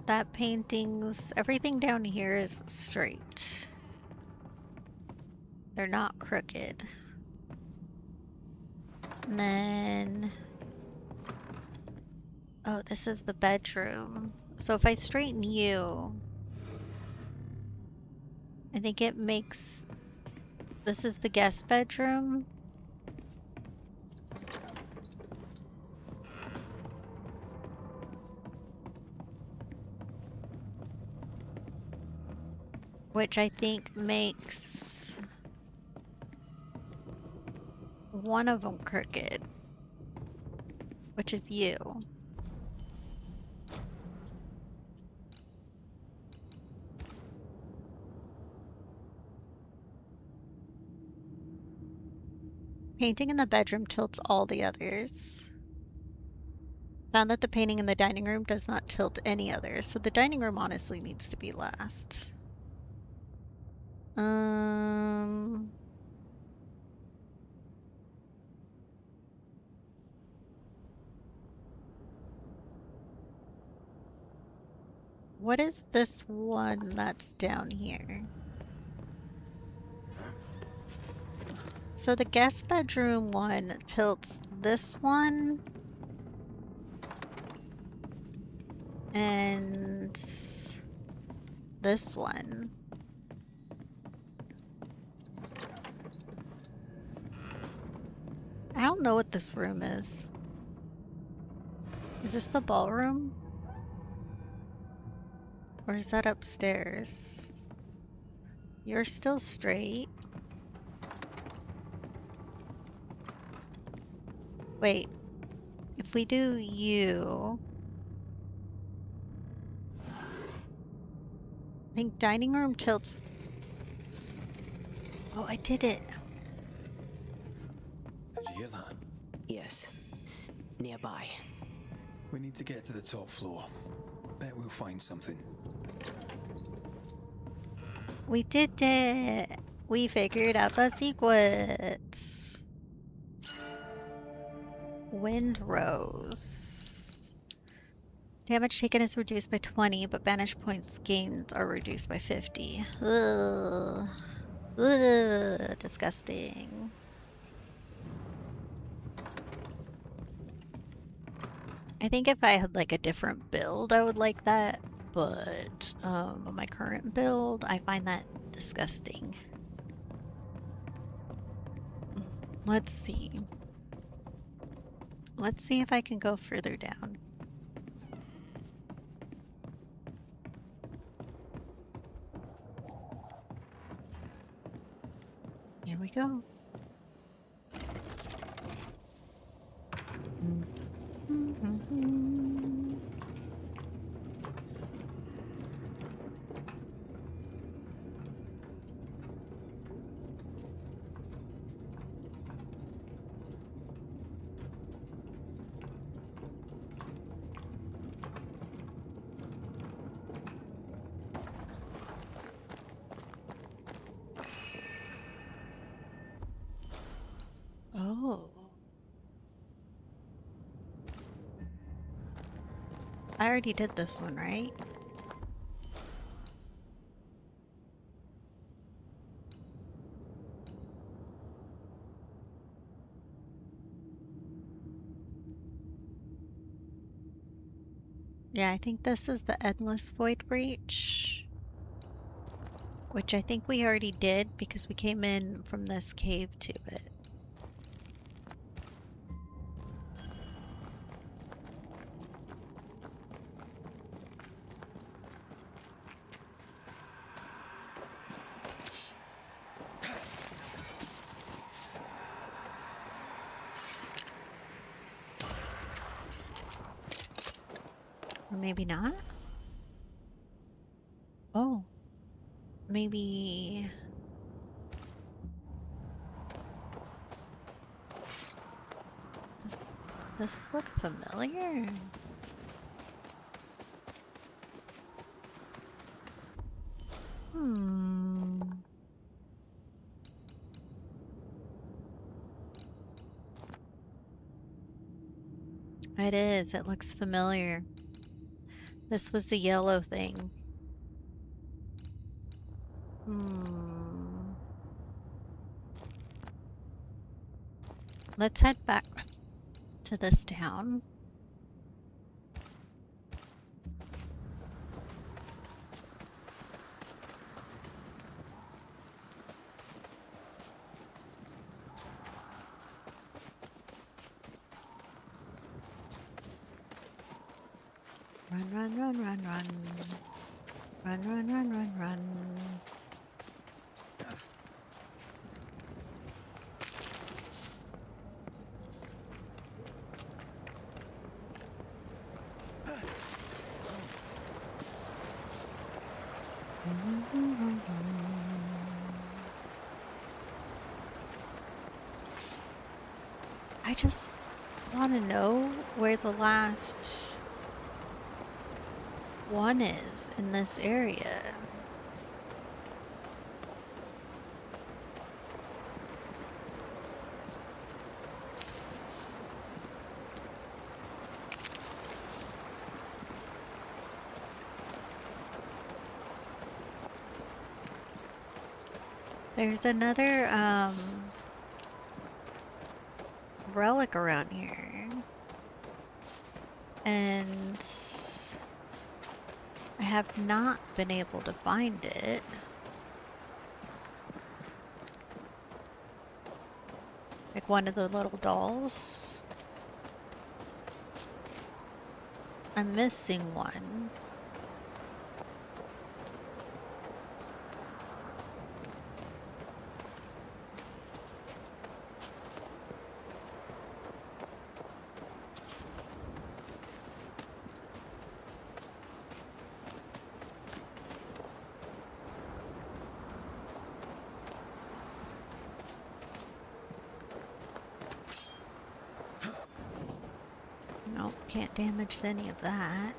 That painting's... Everything down here is straight. They're not crooked. And then... Oh, this is the bedroom. So if I straighten you, I think it makes... This is the guest bedroom. Which I think makes one of them crooked, which is you. Painting in the bedroom tilts all the others. Found that the painting in the dining room does not tilt any others, so the dining room honestly needs to be last. What is this one that's down here? So the guest bedroom one tilts this one and this one. I don't know what this room is. Is this the ballroom? Or is that upstairs? You're still straight. Wait. If we do you... I think dining room tilts... Oh, I did it. Did you hear that? Yes. Nearby. We need to get to the top floor. Bet we'll find something. We did it! We figured out the secret! Wind Rose. Damage taken is reduced by 20, but banish points gained are reduced by 50. Ugh. Ugh, disgusting. I think if I had like a different build, I would like that. But my current build, I find that disgusting. Let's see. Let's see if I can go further down. Here we go. Oh. I already did this one, right? Yeah, I think this is the Endless Void Breach, which I think we already did because we came in from this cave to it. Or maybe not? Oh. Maybe... Does this look familiar? Hmm... It is. It looks familiar. This was the yellow thing. Hmm... Let's head back to this town. Run, run, run, run, run. Run, run, run, run, run. I just want to know where the last one is in this area. There's another relic around here, and I have not been able to find it. Like one of the little dolls. I'm missing one. Nope, can't damage any of that.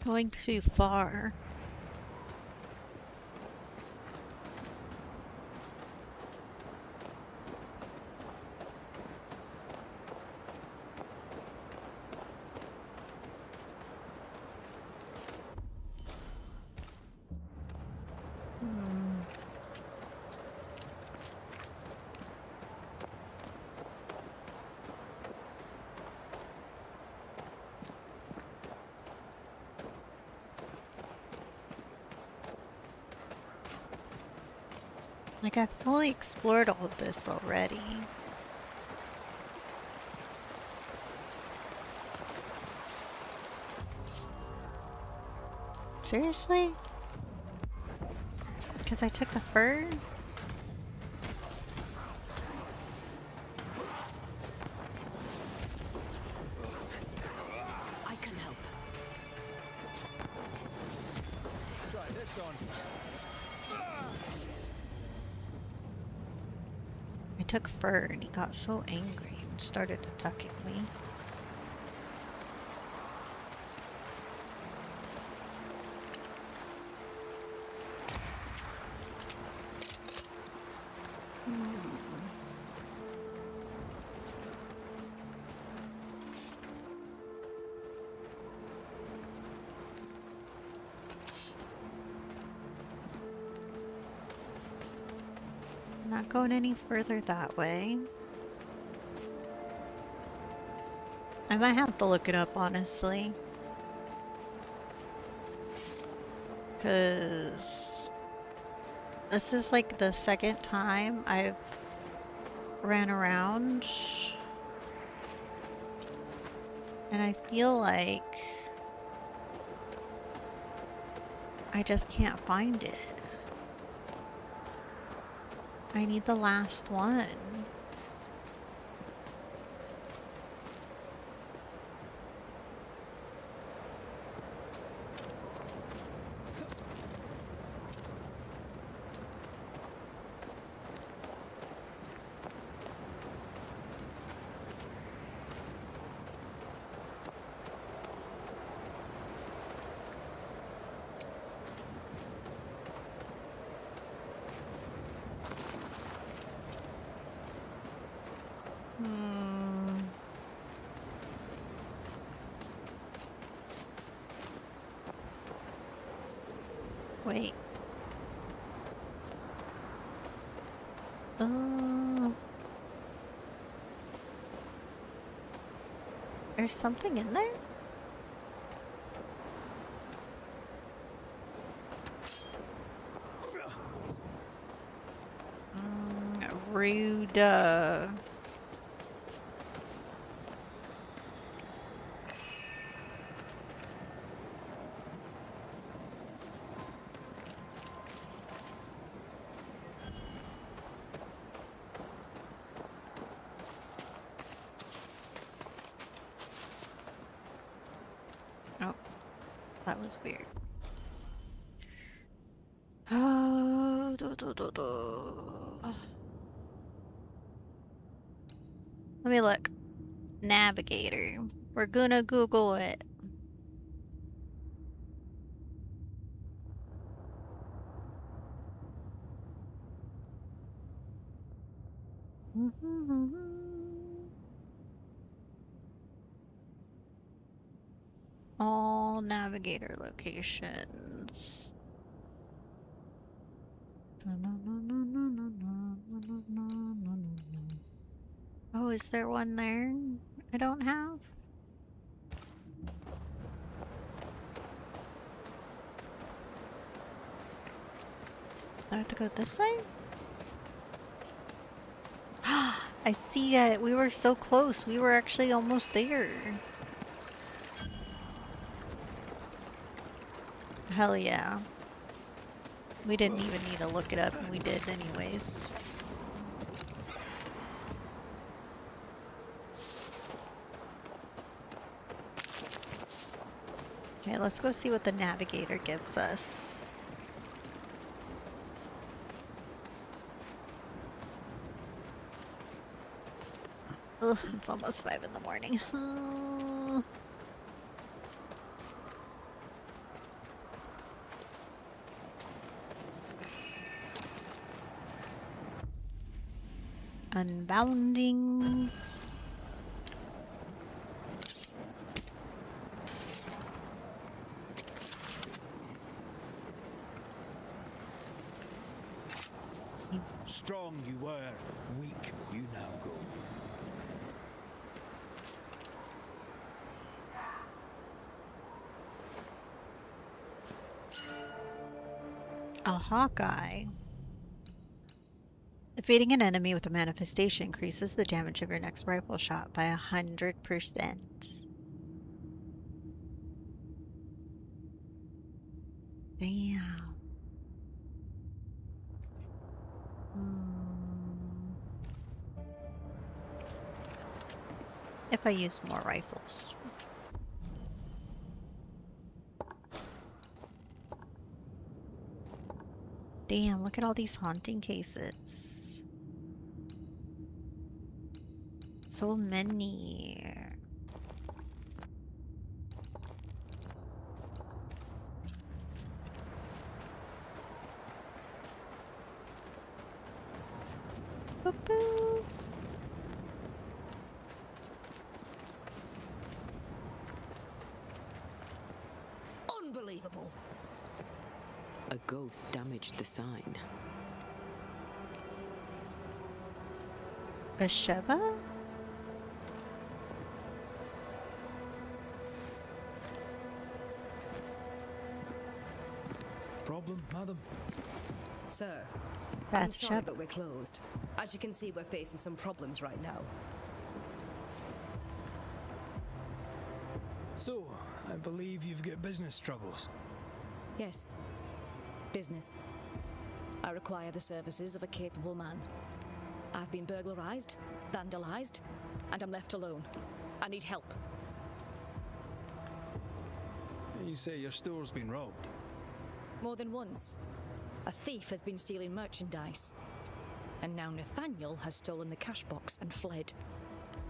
Going too far. Like, I've fully explored all of this already. Seriously? Because I took the fur? I can help. Try this on. I took fur and he got so angry and started attacking me. Not going any further that way. I might have to look it up, honestly. Because this is like the second time I've ran around. And I feel like I just can't find it. I need the last one. Wait. There's something in there? Rude. Oh, that was weird. Oh, Let me look. Navigator. We're gonna Google it. All navigator locations. Oh, is there one there I don't have? Do I have to go this way? I see it. We were so close. We were actually almost there. Hell yeah. We didn't even need to look it up, and we did anyways. Okay, let's go see what the navigator gives us. Ugh, it's almost 5 in the morning. Unbounding. Strong you were, weak you now go. A Hawkeye. Defeating an enemy with a manifestation increases the damage of your next rifle shot by 100%. Damn. If I use more rifles. Damn, look at all these haunting cases. So many. Boop-boop. Unbelievable. A ghost damaged the sign. A Sheva? Problem, madam? Sir, I'm That's sorry, Sheva. but we're closed. As you can see, we're facing some problems right now. So, I believe you've got business troubles. Yes. Business. I require the services of a capable man. I've been burglarized, vandalized, and I'm left alone. I need help. You say your store's been robbed. More than once. A thief has been stealing merchandise. And now Nathaniel has stolen the cash box and fled.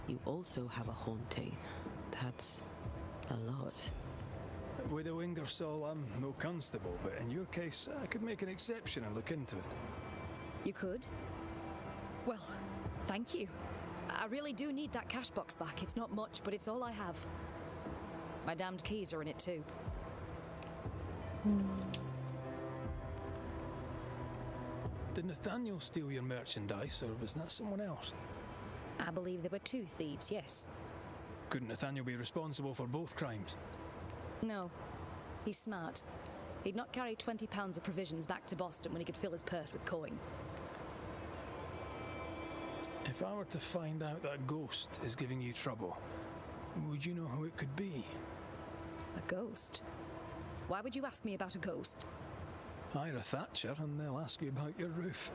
You also have a haunting. That's a lot. Widow Ingersoll, I'm no constable, but in your case, I could make an exception and look into it. You could? Well, thank you. I really do need that cash box back. It's not much, but it's all I have. My damned keys are in it too. Did Nathaniel steal your merchandise, or was that someone else? I believe there were two thieves, yes. Couldn't Nathaniel be responsible for both crimes? No. He's smart. He'd not carry 20 pounds of provisions back to Boston when he could fill his purse with coin. If I were to find out that ghost is giving you trouble, would you know who it could be? A ghost? Why would you ask me about a ghost? Hire a Thatcher and they'll ask you about your roof.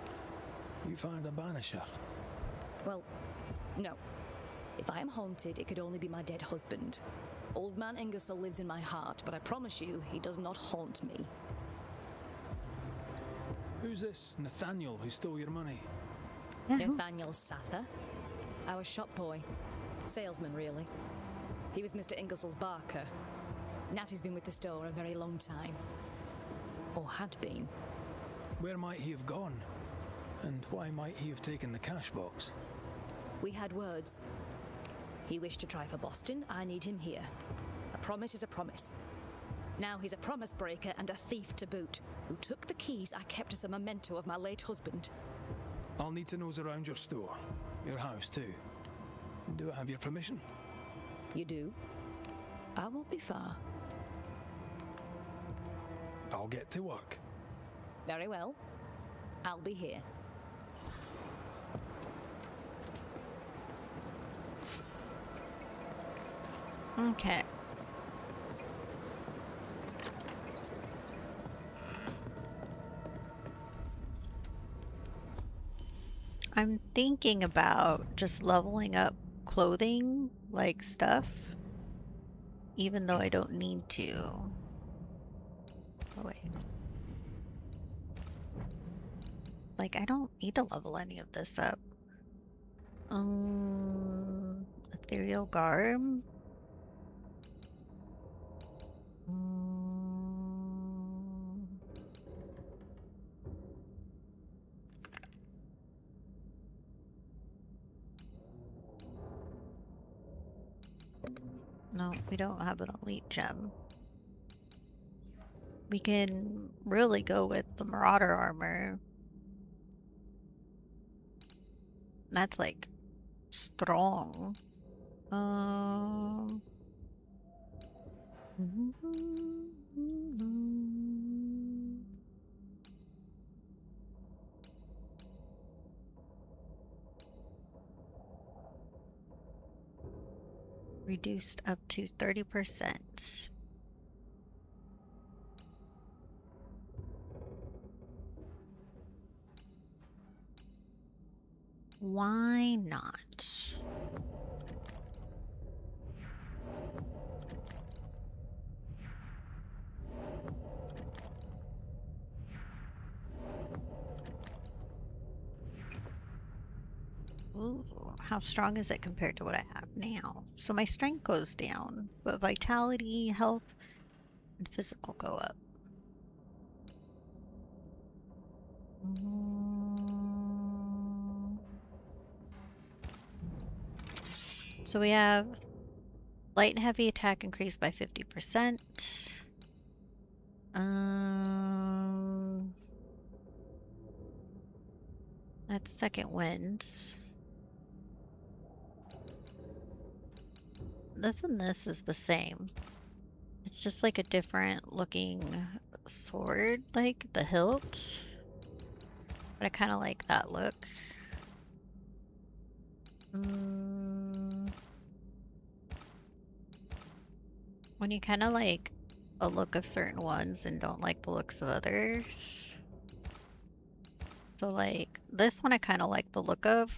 You find a Banisher. Well, no. If I am haunted, it could only be my dead husband. Old man Ingersoll lives in my heart, but I promise you, he does not haunt me. Who's this Nathaniel who stole your money? Nathaniel Sather. Our shop boy. Salesman, really. He was Mr. Ingersoll's barker. Natty's been with the store a very long time. Or had been. Where might he have gone? And why might he have taken the cash box? We had words. He wished to try for Boston. I need him here. A promise is a promise. Now he's a promise breaker and a thief to boot, who took the keys I kept as a memento of my late husband. I'll need to nose around your store. Your house, too. Do I have your permission? You do? I won't be far. I'll get to work. Very well. I'll be here. Okay. I'm thinking about just leveling up clothing, like stuff, even though I don't need to. Oh, wait. Like, I don't need to level any of this up. Ethereal garb. No, we don't have an elite gem. We can really go with the Marauder armor. That's like strong. Reduced up to 30%. Why not? Ooh, how strong is it compared to what I have now? So my strength goes down, but vitality, health, and physical go up. So we have light and heavy attack increased by 50%. That's second wind. This and this is the same. It's just like a different looking sword, like the hilt. But I kind of like that look. When you kind of like a look of certain ones and don't like the looks of others. So like this one I kind of like the look of,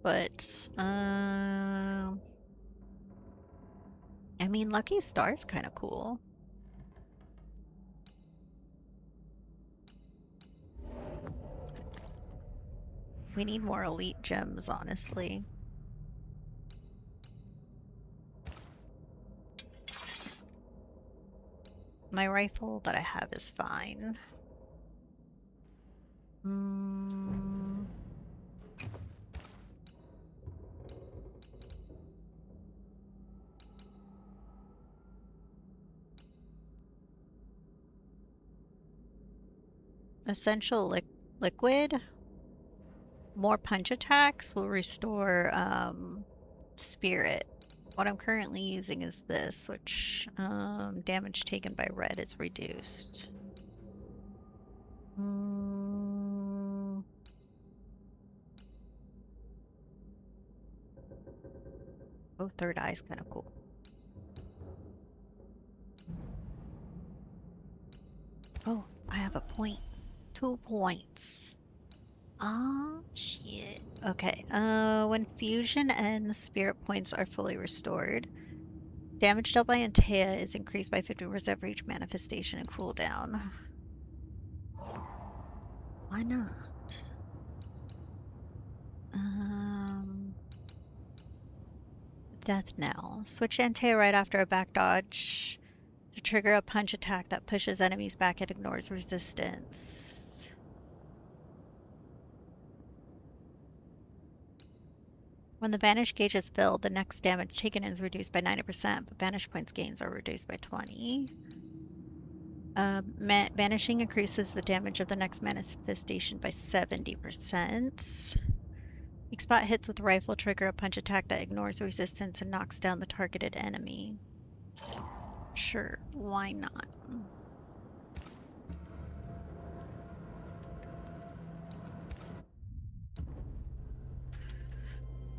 but I mean Lucky Star's kind of cool. We need more elite gems, honestly. My rifle that I have is fine. Essential liquid. More punch attacks will restore spirit. What I'm currently using is this, which damage taken by red is reduced. Oh, third eye's kind of cool. Oh, I have a point. 2 points. Oh, shit. Okay, when fusion ends, spirit points are fully restored. Damage dealt by Antea is increased by 50% for each manifestation and cooldown. Why not? Death Knell. Switch Antea right after a back dodge to trigger a punch attack that pushes enemies back and ignores resistance. When the banish gauge is filled, the next damage taken is reduced by 90%, but banish points gains are reduced by 20. Banishing increases the damage of the next manifestation by 70%. Weak spot hits with rifle trigger a punch attack that ignores resistance and knocks down the targeted enemy. Sure, why not?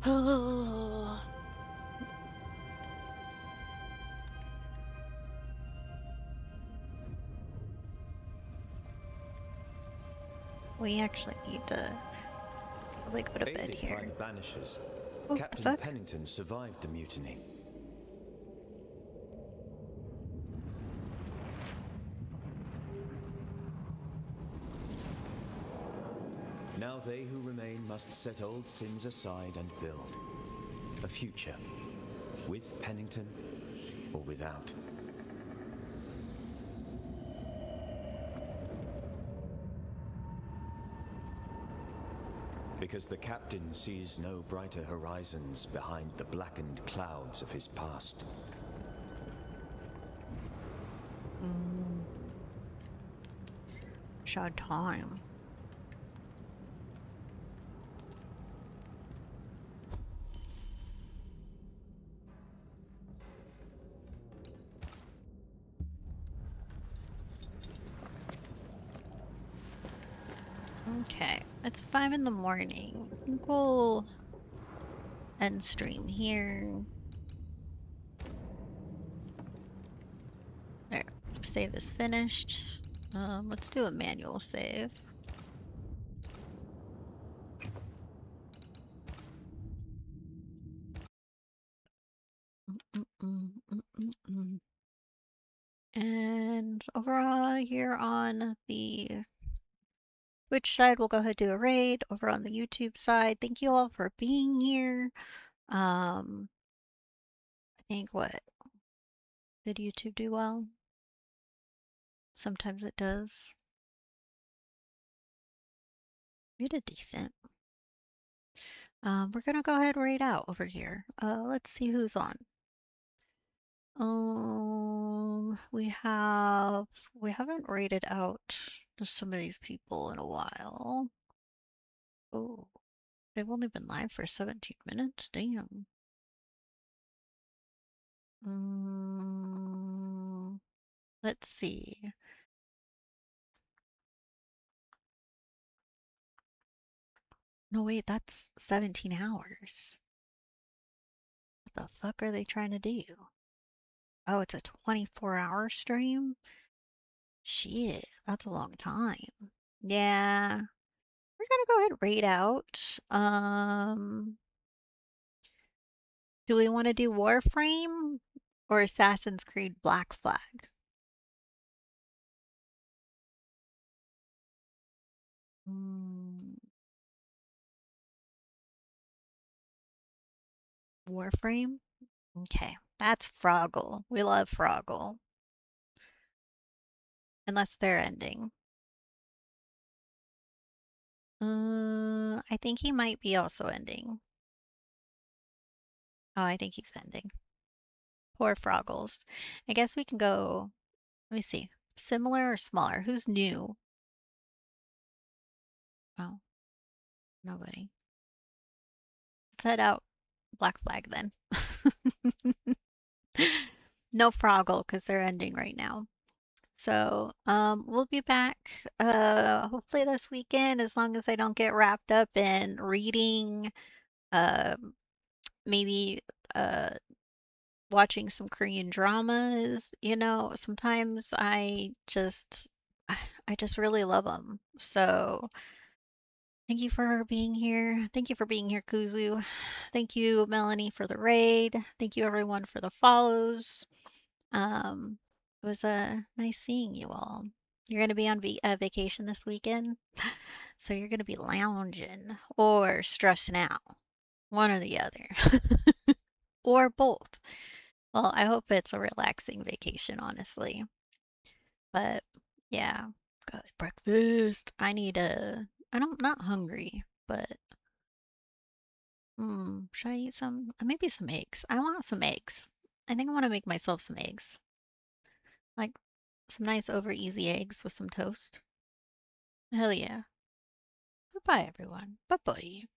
Oh. We actually need to probably go to bed here. By the Banishers, Oh, Captain Pennington survived the mutiny. Now they who remain must set old sins aside and build a future, with Pennington or without. Because the captain sees no brighter horizons behind the blackened clouds of his past. wish I had time. Okay, it's 5 in the morning. I think we'll end stream here. There, save is finished. Let's do a manual save. And overall, here on the Twitch side, we'll go ahead and do a raid. Over on the YouTube side, thank you all for being here. I think what? Did YouTube do well? Sometimes it does. We did decent. We're gonna go ahead and raid out over here. Let's see who's on. We haven't rated out just some of these people in a while. Oh, they've only been live for 17 minutes. Damn. Let's see. No, wait, that's 17 hours. What the fuck are they trying to do? Oh, it's a 24-hour stream? Shit, that's a long time. Yeah, we're gonna go ahead and raid out. Do we want to do Warframe or Assassin's Creed Black Flag? Warframe? Okay, that's Froggle. We love Froggle. Unless they're ending. I think he might be also ending. Oh, I think he's ending. Poor Froggles. I guess we can go, let me see. Similar or smaller? Who's new? Oh, nobody. Let's head out Black Flag then. No Froggle because they're ending right now. So, we'll be back hopefully this weekend as long as I don't get wrapped up in reading, maybe watching some Korean dramas. You know, sometimes I just really love them. So, thank you for being here. Thank you for being here, Kuzu. Thank you, Melanie, for the raid. Thank you, everyone, for the follows. It was nice seeing you all. You're going to be on vacation this weekend, so you're going to be lounging or stressing out, one or the other, or both. Well, I hope it's a relaxing vacation, honestly. But yeah, got breakfast. I'm not hungry, but should I eat some? Maybe some eggs. I want some eggs. I think I want to make myself some eggs. Like some nice over easy eggs with some toast. Hell yeah. Goodbye, everyone. Bye bye.